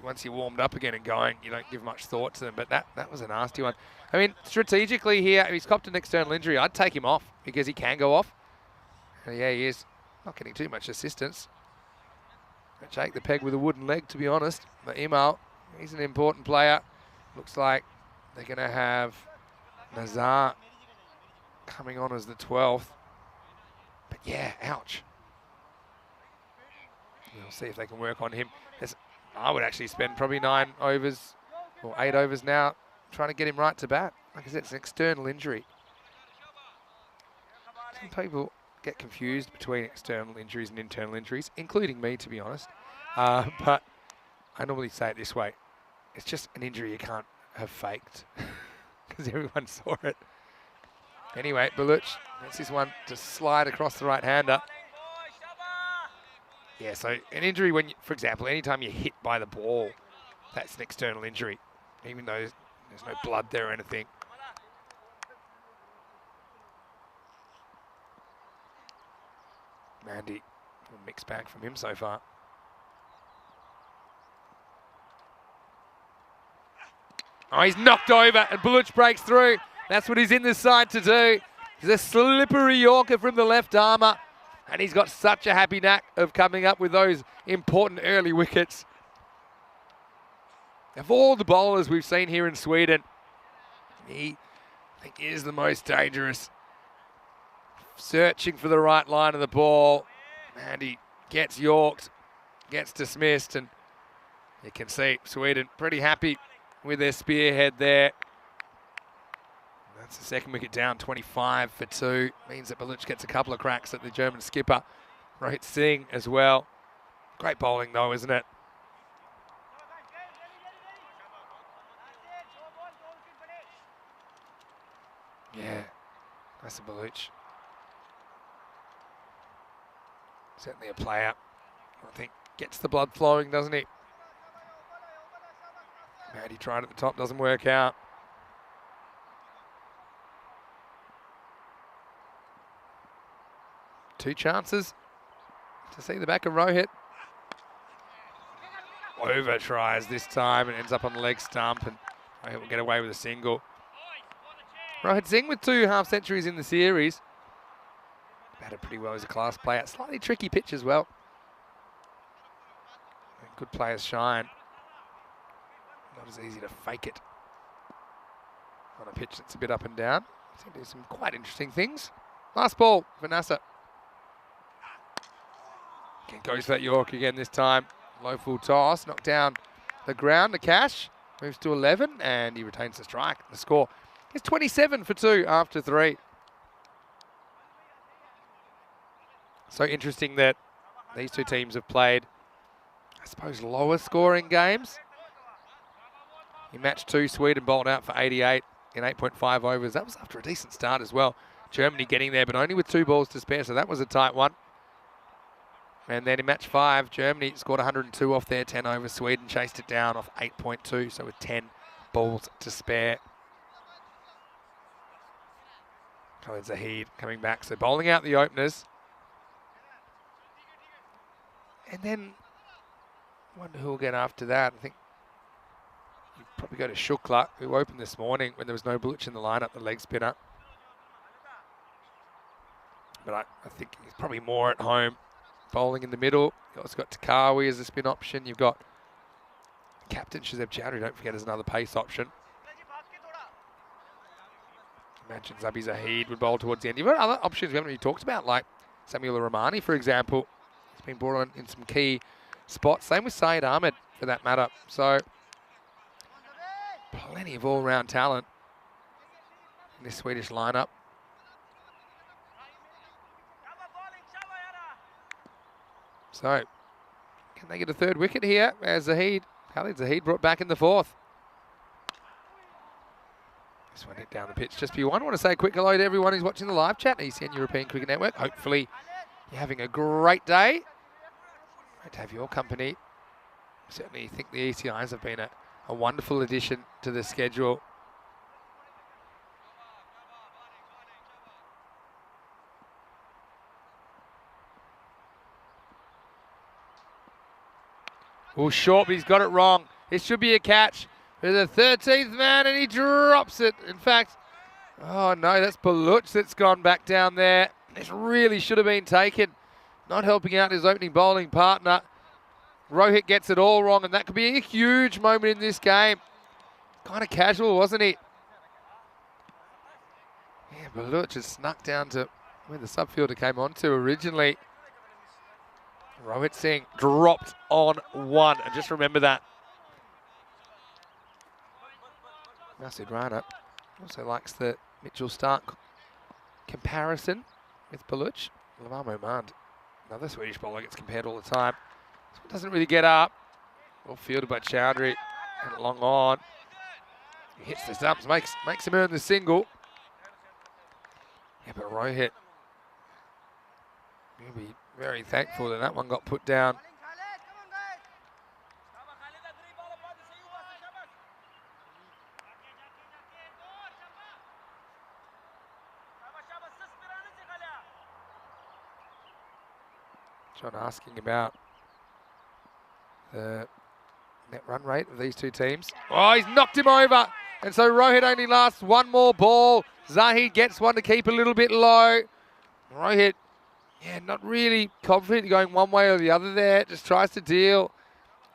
once you're warmed up again and going, you don't give much thought to them. But that was a nasty one. I mean, strategically here, if he's copped an external injury, I'd take him off because he can go off. And yeah, he is not getting too much assistance. Jake the peg with a wooden leg, to be honest. But Imal, he's an important player. Looks like they're going to have Nazar coming on as the 12th. But yeah, ouch. We'll see if they can work on him. I would actually spend probably 9 overs or 8 overs now trying to get him right to bat. Like I said, it's an external injury. Some people get confused between external injuries and internal injuries, including me, to be honest. But I normally say it this way. It's just an injury you can't have faked because everyone saw it. Anyway, Baluch, that's his one to slide across the right-hander. Yeah, so an injury when, for example, anytime you're hit by the ball, that's an external injury, even though there's no blood there or anything. Mandy, a mixed bag from him so far. Oh, he's knocked over and Baluch breaks through. That's what he's in this side to do. He's a slippery Yorker from the left armour. And he's got such a happy knack of coming up with those important early wickets. Of all the bowlers we've seen here in Sweden, he, I think, is the most dangerous. Searching for the right line of the ball. And he gets yorked, gets dismissed. And you can see Sweden pretty happy with their spearhead there. That's the second wicket down, 25 for 2. Means that Baluch gets a couple of cracks at the German skipper, Rohit Singh, as well. Great bowling though, isn't it? Yeah, nice of Baluch. Certainly a player. I think gets the blood flowing, doesn't he? Maddie tried at the top, doesn't work out. Two chances to see the back of Rohit. Over tries this time and ends up on the leg stump, and Rohit will get away with a single. Rohit Singh with 2 half-centuries in the series. Batted pretty well as a class player. Slightly tricky pitch as well. And good players shine. Not as easy to fake it on a pitch that's a bit up and down. Seem to do some quite interesting things. Last ball for Nasser. Goes for that York again this time. Low full toss, knocked down the ground. The Cash moves to 11 and he retains the strike. The score is 27 for 2 after 3. So interesting that these two teams have played, I suppose, lower scoring games. In match 2, Sweden bowled out for 88 in 8.5 overs. That was after a decent start as well. Germany getting there, but only with 2 balls to spare, so that was a tight one. And then in match 5, Germany scored 102 off their 10 overs. Sweden chased it down off 8.2, so with 10 balls to spare. Khalid Zahid coming back, so bowling out the openers. And then, I wonder who will get after that. I think you probably go to Shukla, who opened this morning when there was no Baluch in the lineup, the leg spinner. But I think he's probably more at home. Bowling in the middle. You've also got Takawi as a spin option. You've got captain Shazeb Chowdhury, don't forget, as another pace option. Imagine Zabi Zahid would bowl towards the end. You've got other options we haven't really talked about, like Samuel Rahmani, for example. He's been brought on in some key spots. Same with Syed Ahmed, for that matter. So, plenty of all-round talent in this Swedish lineup. So, can they get a 3rd wicket here as Khalid Zahid brought back in the 4th. This one hit down the pitch just beyond. I want to say a quick hello to everyone who's watching the live chat, ECN European Cricket Network. Hopefully you're having a great day. Great to have your company. Certainly think the ECIs have been a wonderful addition to the schedule. Oh, short, but he's got it wrong. It should be a catch. There's a 13th man, and he drops it. In fact, oh no, that's Baluch that's gone back down there. This really should have been taken. Not helping out his opening bowling partner. Rohit gets it all wrong, and that could be a huge moment in this game. Kind of casual, wasn't he? Yeah, Baluch has snuck down to where the subfielder came onto originally. Rohit Singh dropped on 1, and just remember that. Masood Rana also likes the Mitchell Stark comparison with Baluch. Lamar Momand, another Swedish bowler, gets compared all the time. This one doesn't really get up. Well fielded by Chowdhury, and long on. He hits the stumps, makes him earn the single. Yeah, but Rohit, he'll be very thankful that one got put down. John asking about the net run rate of these two teams. Oh, he's knocked him over. And so Rohit only lasts 1 more ball. Zahid gets one to keep a little bit low. Rohit, yeah, not really confident going one way or the other there. Just tries to deal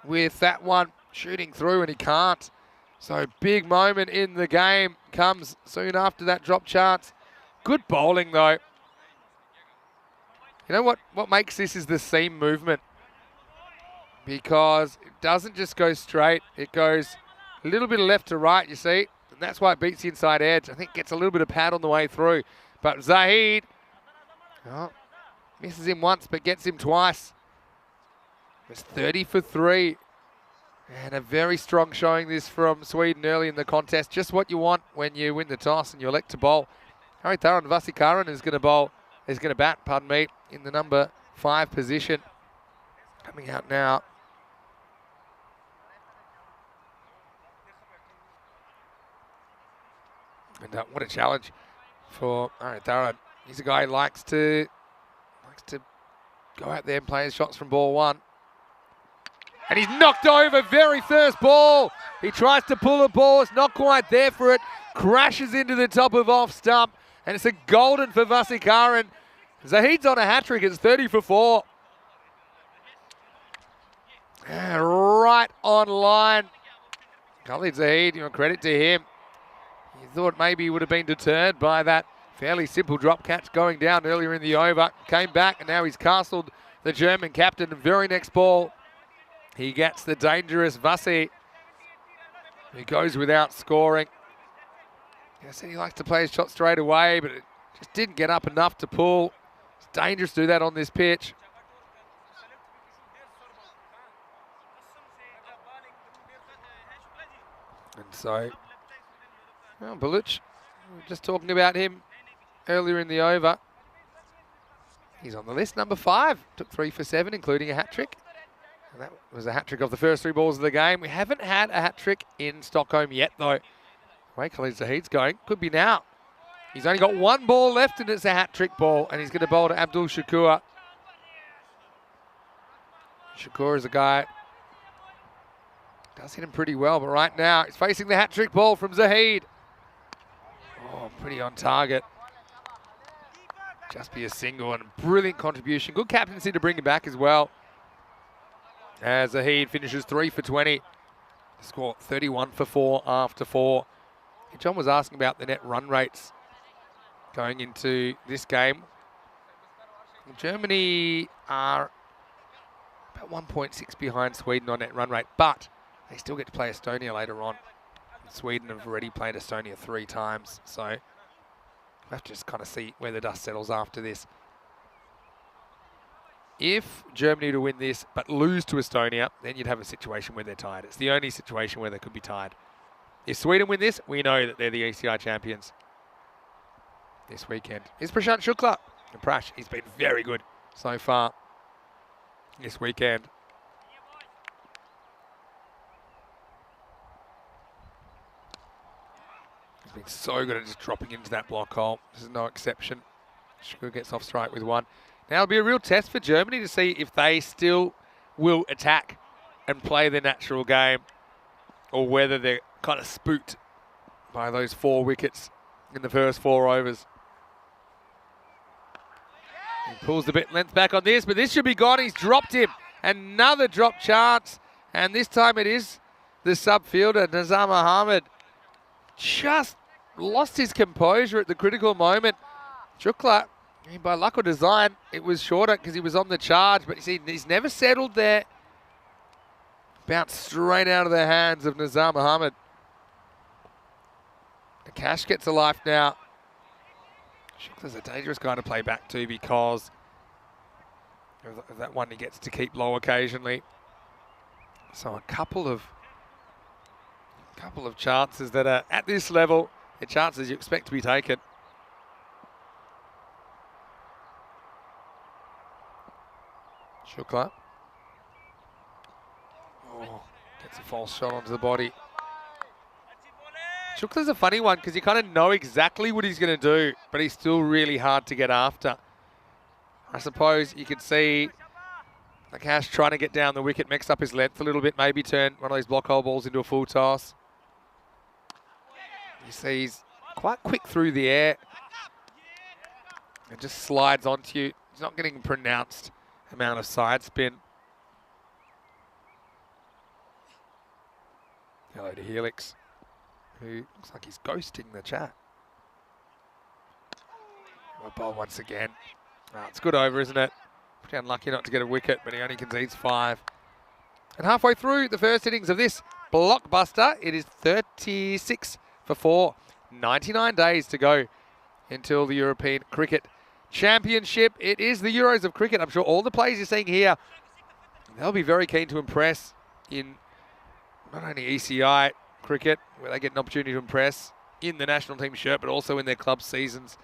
with that one shooting through, and he can't. So big moment in the game comes soon after that drop chance. Good bowling though. You know what makes this is the seam movement, because it doesn't just go straight. It goes a little bit of left to right, you see. and that's why it beats the inside edge. I think gets a little bit of pad on the way through. But Zahid misses him once, but gets him twice. It's 30 for 3. And a very strong showing this from Sweden early in the contest. Just what you want when you win the toss and you elect to bowl. Harry Tharan Vasikaran is going to bat, in the number 5 position. Coming out now. And what a challenge for Harry Tharan. He's a guy who likes to go out there and play his shots from ball 1. And he's knocked over very first ball. He tries to pull a ball. It's not quite there for it. Crashes into the top of off stump. And it's a golden for Vasikaran. Zahid's on a hat-trick. It's 30 for 4. And right on line. Khalid Zahid, credit to him. He thought maybe he would have been deterred by that fairly simple drop catch going down earlier in the over. Came back and now he's castled the German captain. The very next ball, he gets the dangerous Vasi, who goes without scoring. I said he likes to play his shot straight away, but it just didn't get up enough to pull. It's dangerous to do that on this pitch. And so, Baluch, we were just talking about him earlier in the over. He's on the list, number 5. Took 3 for 7, including a hat-trick. And that was a hat-trick of the first 3 balls of the game. We haven't had a hat-trick in Stockholm yet, though. The way Khalid Zahid's going, could be now. He's only got 1 ball left, and it's a hat-trick ball, and he's going to bowl to Abdul Shakur. Shakur is a guy, does hit him pretty well, but right now he's facing the hat-trick ball from Zahid. Oh, pretty on target. Just be a single and a brilliant contribution. Good captaincy to bring him back as well. As Zahid finishes 3 for 20. Score 31 for 4 after 4. John was asking about the net run rates going into this game. Germany are about 1.6 behind Sweden on net run rate, but they still get to play Estonia later on. Sweden have already played Estonia 3 times, so we'll have to just kind of see where the dust settles after this. If Germany were to win this but lose to Estonia, then you'd have a situation where they're tied. It's the only situation where they could be tied. If Sweden win this, we know that they're the ECI champions this weekend. Here's Prashant Shukla. And Prash, he's been very good so far this weekend. He's been so good at just dropping into that block hole. This is no exception. Shukla gets off strike with 1. Now it'll be a real test for Germany to see if they still will attack and play their natural game, or whether they're kind of spooked by those 4 wickets in the first 4 overs. He pulls the bit length back on this, but this should be gone. He's dropped him. Another drop chance, and this time it is the sub-fielder, Nizam Ahmed. Just lost his composure at the critical moment. Shukla, by luck or design, it was shorter because he was on the charge, but you see, he's never settled there. Bounced straight out of the hands of Nizam Ahmed. Cash gets a life now. Shukla's a dangerous guy to play back to because of that one he gets to keep low occasionally. So a couple of chances that are at this level, the chances you expect to be taken. Shukla. Oh, gets a false shot onto the body. Shukla's a funny one because you kind of know exactly what he's going to do, but he's still really hard to get after. I suppose you could see Akash trying to get down the wicket, mix up his length a little bit, maybe turn one of those block hole balls into a full toss. You see he's quite quick through the air. It just slides onto you. He's not getting a pronounced amount of side spin. Hello to Helix, who looks like he's ghosting the chat. Well, ball once again. Oh, it's good over, isn't it? Pretty unlucky not to get a wicket, but he only concedes 5. And halfway through the first innings of this blockbuster, it is 36 for 4. 99 days to go until the European Cricket Championship. It is the Euros of cricket. I'm sure all the players you're seeing here, they'll be very keen to impress in not only ECI cricket, where they get an opportunity to impress in the national team shirt, but also in their club seasons,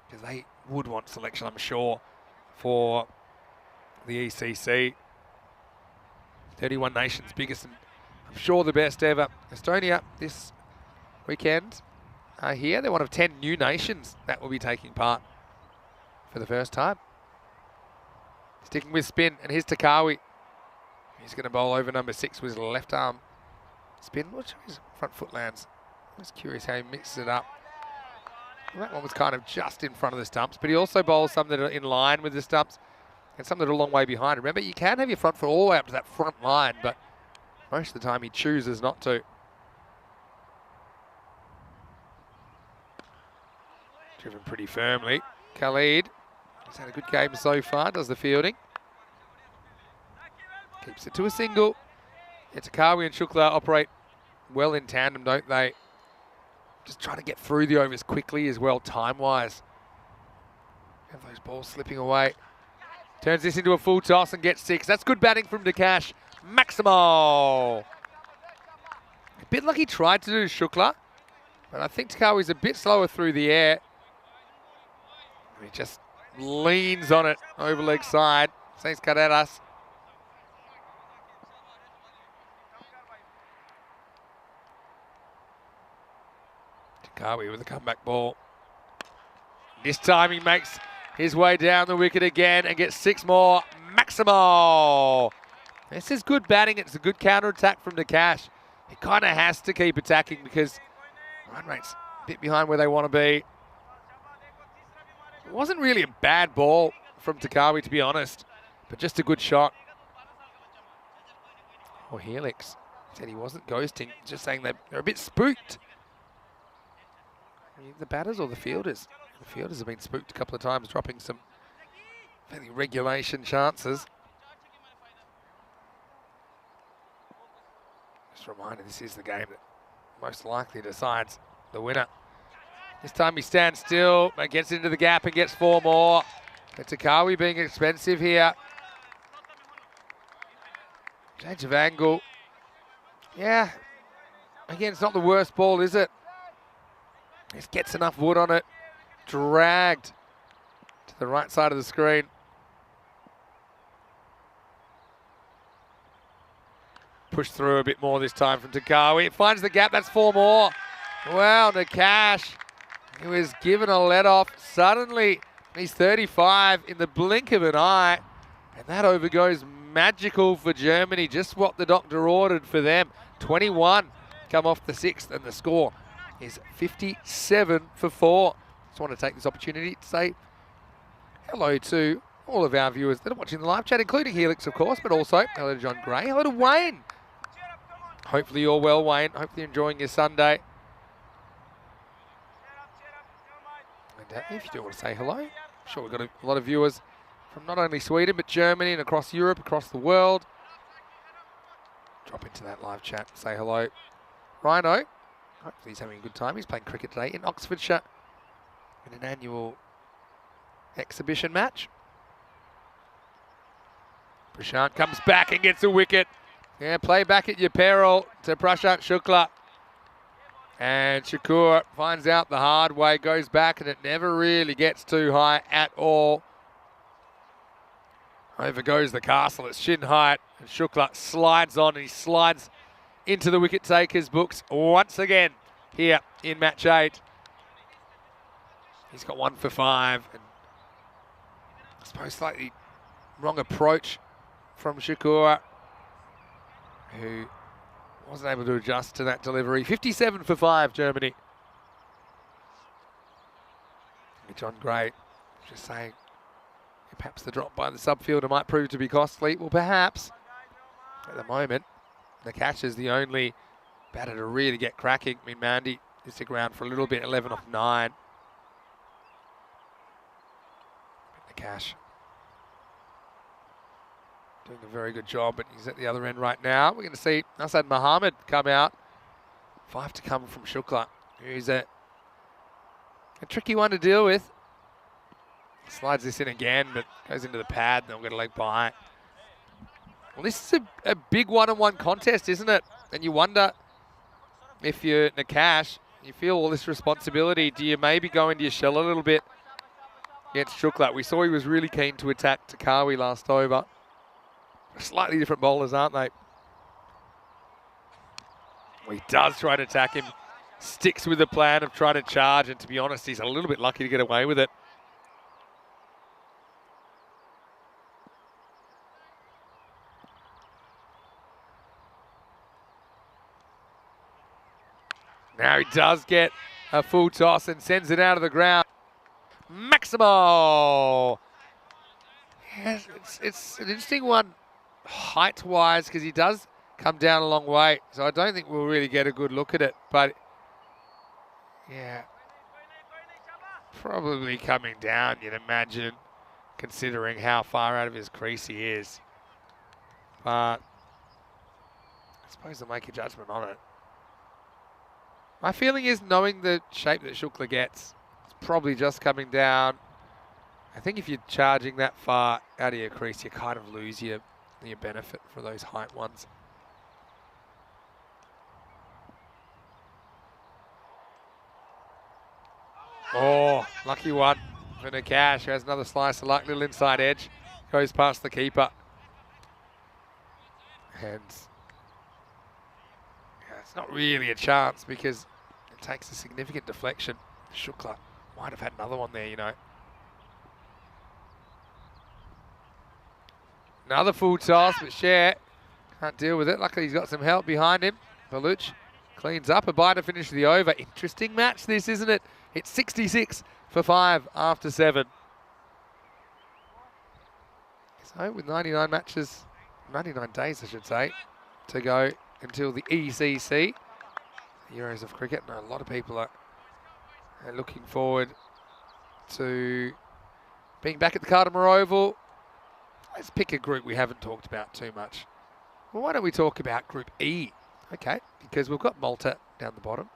because they would want selection, I'm sure, for the ECC. 31 nations, biggest and I'm sure the best ever. Estonia this weekend are here. They're one of 10 new nations that will be taking part for the first time. Sticking with spin, and here's Takawi. He's going to bowl over number 6 with his left arm spin. What's his front foot lands? I'm just curious how he mixes it up. Well, that one was kind of just in front of the stumps, but he also bowls some that are in line with the stumps and some that are a long way behind. Remember, you can have your front foot all the way up to that front line, but most of the time he chooses not to. Driven pretty firmly. Khalid, he's had a good game so far, does the fielding. Keeps it to a single. Takawi and Shukla operate well in tandem, don't they? Just trying to get through the overs quickly as well, time-wise. Have those balls slipping away. Turns this into a full toss and gets 6. That's good batting from Dakash. Maximal. A bit like he tried to do Shukla, but I think Takawi's a bit slower through the air. He just leans on it over leg side. Says Carreras. Takawi with a comeback ball. This time he makes his way down the wicket again and gets 6 more. Maximal. This is good batting. It's a good counter-attack from Dakash. He kind of has to keep attacking because run rate's a bit behind where they want to be. It wasn't really a bad ball from Takawi, to be honest, but just a good shot. Oh, Helix said he wasn't ghosting, just saying they're a bit spooked. The batters or the fielders? The fielders have been spooked a couple of times, dropping some fairly regulation chances. Just a reminder, this is the game that most likely decides the winner. This time he stands still and gets into the gap and gets 4 more. But Takawi being expensive here. Change of angle. Yeah. Again, it's not the worst ball, is it? Just gets enough wood on it. Dragged to the right side of the screen. Pushed through a bit more this time from Takawi. It finds the gap, that's 4 more. Wow, Nakash, he was given a let off. Suddenly, he's 35 in the blink of an eye. And that over goes magical for Germany. Just what the doctor ordered for them. 21 come off the 6th, and the score is 57 for 4. Just want to take this opportunity to say hello to all of our viewers that are watching the live chat, including Helix, of course, but also hello to John Gray. Hello to Wayne. Hopefully you're well, Wayne. Hopefully you're enjoying your Sunday. And if you do want to say hello, I'm sure we've got a lot of viewers from not only Sweden, but Germany and across Europe, across the world. Drop into that live chat, say hello. Rhino, hopefully he's having a good time. He's playing cricket today in Oxfordshire in an annual exhibition match. Prashant comes back and gets a wicket. Yeah, play back at your peril to Prashant Shukla. And Shakur finds out the hard way, goes back, and it never really gets too high at all. Over goes the castle at shin height, and Shukla slides on, and he slides into the wicket taker's books once again here in match 8. He's got 1 for 5, and I suppose slightly wrong approach from Shakur, who wasn't able to adjust to that delivery. 57 for 5, Germany. John Gray just saying perhaps the drop by the subfielder might prove to be costly. Well, perhaps. At the moment, Nakash is the only batter to really get cracking. I mean, Mandy is stick around for a little bit, 11 off 9. Nakash doing a very good job, but he's at the other end right now. We're going to see Asad Mohammed come out. 5 to come from Shukla. who's a tricky one to deal with. Slides this in again, but goes into the pad, and they'll get a leg by. Well, this is a big one-on-one contest, isn't it? And you wonder if you're Nakash, you feel all this responsibility. Do you maybe go into your shell a little bit against Shukla? We saw he was really keen to attack Takawi last over. Slightly different bowlers, aren't they? Well, he does try to attack him. Sticks with the plan of trying to charge, and to be honest, he's a little bit lucky to get away with it. Now he does get a full toss and sends it out of the ground. Maximo! Yes, it's an interesting one height-wise because he does come down a long way. So I don't think we'll really get a good look at it. But, yeah, probably coming down, you'd imagine, considering how far out of his crease he is. But I suppose they'll make a judgment on it. My feeling is, knowing the shape that Shukla gets, it's probably just coming down. I think if you're charging that far out of your crease, you kind of lose your benefit for those height ones. Oh, lucky one for Nakash, who has another slice of luck, little inside edge, goes past the keeper. And it's not really a chance because it takes a significant deflection. Shukla might have had another one there, you know. Another full toss, but Cher can't deal with it. Luckily, he's got some help behind him. Baluch cleans up. A bye to finish the over. Interesting match this, isn't it? It's 66 for 5 after 7. So with 99 matches, 99 days, I should say, to go until the ECC, Euros of Cricket. And a lot of people are looking forward to being back at the Cardamore Oval. Let's pick a group we haven't talked about too much. Well, why don't we talk about Group E? Okay, because we've got Malta down the bottom.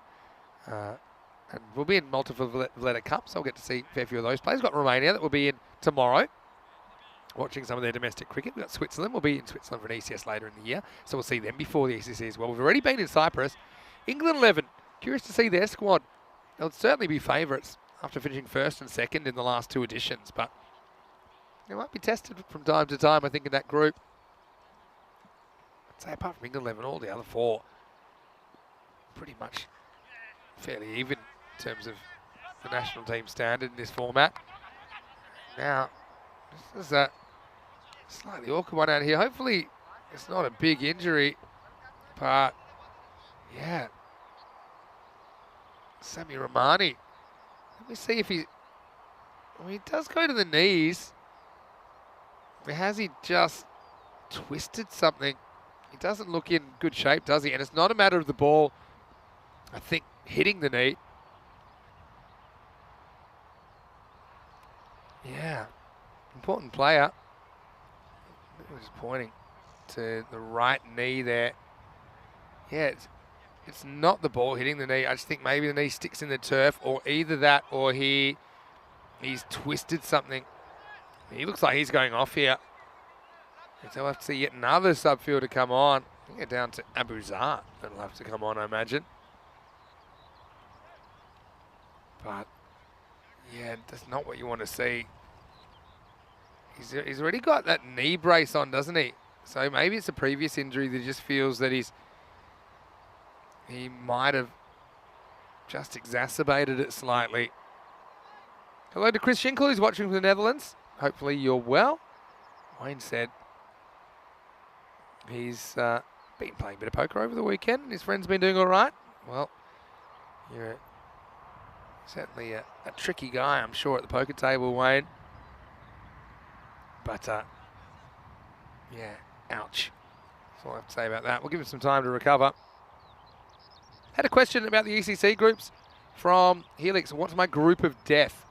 And we'll be in Malta for the Valletta Cup, so I'll get to see a fair few of those players. We've got Romania that will be in tomorrow, watching some of their domestic cricket. We've got Switzerland. We'll be in Switzerland for an ECS later in the year, so we'll see them before the ECC as well. We've already been in Cyprus. England 11, curious to see their squad. They'll certainly be favourites after finishing first and second in the last 2 editions, but they might be tested from time to time, I think, in that group. I'd say apart from England 11, all the other 4 pretty much fairly even in terms of the national team standard in this format. Now, this is a slightly awkward one out here. Hopefully, it's not a big injury, but yeah. Sami Romani. Let me see if he does go to the knees. Has he just twisted something? He doesn't look in good shape, does he? And it's not a matter of the ball, I think, hitting the knee. Yeah, important player. I was pointing to the right knee there. Yeah, it's not the ball hitting the knee. I just think maybe the knee sticks in the turf, or either that or he's twisted something. He looks like he's going off here. So we'll have to see yet another subfielder come on. I think they're down to Abu Zar that'll have to come on, I imagine. But, yeah, that's not what you want to see. He's already got that knee brace on, doesn't he? So maybe it's a previous injury that just feels that he might have just exacerbated it slightly. Hello to Chris Schinkel, who's watching from the Netherlands. Hopefully you're well. Wayne said he's been playing a bit of poker over the weekend and his friend's been doing all right. Well, you're certainly a tricky guy, I'm sure, at the poker table, Wayne. But, yeah, ouch. That's all I have to say about that. We'll give him some time to recover. Had a question about the ECC groups from Helix. What's my group of death?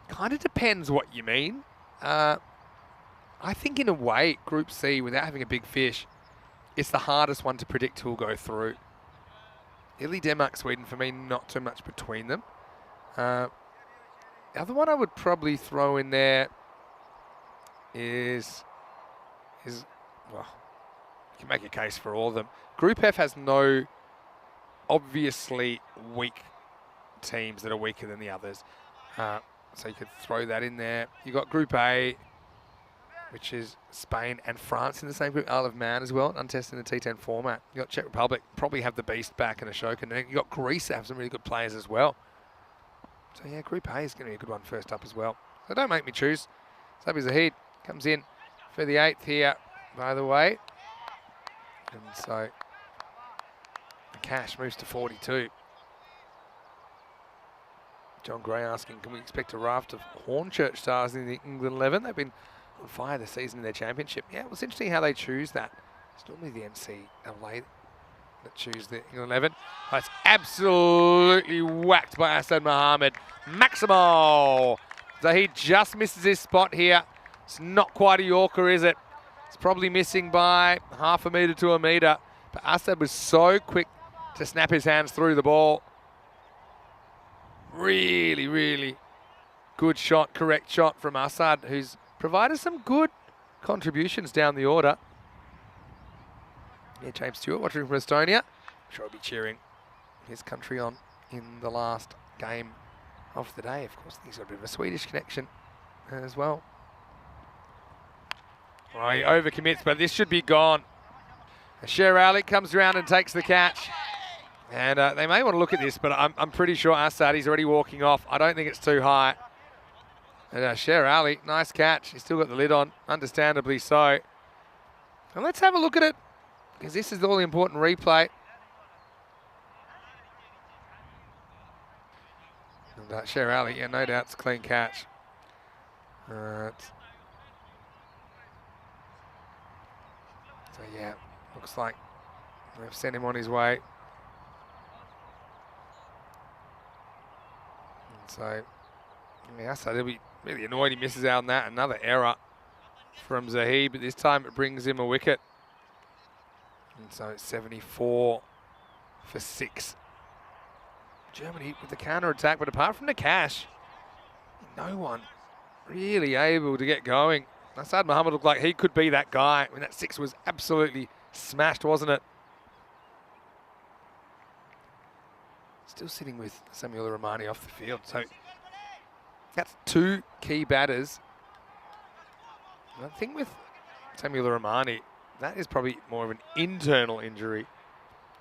Kind of depends what you mean. I think in a way, Group C, without having a big fish, it's the hardest one to predict who will go through. Italy, Denmark, Sweden, for me, not too much between them. The other one I would probably throw in there is well, you can make a case for all of them. Group F has no obviously weak teams that are weaker than the others. So you could throw that in there. You got Group A, which is Spain and France in the same group. Isle of Man as well, untested in the T10 format. You got Czech Republic, probably have the beast back and Ashoka. And then you got Greece that have some really good players as well. So yeah, Group A is going to be a good one first up as well. So don't make me choose. Sabi Zahid comes in for the 8th here, by the way. And so Cash moves to 42. John Gray asking, can we expect a raft of Hornchurch stars in the England 11? They've been on fire this season in their championship. Yeah, it was interesting how they choose that. It's normally the NCAA that choose the England 11. Oh, it's absolutely whacked by Asad Mohammed. Maximo! Zahid just misses his spot here. It's not quite a Yorker, is it? It's probably missing by half a metre to a metre. But Asad was so quick to snap his hands through the ball. Really, really good shot, correct shot from Asad, who's provided some good contributions down the order. Yeah, James Stewart watching from Estonia. I'm sure he'll be cheering his country on in the last game of the day. Of course, he's got a bit of a Swedish connection as well. Well, he overcommits, but this should be gone. Sher Ali comes around and takes the catch. And they may want to look at this, but I'm pretty sure Asad, he's already walking off. I don't think it's too high. And Sher Ali, nice catch. He's still got the lid on, understandably so. And let's have a look at it, because this is all the important replay. And Sher Ali, yeah, no doubt it's a clean catch. So yeah, looks like they've sent him on his way. So, yeah, so he'll be really annoyed he misses out on that. Another error from Zahid, but this time it brings him a wicket. And so it's 74 for 6. Germany with the counter-attack, but apart from the cash, no one really able to get going. Asad Mohammed looked like he could be that guy when that 6 was absolutely smashed, wasn't it? Still sitting with Samuel Romani off the field. So that's 2 key batters. And I think with Samuel Romani, that is probably more of an internal injury,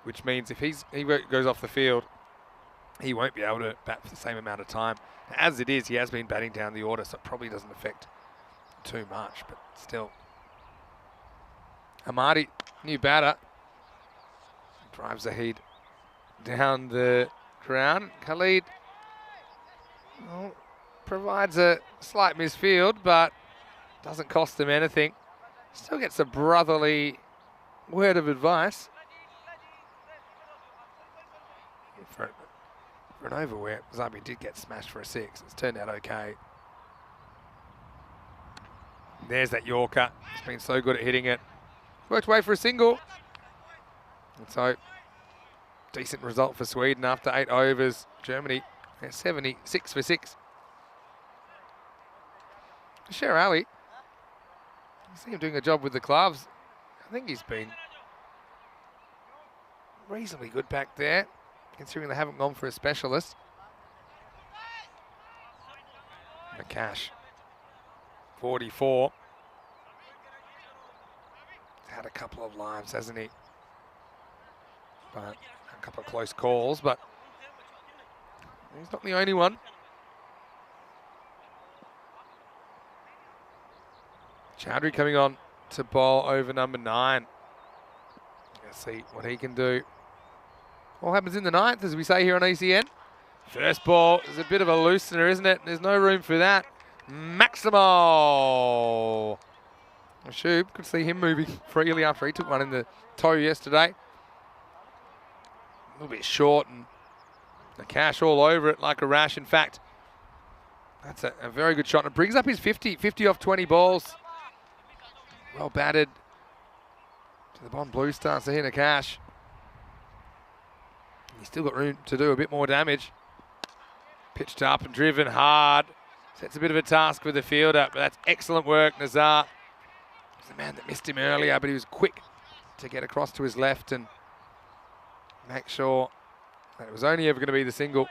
which means if he goes off the field, he won't be able to bat for the same amount of time. As it is, he has been batting down the order, so it probably doesn't affect too much, but still. Amadi, new batter, drives Zahid down the ground. Khalid provides a slight misfield, but doesn't cost him anything. Still gets a brotherly word of advice. For an over where Zabi did get smashed for a 6, it's turned out okay. There's that Yorker. He's been so good at hitting it. Worked away for a single. And so, decent result for Sweden after 8 overs. Germany, 76 for 6. Sher Ali, I see him doing a job with the gloves. I think he's been reasonably good back there, considering they haven't gone for a specialist. Cash, 44. He's had a couple of lives, hasn't he? But a couple of close calls, but he's not the only one. Chowdhury coming on to bowl over number 9. Let's see what he can do. What happens in the 9th, as we say here on ECN? First ball is a bit of a loosener, isn't it? There's no room for that. Maximo. Ashub, could see him moving freely after he took one in the toe yesterday. A little bit short, and the cash all over it like a rash. In fact, that's a very good shot. And it brings up his 50 off 20 balls. Well batted to the Bond Blue Stars to hit a cash. He's still got room to do a bit more damage. Pitched up and driven hard. Sets a bit of a task with the fielder, but that's excellent work. Nazar was the man that missed him earlier, but he was quick to get across to his left and make sure that it was only ever going to be the single.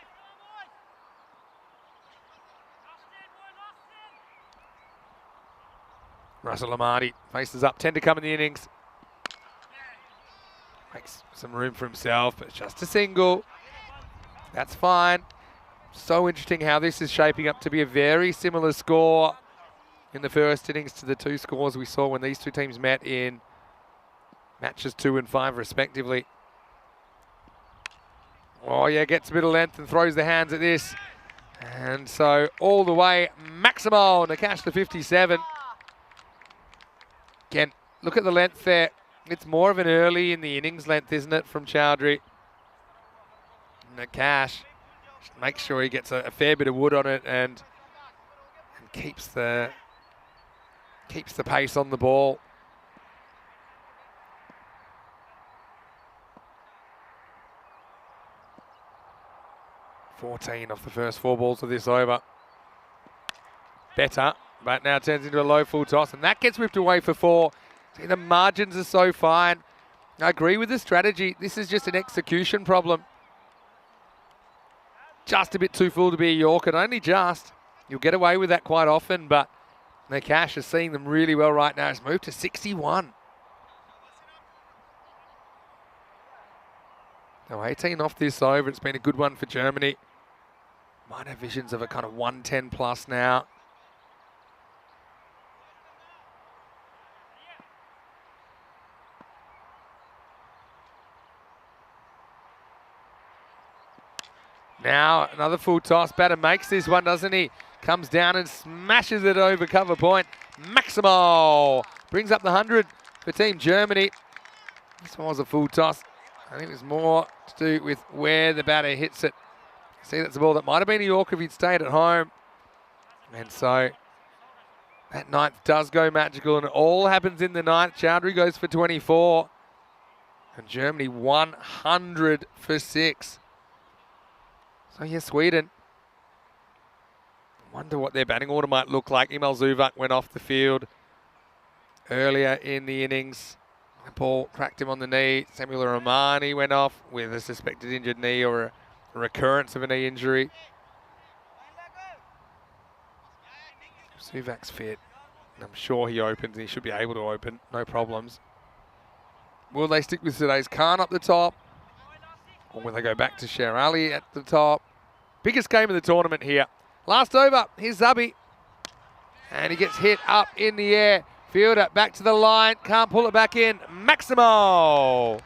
Russell Amadi faces up, 10 to come in the innings. Makes some room for himself, but it's just a single. That's fine. So interesting how this is shaping up to be a very similar score in the first innings to the two scores we saw when these two teams met in matches 2 and 5 respectively. Oh yeah, gets a bit of length and throws the hands at this. And so all the way, Maximo to cash the 57. Again, look at the length there. It's more of an early in the innings length, isn't it, from Chowdhury? And Cash, just make sure he gets a fair bit of wood on it and keeps the pace on the ball. (14) off the first 4 balls of this over. Better, but now turns into a low full toss, and that gets whipped away for 4. See, the margins are so fine. I agree with the strategy. This is just an execution problem. Just a bit too full to be a Yorker, and only just. You'll get away with that quite often, but Nakash is seeing them really well right now. It's moved to 61. Now 18 off this over. It's been a good one for Germany. Might have visions of a kind of 110 plus now. Now another full toss. Batter makes this one, doesn't he? Comes down and smashes it over cover point. Maximo brings up the 100 for Team Germany. This one was a full toss. I think it was more to do with where the batter hits it. See, that's a ball that might have been a Yorker if he'd stayed at home. And so that 9th does go magical, and it all happens in the 9th. Chowdhury goes for 24. And Germany 100 for 6. So yeah, Sweden. Wonder what their batting order might look like. Emil Zuvak went off the field earlier in the innings. The ball cracked him on the knee. Samuel Romani went off with a suspected injured knee or a recurrence of a knee injury. Zuvak's fit. I'm sure he opens and he should be able to open. No problems. Will they stick with today's Khan up the top? Or will they go back to Sher Ali at the top? Biggest game of the tournament here. Last over, here's Zabi. And he gets hit up in the air. Fielder back to the line, can't pull it back in. Maximo!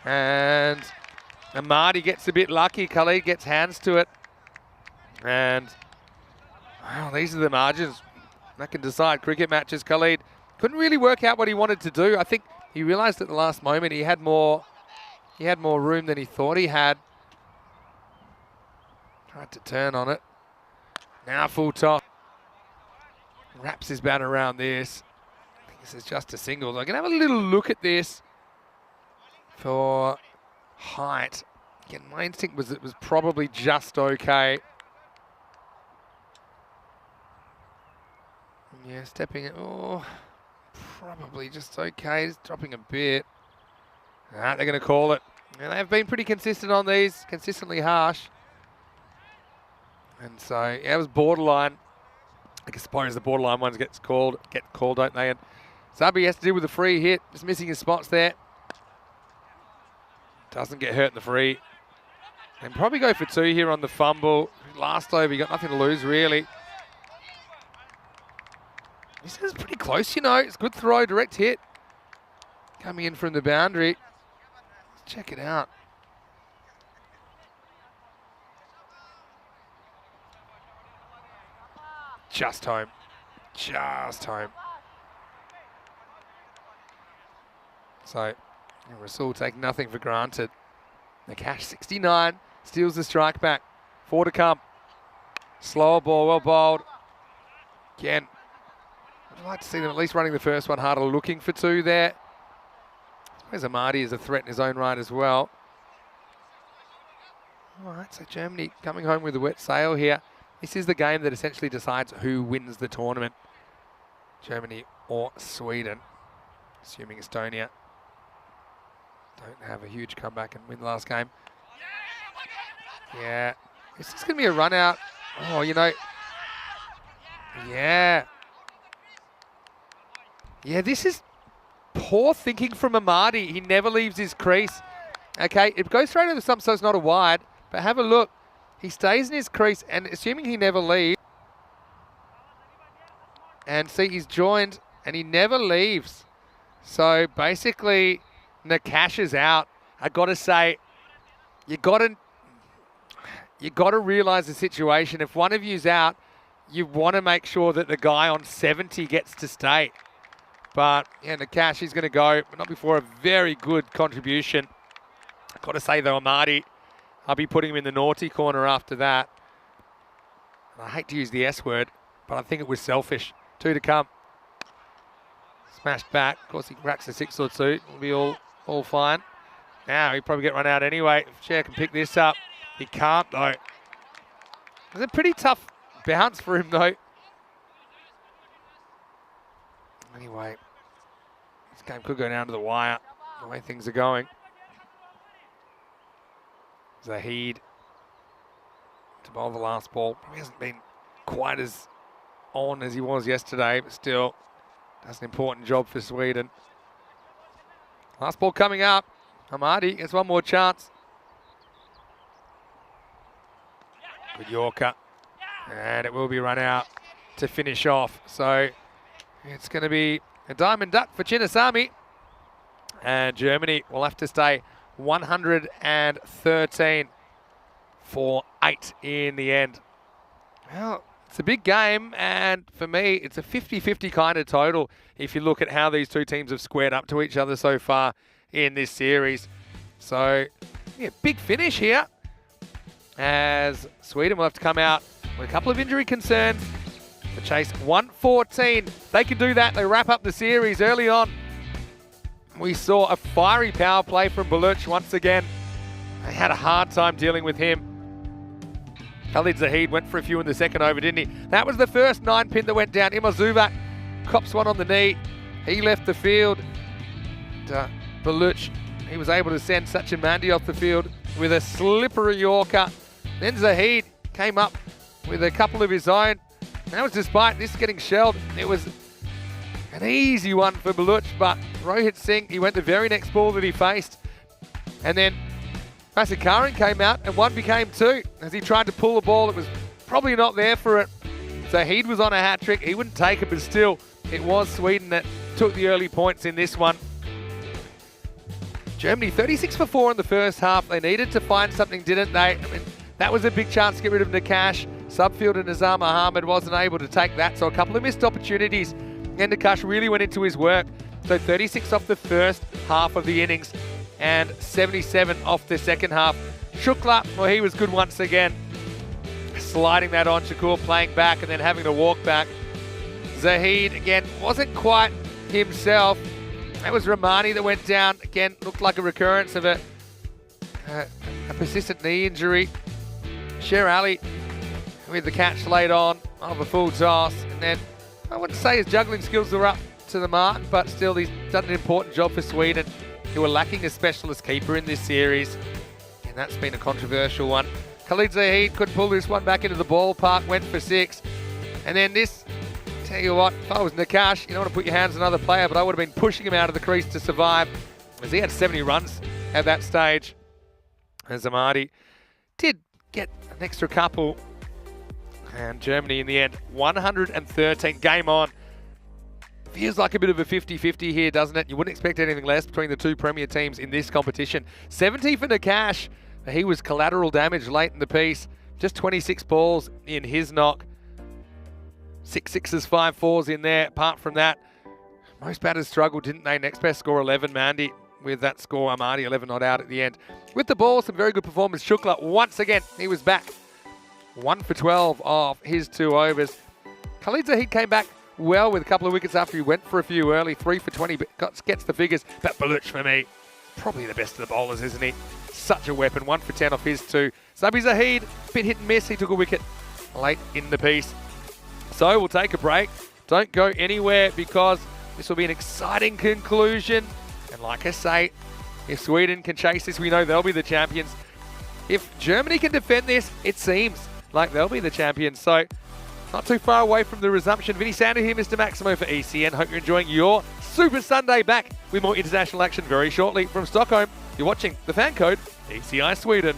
And Amadi gets a bit lucky. Khalid gets hands to it. And, wow, these are the margins that can decide cricket matches. Khalid couldn't really work out what he wanted to do. I think he realised at the last moment he had more room than he thought he had. Tried to turn on it. Now full toss. Wraps his bat around this. I think this is just a single. I can have a little look at this for height. Again, my instinct was it was probably just okay. Yeah, stepping it. Oh, probably just okay. It's dropping a bit. They're going to call it. And they've been pretty consistent on these, consistently harsh. And so, yeah, it was borderline. I suppose the borderline ones get called, don't they? And Zabi has to deal with a free hit, just missing his spots there. Doesn't get hurt in the free. And probably go for 2 here on the fumble. Last over, you got nothing to lose, really. This is pretty close, you know. It's a good throw, direct hit. Coming in from the boundary. Let's check it out. Just home. Just home. So, Rasul take nothing for granted. Nakash 69 steals the strike back. 4 to come. Slower ball, well bowled. Again, I'd like to see them at least running the first one harder, looking for 2 there. I suppose Amadi is a threat in his own right as well. All right, so Germany coming home with a wet sail here. This is the game that essentially decides who wins the tournament. Germany or Sweden, assuming Estonia don't have a huge comeback and win the last game. Yeah, this is going to be a run out. Oh, you know, yeah. Yeah, this is poor thinking from Amadi. He never leaves his crease. Okay, it goes straight over the stump, so it's not a wide. But have a look. He stays in his crease, and assuming he never leaves. And see, he's joined, and he never leaves. So basically, Nakash is out. I got to say, you got to realize the situation. If one of you's out, you want to make sure that the guy on 70 gets to stay. But yeah, Nakash is going to go, but not before a very good contribution. I've got to say though, Amadi, I'll be putting him in the naughty corner after that. And I hate to use the S word, but I think it was selfish. 2 to come. Smashed back. Of course, he cracks a 6 or 2. It'll be all fine. Now he'll probably get run out anyway. If Cher can pick this up, he can't though. It's a pretty tough bounce for him though. Anyway, this game could go down to the wire, the way things are going. Zahid to bowl the last ball. He hasn't been quite as on as he was yesterday, but still does an important job for Sweden. Last ball coming up. Amadi gets one more chance. Good Yorker. And it will be run out to finish off. So it's going to be a diamond duck for Chinnasamy. And Germany will have to stay 113 for 8 in the end. Well, it's a big game, and for me, it's a 50-50 kind of total if you look at how these two teams have squared up to each other so far in this series. So, yeah, big finish here, as Sweden will have to come out with a couple of injury concerns to chase 114. They can do that. They wrap up the series early on. We saw a fiery power play from Baluch once again. They had a hard time dealing with him. Khalid Zahid went for a few in the second over, didn't he? That was the first 9-pin that went down. Imazuvak cops one on the knee. He left the field. Baluch, he was able to send Sachin Mandi off the field with a slippery Yorker. Then Zahid came up with a couple of his own. And that was despite this getting shelled. It was an easy one for Baluch, but Rohit Singh, he went the very next ball that he faced. And then Masakaran came out and one became 2 as he tried to pull a ball that was probably not there for it. Zahid was on a hat trick. He wouldn't take it, but still, it was Sweden that took the early points in this one. Germany 36 for 4 in the first half. They needed to find something, didn't they? I mean, that was a big chance to get rid of Nakash. Subfielder Nizam Ahmed wasn't able to take that, so a couple of missed opportunities. And Nakash really went into his work. So 36 off the first half of the innings and 77 off the second half. Shukla, well, he was good once again. Sliding that on, Shakur playing back and then having to walk back. Zahid, again, wasn't quite himself. That was Ramani that went down. Again, looked like a recurrence of a persistent knee injury. Sher Ali with the catch laid on of a full toss. And then, I wouldn't say his juggling skills were up to the mark, but still he's done an important job for Sweden, who are lacking a specialist keeper in this series. And that's been a controversial one. Khalid Zahid could pull this one back into the ballpark, went for 6. And then this, tell you what, if I was Nakash, you don't want to put your hands on another player, but I would have been pushing him out of the crease to survive, as he had 70 runs at that stage. And Zamadi did get an extra couple. And Germany in the end, 113, game on. Feels like a bit of a 50-50 here, doesn't it? You wouldn't expect anything less between the two premier teams in this competition. 70 for Nakash. He was collateral damage late in the piece. Just 26 balls in his knock. 6 sixes, 5 fours in there. Apart from that, most batters struggled, didn't they? Next best score, 11, Mandi. With that score, Amadi 11 not out at the end. With the ball, some very good performance. Shukla, once again, he was back. 1 for 12 off his 2 overs. Khalid Zahid came back well with a couple of wickets after he went for a few early. 3 for 20, but gets the figures. But Baluch for me, probably the best of the bowlers, isn't he? Such a weapon. 1 for 10 off his 2. Subby Zahid, bit hit and miss. He took a wicket late in the piece. So we'll take a break. Don't go anywhere because this will be an exciting conclusion. And like I say, if Sweden can chase this, we know they'll be the champions. If Germany can defend this, it seems like they'll be the champions. So not too far away from the resumption. Vinny Sander here, Mr. Maximo for ECN. Hope you're enjoying your Super Sunday. Back with more international action very shortly from Stockholm. You're watching the FanCode, ECI Sweden.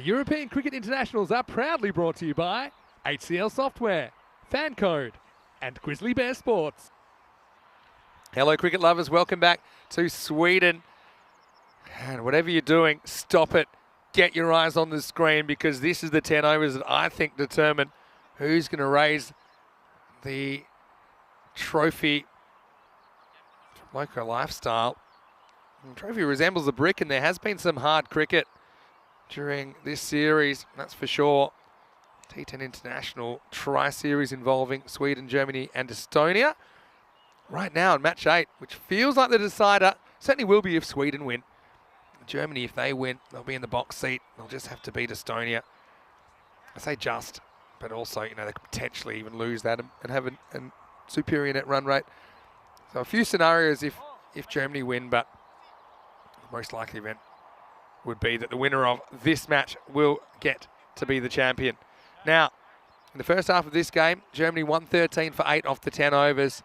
The European Cricket Internationals are proudly brought to you by HCL Software, FanCode, and Grizzly Bear Sports. Hello, cricket lovers. Welcome back to Sweden. And whatever you're doing, stop it. Get your eyes on the screen, because this is the 10 overs that I think determine who's going to raise the trophy from Loco Lifestyle. The trophy resembles a brick, and there has been some hard cricket during this series, that's for sure. T10 International Tri-Series involving Sweden, Germany and Estonia. Right now in match 8, which feels like the decider, certainly will be if Sweden win. Germany, if they win, they'll be in the box seat. They'll just have to beat Estonia. I say just, but also, you know, they could potentially even lose that and have a superior net run rate. So a few scenarios if Germany win, but the most likely event would be that the winner of this match will get to be the champion. Now, in the first half of this game, Germany won 13 for 8 off the 10 overs.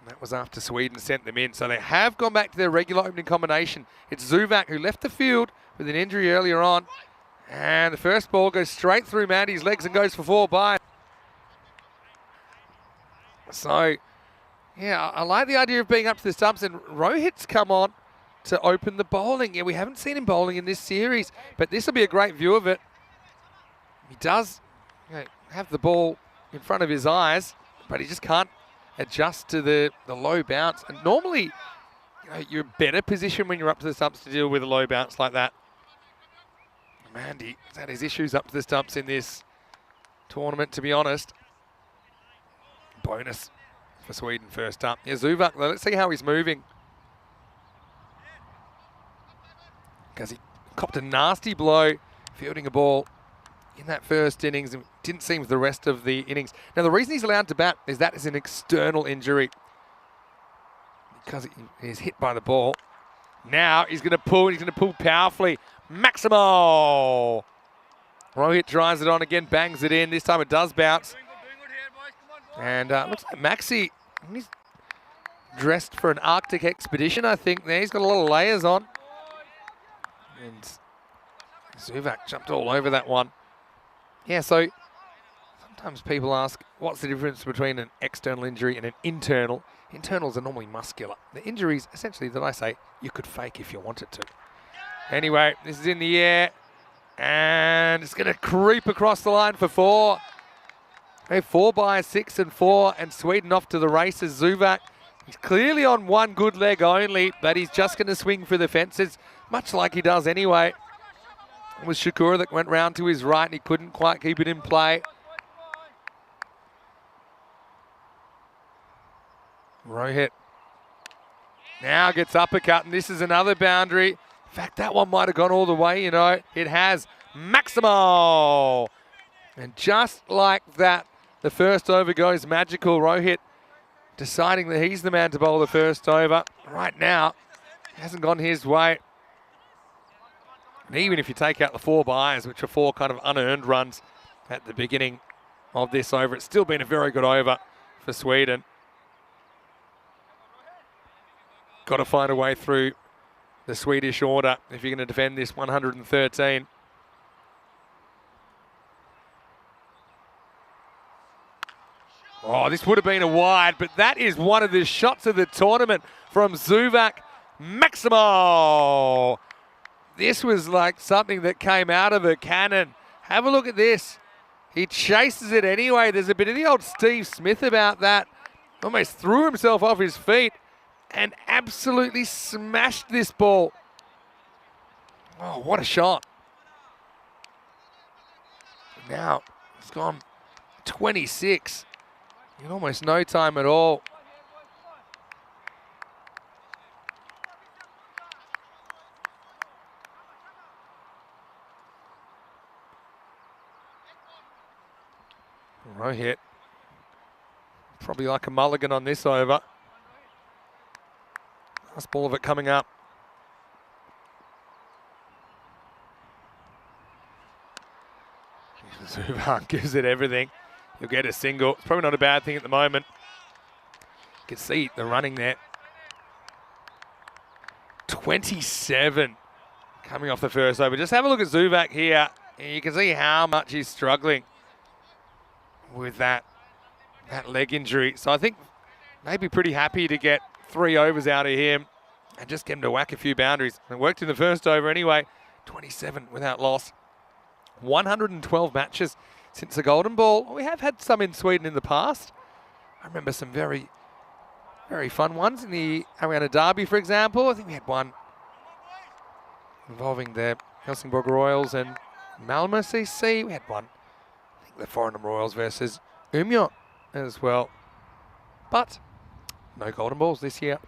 And that was after Sweden sent them in. So they have gone back to their regular opening combination. It's Zuvak who left the field with an injury earlier on. And the first ball goes straight through Mandy's legs and goes for 4 by. So, yeah, I like the idea of being up to the stumps, and Rohit's come on to open the bowling. Yeah, we haven't seen him bowling in this series, but this will be a great view of it. He does, you know, have the ball in front of his eyes, but he just can't adjust to the low bounce. And normally, you know, you're in a better position when you're up to the stumps to deal with a low bounce like that. Mandy has had his issues up to the stumps in this tournament, to be honest. Bonus for Sweden first up. Yeah, Zuvak, let's see how he's moving. Because he copped a nasty blow fielding a ball in that first innings and didn't seem the rest of the innings. Now, the reason he's allowed to bat is that is an external injury, because he's hit by the ball. Now he's going to pull, and he's going to pull powerfully. Maximo! Rohit drives it on again, bangs it in. This time it does bounce. And looks like Maxi, he's dressed for an Arctic expedition, I think. There, he's got a lot of layers on. And Zuvak jumped all over that one. Yeah, so sometimes people ask, what's the difference between an external injury and an internal? Internals are normally muscular. The injuries, essentially, that I say, you could fake if you wanted to. Anyway, this is in the air, and it's going to creep across the line for 4. Okay, 4 by 6 and 4, and Sweden off to the races. Zuvak, he's clearly on one good leg only, but he's just going to swing for the fences, much like he does anyway. It was Shakura that went round to his right, and he couldn't quite keep it in play. Rohit now gets uppercut, and this is another boundary. In fact, that one might have gone all the way, you know. It has. Maximo! And just like that, the first over goes magical. Rohit deciding that he's the man to bowl the first over. Right now, it hasn't gone his way. And even if you take out the 4 byes, which are 4 kind of unearned runs at the beginning of this over, it's still been a very good over for Sweden. Got to find a way through the Swedish order if you're going to defend this 113. Oh, this would have been a wide, but that is one of the shots of the tournament from Zuvak. Maximo! This was like something that came out of a cannon. Have a look at this. He chases it anyway. There's a bit of the old Steve Smith about that. Almost threw himself off his feet and absolutely smashed this ball. Oh, what a shot. Now, it's gone 26 in almost no time at all. Rohit, probably like a mulligan on this over. Last ball of it coming up. Zuvak gives it everything. He'll get a single. It's probably not a bad thing at the moment. You can see the running there. 27 coming off the first over. Just have a look at Zuvak here. And you can see how much he's struggling with that leg injury. So I think they'd be pretty happy to get 3 overs out of him and just get him to whack a few boundaries. It worked in the first over anyway. 27 without loss. 112 matches since the Golden Ball. We have had some in Sweden in the past. I remember some very, very fun ones in the Ariana Derby, for example. I think we had one involving the Helsingborg Royals and Malmö CC. We had one, I think the Foreign Royals versus Umeå as well. But no Golden Balls this year.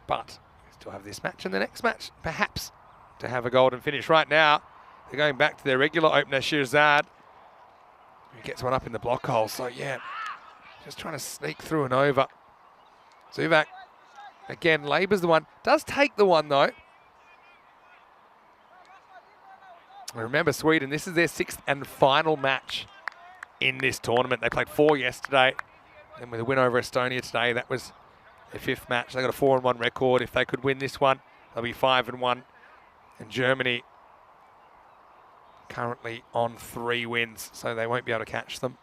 But we still have this match and the next match, perhaps, to have a golden finish. Right now, they're going back to their regular opener, Shirzad, who gets one up in the block hole. So, yeah, just trying to sneak through and over. Zuvak, again, labours the one. Does take the one, though. Remember, Sweden, this is their 6th and final match in this tournament. They played 4 yesterday. And with a win over Estonia today, that was their 5th match. They got a 4-1 record. If they could win this one, they'll be 5-1. And Germany currently on 3 wins, so they won't be able to catch them.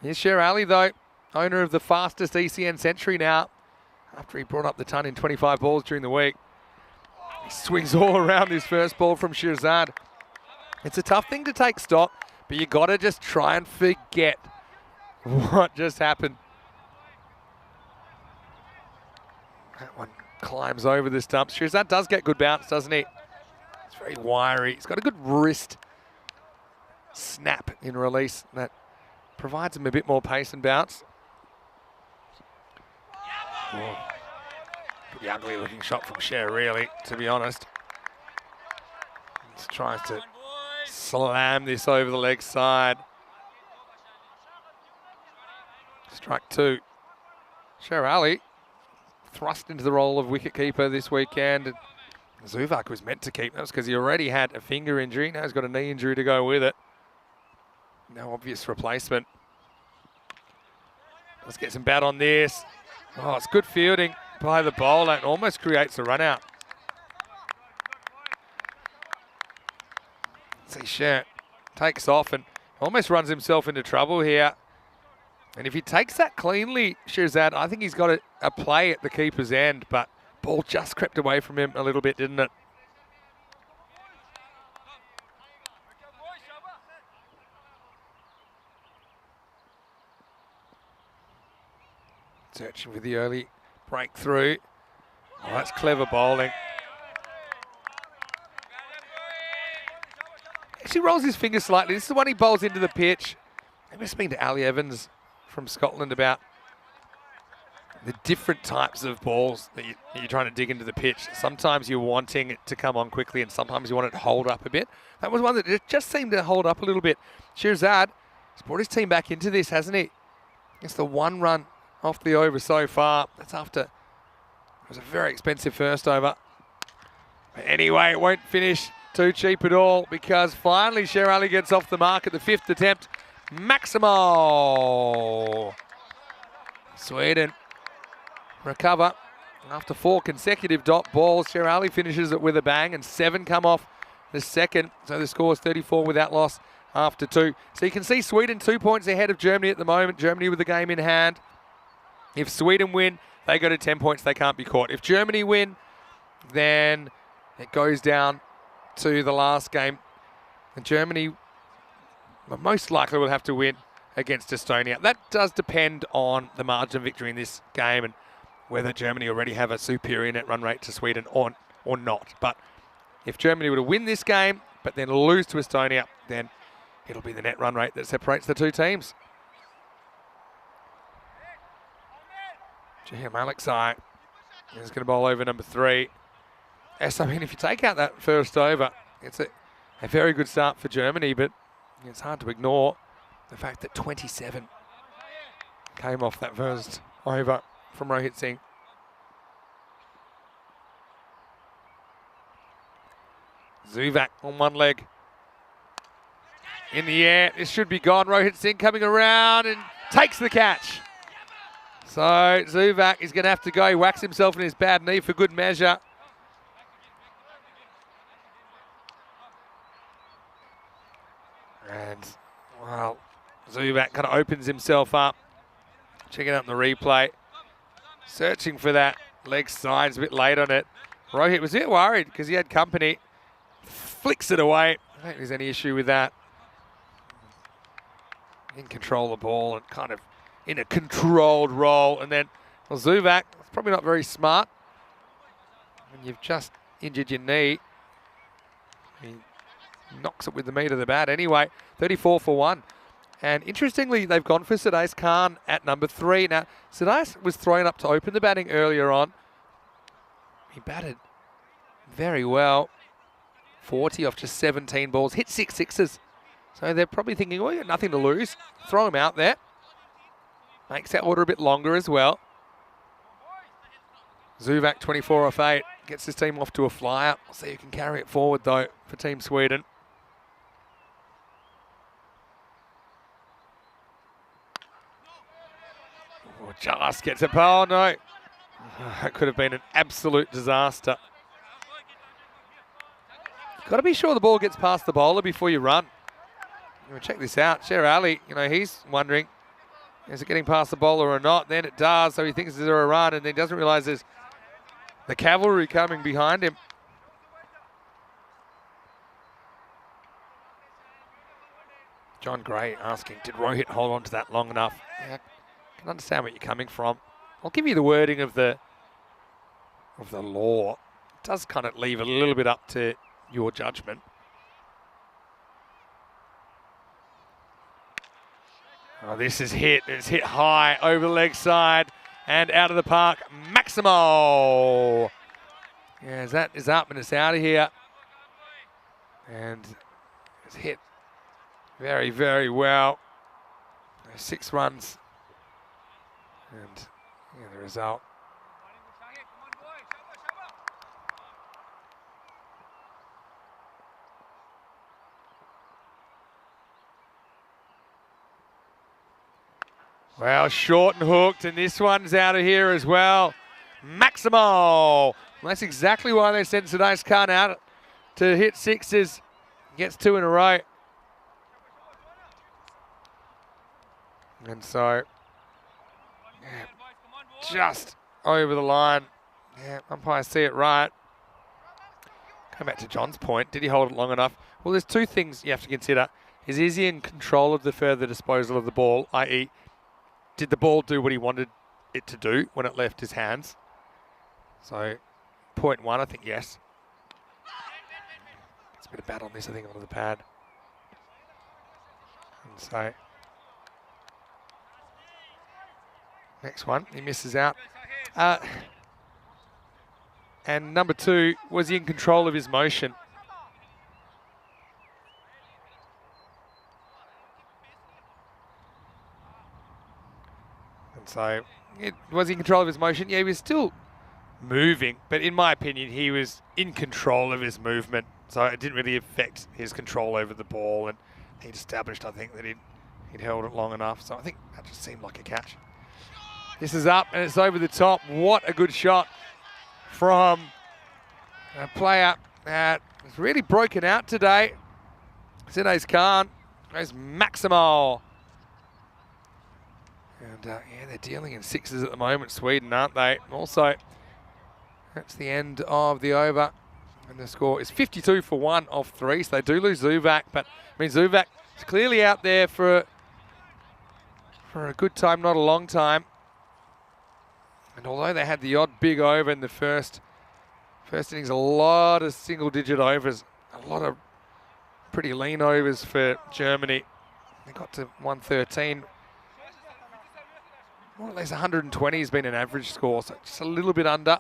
Here's Sher Ali, though, owner of the fastest ECN century now, after he brought up the ton in 25 balls during the week. He swings all around this first ball from Shirzad. It's a tough thing to take stock, but you got to just try and forget what just happened. That one climbs over the stumps. Shirzad does get good bounce, doesn't he? It's very wiry. He's got a good wrist snap in release that provides him a bit more pace and bounce. Oh, pretty ugly looking shot from Cher, really, to be honest. Just tries to slam this over the leg side. Strike 2. Cher Ali thrust into the role of wicketkeeper this weekend. And Zuvak was meant to keep. That was because he already had a finger injury. Now he's got a knee injury to go with it. No obvious replacement. Let's get some bat on this. Oh, it's good fielding by the bowler. It almost creates a run out. See, Cher takes off and almost runs himself into trouble here. And if he takes that cleanly, Shirzad, I think he's got a play at the keeper's end, but ball just crept away from him a little bit, didn't it? Searching for the early breakthrough. Oh, that's clever bowling. Actually rolls his finger slightly. This is the one he bowls into the pitch. I must speak to Ali Evans from Scotland about the different types of balls that you're trying to dig into the pitch. Sometimes you're wanting it to come on quickly and sometimes you want it to hold up a bit. That was one that just seemed to hold up a little bit. Shirzad has brought his team back into this, hasn't he? It's the 1 run off the over so far. That's after, it was a very expensive first over. But anyway, it won't finish too cheap at all because finally Cher Ali gets off the mark at the 5th attempt. Maximo. Sweden recover after 4 consecutive dot balls. Cher Ali finishes it with a bang and 7 come off the second. So the score is 34 without loss after 2. So you can see Sweden 2 points ahead of Germany at the moment. Germany with the game in hand. If Sweden win, they go to 10 points. They can't be caught. If Germany win, then it goes down to the last game. And Germany most likely will have to win against Estonia. That does depend on the margin of victory in this game and whether Germany already have a superior net run rate to Sweden or not. But if Germany were to win this game, but then lose to Estonia, then it'll be the net run rate that separates the 2 teams. Jahir Maliksai is going to bowl over number 3. Yes, I mean, if you take out that first over, it's a very good start for Germany, but it's hard to ignore the fact that 27 came off that first over from Rohit Singh. Zuvak on one leg. In the air, this should be gone. Rohit Singh coming around and takes the catch. So Zubak is going to have to go. He whacks himself in his bad knee for good measure. And, well, Zubak kind of opens himself up. Checking out the replay. Searching for that leg side. He's a bit late on it. Rohit was a bit worried because he had company. Flicks it away. I don't think there's any issue with that. In control of the ball and kind of in a controlled role. And then, well, Zubak, it's probably not very smart. When you've just injured your knee, he knocks it with the meat of the bat anyway. 34 for 1. And interestingly, they've gone for Sadais Khan at number 3. Now, Sadais was thrown up to open the batting earlier on. He batted very well. 40 off just 17 balls. Hit 6 sixes. So they're probably thinking, well, you got nothing to lose. Throw him out there. Makes that order a bit longer as well. Zubak 24 off 8. Gets his team off to a flyer. We'll see who can carry it forward, though, for Team Sweden. Oh, just gets it. Oh, no. That could have been an absolute disaster. Got to be sure the ball gets past the bowler before you run. Check this out. Sher Ali, he's wondering, is it getting past the bowler or not? Then it does, so he thinks there's a run, and then doesn't realise there's the cavalry coming behind him. John Gray asking, did Rohit hold on to that long enough? Yeah, I can understand where you're coming from. I'll give you the wording of the law. It does kind of leave a little bit up to your judgment. Oh, this is hit. It's hit high over the leg side and out of the park. Maximo. Yeah, that is up and it's out of here. And it's hit very, very well. 6 runs. And the result. Well, short and hooked, and this one's out of here as well. Maximo. Well, that's exactly why they sent Sadais Khan out to hit 6s. Gets 2 in a row. And so, just over the line. Yeah, umpires see it right. Come back to John's point. Did he hold it long enough? Well, there's 2 things you have to consider. Is he in control of the further disposal of the ball, i.e., did the ball do what he wanted it to do when it left his hands? So, point 1, I think yes. It's a bit of bat on this, I think, onto the pad. And so, next one, he misses out. And number 2, was he in control of his motion? And so, was he in control of his motion? Yeah, he was still moving, but in my opinion, he was in control of his movement. So it didn't really affect his control over the ball, and he'd established, I think, that he'd held it long enough. So I think that just seemed like a catch. This is up, and it's over the top. What a good shot from a player that has really broken out today. Sadais Khan. There's Maximo. And yeah, they're dealing in 6s at the moment, Sweden, aren't they? Also, that's the end of the over. And the score is 52 for 1 off 3. So they do lose Zubak. But, I mean, Zubak is clearly out there for a good time, not a long time. And although they had the odd big over in the first innings, a lot of single-digit overs, a lot of pretty lean overs for Germany. They got to 113. More or less 120 has been an average score, so just a little bit under.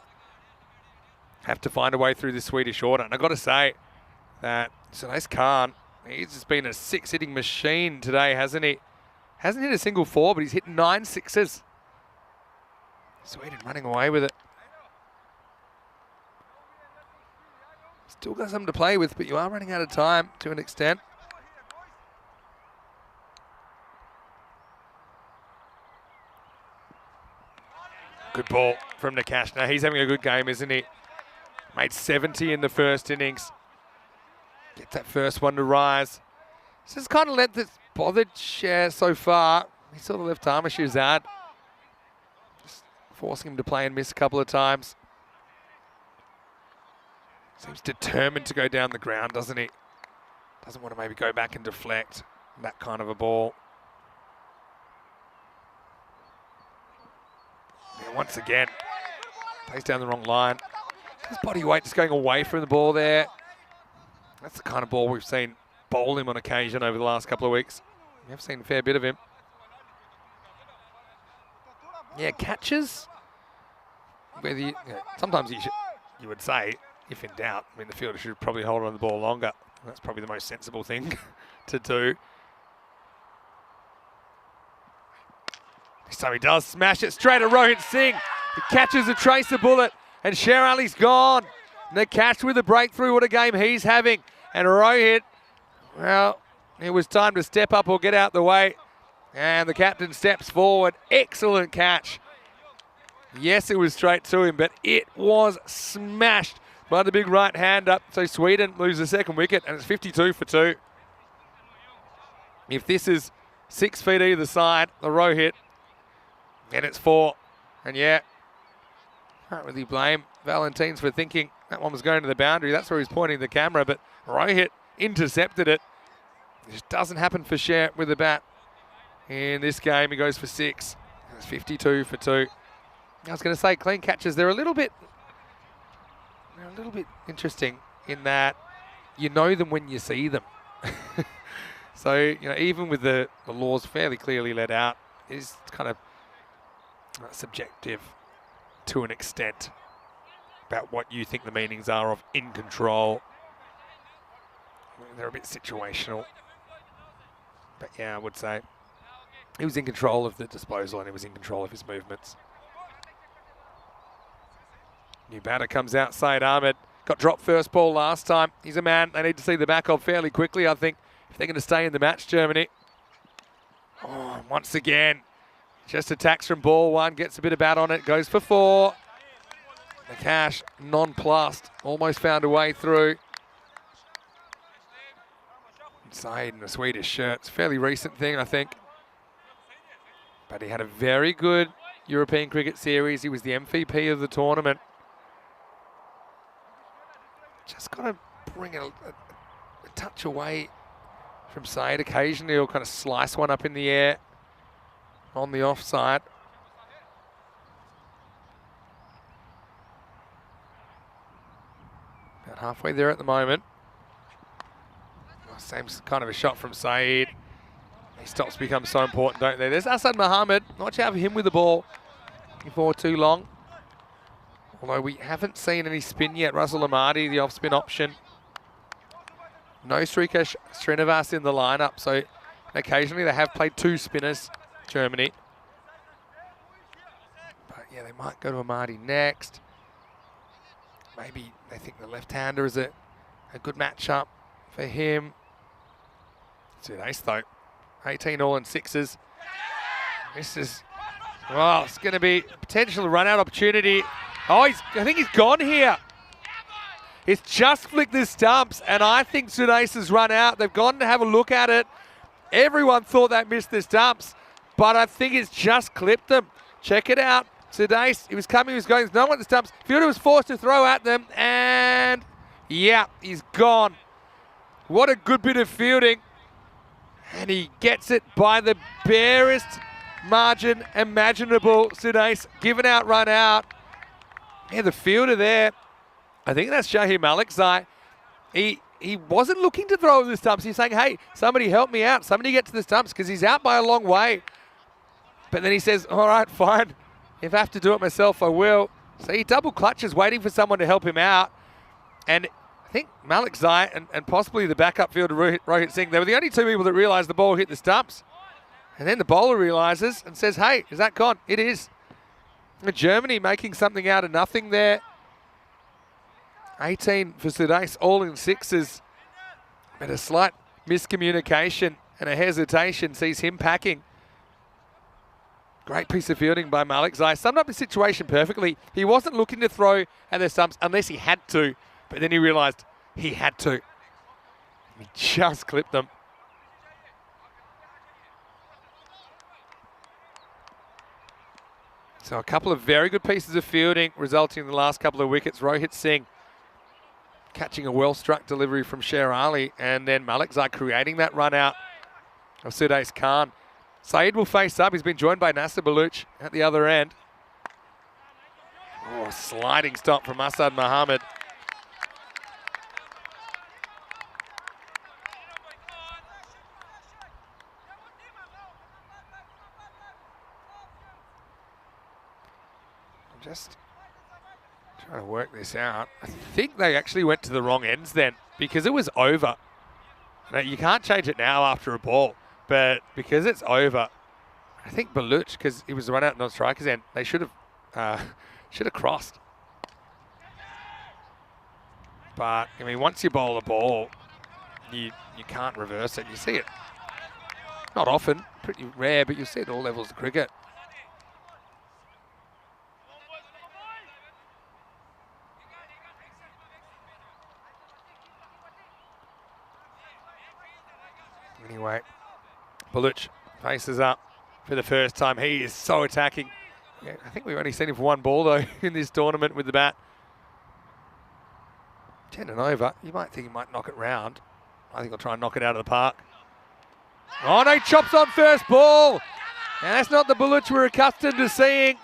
Have to find a way through the Swedish order. And I've got to say that Sadais Khan, he's just been a 6-hitting machine today, hasn't he? Hasn't hit a single 4, but he's hit 9 6s. Sweden running away with it. Still got something to play with, but you are running out of time to an extent. Good ball from Nakash. Now he's having a good game, isn't he? Made 70 in the first innings. Get that first one to rise. This has kind of let this bothered share so far. He saw the left arm issues out. Just forcing him to play and miss a couple of times. Seems determined to go down the ground, doesn't he? Doesn't want to maybe go back and deflect that kind of a ball. Yeah, once again, plays down the wrong line. His body weight just going away from the ball there. That's the kind of ball we've seen bowl him on occasion over the last couple of weeks. We have seen a fair bit of him. Yeah, catches. Whether sometimes you would say, if in doubt, I mean, the fielder should probably hold on the ball longer. That's probably the most sensible thing to do. So he does smash it straight at Rohit Singh. He catches a tracer bullet, and Sher Ali's gone. Nakash with a breakthrough. What a game he's having. And Rohit, well, it was time to step up or get out the way. And the captain steps forward. Excellent catch. Yes, it was straight to him, but it was smashed by the big right hand up. So Sweden lose the second wicket, and it's 52 for 2. If this is 6 feet either side, the Rohit, then it's 4. And yeah, can't really blame Valentines for thinking that one was going to the boundary. That's where he's pointing the camera, but Rohit intercepted it. It just doesn't happen for Sher with the bat. In this game, he goes for 6. It's 52 for 2. I was going to say, clean catches, they're a little bit interesting in that you know them when you see them. So, you know, even with the laws fairly clearly let out, it's kind of subjective to an extent about what you think the meanings are of in control. They're a bit situational. But yeah, I would say he was in control of the disposal and he was in control of his movements. New batter comes out, Syed Ahmed. Got dropped first ball last time. He's a man they need to see the back of fairly quickly, I think, if they're going to stay in the match, Germany. Oh, once again, just attacks from ball 1, gets a bit of bat on it, goes for 4. Nakash nonplussed, almost found a way through. Syed in a Swedish shirt. It's a fairly recent thing, I think. But he had a very good European Cricket Series. He was the MVP of the tournament. Just got to bring a touch away from Syed. Occasionally he'll kind of slice one up in the air on the offside. About halfway there at the moment. Same kind of a shot from Syed. These stops become so important, don't they? There's Asad Mohammed. Watch out for him with the ball before too long. Although we haven't seen any spin yet. Russell Amadi, the off-spin option. No Srikesh Srinivas in the lineup, so occasionally they have played 2 spinners, Germany. But yeah, they might go to Amadi next. Maybe they think the left-hander is a good matchup for him. It's an ace though. 18 all and 6s. This is, well, it's going to be a potential run-out opportunity. Oh, I think he's gone here. It's just flicked the stumps, and I think Sudace has run out. They've gone to have a look at it. Everyone thought that missed the stumps, but I think it's just clipped them. Check it out. Sudace, he was coming, he was going, there's no one at the stumps. Fielder was forced to throw at them, and yeah, he's gone. What a good bit of fielding. And he gets it by the barest margin imaginable. Sudace given out, run out. Yeah, the fielder there, I think that's Shaheen Malikzai. He wasn't looking to throw the stumps. He's saying, hey, somebody help me out. Somebody get to the stumps because he's out by a long way. But then he says, all right, fine. If I have to do it myself, I will. So he double clutches, waiting for someone to help him out. And I think Malikzai and possibly the backup fielder, Rohit Singh, they were the only 2 people that realised the ball hit the stumps. And then the bowler realises and says, hey, is that gone? It is. Germany making something out of nothing there. 18 for Sudace, all in 6s. But a slight miscommunication and a hesitation sees him packing. Great piece of fielding by Malik Zai. Summed up the situation perfectly. He wasn't looking to throw at the stumps unless he had to, but then he realised he had to. He just clipped them. So a couple of very good pieces of fielding resulting in the last couple of wickets. Rohit Singh catching a well-struck delivery from Sher Ali, and then Malik Zai creating that run out of Sudais Khan. Saeed will face up. He's been joined by Nasser Baluch at the other end. Oh, sliding stop from Asad Mohammed. I'm just trying to work this out. I think they actually went to the wrong ends then because it was over. Now, you can't change it now after a ball, but because it's over, I think Baluch, because he was run out on striker's end, they should have crossed. But I mean, once you bowl a ball, you can't reverse it. You see it not often, pretty rare, but you see it at all levels of cricket. Anyway, Baluch faces up for the first time. He is so attacking. Yeah, I think we've only seen him for one ball though in this tournament with the bat. 10 and over. You might think he might knock it round. I think he'll try and knock it out of the park. Oh no, he chops on first ball. And that's not the Baluch we're accustomed to seeing.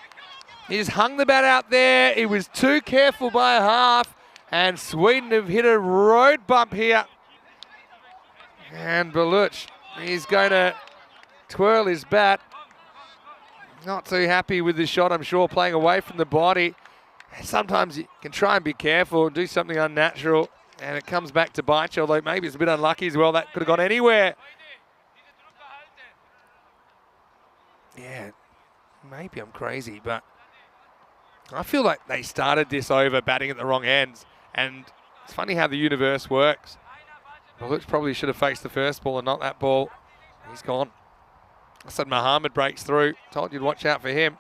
He just hung the bat out there. He was too careful by a half. And Sweden have hit a road bump here. And Baluch, he's going to twirl his bat. Not too happy with the shot, I'm sure, playing away from the body. Sometimes you can try and be careful, do something unnatural, and it comes back to bite you, although maybe it's a bit unlucky as well. That could have gone anywhere. Yeah, maybe I'm crazy, but I feel like they started this over batting at the wrong ends, and it's funny how the universe works. Baluch probably should have faced the first ball and not that ball. He's gone. I said Mohammed breaks through. Told you to watch out for him.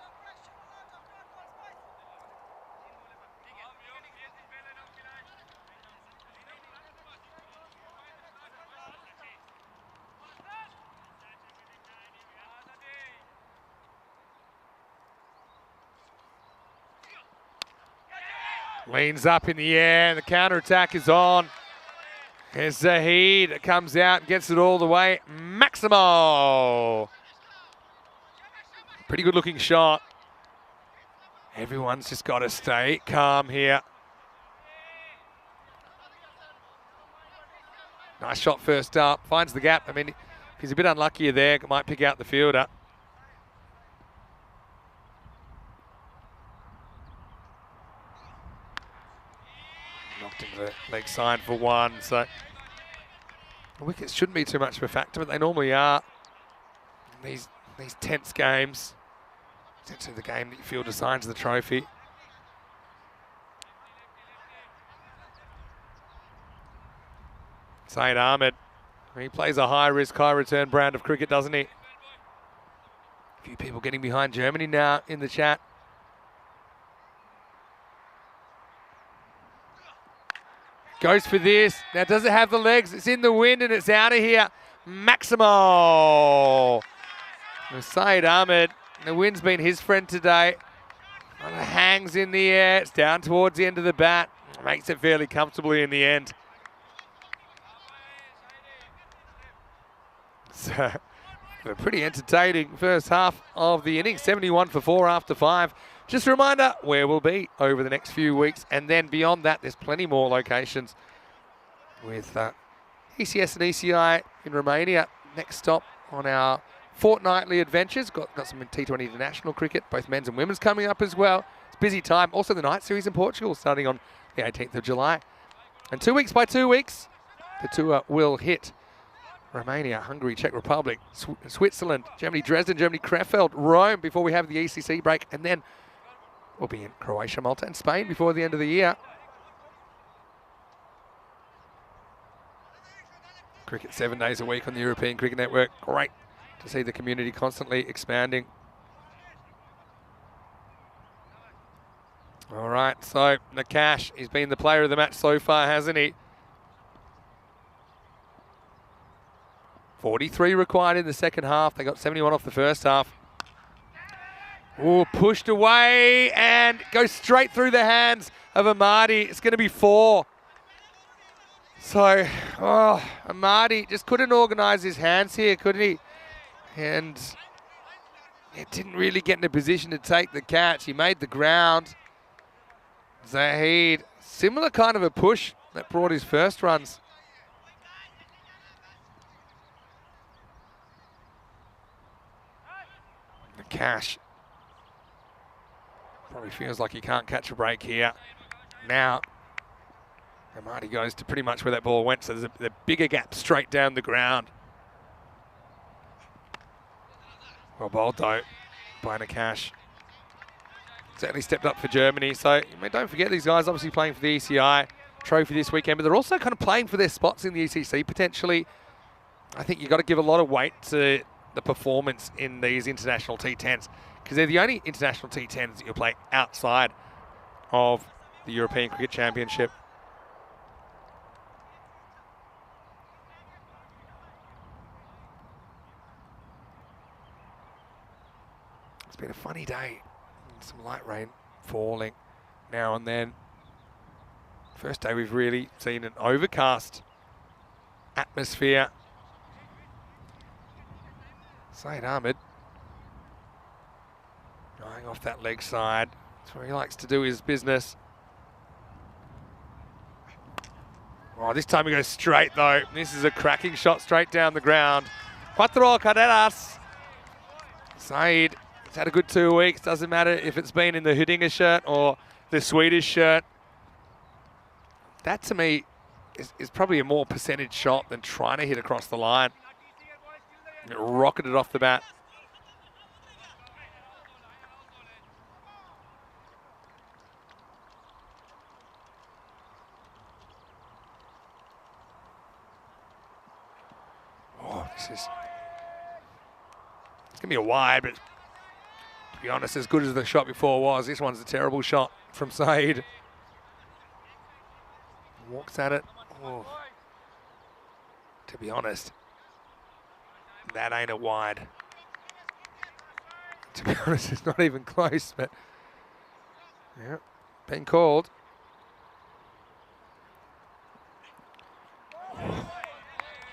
Leans up in the air, and the counter-attack is on. Here's Zahid, that comes out and gets it all the way. Maximo! Pretty good looking shot. Everyone's just got to stay calm here. Nice shot first up, finds the gap. I mean, if he's a bit unlucky there, might pick out the fielder. Knocked into the leg side for one, so the wickets shouldn't be too much of a factor, but they normally are in these tense games. Essentially the game that your field assigns the trophy. Saeed Ahmed, he plays a high-risk, high-return brand of cricket, doesn't he? A few people getting behind Germany now in the chat. Goes for this. Now, does it have the legs? It's in the wind and it's out of here. Maximo. Saeed Ahmed, the wind's been his friend today. And it hangs in the air. It's down towards the end of the bat. Makes it fairly comfortably in the end. So, a pretty entertaining first half of the innings. 71 for 4 after 5. Just a reminder where we'll be over the next few weeks. And then beyond that, there's plenty more locations with ECS and ECI in Romania. Next stop on our fortnightly adventures. Got some T10 international cricket, both men's and women's coming up as well. It's a busy time. Also the night series in Portugal starting on the 18th of July. And 2 weeks by 2 weeks, the tour will hit Romania, Hungary, Czech Republic, Switzerland, Germany, Dresden, Germany, Krefeld, Rome before we have the ECC break. And then we'll be in Croatia, Malta and Spain before the end of the year. Cricket 7 days a week on the European Cricket Network. Great to see the community constantly expanding. All right, so Nakash, he's been the player of the match so far, hasn't he? 43 required in the second half. They got 71 off the first half. Oh, pushed away and goes straight through the hands of Amadi. It's going to be 4. So, Amadi just couldn't organise his hands here, couldn't he? And it didn't really get in a position to take the catch. He made the ground. Zahid, similar kind of a push that brought his first runs. Nakash. Probably feels like he can't catch a break here. Now, Amadi goes to pretty much where that ball went, so there's a bigger gap straight down the ground. Well bowled though by Nakash. Certainly stepped up for Germany, so I mean, don't forget these guys obviously playing for the ECI trophy this weekend, but they're also kind of playing for their spots in the ECC potentially. I think you've got to give a lot of weight to the performance in these international T10s, because they're the only international T10s that you'll play outside of the European Cricket Championship. It's been a funny day. Some light rain falling now and then. First day we've really seen an overcast atmosphere. Saeed Ahmed going off that leg side. That's where he likes to do his business. Oh, this time he goes straight though. This is a cracking shot straight down the ground. Cuatro carreras. Saeed has had a good 2 weeks. Doesn't matter if it's been in the Hudinger shirt or the Swedish shirt. That to me is probably a more percentage shot than trying to hit across the line. It rocketed off the bat. Oh, it's going to be a wide, but to be honest, as good as the shot before was, this one's a terrible shot from Saeed. Walks at it. Oh. To be honest, that ain't a wide. To be honest, it's not even close, but yeah, been called.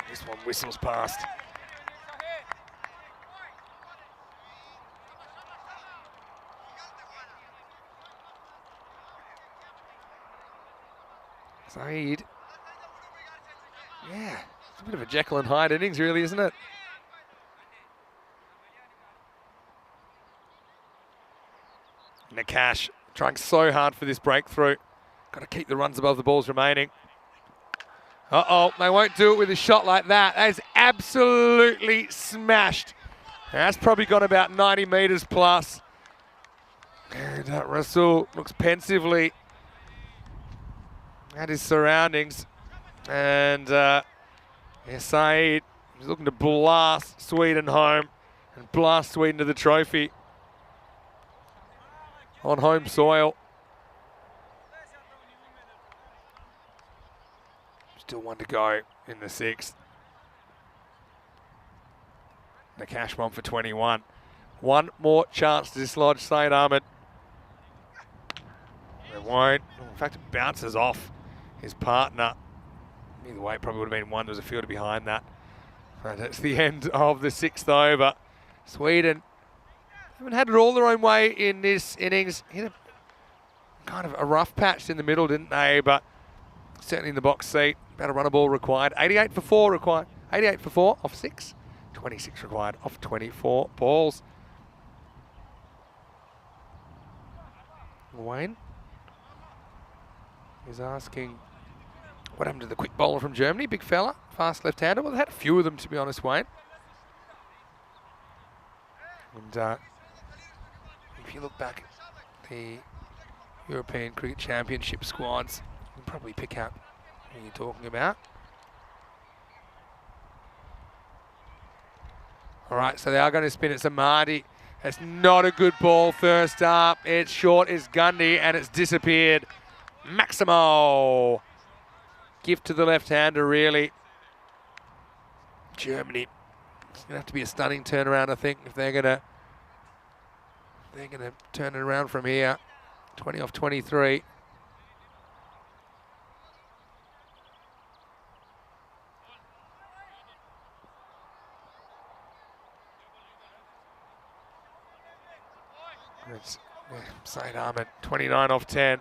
This one whistles past. Saeed. Yeah, it's a bit of a Jekyll and Hyde innings really, isn't it? Nakash trying so hard for this breakthrough. Got to keep the runs above the balls remaining. Uh-oh, they won't do it with a shot like that. That is absolutely smashed. That's probably gone about 90 metres plus. And Russell looks pensively at his surroundings. And Saeed is looking to blast Sweden home and blast Sweden to the trophy on home soil. Still one to go in the 6th. Nakash 1 for 21. One more chance to dislodge Saeed Ahmed. It won't. In fact, it bounces off his partner. Either way, it probably would have been one. There's a fielder behind that. But it's the end of the 6th over. Sweden haven't had it all their own way in this innings. Hit a kind of a rough patch in the middle, didn't they? But certainly in the box seat. About a run a ball required. 88 for 4 required. 88 for 4 off 6. 26 required off 24 balls. Wayne is asking what happened to the quick bowler from Germany, big fella, fast left-hander. Well, they had a few of them, to be honest, Wayne. And if you look back at the European Cricket Championship squads, you can probably pick out who you're talking about. All right, so they are going to spin it. So Marty It's not a good ball first up. It's short is Gundy and it's disappeared. Maximo. Gift to the left-hander, really. Germany. It's going to have to be a stunning turnaround, I think, if they're going to turn it around from here. 20 off 23. It's Said Ahmed, 29 off 10.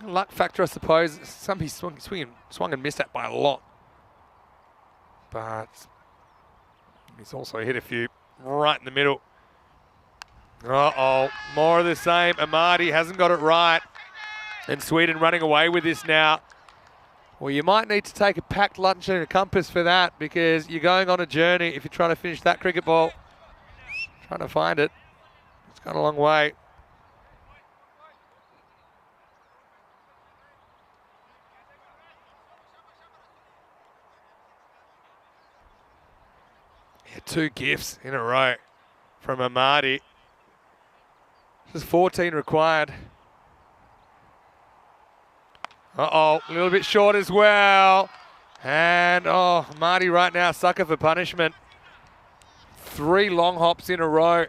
Luck factor, I suppose. Somebody swung and missed that by a lot. But he's also hit a few right in the middle. Uh-oh, more of the same. Amadi hasn't got it right. And Sweden running away with this now. Well, you might need to take a packed lunch and a compass for that, because you're going on a journey if you're trying to finish that cricket ball. Trying to find it. It's gone a long way. Yeah, 2 gifts in a row from Amadi. Just 14 required. Uh-oh, a little bit short as well. And, oh, Amadi right now, sucker for punishment. 3 long hops in a row.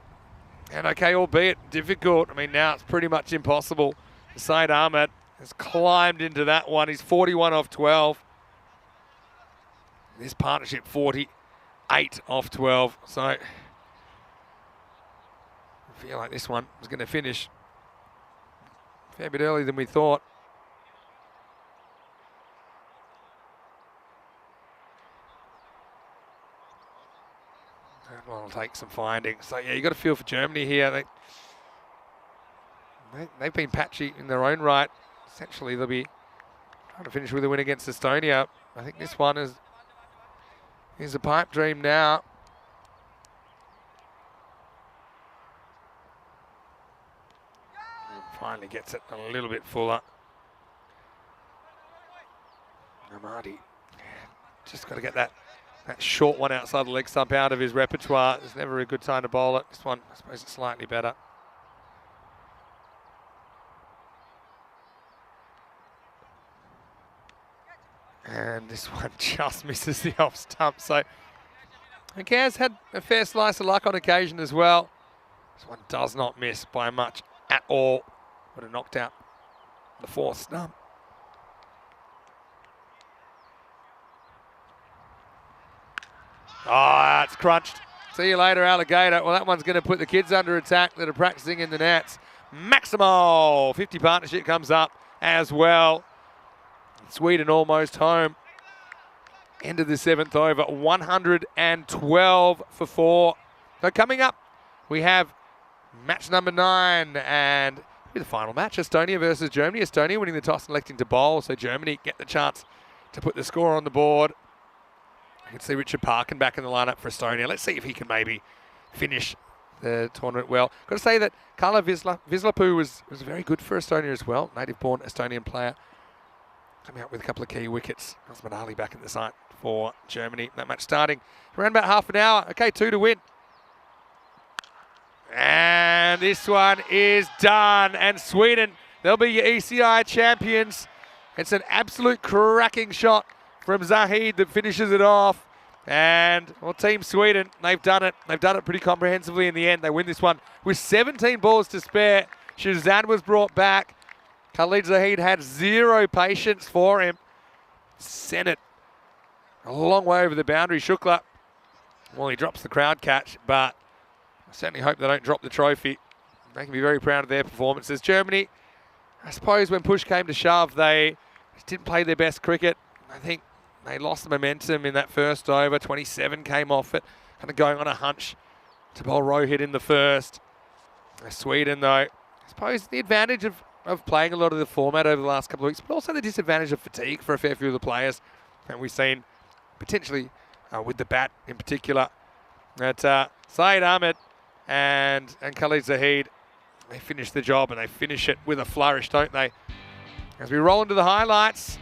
And okay, albeit difficult, I mean, now it's pretty much impossible. Said Ahmed has climbed into that one. He's 41 off 12. This partnership, 48 off 12. So, I feel like this one is going to finish a fair bit earlier than we thought. That one will take some finding. So, yeah, you got to feel for Germany here. They've been patchy in their own right. Essentially, they'll be trying to finish with a win against Estonia. I think this one is a pipe dream now. And finally gets it a little bit fuller. Amadi just got to get that short one outside the leg stump out of his repertoire. It's never a good time to bowl it. This one, I suppose it's slightly better. And this one just misses the off stump. So Gaz had a fair slice of luck on occasion as well. This one does not miss by much at all. Would have knocked out the 4th stump. Oh, it's crunched. See you later, Alligator. Well, that one's going to put the kids under attack that are practicing in the nets. Maximo, 50 partnership comes up as well. Sweden almost home. End of the 7th over, 112 for 4. So coming up, we have match number 9, and the final match, Estonia versus Germany. Estonia winning the toss and electing to bowl, so Germany get the chance to put the score on the board. You can see Richard Parkin back in the lineup for Estonia. Let's see if he can maybe finish the tournament well. Got to say that Carla Vislapu was very good for Estonia as well. Native-born Estonian player. Coming up with a couple of key wickets. Osman Ali back at the side for Germany. That match starting around about half an hour. Okay, 2 to win. And this one is done. And Sweden, they'll be your ECI champions. It's an absolute cracking shot from Zahid that finishes it off. And, well, Team Sweden, they've done it. They've done it pretty comprehensively in the end. They win this one with 17 balls to spare. Shazad was brought back. Khalid Zahid had 0 patience for him. Sent it a long way over the boundary. Shukla, well, he drops the crowd catch, but I certainly hope they don't drop the trophy. They can be very proud of their performances. Germany, I suppose when push came to shove, they just didn't play their best cricket. I think they lost the momentum in that first over. 27 came off it, kind of going on a hunch to bowl Rohit in the first. Sweden, though, I suppose the advantage of playing a lot of the format over the last couple of weeks, but also the disadvantage of fatigue for a fair few of the players. And we've seen potentially with the bat in particular that Said Ahmed and Khalid Zahid, they finish the job and they finish it with a flourish, don't they? As we roll into the highlights,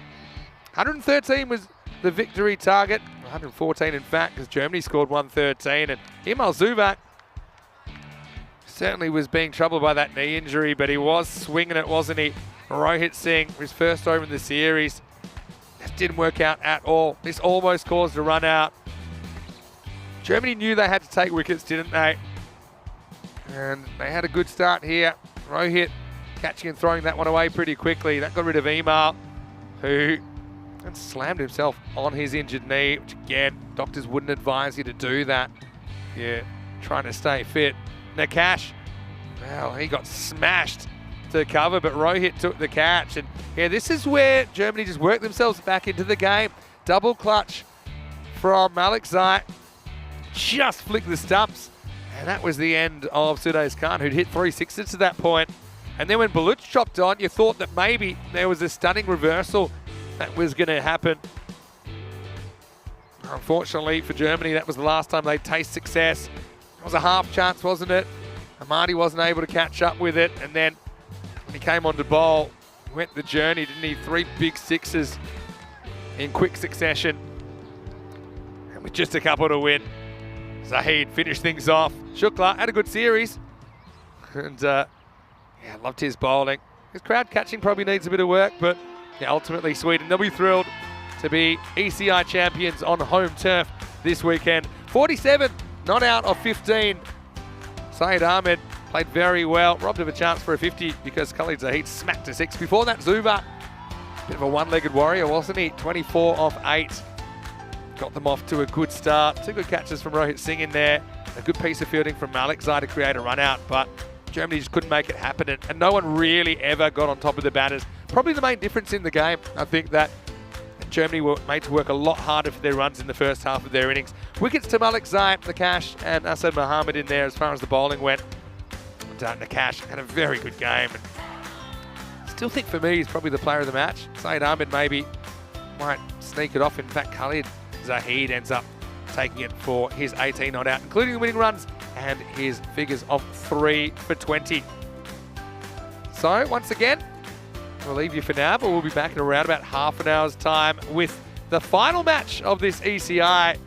113 was the victory target, 114 in fact, because Germany scored 113, and Imal Zubak certainly was being troubled by that knee injury, but he was swinging it, wasn't he? Rohit Singh, his first over in the series. That didn't work out at all. This almost caused a run out. Germany knew they had to take wickets, didn't they? And they had a good start here. Rohit catching and throwing that one away pretty quickly. That got rid of Email, who slammed himself on his injured knee, which again, doctors wouldn't advise you to do that. Yeah, trying to stay fit. Nakash, well, he got smashed to cover, but Rohit took the catch. And yeah, this is where Germany just worked themselves back into the game. Double clutch from Malik Zai. Just flicked the stumps. And that was the end of Sudais Khan, who'd hit 3 sixes to that point. And then when Baluch chopped on, you thought that maybe there was a stunning reversal that was going to happen. Unfortunately for Germany, that was the last time they'd taste success. It was a half chance, wasn't it? Amadi wasn't able to catch up with it. And then when he came on to bowl, he went the journey, didn't he? 3 big sixes in quick succession. And with just a couple to win, Zahid finished things off. Shukla had a good series. And yeah, loved his bowling. His crowd catching probably needs a bit of work, but yeah, ultimately Sweden, they'll be thrilled to be ECI champions on home turf this weekend. 47 not out of 15. Syed Ahmed played very well, robbed of a chance for a 50 because Khalid Zahid smacked a 6. Before that, Zuba, bit of a one-legged warrior, wasn't he? 24 off 8. Got them off to a good start. 2 good catches from Rohit Singh in there. A good piece of fielding from Malik Zai to create a run out, but Germany just couldn't make it happen, and no one really ever got on top of the batters. Probably the main difference in the game. I think that Germany were made to work a lot harder for their runs in the first half of their innings. Wickets to Malik Zai, Nakash, and Asad Mohammed in there as far as the bowling went. And Nakash had a very good game. And still think for me he's probably the player of the match. Syed Ahmed maybe might sneak it off. In fact, Khalid Zahid ends up taking it for his 18 not out, including the winning runs and his figures of 3 for 20. So once again, we'll leave you for now, but we'll be back in around about half an hour's time with the final match of this ECI.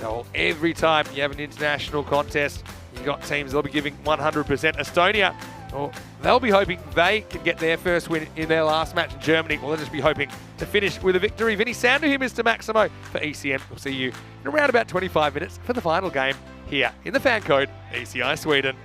And every time you have an international contest, you've got teams they'll be giving 100%. Estonia, well, they'll be hoping they can get their first win in their last match in Germany. Well, they'll just be hoping to finish with a victory. Vinny Sandu here, Mr. Maximo for ECN. We'll see you in around about 25 minutes for the final game here in the FanCode ECI Sweden.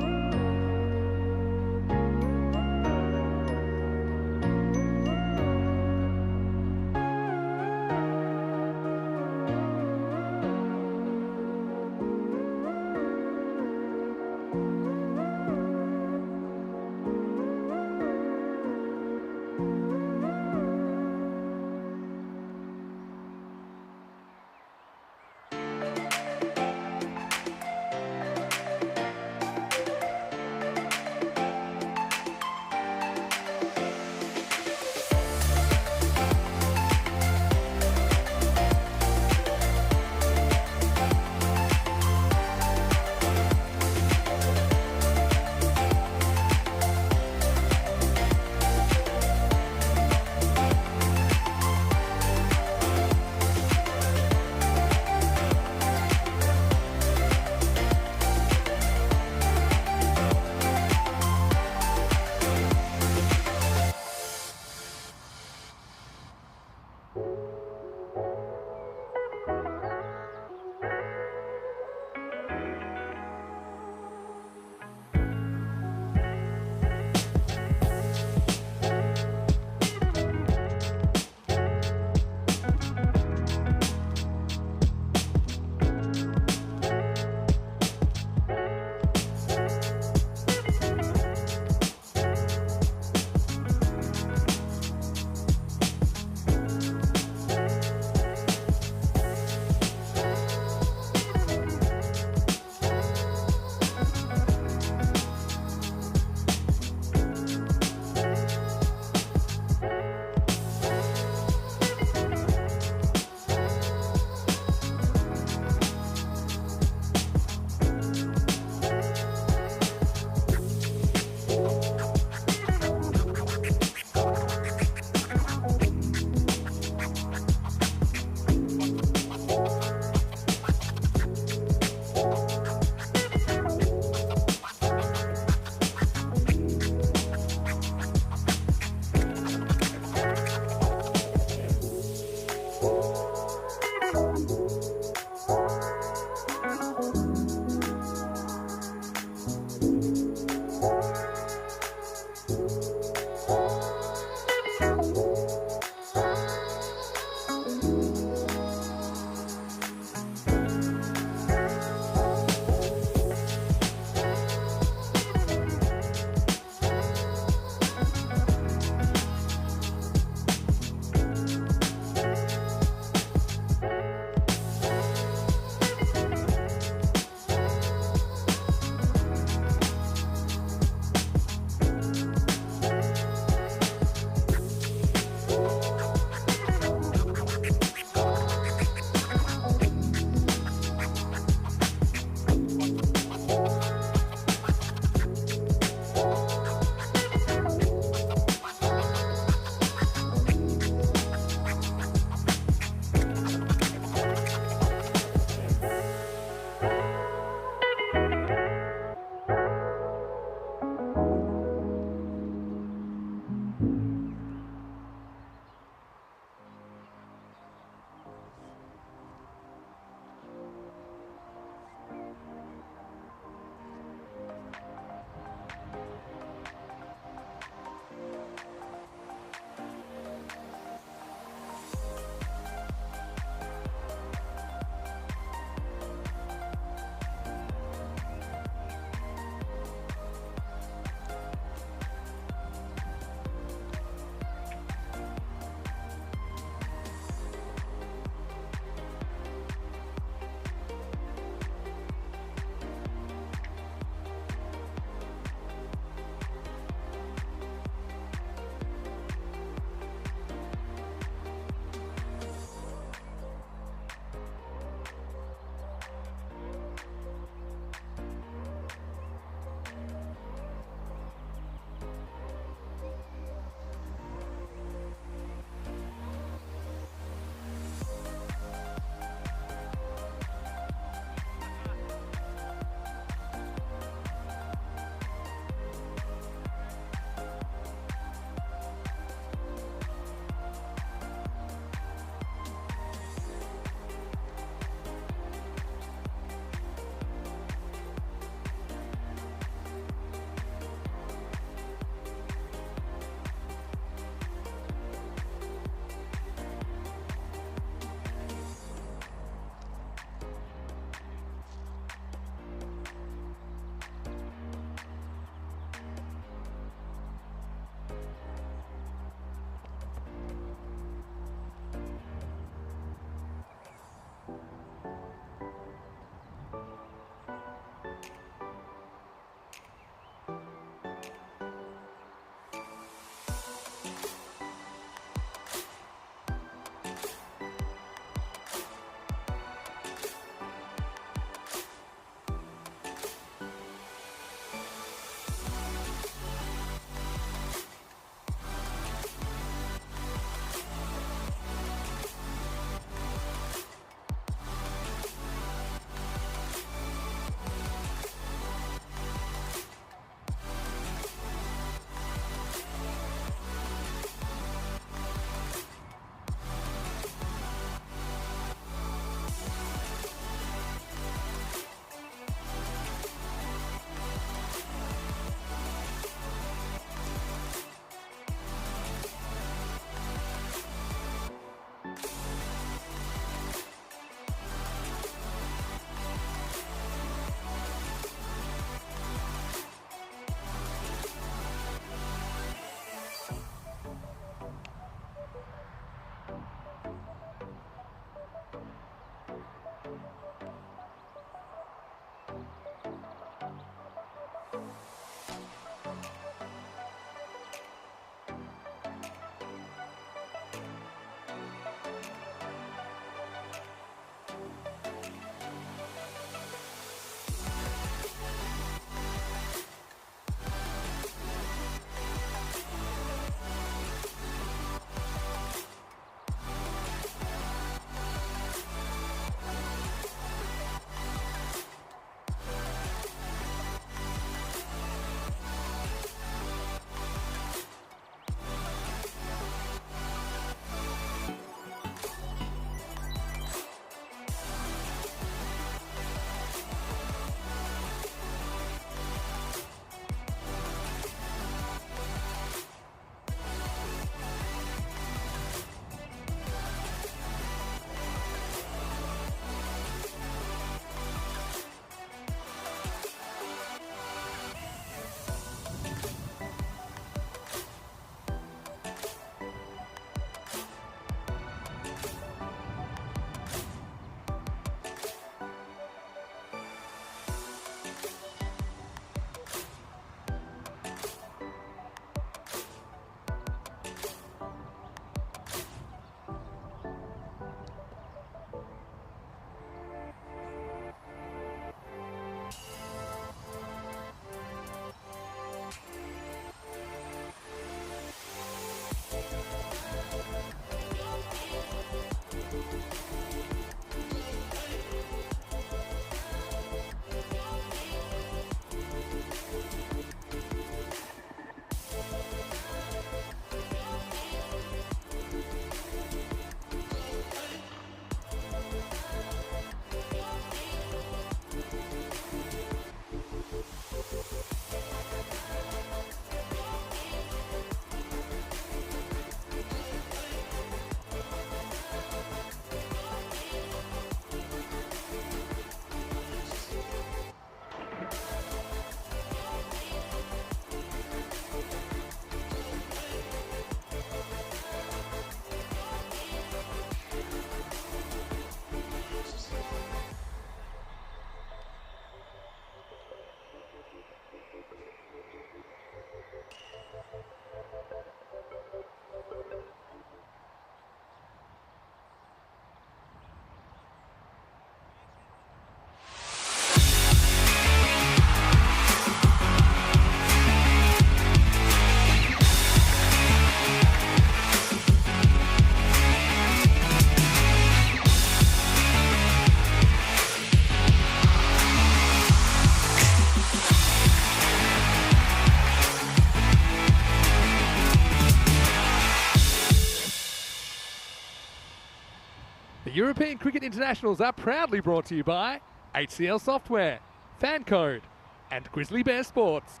European Cricket Internationals are proudly brought to you by HCL Software, FanCode, and Grizzly Bear Sports.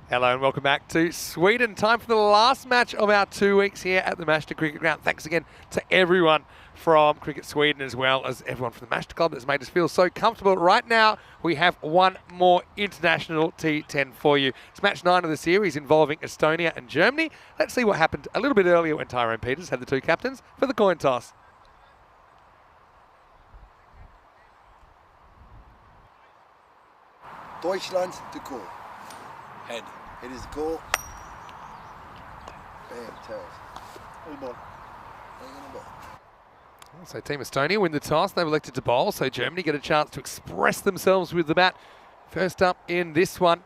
Hello and welcome back to Sweden. Time for the last match of our 2 weeks here at the Manchester Cricket Ground. Thanks again to everyone from Cricket Sweden as well as everyone from the Manchester Club that's made us feel so comfortable. Right now, we have one more international T10 for you. It's match 9 of the series involving Estonia and Germany. Let's see what happened a little bit earlier when Tyrone Peters had the two captains for the coin toss. Deutschland to goal. Head. Head is the goal. Bam, tails. All ball. So Team Estonia win the toss. They've elected to bowl, so Germany get a chance to express themselves with the bat. First up in this one.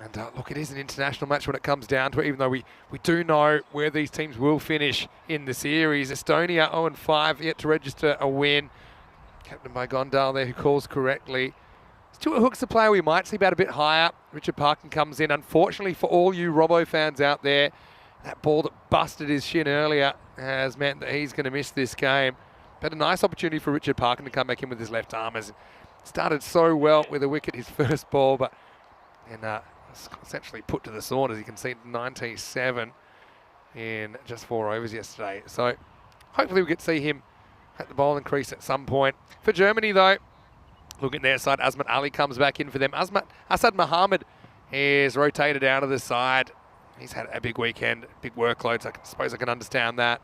And look, it is an international match when it comes down to it, even though we do know where these teams will finish in the series. Estonia 0-5, yet to register a win. Captain by Gondal there, who calls correctly. Stuart Hook's the player we might see about a bit higher. Richard Parkin comes in. Unfortunately for all you Robbo fans out there, that ball that busted his shin earlier has meant that he's going to miss this game. But a nice opportunity for Richard Parkin to come back in with his left arm, as started so well with a wicket his first ball, but essentially put to the sword, as you can see, 97 in just 4 overs yesterday. So hopefully we get to see him at the bowling crease at some point. For Germany though, look at their side, Azmat Ali comes back in for them. Asad Mohammed is rotated out of the side. He's had a big weekend, big workloads. I suppose I can understand that.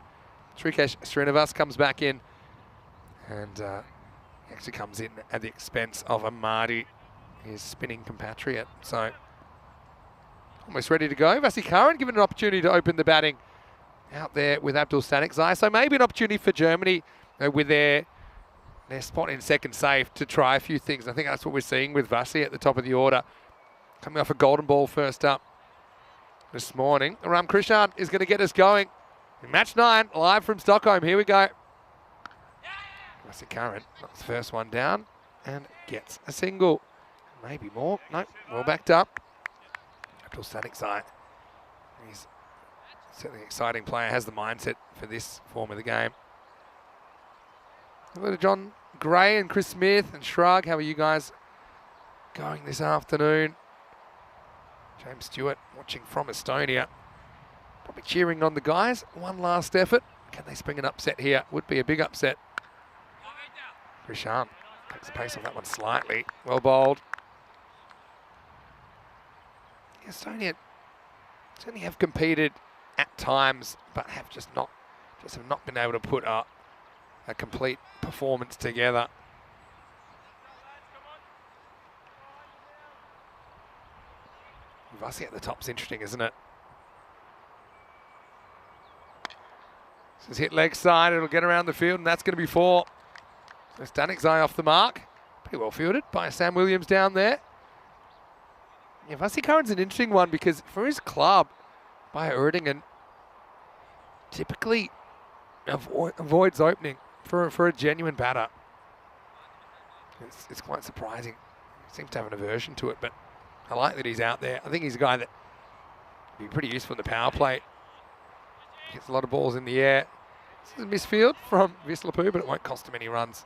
Shrikesh Srinivas comes back in, and he actually comes in at the expense of Amadi, his spinning compatriot. So almost ready to go. Vasi Karan given an opportunity to open the batting out there with Abdul Stanikzai. So maybe an opportunity for Germany with their spot in second safe to try a few things. I think that's what we're seeing with Vasi at the top of the order. Coming off a golden ball first up this morning. Ram Krishan is going to get us going in match 9, live from Stockholm. Here we go. Vasi Karan knocks the first one down and gets a single. Maybe more. No, well backed up. Abdul Stanikzai. He's certainly an exciting player, has the mindset for this form of the game. Hello to John Gray and Chris Smith and Shrug. How are you guys going this afternoon? James Stewart watching from Estonia. Probably cheering on the guys. One last effort. Can they spring an upset here? Would be a big upset. Krishan takes the pace off that one slightly. Well bowled. Estonia certainly have competed at times, but have just not been able to put a complete performance together. Vasi at the top's interesting, isn't it? This is hit leg side, it'll get around the field, and that's going to be 4. So Stanikzai off the mark. Pretty well fielded by Sam Williams down there. Yeah, Vasi Karan's an interesting one because for his club, by Erdingen, typically avoids opening for a genuine batter. It's quite surprising. He seems to have an aversion to it, but I like that he's out there. I think he's a guy that would be pretty useful in the power play. Gets a lot of balls in the air. This is a misfield from Vislapu, but it won't cost him any runs.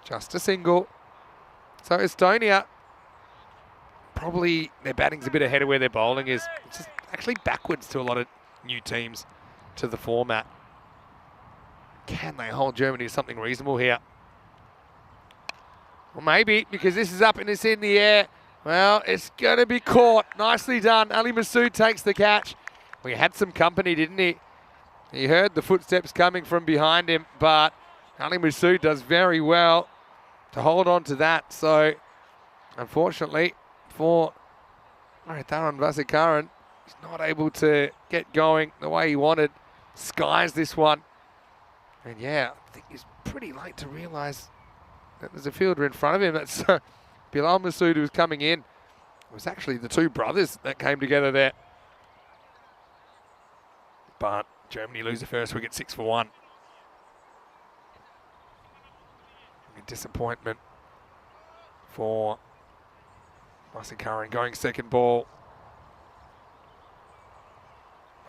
Just a single. So Estonia, probably their batting's a bit ahead of where their bowling is. It's just actually backwards to a lot of new teams to the format. Can they hold Germany to something reasonable here? Well, maybe, because this is up and it's in the air. Well, it's going to be caught. Nicely done. Ali Masood takes the catch. We had some company, didn't he? He heard the footsteps coming from behind him, but Ali Masood does very well to hold on to that. So, unfortunately, for Taran Vasi Karan, he's not able to get going the way he wanted. Skies this one. And yeah, I think he's pretty late to realise that there's a fielder in front of him. That's Bilal Masood, who's coming in. It was actually the two brothers that came together there. But Germany lose the first wicket 6 for 1. A disappointment for Vasi Karan going second ball.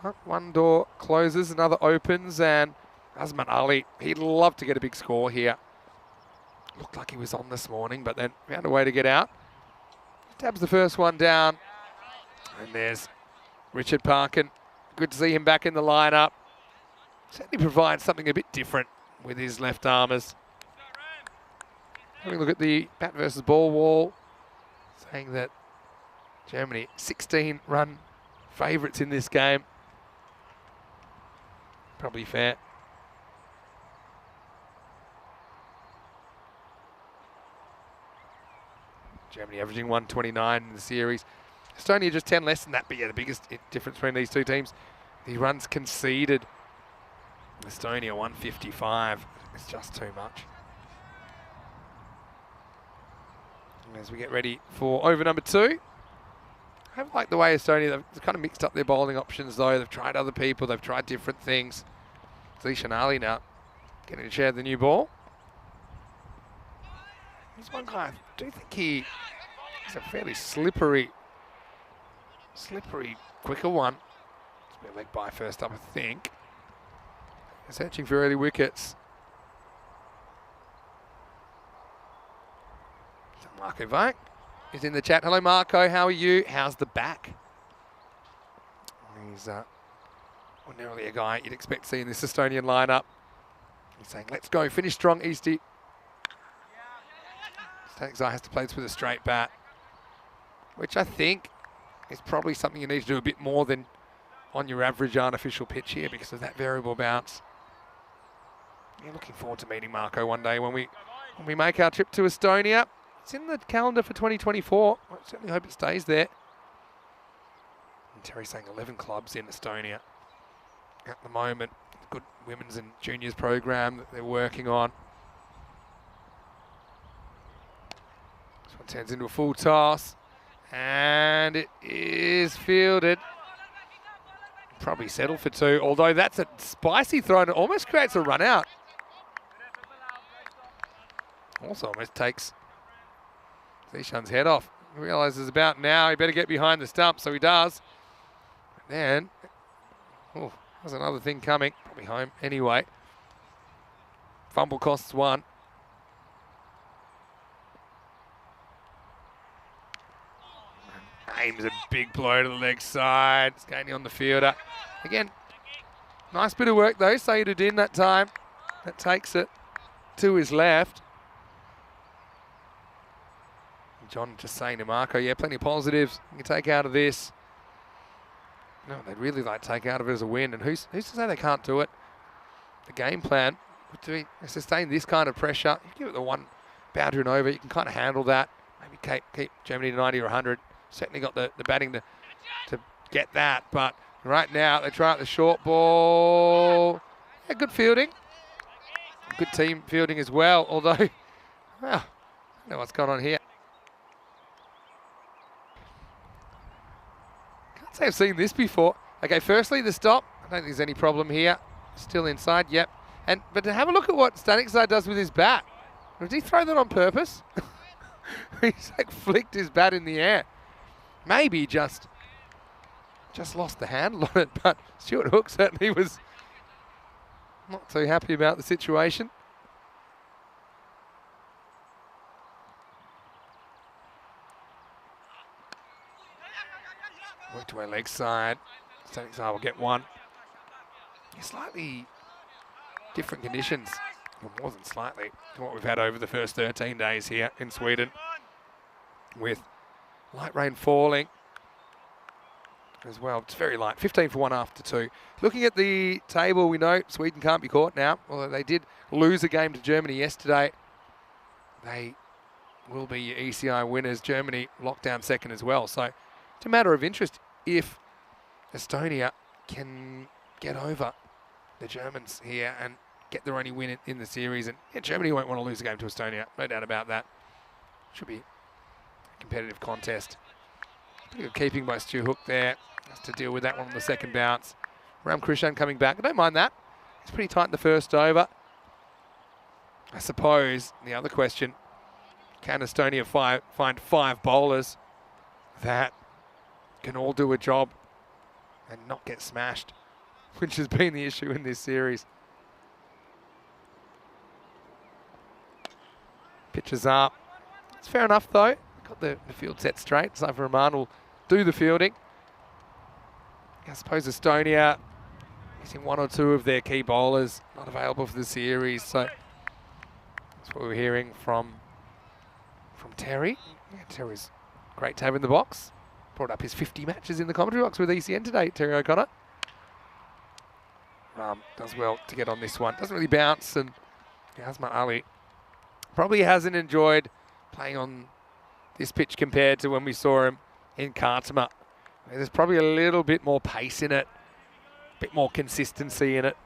But one door closes, another opens, and Azman Ali, he'd love to get a big score here. Looked like he was on this morning, but then found a way to get out. Tabs the first one down. And there's Richard Parkin. Good to see him back in the lineup. Certainly provides something a bit different with his left armers. Having a look at the bat versus ball wall, saying that Germany 16-run favourites in this game. Probably fair. Germany averaging 129 in the series. Estonia just 10 less than that, but yeah, the biggest difference between these two teams, the runs conceded. Estonia 155. It's just too much. And as we get ready for over number 2, I have liked the way Estonia, they've kind of mixed up their bowling options though. They've tried other people, they've tried different things. Zishan Ali now getting to share the new ball. There's one guy, I do think he's a fairly slippery, quicker one. It's been leg by first up, I think. Searching for early wickets. Marco Vogt is in the chat. Hello, Marco. How are you? How's the back? He's ordinarily a guy you'd expect to see in this Estonian lineup. He's saying, let's go. Finish strong, Eastie. Stanixai has to play this with a straight bat, which I think is probably something you need to do a bit more than on your average artificial pitch here because of that variable bounce. Yeah, looking forward to meeting Marco one day when we make our trip to Estonia. It's in the calendar for 2024. I certainly hope it stays there. And Terry's saying 11 clubs in Estonia at the moment. Good women's and juniors program that they're working on. This one turns into a full toss. And it is fielded. Probably settled for 2, although that's a spicy throw and it almost creates a run out. Also almost takes Zishan's head off. He realises about now he better get behind the stump, so he does. And then, oh, there's another thing coming. Probably home anyway. Fumble costs 1. Aims a big blow to the leg side. It's gaining on the fielder. Again, nice bit of work though. Sayyiduddin that time. That takes it to his left. John just saying to Marco, yeah, plenty of positives you can take out of this. No, they'd really like to take out of it as a win. And who's to say they can't do it? The game plan would be sustain this kind of pressure. You give it the one boundary and over, you can kind of handle that. Maybe keep Germany to 90 or 100. Certainly got the batting to get that. But right now, they try out the short ball. Yeah, good fielding. Good team fielding as well. Although, well, I don't know what's going on here. Can't say I've seen this before. Okay, firstly, the stop. I don't think there's any problem here. Still inside, yep. But to have a look at what Stanixai does with his bat. Did he throw that on purpose? He's like flicked his bat in the air. Maybe just lost the handle on it, but Stuart Hook certainly was not too happy about the situation. Worked away leg side. Stanixai will get 1. Slightly different conditions, or more than slightly, to what we've had over the first 13 days here in Sweden, with light rain falling as well. It's very light, 15 for 1 after 2. Looking at the table, we know Sweden can't be caught now, although they did lose a game to Germany yesterday. They will be ECI winners. Germany locked down second as well. So it's a matter of interest if Estonia can get over the Germans here and get their only win in the series. And yeah, Germany won't want to lose a game to Estonia, no doubt about that. Should be a competitive contest. Pretty good keeping by Stu Hook there. Has to deal with that one on the second bounce. Ram Krishan coming back. I don't mind that. It's pretty tight in the first over. I suppose the other question, can Estonia find 5 bowlers that can all do a job and not get smashed, which has been the issue in this series. Pitches up. It's fair enough though. Got the field set straight. So Rahman will do the fielding. I suppose Estonia missing one or two of their key bowlers, not available for the series. So that's what we're hearing from Terry. Yeah, Terry's great to have in the box. Brought up his 50 matches in the commentary box with ECN today, Terry O'Connor. Does well to get on this one. Doesn't really bounce, and Azman Ali probably hasn't enjoyed playing on this pitch compared to when we saw him in Kartama. There's probably a little bit more pace in it, a bit more consistency in it.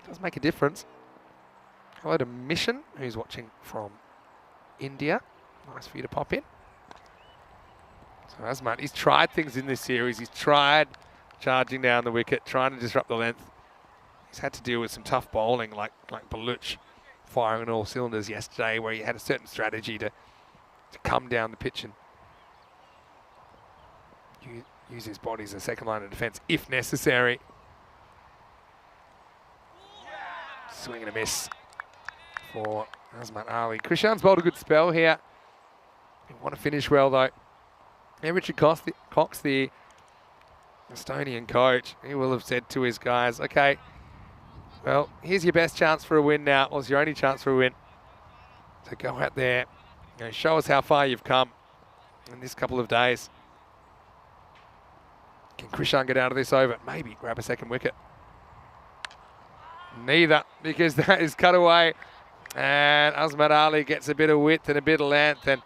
Does make a difference. Hello to Mission, who's watching from India. Nice for you to pop in. So Azman, he's tried things in this series. He's tried charging down the wicket, trying to disrupt the length. He's had to deal with some tough bowling like Baluch firing on all cylinders yesterday, where he had a certain strategy to come down the pitch and use his body as a second line of defence if necessary. Swing and a miss for Azman Ali. Krishan's bowled a good spell here. He want to finish well though. And Richard Cox, the Estonian coach, he will have said to his guys, okay, well, here's your best chance for a win now. Well, it's your only chance for a win. So go out there, show us how far you've come in this couple of days. Can Krishan get out of this over? Maybe grab a second wicket. Neither, because that is cut away. And Azman Ali gets a bit of width and a bit of length. And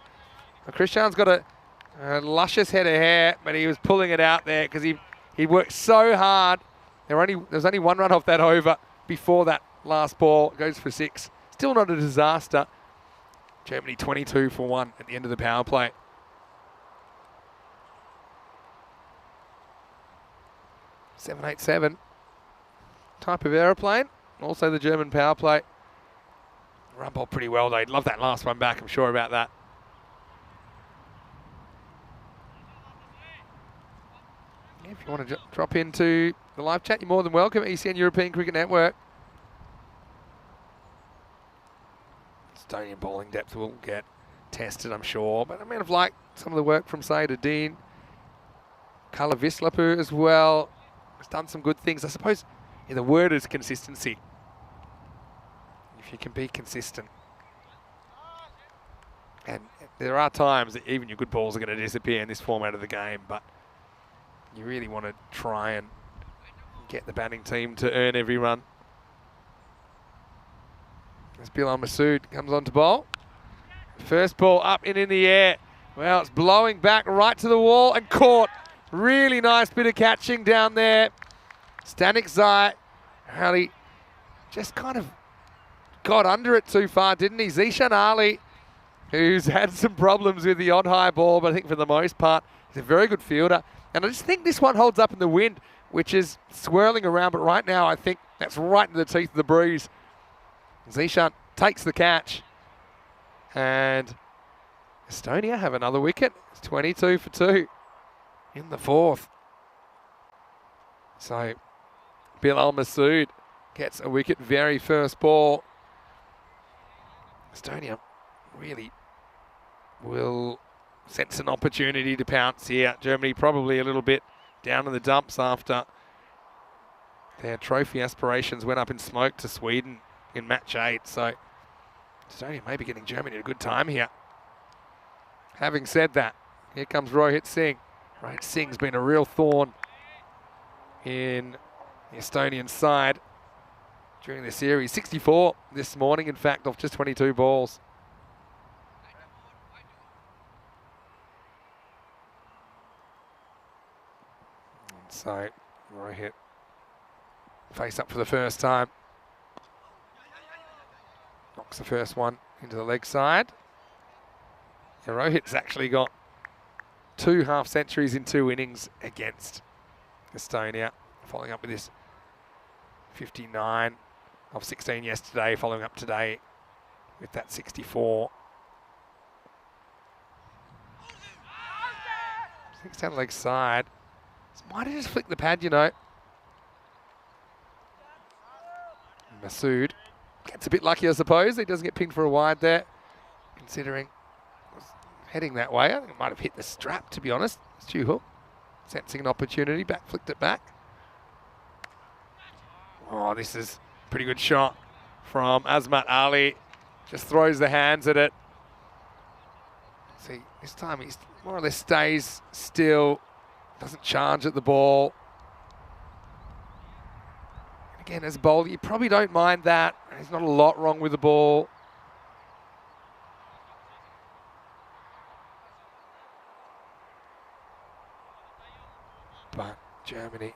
Krishan's got a luscious head of hair, but he was pulling it out there because he worked so hard. There was only one run off that over before that last ball. It goes for 6. Still not a disaster. Germany 22 for 1 at the end of the power play. .787 type of aeroplane. Also the German power play. Run ball pretty well though. Love that last one back, I'm sure about that. If you want to drop into the live chat, you're more than welcome. ECN European Cricket Network. Estonian bowling depth will get tested, I'm sure. But I mean, I've liked some of the work from Saeed Kala Vislapu as well. Has done some good things. I suppose the word is consistency. If you can be consistent. And there are times that even your good balls are going to disappear in this format of the game, but you really want to try and get the batting team to earn every run. As Bilal Masood comes on to bowl. First ball up and in the air. Well, it's blowing back right to the wall and caught. Really nice bit of catching down there. Stanik Zai, really just kind of got under it too far, didn't he? Zishan Ali, who's had some problems with the odd high ball, but I think for the most part, he's a very good fielder. And I just think this one holds up in the wind, which is swirling around. But right now, I think that's right in the teeth of the breeze. Zishan takes the catch. And Estonia have another wicket. It's 22 for 2 in the 4th. So Bilal Masood gets a wicket very first ball. Estonia really will sense an opportunity to pounce here. Germany probably a little bit down in the dumps after their trophy aspirations went up in smoke to Sweden in match 8. So Estonia may be getting Germany at a good time here. Having said that, here comes Rohit Singh. Rohit Singh's been a real thorn in the Estonian side during the series. 64 this morning, in fact, off just 22 balls. So Rohit face up for the first time. Knocks the first one into the leg side. And Rohit's actually got 2 half centuries in 2 innings against Estonia, following up with this 59 of 16 yesterday, following up today with that 64. 6 down the leg side. Might have just flicked the pad, you know. Masood gets a bit lucky, I suppose. He doesn't get pinged for a wide there. considering it was heading that way. I think it might have hit the strap, to be honest. Stu Hook sensing an opportunity, back flicked it back. Oh, this is a pretty good shot from Azmat Ali. Just throws the hands at it. See, this time he more or less stays still, doesn't charge at the ball. And again, as a bowler, you probably don't mind that. There's not a lot wrong with the ball. But Germany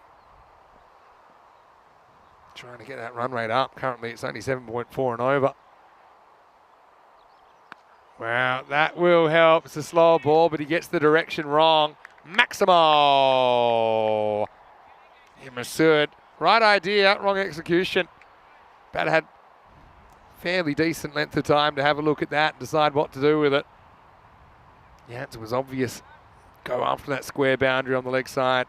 trying to get that run rate up. Currently it's only 7.4 and over. Wow, that will help. It's a slower ball, but he gets the direction wrong. Maximo! Masood. Right idea, wrong execution. Batter had fairly decent length of time to have a look at that and decide what to do with it. The answer was obvious. Go after that square boundary on the leg side.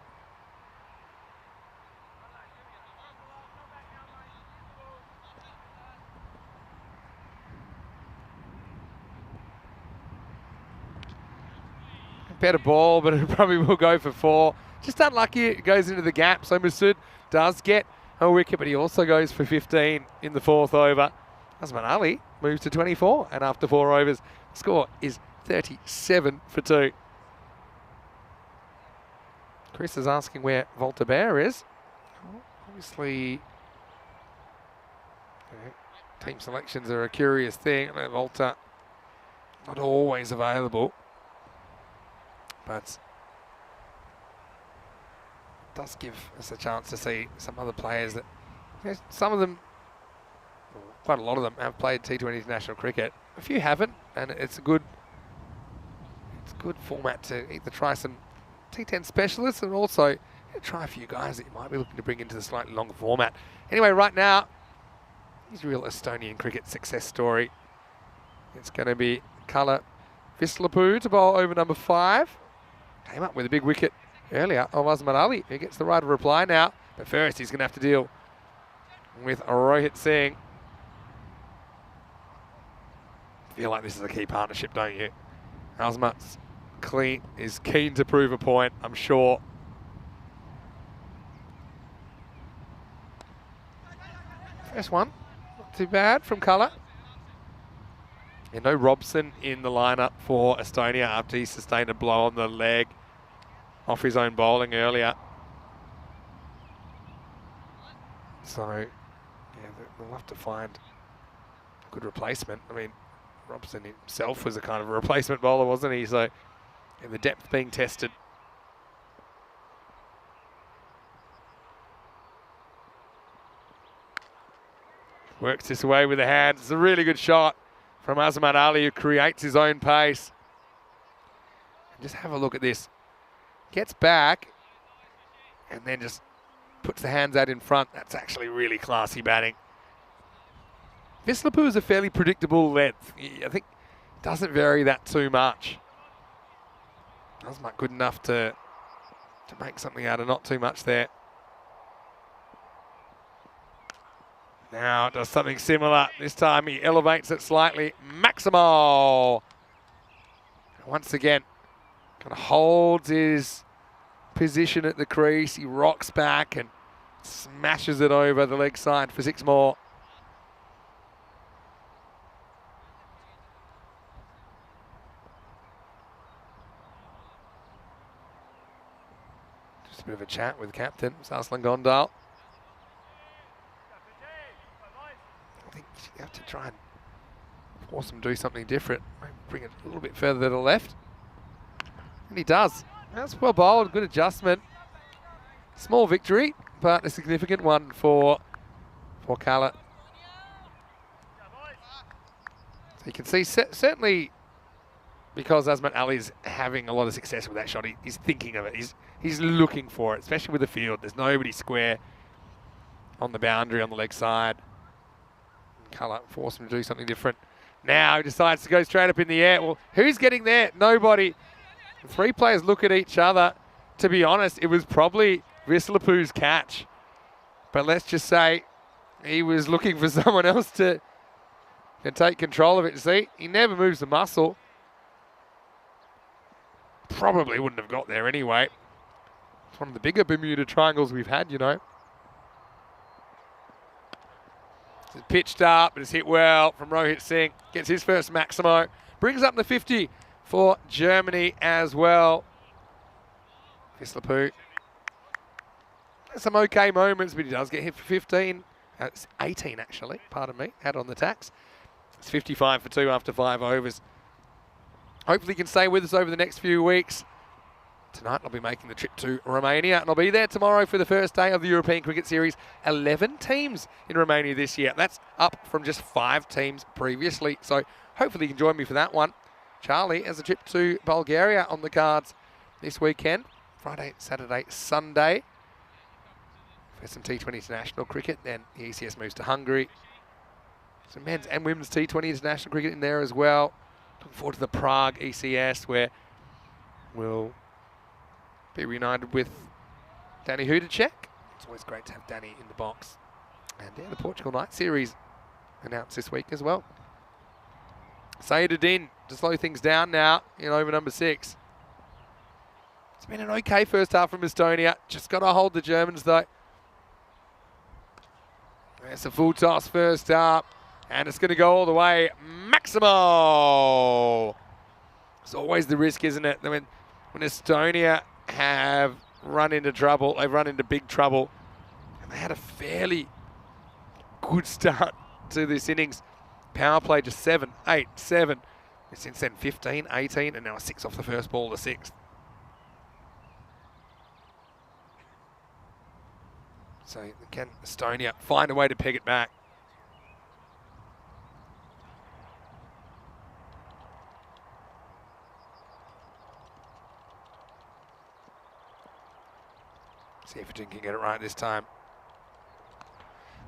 Better ball, but it probably will go for 4. Just unlucky it goes into the gap. So Masood does get a wicket, but he also goes for 15 in the 4th over. Azman Ali moves to 24, and after 4 overs, the score is 37 for 2. Chris is asking where Volta Bear is. Obviously, team selections are a curious thing. Volta not always available. But it does give us a chance to see some other players that, some of them, quite a lot of them, have played T20 international cricket. A few haven't, and it's a good format to either try some T10 specialists and also try a few guys that you might be looking to bring into the slightly longer format. Anyway, right now, here's a real Estonian cricket success story. It's going to be Kalle Vislapu to bowl over number 5. Came up with a big wicket earlier of Azman Ali, who gets the right of reply now. But first, he's going to have to deal with Rohit Singh. Feel like this is a key partnership, don't you? Azmat's is keen to prove a point, I'm sure. First one, not too bad from Kalle. And no Robson in the lineup for Estonia after he sustained a blow on the leg off his own bowling earlier. So, yeah, they'll have to find a good replacement. I mean, Robson himself was a kind of a replacement bowler, wasn't he? So, in the depth being tested. Works this away with the hands. It's a really good shot from Azman Ali, who creates his own pace. And just have a look at this. Gets back and then just puts the hands out in front. That's actually really classy batting. Vislapu is a fairly predictable length. I think doesn't vary that too much. Azmat good enough to make something out of not too much there. Now does something similar. This time he elevates it slightly. Maximo! Once again, kind of holds his position at the crease. He rocks back and smashes it over the leg side for 6 more. Just a bit of a chat with the captain, Saslan Gondal. I think you have to try and force him to do something different. Maybe bring it a little bit further to the left. And he does. That's well bowled, good adjustment. Small victory, but a significant one for Kalle. So you can see certainly because Azman Ali's having a lot of success with that shot, he's thinking of it. He's looking for it, especially with the field. There's nobody square on the boundary on the leg side. Kalle forced him to do something different. Now he decides to go straight up in the air. Well, who's getting there? Nobody. 3 players look at each other. To be honest, it was probably Vislapu's catch. But let's just say he was looking for someone else to can take control of it. See, he never moves the muscle. Probably wouldn't have got there anyway. It's one of the bigger Bermuda triangles we've had, you know. It's pitched up, but it's hit well from Rohit Singh. Gets his first Maximo. Brings up the 50 for Germany as well. Vislapu. Some okay moments, but he does get hit for 15. It's 18 actually, pardon me, had on the tax. It's 55 for 2 after 5 overs. Hopefully he can stay with us over the next few weeks. Tonight I'll be making the trip to Romania, and I'll be there tomorrow for the first day of the European Cricket Series. 11 teams in Romania this year. That's up from just 5 teams previously. So hopefully you can join me for that one. Charlie has a trip to Bulgaria on the cards this weekend. Friday, Saturday, Sunday. For some T20 international cricket. Then the ECS moves to Hungary. Some men's and women's T20 international cricket in there as well. Looking forward to the Prague ECS, where we'll be reunited with Danny Hudacek. It's always great to have Danny in the box. And yeah, the Portugal Night Series announced this week as well. Sayedudin to slow things down now in over number 6. It's been an okay first half from Estonia. Just got to hold the Germans though. There's a full toss first up. And it's going to go all the way. Maximo! It's always the risk, isn't it? When Estonia have run into trouble, they've run into big trouble. And they had a fairly good start to this innings. Power play just 7, 8, 7. Since then 15, 18, and now a 6 off the first ball, the 6th. So can Estonia find a way to peg it back? See if he can get it right this time.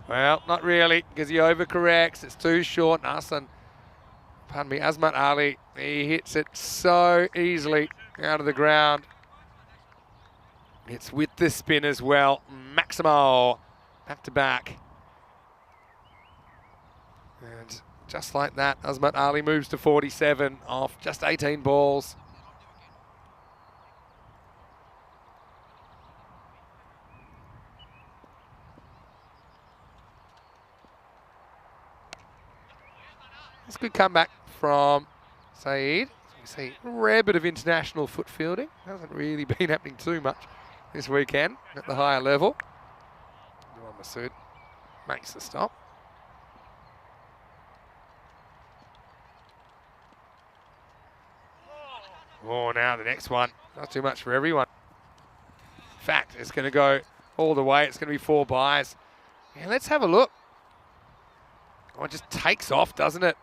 Well, not really, because he overcorrects. It's too short. Pardon me, Azmat Ali, he hits it so easily out of the ground. It's with the spin as well. Maximo, back to back. And just like that, Azmat Ali moves to 47 off just 18 balls. It's a good comeback from Saeed. We see a rare bit of international foot fielding. Hasn't really been happening too much this weekend at the higher level. Nur Masood makes the stop. Oh, now the next one. Not too much for everyone. In fact, it's going to go all the way. It's going to be 4 byes. Yeah, let's have a look. Oh, it just takes off, doesn't it?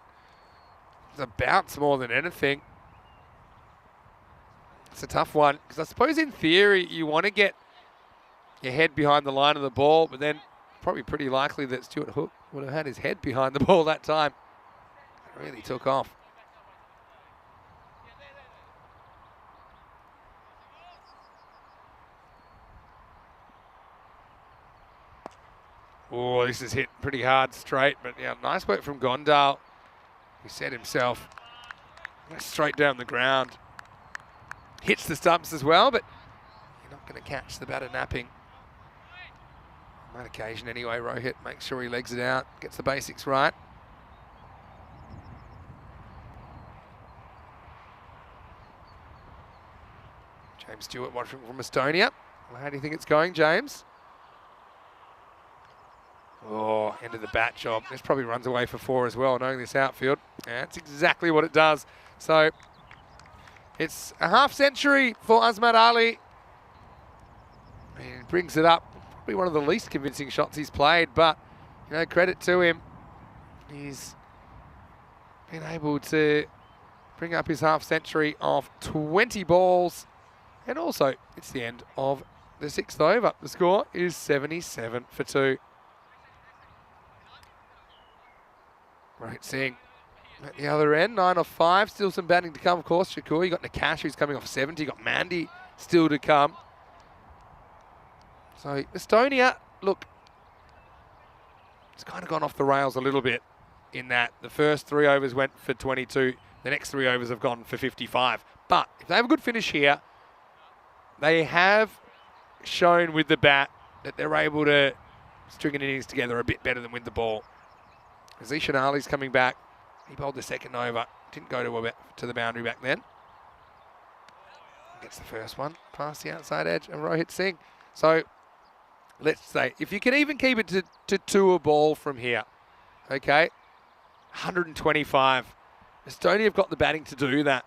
It's a bounce more than anything. It's a tough one, because I suppose in theory you want to get your head behind the line of the ball, but then probably pretty likely that Stuart Hook would have had his head behind the ball that time. It really took off. Oh, this is hit pretty hard straight, but yeah, nice work from Gondal. He set himself straight down the ground. Hits the stumps as well, but you're not going to catch the batter napping. On that occasion anyway, Rohit makes sure he legs it out, gets the basics right. James Stewart watching from Estonia. Well, how do you think it's going, James? Oh, end of the bat job. This probably runs away for 4 as well, knowing this outfield. Yeah, that's exactly what it does. So it's a half century for Azmat Ali. He brings it up. Probably one of the least convincing shots he's played, but you know, credit to him. He's been able to bring up his half century of 20 balls. And also, it's the end of the 6th over. The score is 77 for 2. Rohit Singh at the other end, 9 off 5. Still some batting to come, of course. Shakur, you got Nakash, who's coming off 70. You got Mandy still to come. So Estonia, look, it's kind of gone off the rails a little bit. in that the first 3 overs went for 22. The next 3 overs have gone for 55. But if they have a good finish here, they have shown with the bat that they're able to string an innings together a bit better than with the ball. Zishan Ali's coming back. He bowled the second over. Didn't go to the boundary back then. Gets the first one past the outside edge of Rohit Singh. So let's say if you can even keep it to 2 a ball from here, okay, 125. Estonia have got the batting to do that.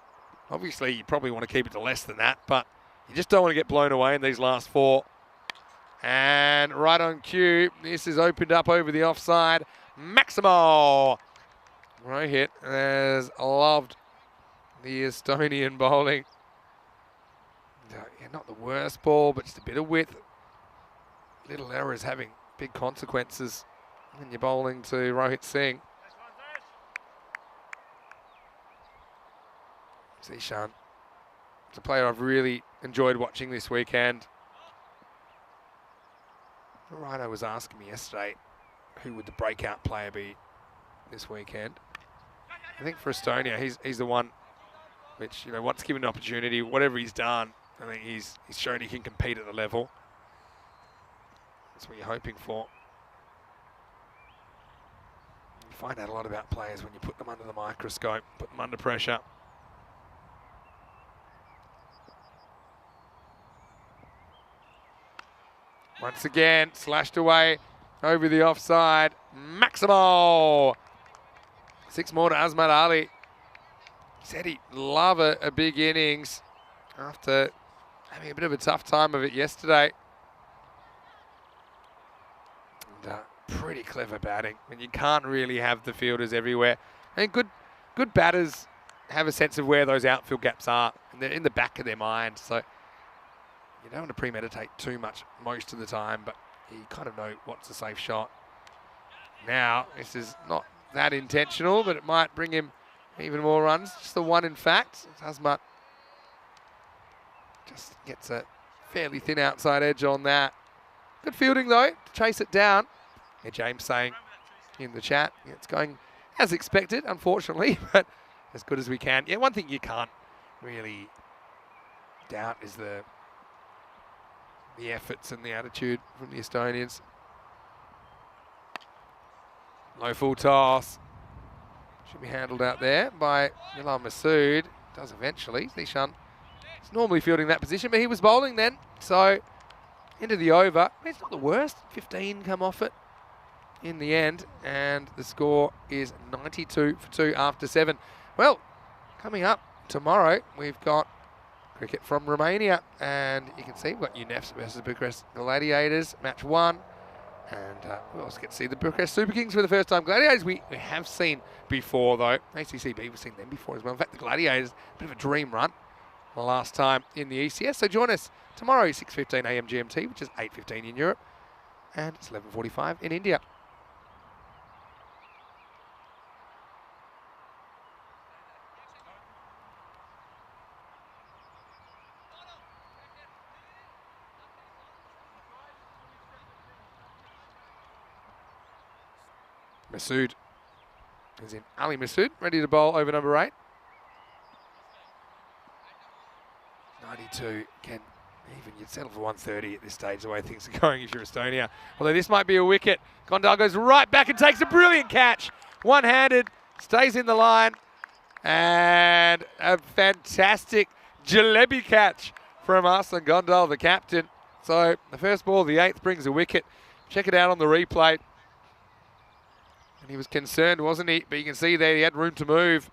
Obviously, you probably want to keep it to less than that, but you just don't want to get blown away in these last 4. And right on cue, this is opened up over the offside. Maximo! Rohit has loved the Estonian bowling. Yeah, not the worst ball, but just a bit of width. Little errors having big consequences when you're bowling to Rohit Singh. Zishan, it's a player I've really enjoyed watching this weekend. Rhino was asking me yesterday, who would the breakout player be this weekend? I think for Estonia, he's the one which, you know, once given an opportunity, whatever he's done, I think he's shown he can compete at the level. That's what you're hoping for. You find out a lot about players when you put them under the microscope, put them under pressure. Once again, slashed away over the offside. Maximo! 6 more to Azmat Ali. He said he'd love a big innings after having a bit of a tough time of it yesterday. And pretty clever batting. I mean, you can't really have the fielders everywhere. And good batters have a sense of where those outfield gaps are, and they're in the back of their mind. So you don't want to premeditate too much most of the time, but you kind of know what's a safe shot. Now, this is not that intentional, but it might bring him even more runs. Just the one, in fact. Azmat just gets a fairly thin outside edge on that. Good fielding, though, to chase it down. Yeah, James saying in the chat, yeah, it's going as expected, unfortunately, but as good as we can. Yeah, one thing you can't really doubt is the efforts and the attitude from the Estonians. Low full toss. Should be handled out there by Milan Masood. Does eventually. Zishan is normally fielding that position, but he was bowling then. So into the over. It's not the worst. 15 come off it in the end. And the score is 92 for 2 after 7. Well, coming up tomorrow, we've got cricket from Romania, and you can see we've got UNEFs versus Bucharest Gladiators, match 1, and we also get to see the Bucharest Super Kings for the first time. Gladiators we have seen before, though. ACCB, we've seen them before as well. In fact, the Gladiators, a bit of a dream run the last time in the ECS. So join us tomorrow, 6:15 a.m. GMT, which is 8:15 in Europe, and it's 11:45 in India. Masood is in. Ali Masood ready to bowl over number 8. 92 can even, you'd settle for 130 at this stage, the way things are going if you're Estonia. Although this might be a wicket. Gondal goes right back and takes a brilliant catch. One-handed, stays in the line, and a fantastic jalebi catch from Arslan Gondal, the captain. So the first ball of the 8th brings a wicket. Check it out on the replay. And he was concerned, wasn't he? But you can see there he had room to move.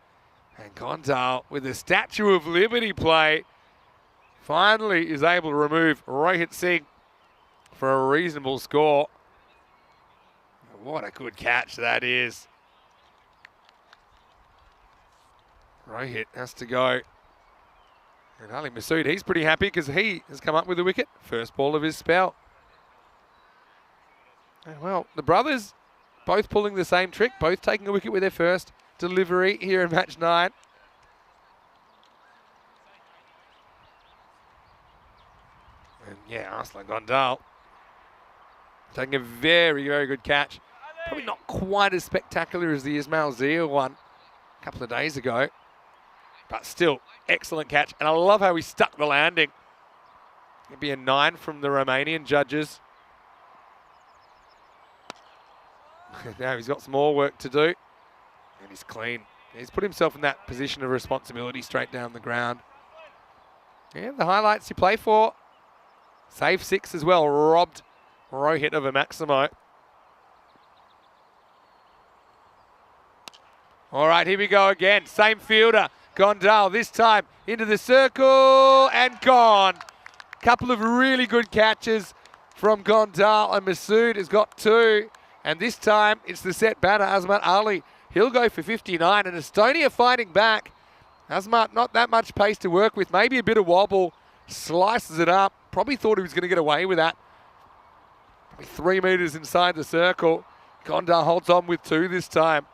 And Gondal, with a Statue of Liberty play, finally is able to remove Rohit Singh for a reasonable score. What a good catch that is. Rohit has to go. And Ali Masood, he's pretty happy because he has come up with a wicket. First ball of his spell. And well, the brothers both pulling the same trick, both taking a wicket with their first delivery here in match 9. And yeah, Arslan Gondal taking a very, very good catch. Probably not quite as spectacular as the Ismail Zia one a couple of days ago. But still, excellent catch. And I love how he stuck the landing. It'd be a 9 from the Romanian judges. Now he's got some more work to do. And he's clean. He's put himself in that position of responsibility straight down the ground. Yeah, the highlights you play for. Save 6 as well. Robbed Rohit of a Maximo. All right, here we go again. Same fielder. Gondal this time into the circle and gone. Couple of really good catches from Gondal, and Masood has got 2. And this time it's the set batter, Azmat Ali. He'll go for 59, and Estonia fighting back. Azmat, not that much pace to work with. Maybe a bit of wobble. Slices it up. Probably thought he was going to get away with that. Probably 3 metres inside the circle. Gondal holds on with 2 this time.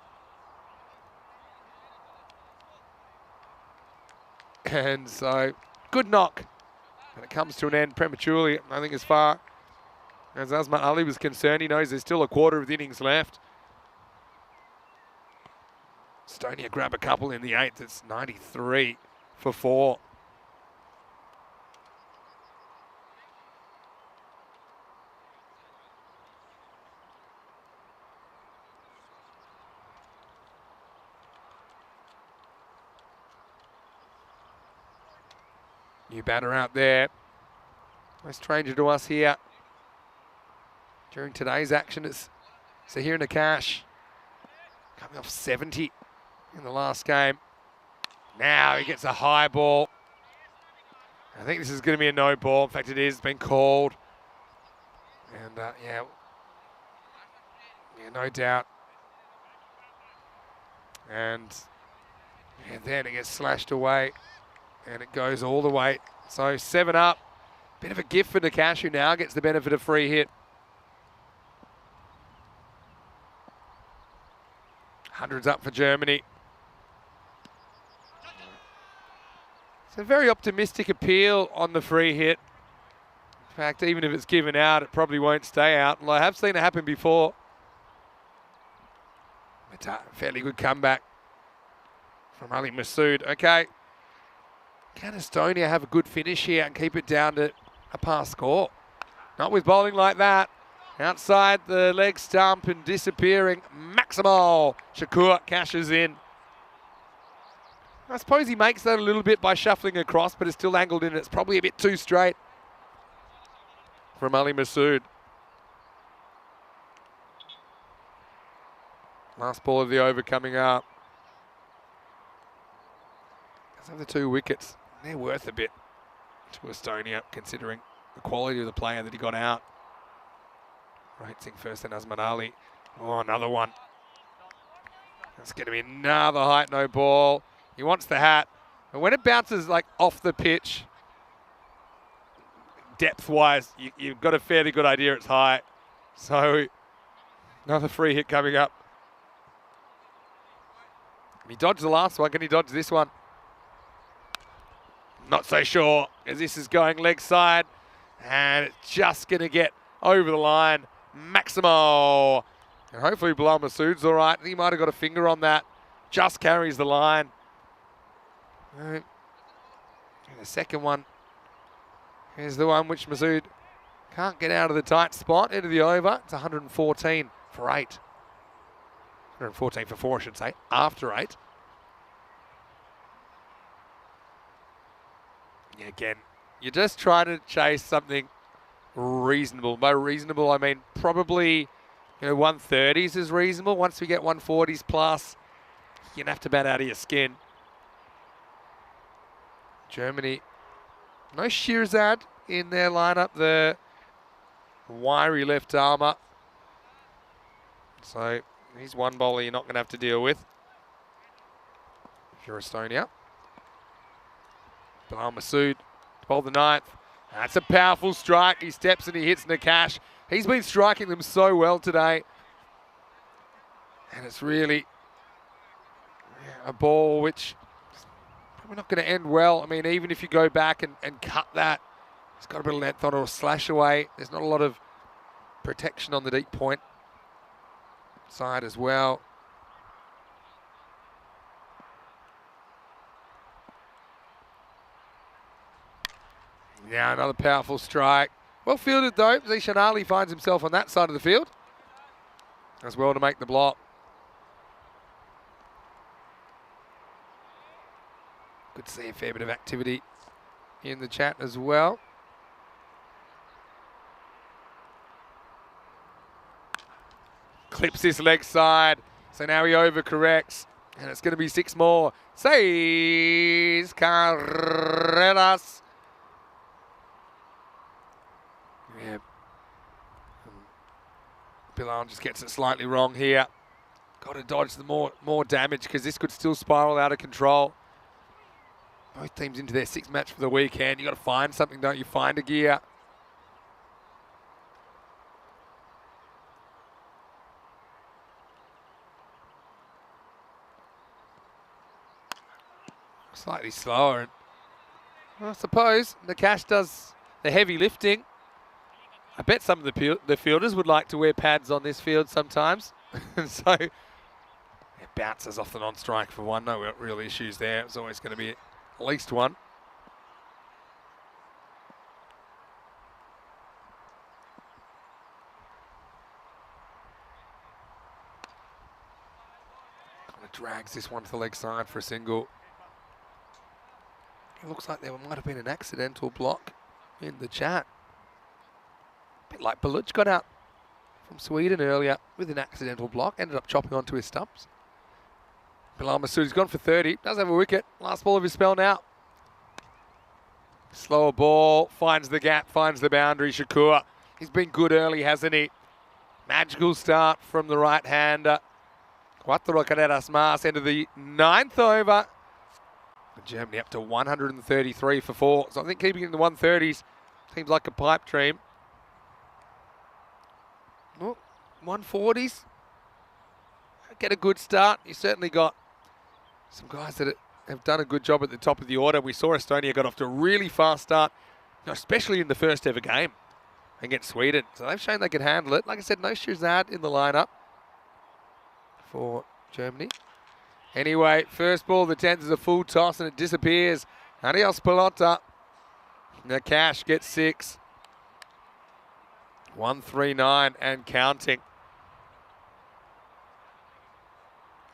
And so, good knock. And it comes to an end prematurely. I think as far as Azmat Ali was concerned, he knows there's still a quarter of the innings left. Estonia grab a couple in the 8th. It's 93 for 4. New batter out there. No stranger to us here. During today's action, it's Zahir Nakash coming off 70 in the last game. Now he gets a high ball. I think this is going to be a no ball. In fact, it is. It's been called. And yeah, no doubt. And then it gets slashed away. And it goes all the way. So 7 up. Bit of a gift for Nakash, who now gets the benefit of free hit. 100's up for Germany. It's a very optimistic appeal on the free hit. In fact, even if it's given out, it probably won't stay out. Well, I have seen it happen before. But fairly good comeback from Ali Masood. Okay. Can Estonia have a good finish here and keep it down to a pass score? Not with bowling like that. Outside the leg stump and disappearing. Maximo Shakur cashes in. I suppose he makes that a little bit by shuffling across, but it's still angled in. It's probably a bit too straight from Ali Masood. Last ball of the over coming up. Let's have the 2 wickets. They're worth a bit to Estonia, considering the quality of the player that he got out. Right, Singh first, then Azmat Ali. Oh, another one. That's going to be another height, no ball. He wants the hat. And when it bounces like off the pitch, depth-wise, you've got a fairly good idea it's high. So, another free hit coming up. He dodged the last one. Can he dodge this one? Not so sure, as this is going leg side. And it's just going to get over the line. Maximo. And hopefully Bilal Masood's all right. He might have got a finger on that. Just carries the line. And the second one. Here's the one which Masood can't get out of the tight spot. Into the over. It's 114 for 8. 114 for 4, I should say. After 8. Yeah, again, you're just trying to chase something reasonable. By reasonable, I mean probably 130s is reasonable. Once we get 140s plus, you're going to have to bat out of your skin. Germany, no Shirzad in their lineup. The wiry left armour. So he's one bowler you're not going to have to deal with if you're Estonia. Bilal Masood to bowl the 9th. That's a powerful strike. He steps and he hits Nakash. He's been striking them so well today. And it's really a ball which is probably not going to end well. I mean, even if you go back and cut that, it's got a bit of length on it or slash away. There's not a lot of protection on the deep point. side as well. Now another powerful strike. Well fielded though. Zishan Ali finds himself on that side of the field as well to make the block. Good to see a fair bit of activity in the chat as well. Clips this leg side. So now he overcorrects. And it's going to be 6 more. Seis carreras. Yeah. Bilal just gets it slightly wrong here. Got to dodge the more damage because this could still spiral out of control. Both teams into their 6th match for the weekend. You got to find something, don't you? Find a gear. Slightly slower, and I suppose Nakash does the heavy lifting. I bet some of the fielders would like to wear pads on this field sometimes. And so it bounces off the non-strike for one. No real issues there. It's always going to be at least one. Kind of drags this one to the leg side for a single. It looks like there might have been an accidental block in the chat. A bit like Baluch got out from Sweden earlier with an accidental block, ended up chopping onto his stumps. Bilal Masoodi's gone for 30, does have a wicket. Last ball of his spell now. Slower ball, finds the gap, finds the boundary. Shakur, he's been good early, hasn't he? Magical start from the right-hander. Cuatro carreras más into the 9th over. Germany up to 133 for 4. So I think keeping it in the 130s seems like a pipe dream. Oh, 140s. Get a good start. You certainly got some guys that have done a good job at the top of the order. We saw Estonia got off to a really fast start, especially in the first ever game against Sweden. So they've shown they can handle it. Like I said, no Shazad in the lineup for Germany. Anyway, first ball, the 10th is a full toss and it disappears. Adios pelota. Nakash gets 6. 139 and counting.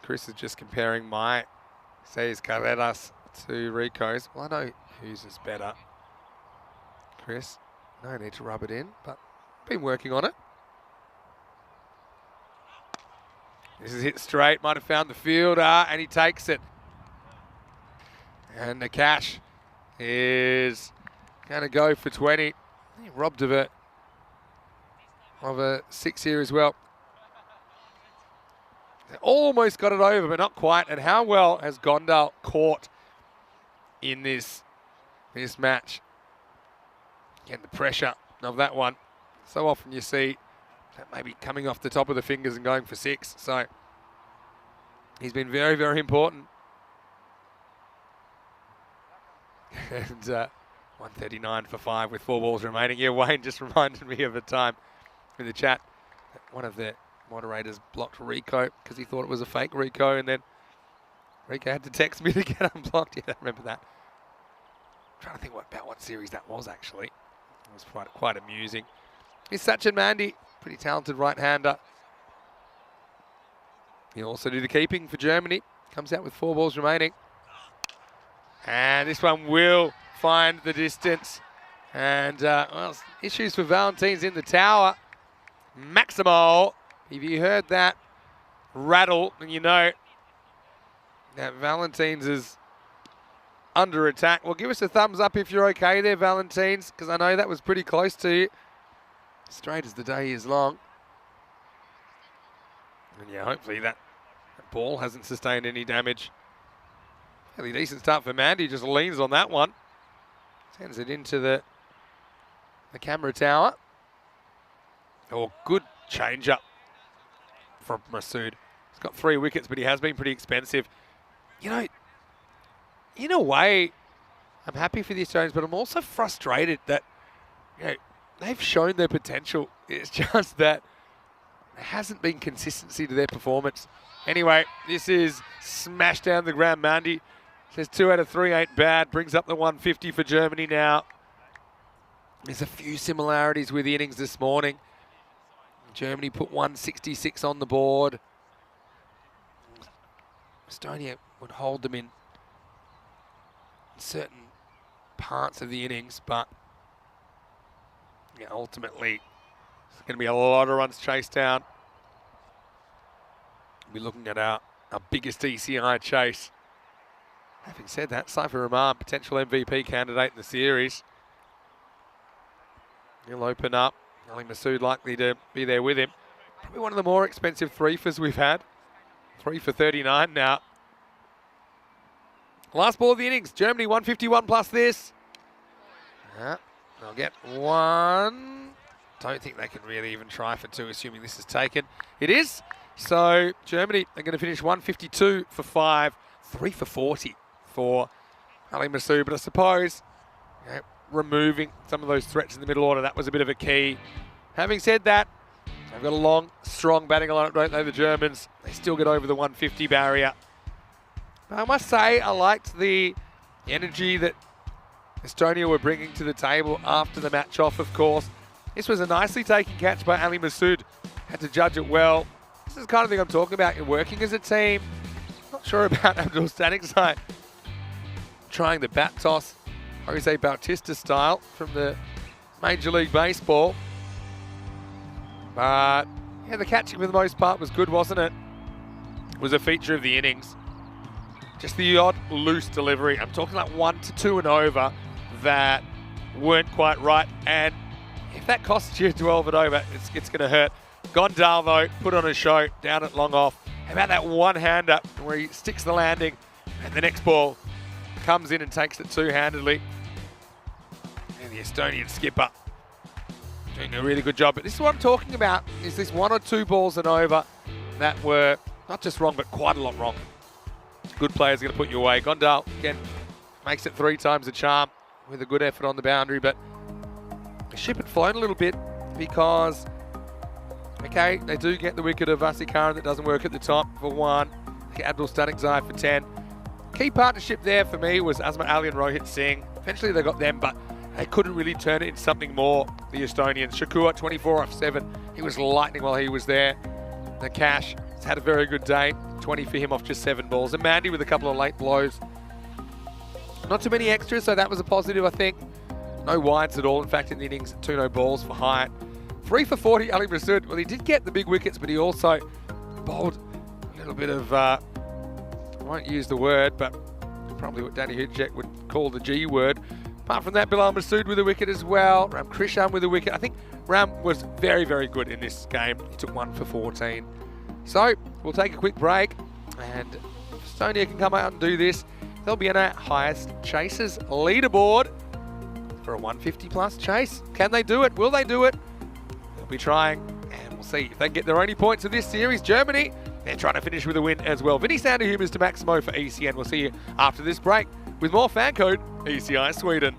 Chris is just comparing my Seis Carreras to Rico's. Well, I know whose is better. Chris, no need to rub it in, but been working on it. This is hit straight, might have found the fielder, and he takes it. And Nakash is going to go for 20. He robbed of a 6 here as well. They almost got it over, but not quite. And how well has Gondal caught in this match? Again, the pressure of that one. So often you see that maybe coming off the top of the fingers and going for 6. So he's been very, very important. And 139 for 5 with 4 balls remaining. Yeah, Wayne just reminded me of a time in the chat that one of the moderators blocked Rico because he thought it was a fake Rico, and then Rico had to text me to get unblocked. Yeah, I remember that. I'm trying to think about what series that was actually. It was quite amusing. Here's Sachin Mandi, pretty talented right-hander. He'll also do the keeping for Germany. Comes out with 4 balls remaining. And this one will find the distance. And well, issues for Valentines in the tower. Maximo, if you heard that rattle, then you know that Valentines is under attack. Well, give us a thumbs up if you're okay there, Valentines, because I know that was pretty close to you. Straight as the day is long. And yeah, hopefully that ball hasn't sustained any damage. Fairly decent start for Mandy, just leans on that one. Sends it into the camera tower. Oh, good change up from Masood. He's got 3 wickets, but he has been pretty expensive. You know, in a way, I'm happy for the Australians, but I'm also frustrated that, you know, they've shown their potential. It's just that there hasn't been consistency to their performance. Anyway, this is smashed down the ground. Mandy says 2 out of 3 ain't bad. Brings up the 150 for Germany now. There's a few similarities with the innings this morning. Germany put 166 on the board. Estonia would hold them in certain parts of the innings, but yeah, ultimately it's going to be a lot of runs chased down. We're looking at our biggest ECI chase. Having said that, Saifur Rahman, potential MVP candidate in the series. He'll open up. Ali Masood likely to be there with him. Probably one of the more expensive threefers we've had. 3 for 39 now. Last ball of the innings. Germany 151 plus this. They'll get 1. Don't think they can really even try for 2, assuming this is taken. It is. So Germany are going to finish 152 for 5. 3 for 40 for Ali Masood. But I suppose, you know, removing some of those threats in the middle order, that was a bit of a key. Having said that, they've got a long, strong batting lineup, don't they, the Germans? They still get over the 150 barrier. But I must say, I liked the energy that Estonia were bringing to the table after the match off, of course. This was a nicely taken catch by Ali Masood. Had to judge it well. This is the kind of thing I'm talking about. You're working as a team. Not sure about Abdul Stanikzai trying the bat toss, Jose Bautista style from the Major League Baseball. But yeah, the catching for the most part was good, wasn't it? It was a feature of the innings. Just the odd loose delivery. I'm talking like 1 to 2 and over that weren't quite right. And if that costs you 12 and over, it's going to hurt. Gondal, though, put on a show down at long off. How about that one-hander where he sticks the landing and the next ball comes in and takes it two-handedly. And the Estonian skipper doing a really good job. But this is what I'm talking about, is this 1 or 2 balls and over that were not just wrong, but quite a lot wrong. Good players are going to put you away. Gondal, again, makes it 3 times the charm with a good effort on the boundary. But the ship had flown a little bit because, okay, they do get the wicket of Vasikaran that doesn't work at the top for 1. They get Abdul Stanikzai for 10. Key partnership there for me was Azmat Ali and Rohit Singh. Eventually they got them, but they couldn't really turn it into something more, the Estonians. Shakur, 24 off 7. He was lightning while he was there. The Cash has had a very good day. 20 for him off just 7 balls. And Mandy with a couple of late blows. Not too many extras, so that was a positive, I think. No wides at all. In fact, in the innings, 2 no balls for Hyatt. 3 for 40, Ali Masood. Well, he did get the big wickets, but he also bowled a little bit of, I won't use the word, but probably what Danny Hujek would call the G word. Apart from that, Bilal Masood with a wicket as well. Ram Krishan with a wicket. I think Ram was very, very good in this game. He took 1 for 14. So, we'll take a quick break, and if Estonia can come out and do this, they'll be in our highest chasers leaderboard for a 150 plus chase. Can they do it? Will they do it? They'll be trying, and we'll see if they can get their only points of this series. Germany, they're trying to finish with a win as well. Vinny Sanderhumans to Maximo for ECN. We'll see you after this break with more FanCode ECI Sweden.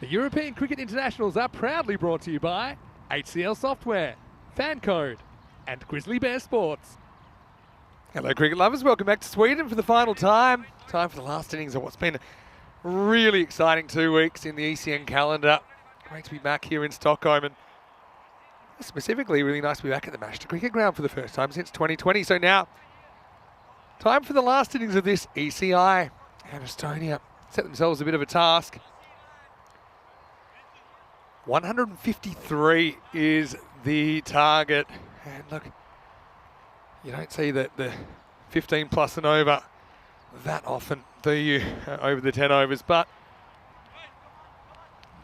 The European Cricket Internationals are proudly brought to you by HCL Software, FanCode, and Grizzly Bear Sports. Hello, cricket lovers. Welcome back to Sweden for the final time. Time for the last innings of what's been a really exciting 2 weeks in the ECN calendar. Great to be back here in Stockholm, and specifically really nice to be back at the Mashta Cricket Ground for the first time since 2020. So now, time for the last innings of this ECI. And Estonia set themselves a bit of a task. 153 is the target. And look, you don't see that the 15 plus and over that often, do you, over the 10 overs? But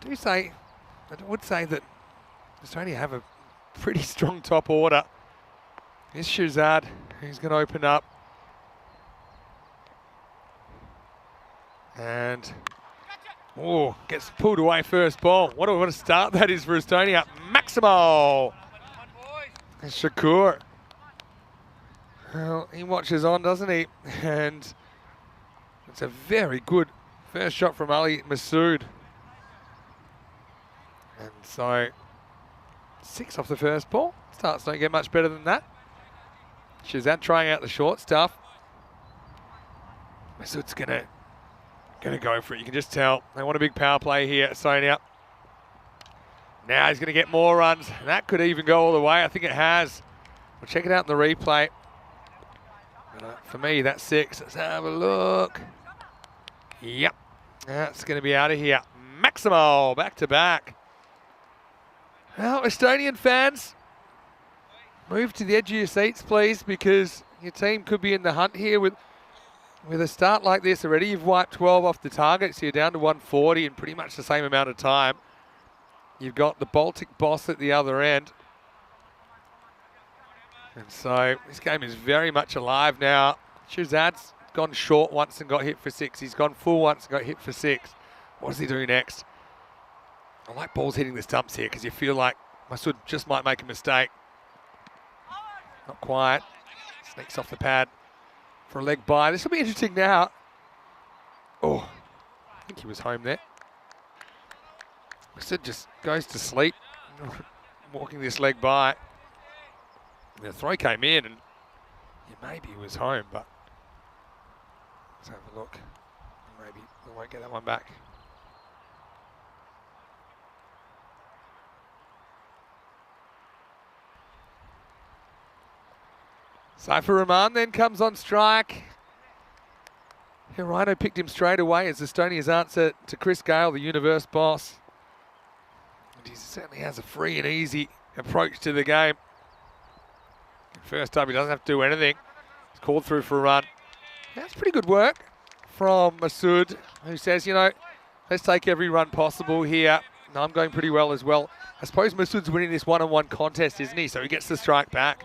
I would say that Estonia have a pretty strong top order. Here's Shahzad, who's going to open up. And, oh, gets pulled away first ball. What a start that is for Estonia. Maximo! And Shakur. Well, he watches on, doesn't he? And it's a very good first shot from Ali Masood. And so, 6 off the first ball. Starts don't get much better than that. Shahzad trying out the short stuff. Masood's gonna go for it. You can just tell they want a big power play here, Estonia. Now he's gonna get more runs. And that could even go all the way. I think it has. We'll check it out in the replay. For me, that's 6. Let's have a look. Yep, that's going to be out of here. Maximo, back to back. Well, Estonian fans, move to the edge of your seats, please, because your team could be in the hunt here with a start like this already. You've wiped 12 off the target, so you're down to 140 in pretty much the same amount of time. You've got the Baltic boss at the other end. And so this game is very much alive now. Shahzad's gone short once and got hit for 6. He's gone full once and got hit for 6. What does he do next? I like balls hitting the stumps here because you feel like Masood just might make a mistake. Not quite. Sneaks off the pad for a leg by. This will be interesting now. Oh, I think he was home there. Masood just goes to sleep, walking this leg by. The throw came in and maybe he was home, but let's have a look. Maybe we won't get that one back. Saifur Rahman then comes on strike. Rhino picked him straight away as Estonia's answer to Chris Gale, the universe boss. And he certainly has a free and easy approach to the game. First time he doesn't have to do anything. He's called through for a run. That's pretty good work from Masood, who says, you know, let's take every run possible here. No, I'm going pretty well as well. I suppose Masood's winning this one-on-one contest, isn't he? So he gets the strike back.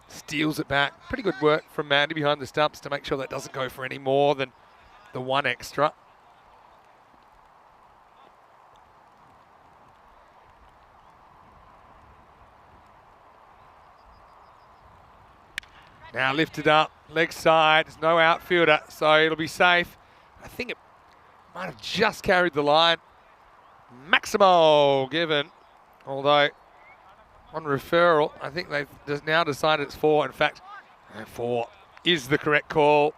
Steals it back. Pretty good work from Mandy behind the stumps to make sure that doesn't go for any more than the 1 extra. Now lifted up, leg side, there's no outfielder, so it'll be safe. I think it might have just carried the line. Maximo given, although on referral, I think they've now decided it's 4. In fact, 4 is the correct call.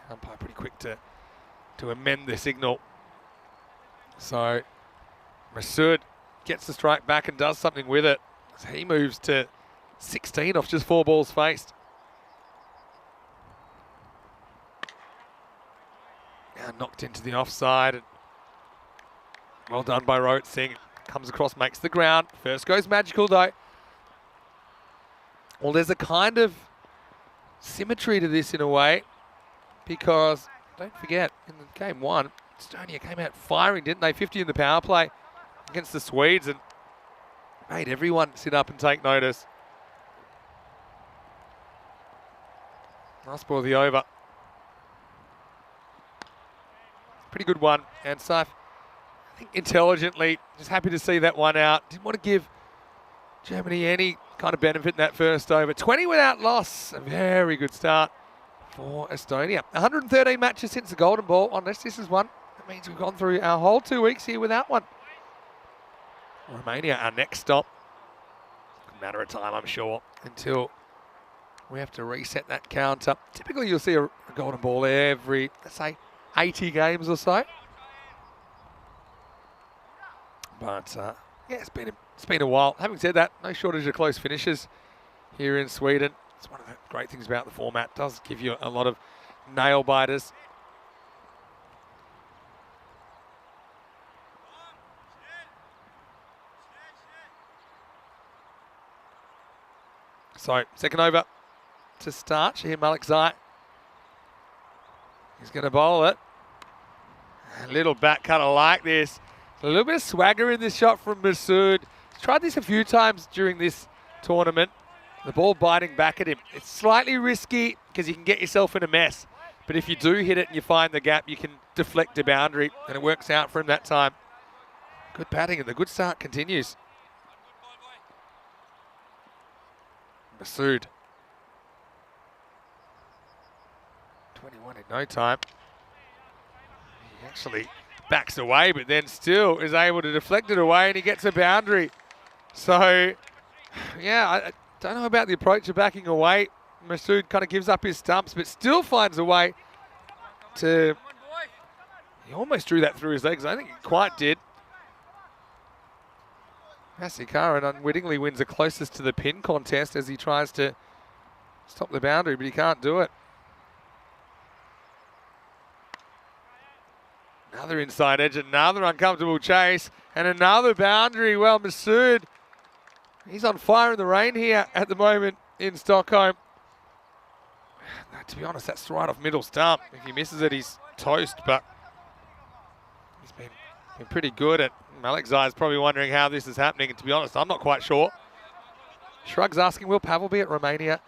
Umpire pretty quick to amend the signal. So Masood gets the strike back and does something with it. So he moves to 16 off just 4 balls faced. Now knocked into the offside. And well done by Rohit Singh. Comes across, makes the ground. First goes magical though. Well, there's a kind of symmetry to this in a way, because don't forget, in the game 1, Estonia came out firing, didn't they? 50 in the power play against the Swedes and made everyone sit up and take notice. Last ball of the over. Pretty good one. And Saif, I think intelligently, just happy to see that one out. Didn't want to give Germany any kind of benefit in that first over. 20 without loss. A very good start for Estonia. 113 matches since the Golden Ball, unless this is one that means we've gone through our whole 2 weeks here without one. Romania, our next stop. A matter of time, I'm sure, until we have to reset that counter. Typically, you'll see a golden ball every, let's say, 80 games or so. But yeah, it's been a while. Having said that, no shortage of close finishes here in Sweden. It's one of the great things about the format. It does give you a lot of nail biters. So, second over to start. Shaheen Malikzai. He's going to bowl it. A little back cutter like this. A little bit of swagger in this shot from Masood. He's tried this a few times during this tournament. The ball biting back at him. It's slightly risky because you can get yourself in a mess. But if you do hit it and you find the gap, you can deflect the boundary, and it works out for him that time. Good batting, and the good start continues. Masood. 21 in no time. He actually backs away, but then still is able to deflect it away, and he gets a boundary. So, yeah, I don't know about the approach of backing away. Masood kind of gives up his stumps, but still finds a way to... He almost drew that through his legs. I think he quite did. Masikaran unwittingly wins the closest to the pin contest as he tries to stop the boundary, but he can't do it. Another inside edge, another uncomfortable chase, and another boundary. Well, Masood, he's on fire in the rain here at the moment in Stockholm. To be honest, that's right off middle stump. If he misses it, he's toast, but he's been pretty good at... Malikzai is probably wondering how this is happening, and to be honest, I'm not quite sure. Shrugs asking, will Pavel be at Romania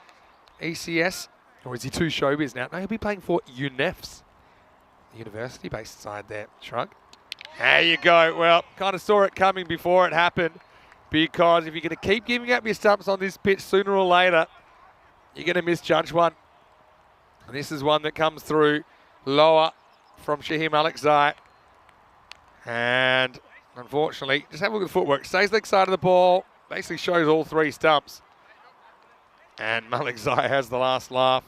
ECS, or is he too showbiz now? No, he'll be playing for UNEFS, the university-based side there. Shrug. There you go. Well, kind of saw it coming before it happened, because if you're going to keep giving up your stumps on this pitch sooner or later, you're going to misjudge one. And this is one that comes through lower from Shaheen Malikzai. And unfortunately, just have a look at the footwork. Stays leg side of the ball, basically shows all three stumps. And Malikzai has the last laugh.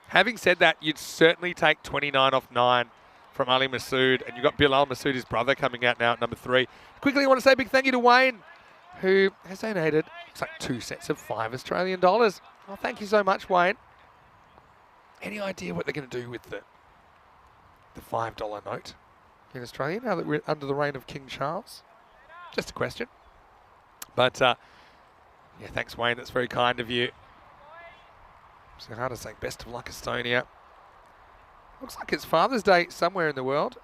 Having said that, you'd certainly take 29 off 9 from Ali Masood. And you've got Bilal Masood, his brother, coming out now at number 3. Quickly, I want to say a big thank you to Wayne, who has donated, looks like 2 sets of $5 Australian. Well, thank you so much, Wayne. Any idea what they're going to do with the $5 note in Australia now that we're under the reign of King Charles? Just a question. But, yeah, thanks, Wayne. That's very kind of you. So hard to say best of luck, Estonia. Looks like it's Father's Day somewhere in the world.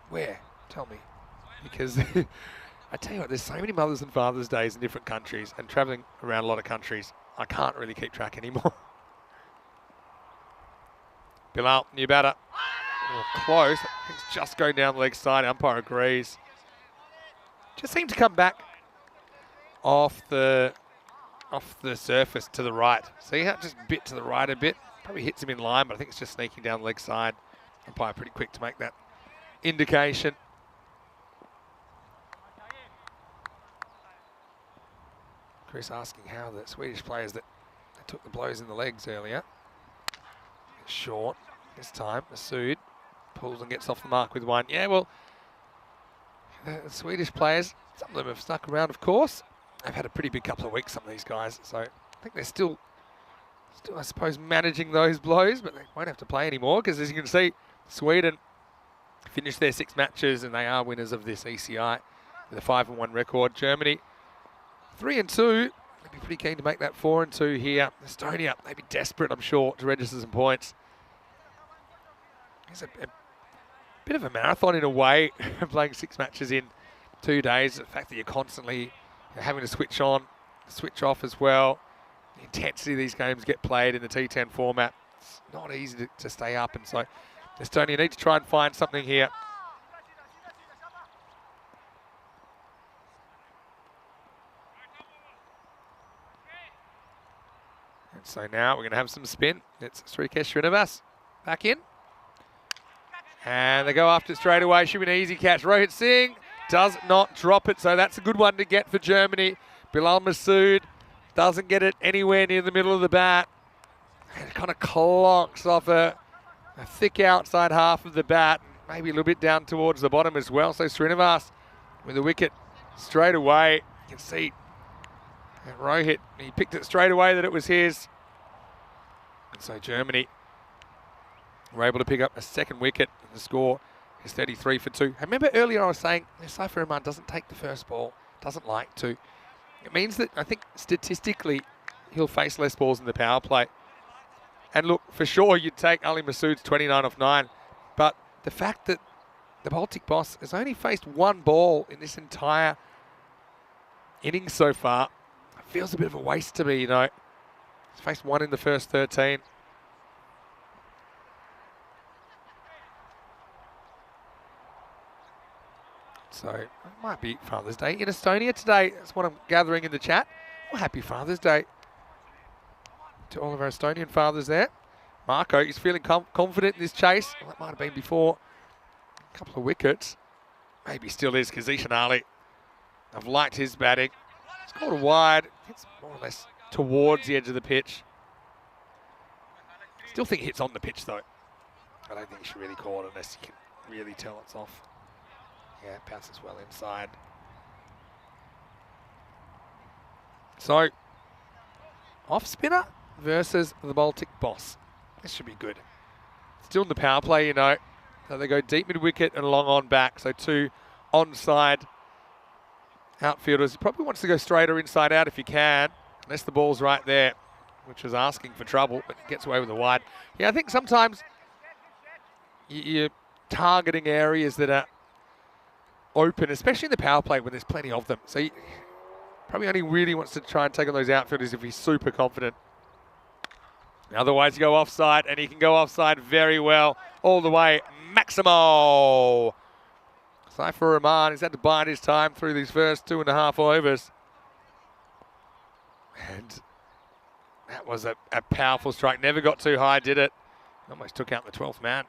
Where? Tell me. Because I tell you what, there's so many Mother's and Father's Days in different countries, and travelling around a lot of countries, I can't really keep track anymore. Bilal, new batter. Oh, close. Things just going down the leg side. Umpire agrees. Just seemed to come back off the surface to the right. See how it just bit to the right a bit? Probably hits him in line, but I think it's just sneaking down the leg side. Umpire pretty quick to make that indication. Chris asking how the Swedish players that took the blows in the legs earlier. Short this time. Masood pulls and gets off the mark with one. Yeah, well, the Swedish players, some of them have stuck around, of course. They've had a pretty big couple of weeks, some of these guys. So I think they're still, I suppose, managing those blows, but they won't have to play anymore because, as you can see, Sweden finished their 6 matches and they are winners of this ECI with a 5-1 record. Germany 3-2. They'd be pretty keen to make that 4-2 here. Estonia, they'd be desperate, I'm sure, to register some points. It's a bit of a marathon in a way, playing 6 matches in 2 days. The fact that you're constantly having to switch on, switch off as well. The intensity these games get played in the T10 format, it's not easy to stay up. And so Estonia need to try and find something here. And so now we're going to have some spin. It's Srikesh Srinivas back in. And they go after it straight away. Should be an easy catch. Rohit Singh does not drop it, so that's a good one to get for Germany. Bilal Masood doesn't get it anywhere near the middle of the bat. And it kind of clonks off a thick outside half of the bat, maybe a little bit down towards the bottom as well. So Srinivas with the wicket straight away. You can see Rohit, he picked it straight away that it was his. And so Germany were able to pick up a second wicket. And the score is 33 for 2. I remember earlier I was saying Saifur Rahman doesn't take the first ball, doesn't like to. It means that I think statistically he'll face less balls in the power play. And look, for sure you'd take Ali Masood's 29 off 9. But the fact that the Baltic boss has only faced one ball in this entire innings so far feels a bit of a waste to me, you know. He's faced one in the first 13. So it might be Father's Day in Estonia today. That's what I'm gathering in the chat. Well, happy Father's Day to all of our Estonian fathers there. Marco is feeling confident in this chase. Well, that might have been before a couple of wickets. Maybe still is, because Zishan Ali, I've liked his batting. It's called a wide. It's more or less towards the edge of the pitch. Still think it's on the pitch, though. I don't think you should really call it unless you can really tell it's off. Yeah, it bounces well inside. So, off spinner versus the Baltic boss. This should be good. Still in the power play, you know. So they go deep mid-wicket and long on back. So 2 onside outfielders. He probably wants to go straight or inside out if he can, unless the ball's right there, which was asking for trouble, but gets away with a wide. Yeah, I think sometimes you're targeting areas that are open, especially in the power play when there's plenty of them. So he probably only really wants to try and take on those outfielders if he's super confident. Otherwise, you go offside, and he can go offside very well all the way. Maximo! Saifur Rahman has had to bide his time through these first 2.5 overs. And that was a powerful strike. Never got too high, did it? Almost took out the 12th man.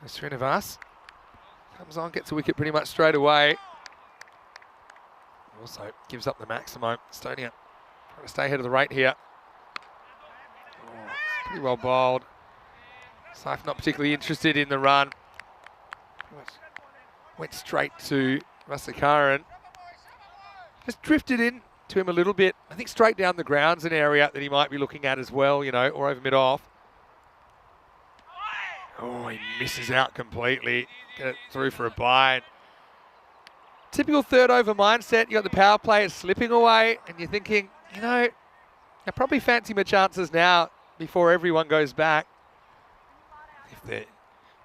Srinivas comes on, gets a wicket pretty much straight away. Also gives up the Maximo. Estonia trying to stay ahead of the rate here. Oh, it's pretty well bowled. Saif not particularly interested in the run. Went straight to Rasikaran. Just drifted in to him a little bit. I think straight down the ground's an area that he might be looking at as well, you know, or over mid-off. Oh, he misses out completely. Get it through for a bite. Typical third over mindset. You got the power players slipping away, and you're thinking, you know, I probably fancy my chances now before everyone goes back. If the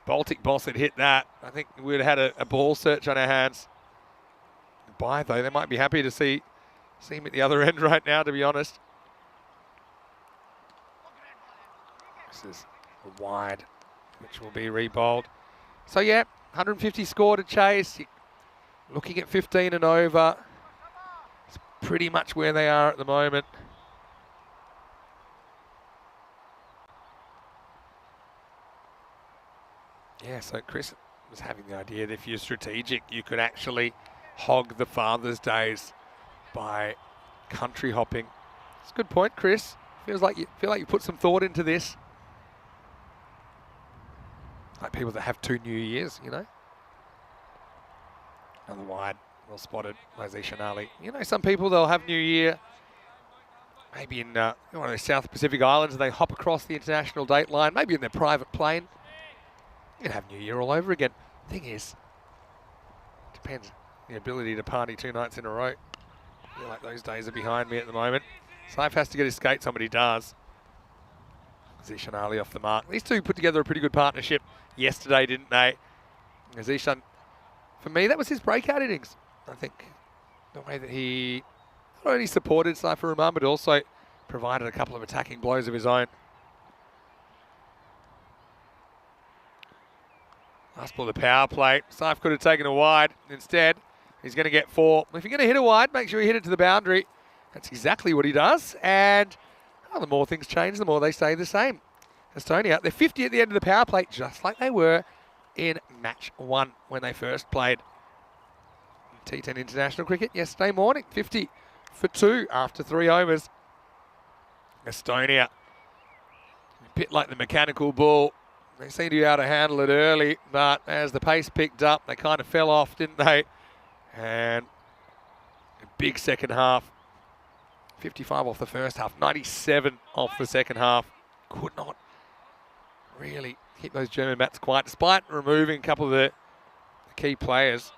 Baltic boss had hit that, I think we would have had a ball search on our hands. Bye though, they might be happy to see him at the other end right now, to be honest. This is a wide, which will be re-bowled. So yeah, 150 score to chase. You're looking at 15 and over. It's pretty much where they are at the moment. Yeah, so Chris was having the idea that if you're strategic, you could actually hog the Father's Days by country hopping. It's a good point, Chris. Feel like you put some thought into this. Like people that have 2 New Years, you know. Another wide, well spotted, Zishan Ali. You know, some people, they'll have New Year maybe in one of the South Pacific Islands, and they hop across the international date line, maybe in their private plane. You can have New Year all over again. Thing is, depends the ability to party 2 nights in a row. I feel like those days are behind me at the moment. Saif has to get his skates, somebody does. Zishan Ali off the mark. These two put together a pretty good partnership yesterday, didn't they? Zishan, for me, that was his breakout innings. I think the way that he not only supported Saifur Rahman, but also provided a couple of attacking blows of his own. Last ball, the power play. Saif could have taken a wide. Instead, he's going to get 4. If you're going to hit a wide, make sure you hit it to the boundary. That's exactly what he does. And the more things change, the more they stay the same. Estonia. They're 50 at the end of the power play, just like they were in match 1 when they first played T10 international cricket yesterday morning. 50 for 2 after 3 overs. Estonia, a bit like the mechanical bull. They seemed to be able to handle it early, but as the pace picked up, they kind of fell off, didn't they? And a big second half. 55 off the first half, 97 off the second half. Could not really keep those German bats quiet, despite removing a couple of the key players.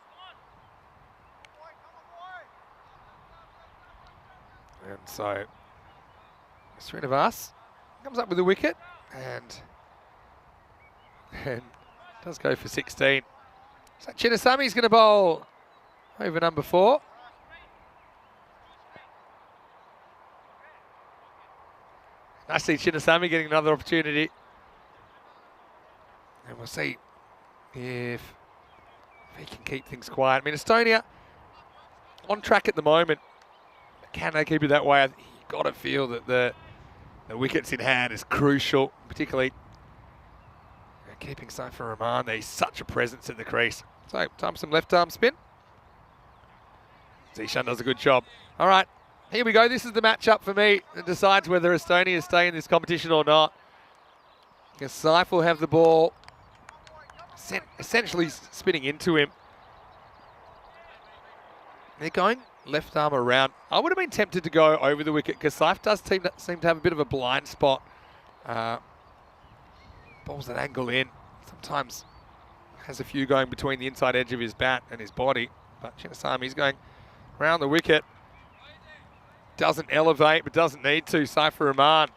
And so, Srinivas comes up with a wicket and does go for 16. So Chinnasami's going to bowl over number 4. I see Chinnasami getting another opportunity. And we'll see if he can keep things quiet. I mean, Estonia on track at the moment. Can they keep it that way? You've got to feel that the wickets in hand is crucial, particularly keeping Saifur Rahman. He's such a presence in the crease. So, time for some left arm spin. Zishan does a good job. All right, here we go. This is the matchup for me that decides whether Estonia stay in this competition or not. Because Saif will have the ball essentially spinning into him. They're going left arm around. I would have been tempted to go over the wicket because Saif does seem to have a bit of a blind spot. Balls that angle in. Sometimes has a few going between the inside edge of his bat and his body. But Chinnasami's going around the wicket. Doesn't elevate, but doesn't need to. Saifur Rahman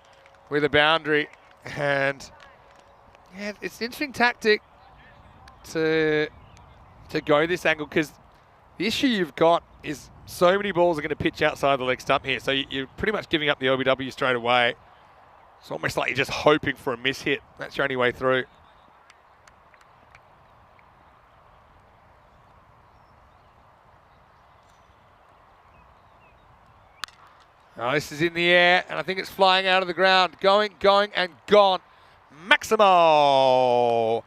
with a boundary. And yeah, it's an interesting tactic to go this angle because the issue you've got is so many balls are going to pitch outside the leg stump here. So you're pretty much giving up the LBW straight away. It's almost like you're just hoping for a miss hit. That's your only way through. Oh, this is in the air, and I think it's flying out of the ground. Going, and gone. Maximo!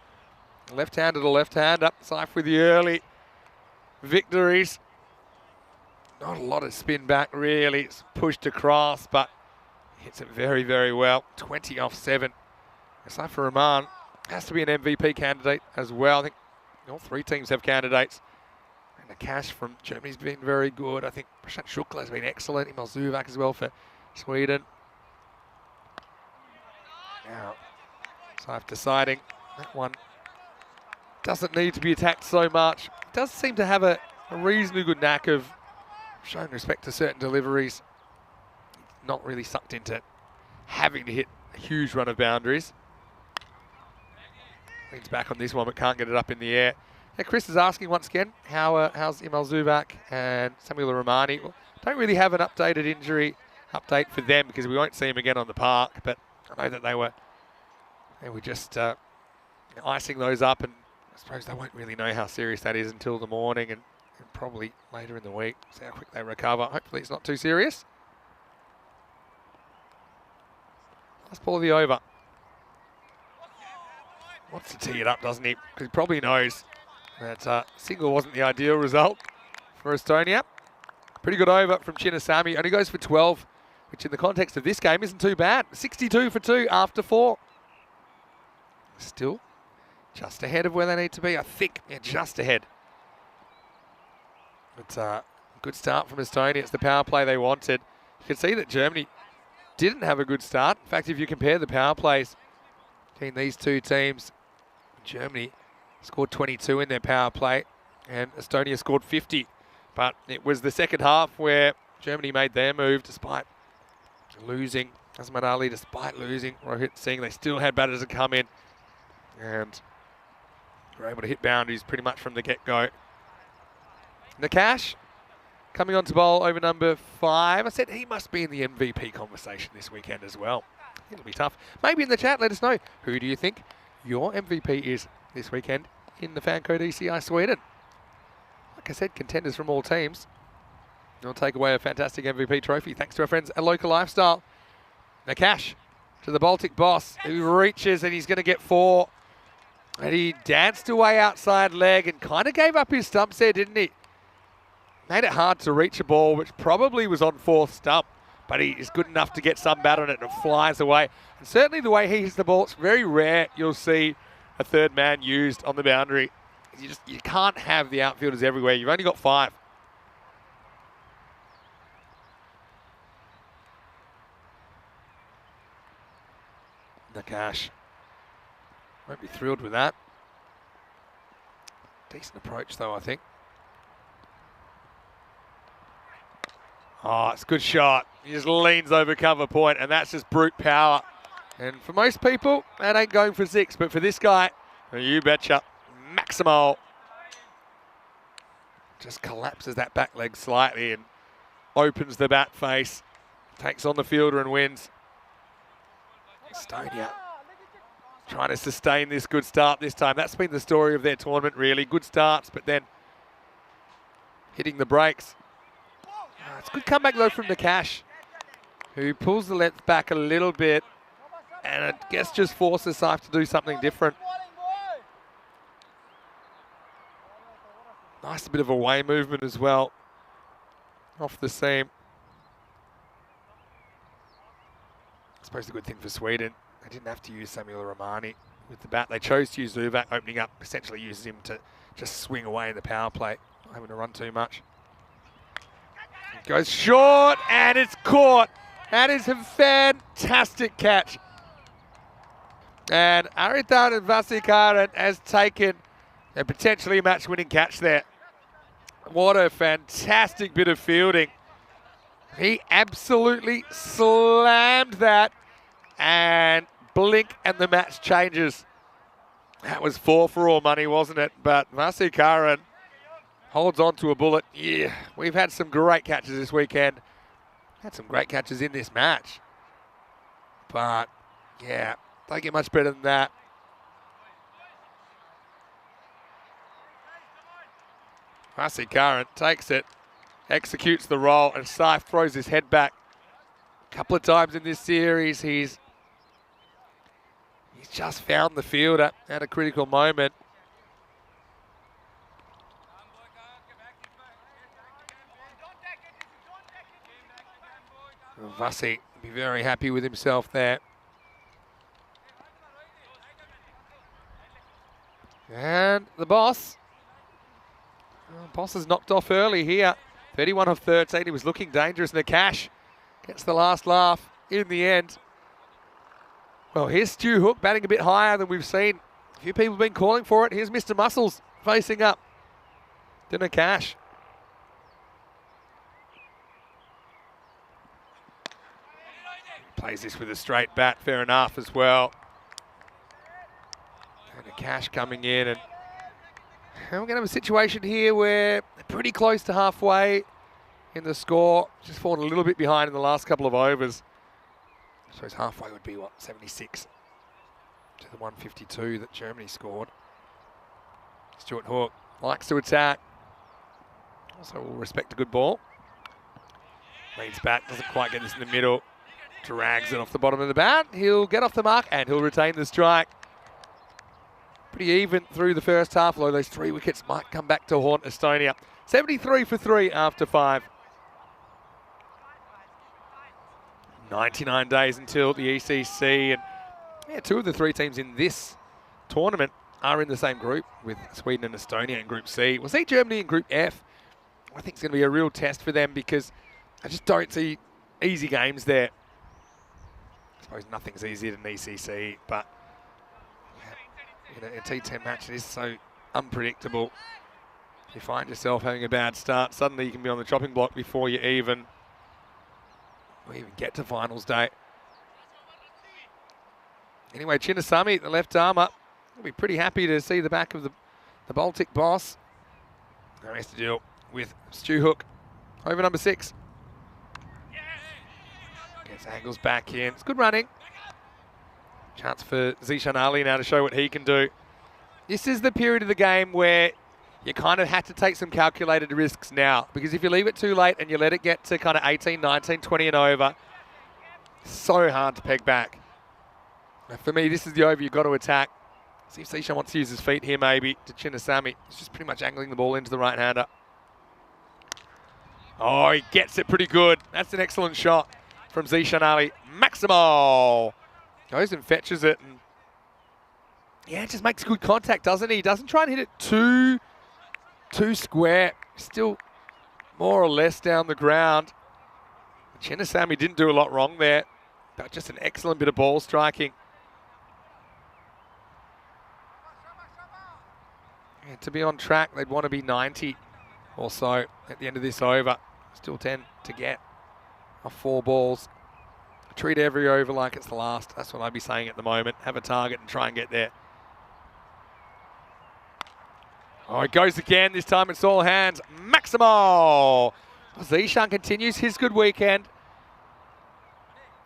Left-hander to left-hander. Saif with the early victories. Not a lot of spin back, really. It's pushed across, but hits it very, very well. 20 off 7. Saifur Rahman has to be an MVP candidate as well. I think all 3 teams have candidates. And the cash from Germany's been very good. I think Prashant Shukla has been excellent. Emil Zuvak as well for Sweden. Now, Saif deciding that one doesn't need to be attacked so much. Does seem to have a reasonably good knack of showing respect to certain deliveries. Not really sucked into having to hit a huge run of boundaries. Leans back on this one but can't get it up in the air. Yeah, Chris is asking once again, how's Emil Zuvak and Samuel Rahmani? Well, don't really have an updated injury update for them because we won't see them again on the park, but I know that they were just icing those up, and I suppose they won't really know how serious that is until the morning and probably later in the week. See how quick they recover. Hopefully it's not too serious. Last ball of the over. Wants to tee it up, doesn't he? Because he probably knows that single wasn't the ideal result for Estonia. Pretty good over from Chinnasami. Only goes for 12, which in the context of this game isn't too bad. 62 for 2 after 4. Still just ahead of where they need to be. I think just ahead. It's a good start from Estonia. It's the power play they wanted. You can see that Germany didn't have a good start. In fact, if you compare the power plays between these 2 teams, Germany scored 22 in their power play and Estonia scored 50. But it was the second half where Germany made their move despite losing. Azman Ali, despite losing Rohit Singh, they still had batters to come in and were able to hit boundaries pretty much from the get-go. Nakash coming on to bowl over number 5. I said he must be in the MVP conversation this weekend as well. It'll be tough. Maybe in the chat, let us know, who do you think your MVP is this weekend in the FanCode ECI Sweden? Like I said, contenders from all teams. We'll take away a fantastic MVP trophy thanks to our friends at Local Lifestyle. Nakash to the Baltic boss, who reaches and he's going to get 4. And he danced away outside leg and kind of gave up his stumps there, didn't he? Made it hard to reach a ball, which probably was on 4th stump, but he is good enough to get some bat on it and it flies away. And certainly the way he hits the ball, it's very rare you'll see a third man used on the boundary. You can't have the outfielders everywhere. You've only got 5. Nakash won't be thrilled with that. Decent approach though, I think. Oh, it's a good shot. He just leans over cover point, and that's just brute power. And for most people, that ain't going for 6, but for this guy, you betcha, Maximal. Just collapses that back leg slightly and opens the bat face, takes on the fielder and wins. Estonia trying to sustain this good start this time. That's been the story of their tournament, really. Good starts, but then hitting the brakes. It's a good comeback, though, from Nakash, who pulls the length back a little bit and I guess just forces Saif to do something different. Nice bit of away movement as well, off the seam. I suppose the good thing for Sweden, they didn't have to use Samuel Romani with the bat. They chose to use Zuvak, opening up, essentially uses him to just swing away in the power play, not having to run too much. It goes short, and it's caught. That is a fantastic catch. And Aritan and Vasikaran has taken a potentially match-winning catch there. What a fantastic bit of fielding. He absolutely slammed that, and blink and the match changes. That was 4 for all money, wasn't it? But Vasikaran holds on to a bullet. Yeah, we've had some great catches this weekend. Had some great catches in this match. But, yeah, don't get much better than that. Vasikaran takes it, executes the roll, and Saif throws his head back. A couple of times in this series, he's just found the fielder at a critical moment. Vasi be very happy with himself there. And the boss. Boss has knocked off early here. 31 of 13. He was looking dangerous. Nakash gets the last laugh in the end. Well, here's Stu Hook batting a bit higher than we've seen. A few people have been calling for it. Here's Mr. Muscles facing up to Nakash. Plays this with a straight bat, fair enough as well. And Nakash coming in, and we're going to have a situation here where they're pretty close to halfway in the score. Just fallen a little bit behind in the last couple of overs. I suppose halfway would be, what, 76 to the 152 that Germany scored. Stuart Hook likes to attack. Also will respect a good ball. Leads back, doesn't quite get this in the middle. Drags it off the bottom of the bat. He'll get off the mark and he'll retain the strike. Pretty even through the first half, although those 3 wickets might come back to haunt Estonia. 73 for 3 after 5. 99 days until the ECC, and yeah, 2 of the 3 teams in this tournament are in the same group with Sweden and Estonia in Group C. We'll see Germany in Group F. I think it's going to be a real test for them because I just don't see easy games there. I suppose nothing's easier than ECC, but a T10 match is so unpredictable. If you find yourself having a bad start, suddenly you can be on the chopping block before you even get to finals day. Anyway, Chinnasamy, the left armour, will be pretty happy to see the back of the Baltic boss. Now he has to deal with Stu Hook over number 6. Gets angles back in. It's good running. Chance for Zishan Ali now to show what he can do. This is the period of the game where you kind of have to take some calculated risks now, because if you leave it too late and you let it get to kind of 18, 19, 20 and over, so hard to peg back. For me, this is the over you've got to attack. See if Zishan wants to use his feet here maybe to Chinasami. He's just pretty much angling the ball into the right-hander. Oh, he gets it pretty good. That's an excellent shot from Zishan Ali. Maximo goes and fetches it. And yeah, just makes good contact, doesn't he? He doesn't try and hit it too square. Still more or less down the ground. Chinasami didn't do a lot wrong there, but just an excellent bit of ball striking. Yeah, to be on track, they'd want to be 90 or so at the end of this over. Still 10 to get off 4 balls. Treat every over like it's the last. That's what I'd be saying at the moment. Have a target and try and get there. Oh, it goes again. This time it's all hands. Maximo! Zishan continues his good weekend.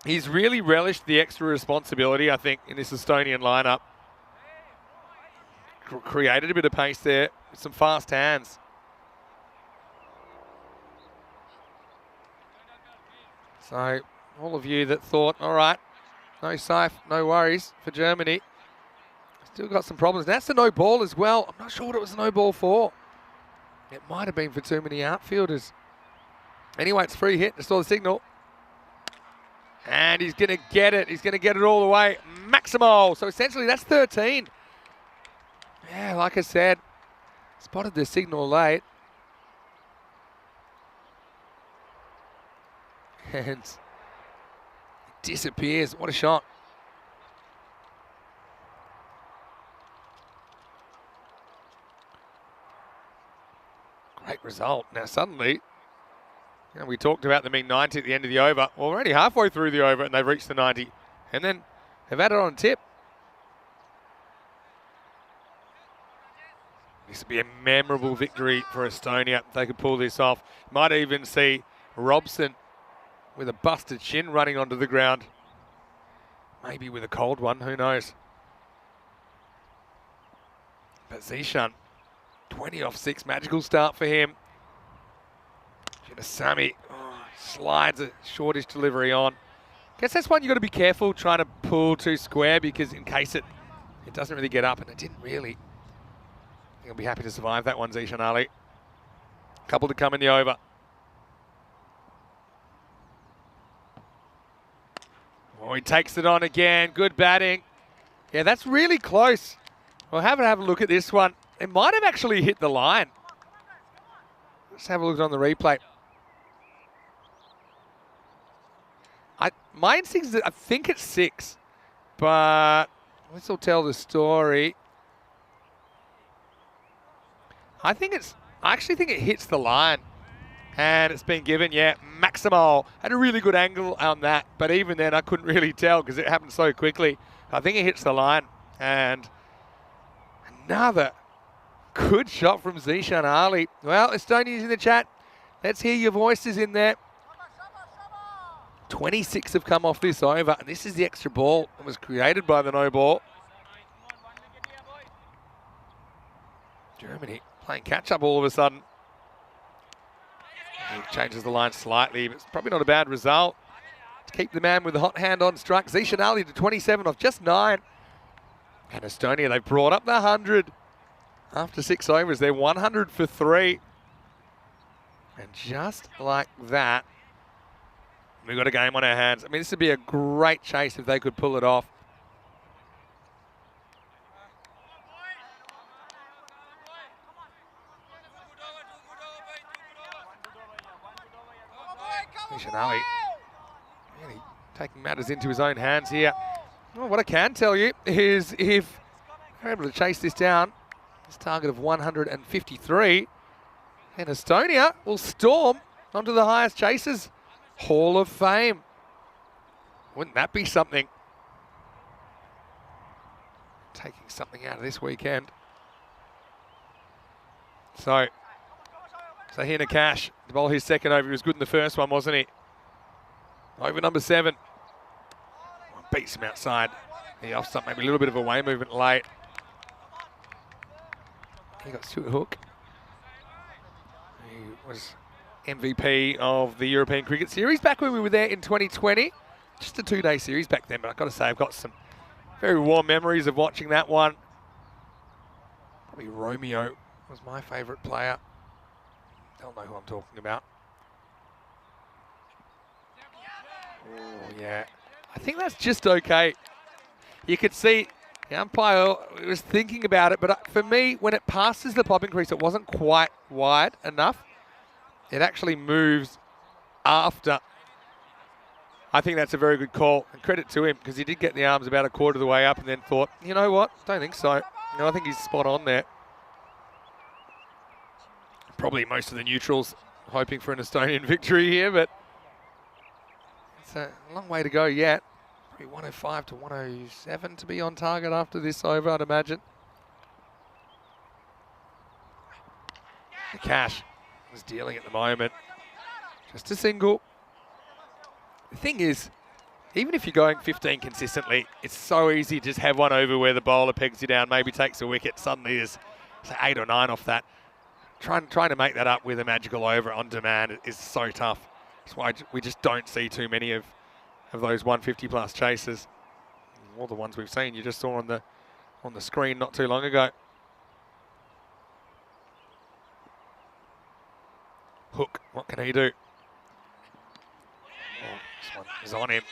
He's really relished the extra responsibility, I think, in this Estonian lineup. Created a bit of pace there with some fast hands. So, all of you that thought, all right, no Saif, no worries for Germany. Still got some problems. That's the no ball as well. I'm not sure what it was a no ball for. It might have been for too many outfielders. Anyway, it's free hit. Just saw the signal. And he's going to get it. He's going to get it all the way. Maximo. So essentially that's 13. Yeah, like I said, spotted the signal late. And it disappears. What a shot. Great result. Now suddenly, you know, we talked about them being 90 at the end of the over. Well, we're only halfway through the over and they've reached the 90. And then they've added on a tip. This would be a memorable victory for Estonia if they could pull this off. Might even see Robson with a busted shin running onto the ground. Maybe with a cold one, who knows. But Zishan, 20 off 6, magical start for him. Chinasami slides a shortish delivery on. Guess that's one you've got to be careful trying to pull too square because in case it doesn't really get up, and it didn't really. I think I'll be happy to survive that one, Zishan Ali. Couple to come in the over. Oh, he takes it on again. Good batting. Yeah, that's really close. We'll have a look at this one. It might have actually hit the line. Let's have a look on the replay. My instinct is that I think it's 6, but this will tell the story. I actually think it hits the line. And it's been given, yeah, Maximo. Had a really good angle on that, but even then I couldn't really tell because it happened so quickly. I think it hits the line. And another good shot from Zishan Ali. Well, Estonians in the chat, let's hear your voices in there. 26 have come off this over, and this is the extra ball that was created by the no ball. Germany playing catch-up all of a sudden. He changes the line slightly, but it's probably not a bad result. To keep the man with the hot hand on strike. Zishan Ali to 27 off just 9. And Estonia, they've brought up the 100. After 6 overs, they're 100 for 3. And just like that, we've got a game on our hands. I mean, this would be a great chase if they could pull it off. Zishan Ali really taking matters into his own hands here. Well, what I can tell you is if they're able to chase this down, this target of 153, and Estonia will storm onto the highest chasers Hall of Fame. Wouldn't that be something? Taking something out of this weekend. So here Nakash, the ball his second over. He was good in the first one, wasn't he? Over number 7. Beats him outside. He offside, maybe a little bit of a way movement late. He got Stuart Hook. He was MVP of the European Cricket Series back when we were there in 2020. Just a 2-day series back then, but I've got to say I've got some Very warm memories of watching that one. Probably Romeo was my favourite player. They'll know who I'm talking about. Oh, yeah. I think that's just okay. You could see the umpire was thinking about it, but for me, when it passes the popping crease, it wasn't quite wide enough. It actually moves after. I think that's a very good call, and credit to him, because he did get the arms about a quarter of the way up and then thought, you know what, don't think so. No, I think he's spot on there. Probably most of the neutrals hoping for an Estonian victory here, but it's a long way to go yet. Probably 105 to 107 to be on target after this over, I'd imagine. The Cash is dealing at the moment. Just a single. The thing is, even if you're going 15 consistently, it's so easy to just have one over where the bowler pegs you down, maybe takes a wicket. Suddenly there's say 8 or 9 off that. Trying to make that up with a magical over on demand is so tough. That's why we just don't see too many of those 150 plus chasers. All the ones we've seen you just saw on the screen not too long ago. Hook, what can he do? Oh, this one is on him.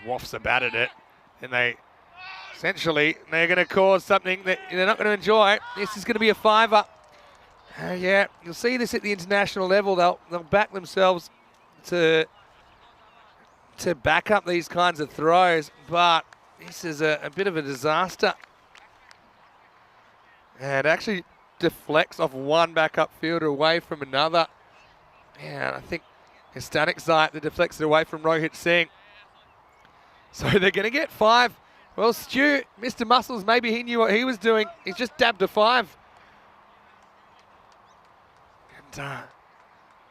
Wafts a bat at it, and they're going to cause something that they're not going to enjoy. This is going to be a fiver. Yeah, you'll see this at the international level. They'll back themselves to back up these kinds of throws, but this is a bit of a disaster. And actually deflects off one backup fielder away from another. And I think it's Static Zite that deflects it away from Rohit Singh. So they're going to get 5. Well, Stu, Mr. Muscles, maybe he knew what he was doing. He's just dabbed a 5. And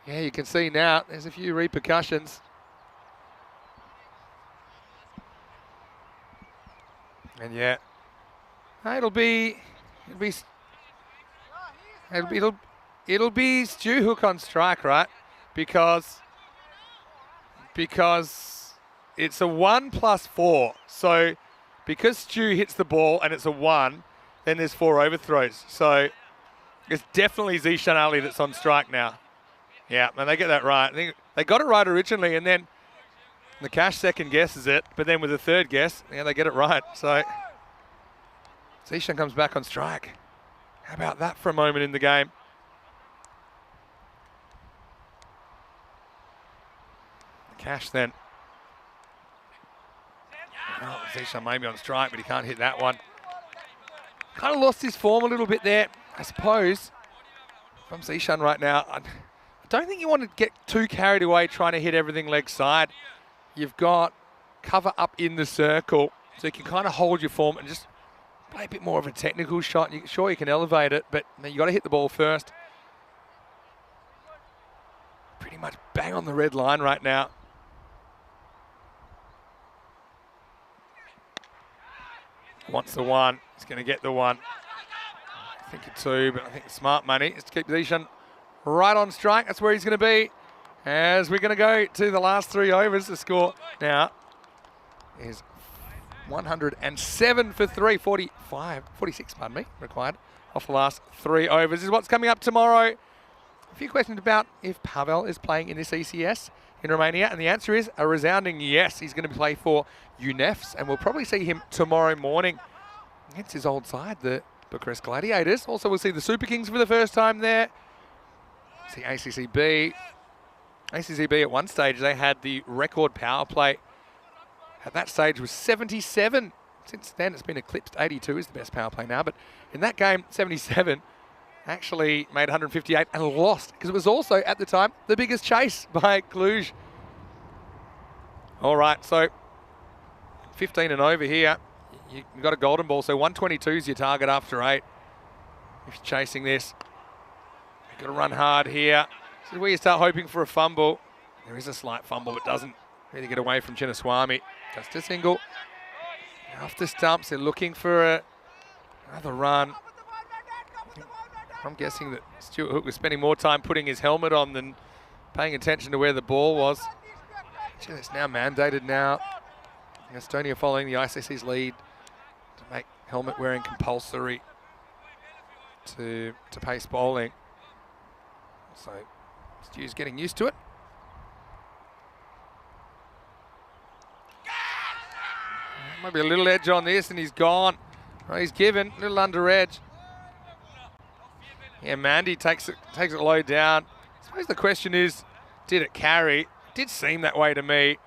yeah, you can see now there's a few repercussions. And yeah, it'll be Stu Hook on strike, right? Because it's a 1 plus 4. So because Stu hits the ball and it's a 1, then there's 4 overthrows. So it's definitely Zishan Ali that's on strike now. Yeah, and they get that right. I think they got it right originally, and then the Cash second guesses it, but then with a third guess, yeah, they get it right. So Zishan comes back on strike. How about that for a moment in the game? The Cash then. Oh, Zishan may be on strike, but he can't hit that one. Kind of lost his form a little bit there, I suppose, from Zishan right now. I don't think you want to get too carried away trying to hit everything leg side. You've got cover up in the circle, so you can kind of hold your form and just play a bit more of a technical shot. Sure, you can elevate it, but you got to hit the ball first. Pretty much bang on the red line right now. Wants the 1. He's going to get the 1. I think a 2, but I think smart money is to keep Zishan right on strike. That's where he's going to be. As we're going to go to the last 3 overs, the score now is 107 for 3, 46, pardon me, required off the last 3 overs. This is what's coming up tomorrow. A few questions about if Pavel is playing in this ECS in Romania, and the answer is a resounding yes. He's going to play for UNEFs, and we'll probably see him tomorrow morning against his old side, the Bucharest Gladiators. Also, we'll see the Super Kings for the first time there. See ACCB. ACCB at one stage, they had the record power play. At that stage was 77. Since then, it's been eclipsed. 82 is the best power play now, but in that game, 77 actually made 158 and lost, because it was also, at the time, the biggest chase by Cluj. All right, so 15 and over here. You've got a golden ball, so 122 is your target after 8. If you're chasing this, you've got to run hard here. This is where you start hoping for a fumble. There is a slight fumble, but doesn't really get away from Chinnaswamy. Just a single. Off the stumps, they're looking for another run. I'm guessing that Stuart Hook was spending more time putting his helmet on than paying attention to where the ball was. Actually, it's now mandated now. Estonia following the ICC's lead to make helmet wearing compulsory to pace bowling. So Stu's getting used to it. Maybe a little edge on this and he's gone. Oh, he's given, a little under edge. Yeah, Mandy takes it low down. I suppose the question is, did it carry? It did seem that way to me.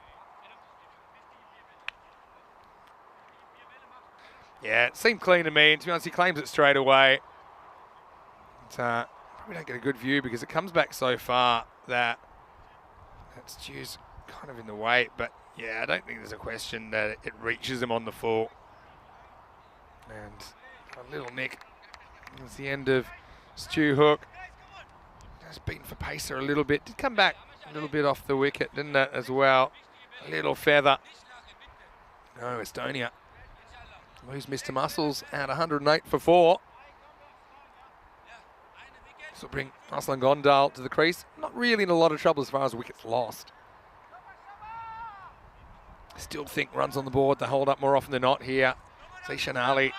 Yeah, it seemed clean to me, and to be honest, he claims it straight away. But, probably don't get a good view because it comes back so far that Stu's kind of in the way. But yeah, I don't think there's a question that it reaches him on the full. And a little nick. That's the end of Stu Hook. Just beaten for pacer a little bit. Did come back a little bit off the wicket, didn't it, as well? A little feather. No, Estonia lose Mr. Muscles at 108 for 4. This will bring Aslan Gondal to the crease. Not really in a lot of trouble as far as wickets lost. Still think runs on the board. They hold up more often than not here. Zishan Ali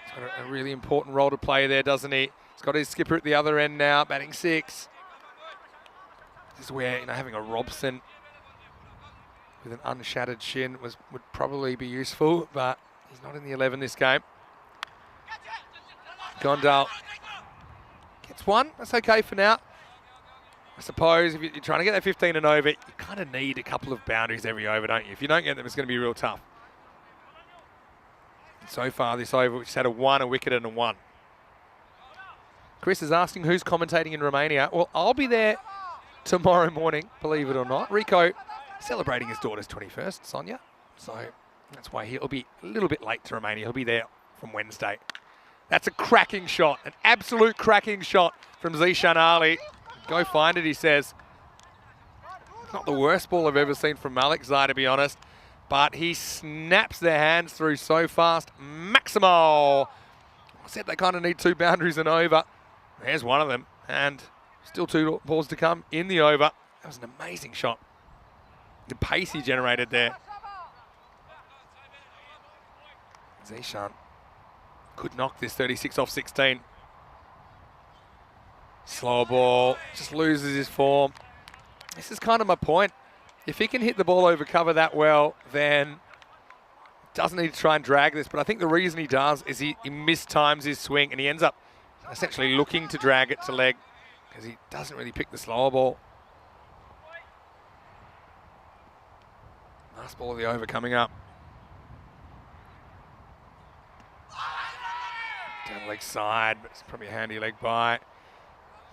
has got a really important role to play there, doesn't he? He's got his skipper at the other end now, batting 6. This is where, having a Robson with an unshattered shin would probably be useful, but he's not in the 11 this game. Gondal gets 1. That's okay for now. I suppose if you're trying to get that 15 and over, you kind of need a couple of boundaries every over, don't you? If you don't get them, it's going to be real tough. So far this over, which has had a 1, a wicket and a 1. Chris is asking who's commentating in Romania. Well, I'll be there tomorrow morning, believe it or not. Rico celebrating his daughter's 21st, Sonia. So that's why he'll be a little bit late to Romania. He'll be there from Wednesday. That's a cracking shot, an absolute cracking shot from Zishan Ali. Go find it, he says. Not the worst ball I've ever seen from Malik Zai, to be honest. But he snaps their hands through so fast. Maximal. I said they kind of need 2 boundaries and over. There's one of them. And still 2 balls to come in the over. That was an amazing shot. The pace he generated there. Zishan could knock this 36 off 16. Slow ball, just loses his form. This is kind of my point. If he can hit the ball over cover that well, then doesn't need to try and drag this. But I think the reason he does is he mistimes his swing and he ends up essentially looking to drag it to leg because he doesn't really pick the slower ball. Last ball of the over coming up. Down leg side, but it's probably a handy leg by.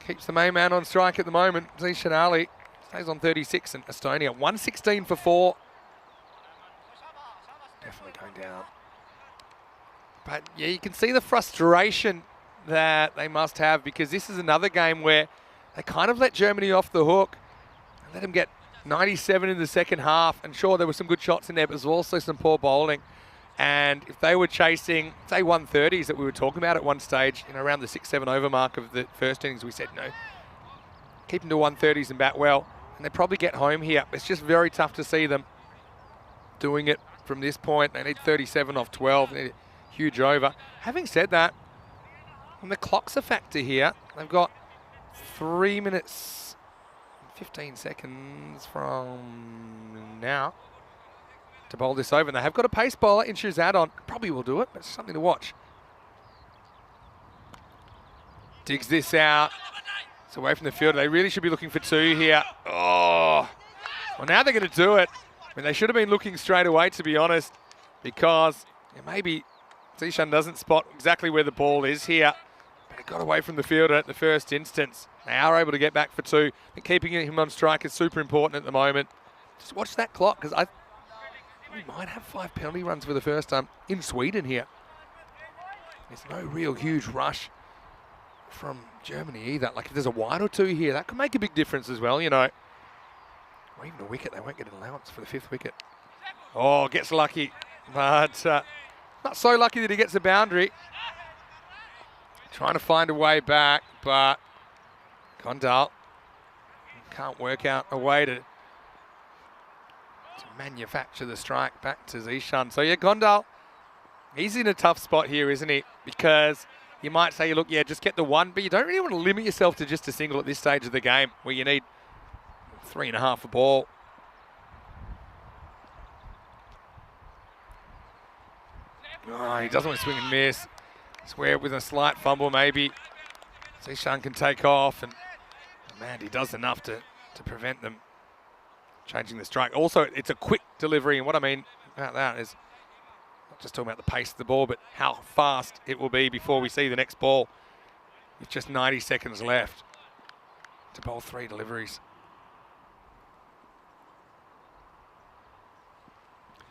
Keeps the main man on strike at the moment. Zishan Ali stays on 36 and Estonia 116 for 4. Definitely going down. But yeah, you can see the frustration that they must have because this is another game where they kind of let Germany off the hook. They let them get 97 in the second half. And sure, there were some good shots in there, but there's also some poor bowling. And if they were chasing, say, 130s that we were talking about at one stage, around the 6-7 over mark of the first innings, we said, no, keep them to 130s and bat well. And they probably get home here. It's just very tough to see them doing it from this point. They need 37 off 12. They need a huge over. Having said that, when the clock's a factor here, they've got 3 minutes, 15 seconds from now to bowl this over. And they have got a pace bowler in Shazad. Probably will do it, but it's something to watch. Digs this out. It's away from the field. They really should be looking for 2 here. Oh, well, now they're going to do it. I mean, they should have been looking straight away, to be honest, because maybe Zishan doesn't spot exactly where the ball is here, but it got away from the fielder at the first instance. They are able to get back for 2. And keeping him on strike is super important at the moment. Just watch that clock, because we might have 5 penalty runs for the first time in Sweden here. There's no real huge rush from Germany either. Like if there's a wide or 2 here, that could make a big difference as well, Or even a wicket, they won't get an allowance for the 5th wicket. Oh, gets lucky, but not so lucky that he gets a boundary. Trying to find a way back, but Gondal can't work out a way to to manufacture the strike back to Zishan. So yeah, Gondal, he's in a tough spot here, isn't he? Because you might say, look, yeah, just get the one, but you don't really want to limit yourself to just a single at this stage of the game where you need 3.5 a ball. Oh, he doesn't want to swing and miss. Swear with a slight fumble maybe. Zishan can take off, and Mandy does enough to prevent them changing the strike. Also, it's a quick delivery, and what I mean about that is not just talking about the pace of the ball, but how fast it will be before we see the next ball with just 90 seconds left to bowl 3 deliveries.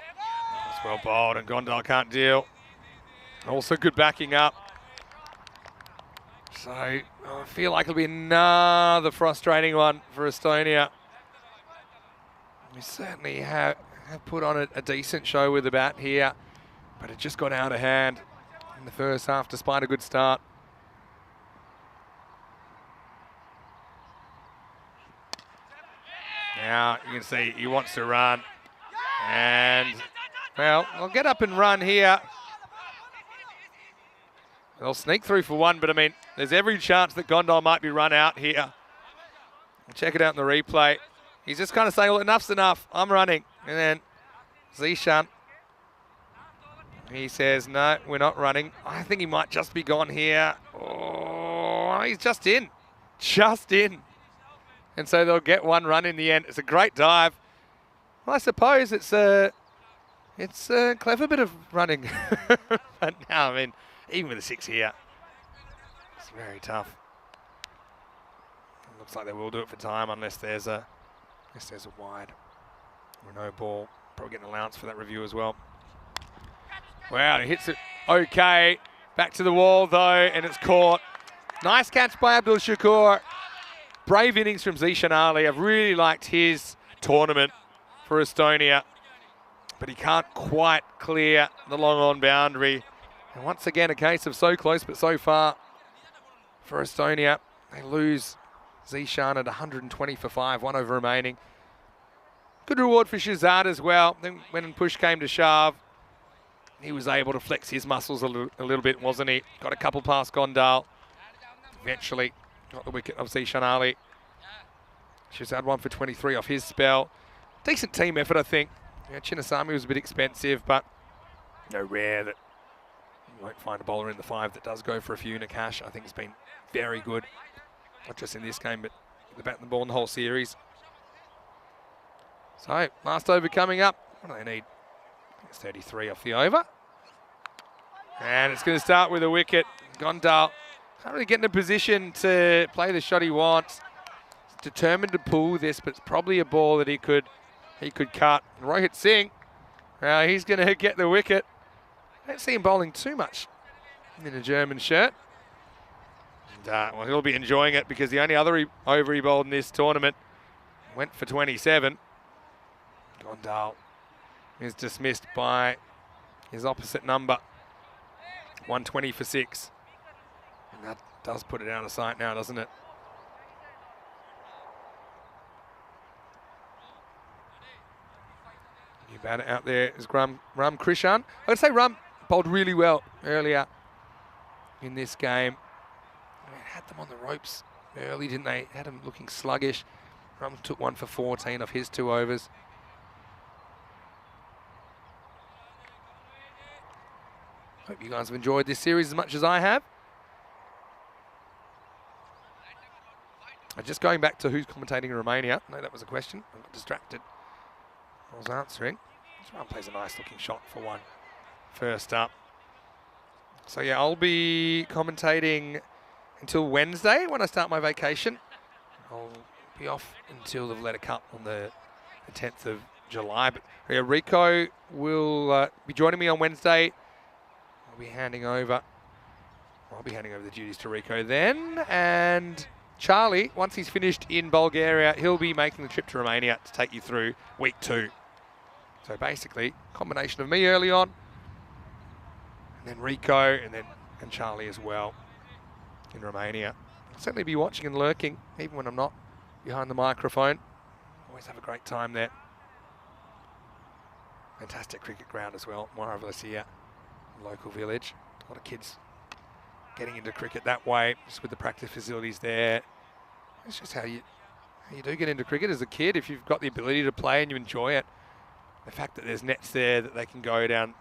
That's well bowled, and Gondal can't deal. Also good backing up. So I feel like it'll be another frustrating one for Estonia. We certainly have put on a decent show with the bat here, but it just got out of hand in the first half despite a good start. Now you can see he wants to run, and well, I'll get up and run here. They'll sneak through for 1, but I mean, there's every chance that Gondal might be run out here. We'll check it out in the replay. He's just kind of saying, well, enough's enough, I'm running. And then Zishan, he says, no, we're not running. I think he might just be gone here. Oh, he's just in. Just in. And so they'll get 1 run in the end. It's a great dive. Well, I suppose it's a clever bit of running. But now, I mean, even with a 6 here, it's very tough. It looks like they will do it for time unless there's a wide or no ball. Probably get an allowance for that review as well. Wow, he hits it okay. Back to the wall though, and it's caught. Nice catch by Abdul Shakur. Brave innings from Zishan Ali. I've really liked his tournament for Estonia, but he can't quite clear the long on boundary. And once again, a case of so close but so far for Estonia. They lose Zishan at 120 for 5, 1 over remaining. Good reward for Shazad as well. Then when push came to shove, he was able to flex his muscles a little bit, wasn't he? Got a couple past Gondal. Eventually got the wicket of Zishan Ali. Shazad 1 for 23 off his spell. Decent team effort, I think. Yeah, Chinnasamy was a bit expensive, but rare that you won't find a bowler in the 5 that does go for a few. Nakash, I think, has been very good. Not just in this game, but the bat and the ball in the whole series. So, last over coming up. What do they need? I think it's 33 off the over. And it's going to start with a wicket. Gondal can't really get in a position to play the shot he wants. He's determined to pull this, but it's probably a ball that he could cut. Rohit Singh, now he's going to get the wicket. I don't see him bowling too much in a German shirt. And, well, he'll be enjoying it because the only other over he bowled in this tournament went for 27. Gondal is dismissed by his opposite number. 120 for 6. And that does put it out of sight now, doesn't it? New batter out there is Ram Krishan. I would say Ram bowled really well earlier in this game. They had them on the ropes early, didn't they? Had them looking sluggish. Ram took 1 for 14 off his 2 overs. Hope you guys have enjoyed this series as much as I have. Just going back to who's commentating in Romania. No, that was a question. I got distracted. I was answering. This round plays a nice looking shot for 1. First up. So yeah, I'll be commentating until Wednesday when I start my vacation. I'll be off until the Valletta Cup on the 10th of July. But yeah, Rico will be joining me on Wednesday. I'll be handing over the duties to Rico then. And Charlie, once he's finished in Bulgaria, he'll be making the trip to Romania to take you through week 2. So basically, combination of me early on, and then Rico, and Charlie as well in Romania. I'll certainly be watching and lurking, even when I'm not behind the microphone. Always have a great time there. Fantastic cricket ground as well. Marvellous here. Local village. A lot of kids getting into cricket that way, just with the practice facilities there. It's just how you do get into cricket as a kid if you've got the ability to play and you enjoy it. The fact that there's nets there that they can go down,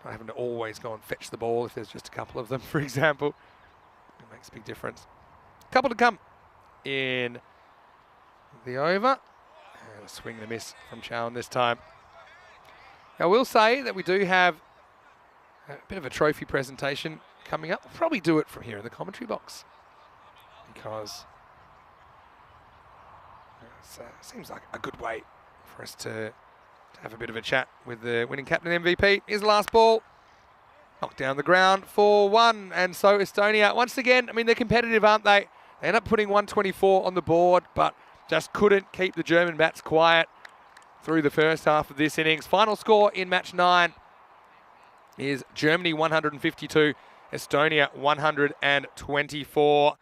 not having to always go and fetch the ball if there's just a couple of them, for example. It makes a big difference. Couple to come in the over. And a swing and a miss from Chowan this time. Now, I will say that we do have a bit of a trophy presentation coming up. We'll probably do it from here in the commentary box because it seems like a good way for us to have a bit of a chat with the winning captain MVP. Here's the last ball. Knocked down the ground for 1, and so Estonia, once again, I mean, they're competitive, aren't they? They end up putting 124 on the board, but just couldn't keep the German bats quiet through the first half of this innings. Final score in match 9 is Germany 152, Estonia 124.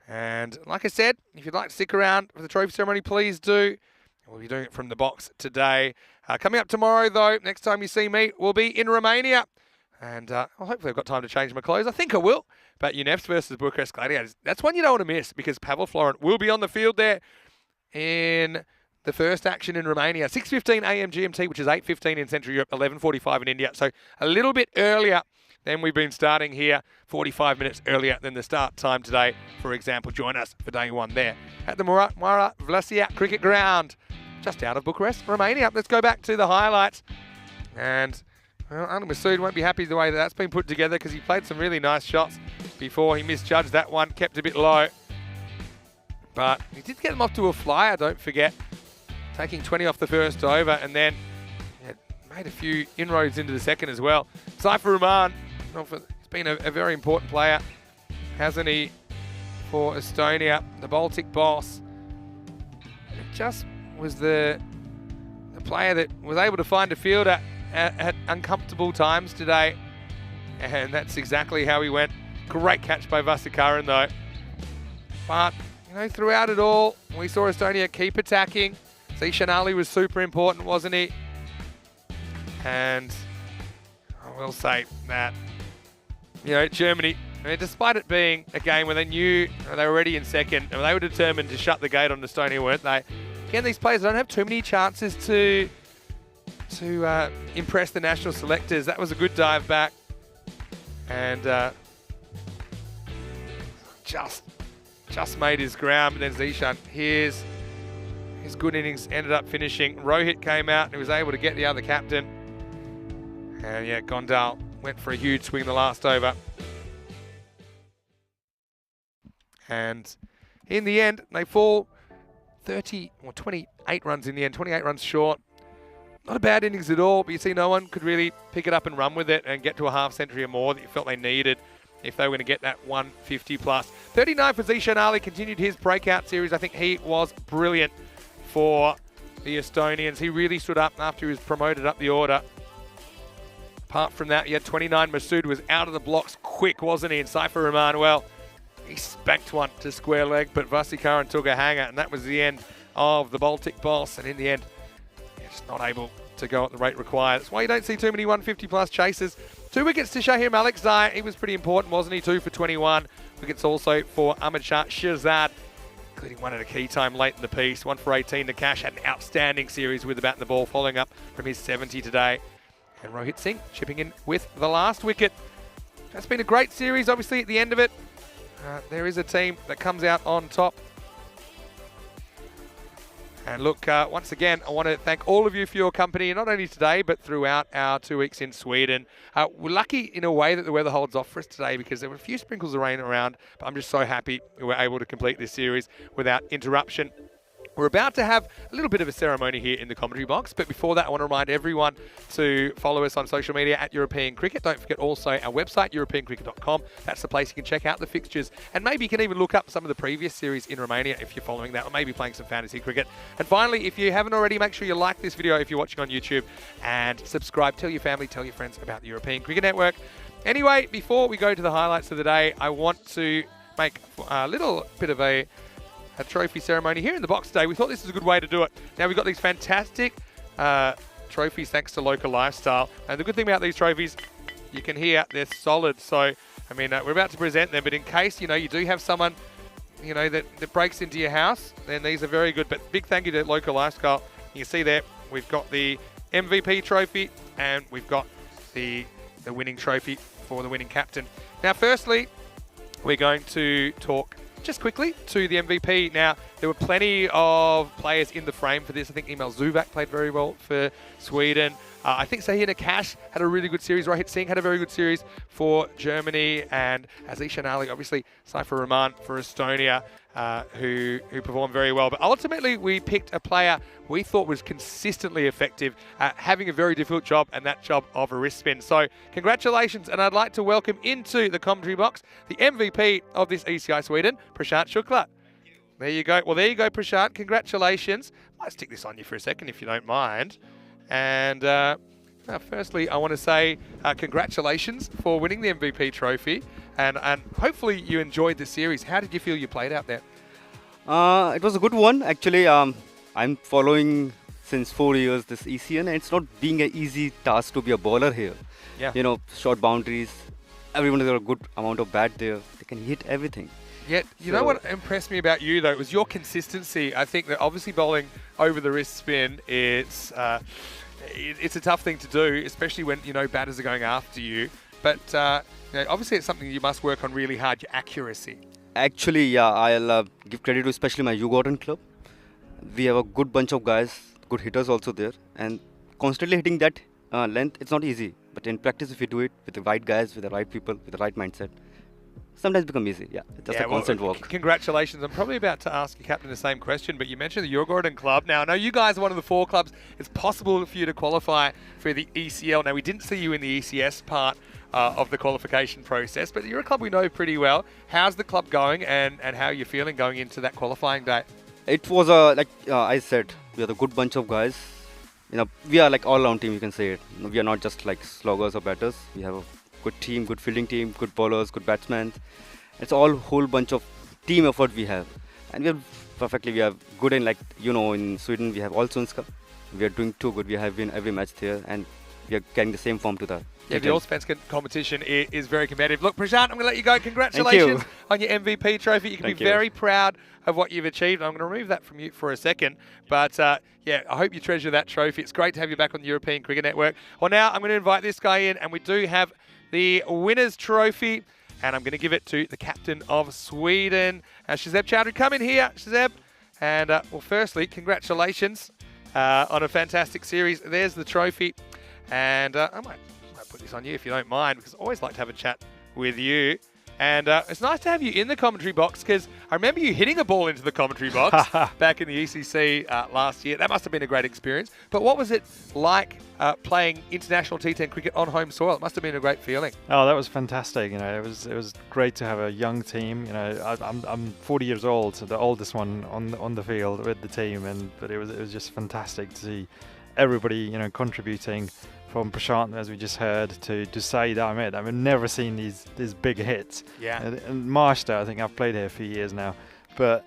And like I said, if you'd like to stick around for the trophy ceremony, please do. We'll be doing it from the box today. Coming up tomorrow, though, next time you see me, we'll be in Romania. And well, hopefully I've got time to change my clothes. I think I will. But UNEFs versus Bucharest Gladiators, that's one you don't want to miss because Pavel Florent will be on the field there in the first action in Romania. 6:15 a.m. GMT, which is 8:15 in Central Europe, 11:45 in India. So a little bit earlier than we've been starting here, 45 minutes earlier than the start time today. For example, join us for day 1 there at the Murat Vlasic Cricket Ground, just out of Bucharest, Romania. Let's go back to the highlights. And well, Anil Masood won't be happy the way that that's been put together because he played some really nice shots before he misjudged that one, kept a bit low. But he did get them off to a flyer, don't forget, taking 20 off the first over and then made a few inroads into the second as well. Saifur Rahman, he's been a very important player, hasn't he, for Estonia, the Baltic boss. It just was the player that was able to find a fielder at uncomfortable times today, and that's exactly how he went. Great catch by Vasikaran though. But, you know, throughout it all, we saw Estonia keep attacking. Zishan Ali was super important, wasn't he? And I will say that, you know, Germany, I mean, despite it being a game where they knew they were already in second and they were determined to shut the gate on Estonia, weren't they? Again, these players don't have too many chances to impress the national selectors. That was a good dive back. And just made his ground. But then Zishan, his good innings ended up finishing. Rohit came out and he was able to get the other captain. And yeah, Gondal went for a huge swing the last over. And in the end, they fall 28 runs in the end, 28 runs short. Not a bad innings at all, but you see no one could really pick it up and run with it and get to a half century or more that you felt they needed if they were going to get that 150 plus. 39 for Zishan Ali, continued his breakout series. I think he was brilliant for the Estonians. He really stood up after he was promoted up the order. Apart from that, you had 29. Masood was out of the blocks quick, wasn't he? And Saifur Rahman, well, he spanked one to square leg, but Vasikaran took a hanger, and that was the end of the Baltic boss. And in the end, just not able to go at the rate required. That's why you don't see too many 150 plus chases. 2 wickets to Shahir Malikzai. He was pretty important, wasn't he? 2 for 21. Wickets also for Ahmad Shah Shirzad, including one at a key time late in the piece. 1 for 18 to Cash. Had an outstanding series with the bat and the ball, following up from his 70 today. And Rohit Singh chipping in with the last wicket. That's been a great series, obviously, at the end of it. There is a team that comes out on top. And look, once again, I want to thank all of you for your company, not only today, but throughout our 2 weeks in Sweden. We're lucky in a way that the weather holds off for us today because there were a few sprinkles of rain around, but I'm just so happy we were able to complete this series without interruption. We're about to have a little bit of a ceremony here in the commentary box, but before that, I want to remind everyone to follow us on social media at European Cricket. Don't forget also our website, europeancricket.com. That's the place you can check out the fixtures, and maybe you can even look up some of the previous series in Romania if you're following that, or maybe playing some fantasy cricket. And finally, if you haven't already, make sure you like this video if you're watching on YouTube, and subscribe. Tell your family, tell your friends about the European Cricket Network. Anyway, before we go to the highlights of the day, I want to make a little bit of a trophy ceremony here in the box today. We thought this is a good way to do it. Now we've got these fantastic trophies thanks to local lifestyle. And the good thing about these trophies, you can hear they're solid. So, I mean, we're about to present them, but in case, you know, you do have someone, you know, that breaks into your house, then these are very good. But big thank you to local lifestyle. You can see there, we've got the MVP trophy and we've got the winning trophy for the winning captain. Now, firstly, we're going to talk just quickly to the MVP. Now, there were plenty of players in the frame for this. I think Emil Zuvak played very well for Sweden. I think Sahir Nakash had a really good series. Rohit Singh had a very good series for Germany. And Azishan Ali, obviously, Saifur Rahman for Estonia, who performed very well. But ultimately, we picked a player we thought was consistently effective, having a very difficult job, and that job of a wrist spin. So congratulations, and I'd like to welcome into the commentary box the MVP of this ECI Sweden, Prashant Shukla. There you go. Well, there you go, Prashant. Congratulations. I'll stick this on you for a second, if you don't mind. And firstly, I want to say congratulations for winning the MVP trophy, and hopefully you enjoyed the series. How did you feel you played out there? It was a good one, actually. I'm following since 4 years this ECN, and it's not being an easy task to be a bowler here. Yeah. You know, short boundaries, everyone has got a good amount of bat there. They can hit everything. Yeah, you know what impressed me about you, though, was your consistency. I think that obviously bowling over the wrist spin, it's a tough thing to do, especially when, you know, batters are going after you. But you know, obviously it's something you must work on really hard, your accuracy. Actually, yeah, I'll give credit to especially my U Gordon club. We have a good bunch of guys, good hitters also there. And constantly hitting that length, it's not easy. But in practice, if you do it with the right guys, with the right people, with the right mindset, sometimes become easy. Yeah, it's just a constant work. Congratulations. I'm probably about to ask your captain the same question, but you mentioned the Djurgården club. Now, I know you guys are one of the 4 clubs. It's possible for you to qualify for the ECL. Now, we didn't see you in the ECS part of the qualification process, but you're a club we know pretty well. How's the club going, and how are you feeling going into that qualifying day? It was like I said, we are a good bunch of guys. You know, we are like all-round team, you can say it. You know, we are not just like sloggers or batters. We have a good team, good fielding team, good bowlers, good batsmen. It's all whole bunch of team effort we have, and we are good in, like, you know, in Sweden we have Allsvenskan. We are doing too good. We have been every match there, and we are carrying the same form to that. Yeah, the Allsvenskan competition is very competitive. Look, Prashant, I'm going to let you go. Congratulations on your MVP trophy. You can be very proud of what you've achieved. I'm going to remove that from you for a second. But, yeah, I hope you treasure that trophy. It's great to have you back on the European Cricket Network. Well, now I'm going to invite this guy in, and we do have the winner's trophy, and I'm going to give it to the captain of Sweden, Shazeb Chowdhury. Come in here, Shazeb. And, well, firstly, congratulations on a fantastic series. There's the trophy. And I might put this on you if you don't mind, because I always like to have a chat with you. And it's nice to have you in the commentary box, because I remember you hitting a ball into the commentary box back in the ECC last year. That must have been a great experience. But what was it like playing international T10 cricket on home soil? It must have been a great feeling. Oh, that was fantastic. You know, it was great to have a young team. You know, I'm 40 years old, so the oldest one on the field with the team, but it was just fantastic to see everybody, you know, contributing. From Prashant, as we just heard, to Saeed Ahmed. I've never seen these big hits. Yeah. And Marshta, I think I've played here for years now, but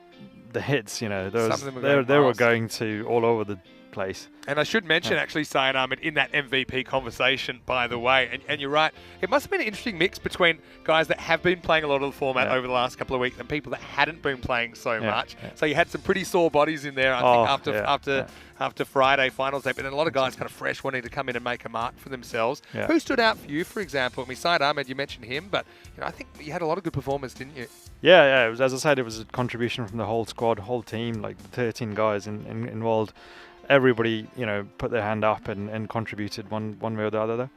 the hits, you know, they were going to all over the place. And I should mention, actually, Saeed Ahmed in that MVP conversation, by the way. And you're right. It must have been an interesting mix between guys that have been playing a lot of the format over the last couple of weeks and people that hadn't been playing so much. So you had some pretty sore bodies in there, I think, after Friday finals day. But then a lot of guys kind of fresh wanting to come in and make a mark for themselves. Who stood out for you, for example? I mean, Saeed Ahmed, you mentioned him, but you know, I think you had a lot of good performers, didn't you? Yeah. It was, as I said, it was a contribution from the whole squad, whole team, like the 13 guys involved. Everybody, you know, put their hand up and contributed one way or the other there.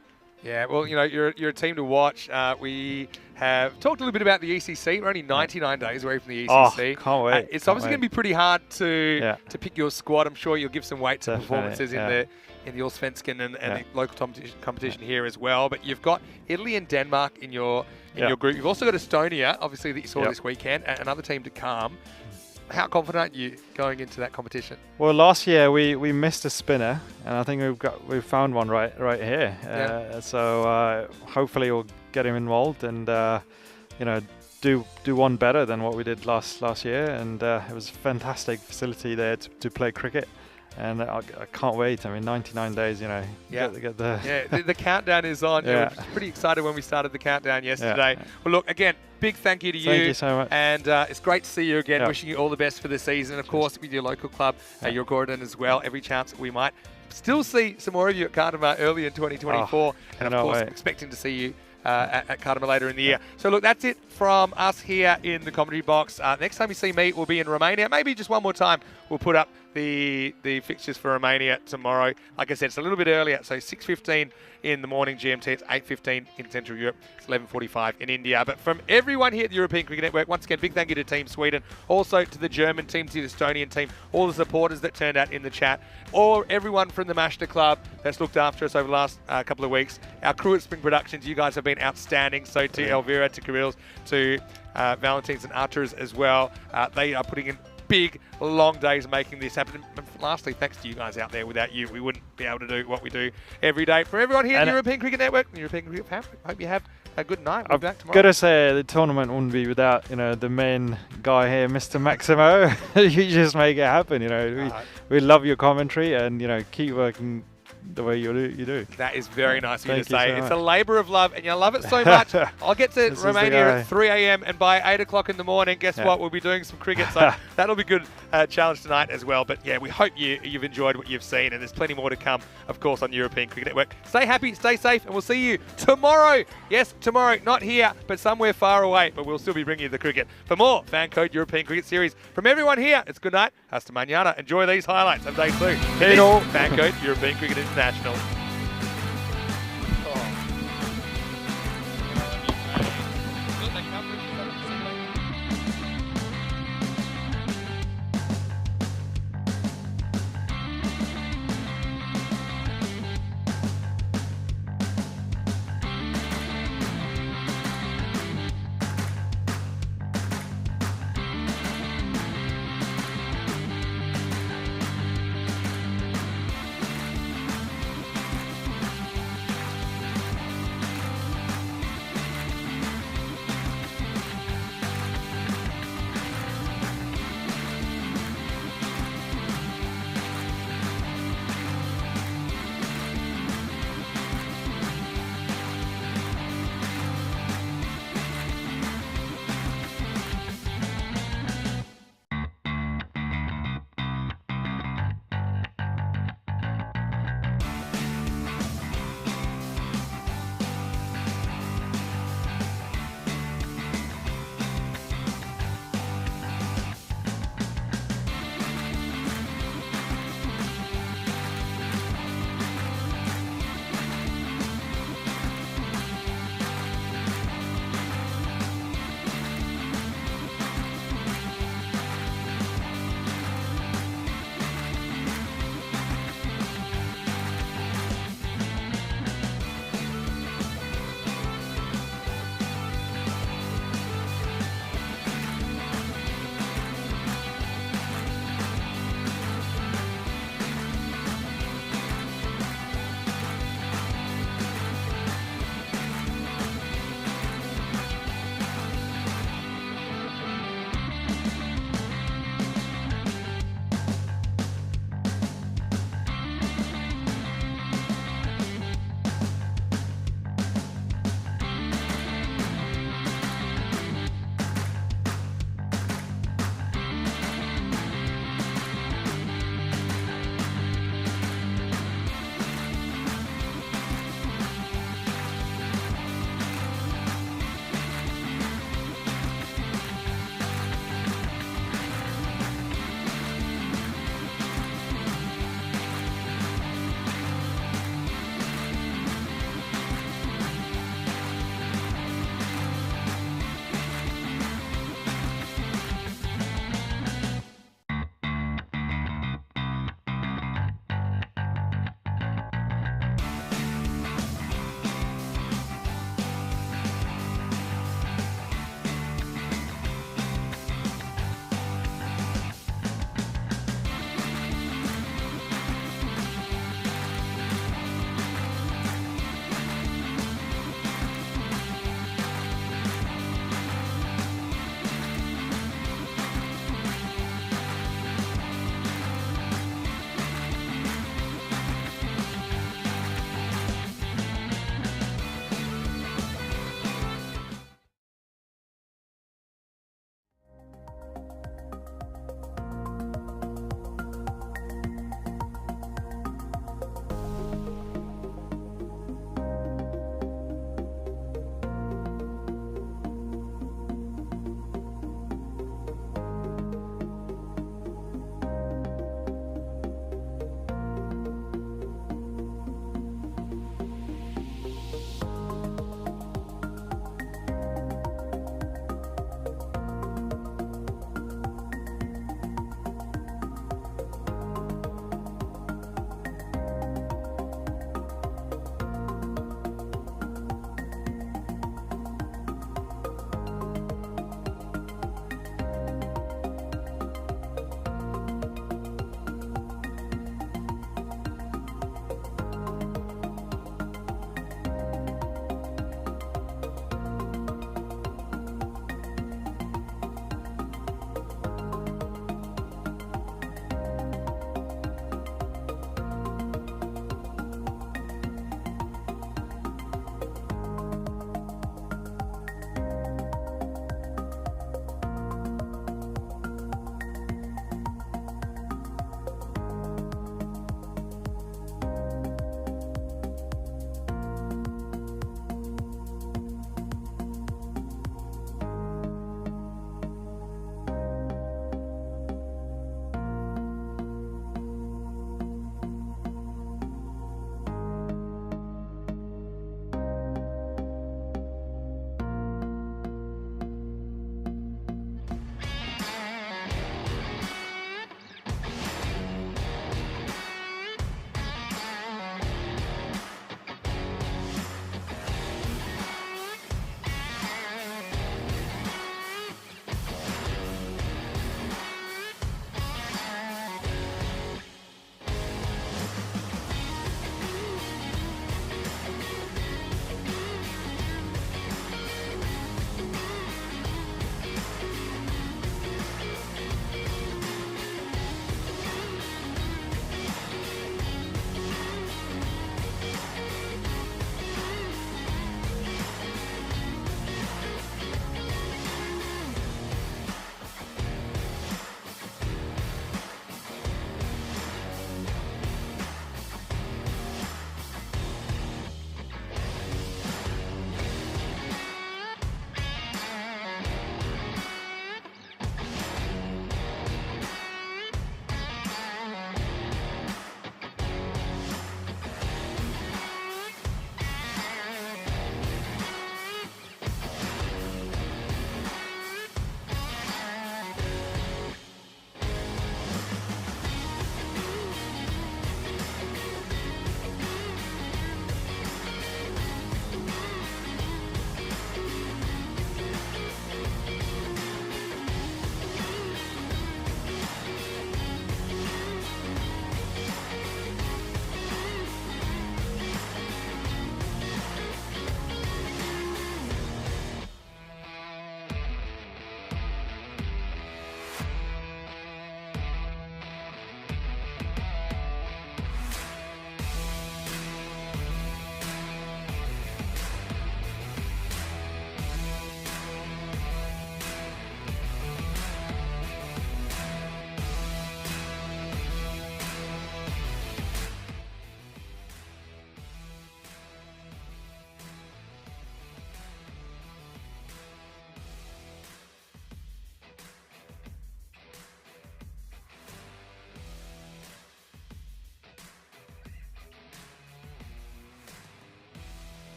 Yeah, well, you know, you're a team to watch. We have talked a little bit about the ECC. We're only 99 days away from the ECC. Oh, can't wait. It's obviously going to be pretty hard to pick your squad. I'm sure you'll give some weight to performances in the Allsvenskan and the local competition here as well. But you've got Italy and Denmark in your group. You've also got Estonia, obviously, that you saw this weekend, and another team to come. How confident are you going into that competition? Well, last year we missed a spinner, and I think we've found one right here. So hopefully we'll get him involved and you know, do one better than what we did last year. And it was a fantastic facility there to play cricket. And I can't wait. I mean, 99 days, you know. Yeah. Get the Yeah, the countdown is on. Yeah. Yeah. We were pretty excited when we started the countdown yesterday. Yeah. Well, look, again, big thank you to you. Thank you so much. And it's great to see you again. Yeah. Wishing you all the best for the season. Of course, with your local club, your Gordon as well. Every chance that we might still see some more of you at Cardamar early in 2024. And of cannot course, wait. expecting to see you at Cardamar later in the year. So look, that's it from us here in the commentary box. Next time you see me, we'll be in Romania. Maybe just one more time, we'll put up the fixtures for Romania tomorrow. Like I said, it's a little bit earlier, so 6:15 in the morning GMT. It's 8:15 in Central Europe. It's 11:45 in India. But from everyone here at the European Cricket Network, once again, big thank you to Team Sweden, also to the German team, to the Estonian team, all the supporters that turned out in the chat, or everyone from the Master Club that's looked after us over the last couple of weeks. Our crew at Spring Productions, you guys have been outstanding. So to Elvira, to Kirill's, to Valentines and Arturs as well. They are putting in big, long days making this happen. And lastly, thanks to you guys out there. Without you, we wouldn't be able to do what we do every day. From everyone here at the European Cricket Network and European Cricket family, hope you have a good night. We'll be back tomorrow. Gotta say, the tournament wouldn't be without, you know, the main guy here, Mr. Maximo. You just make it happen, you know. We love your commentary, and, you know, keep working the way you do. That is very nice of you to Thank you say. so It's much. a labour of love, and you love it so much. I'll get to This is the Romania guy. at 3 a.m. and by 8 o'clock in the morning, guess Yeah. what? We'll be doing some cricket, so that'll be good challenge tonight as well. But yeah, we hope you've enjoyed what you've seen, and there's plenty more to come, of course, on the European Cricket Network. Stay happy, stay safe, and we'll see you tomorrow. Yes, tomorrow, not here, but somewhere far away, but we'll still be bringing you the cricket. For more FanCode European Cricket Series, from everyone here, it's good night. Hasta mañana. Enjoy these highlights of day 2. Hey, no. FanCode European Cricket International.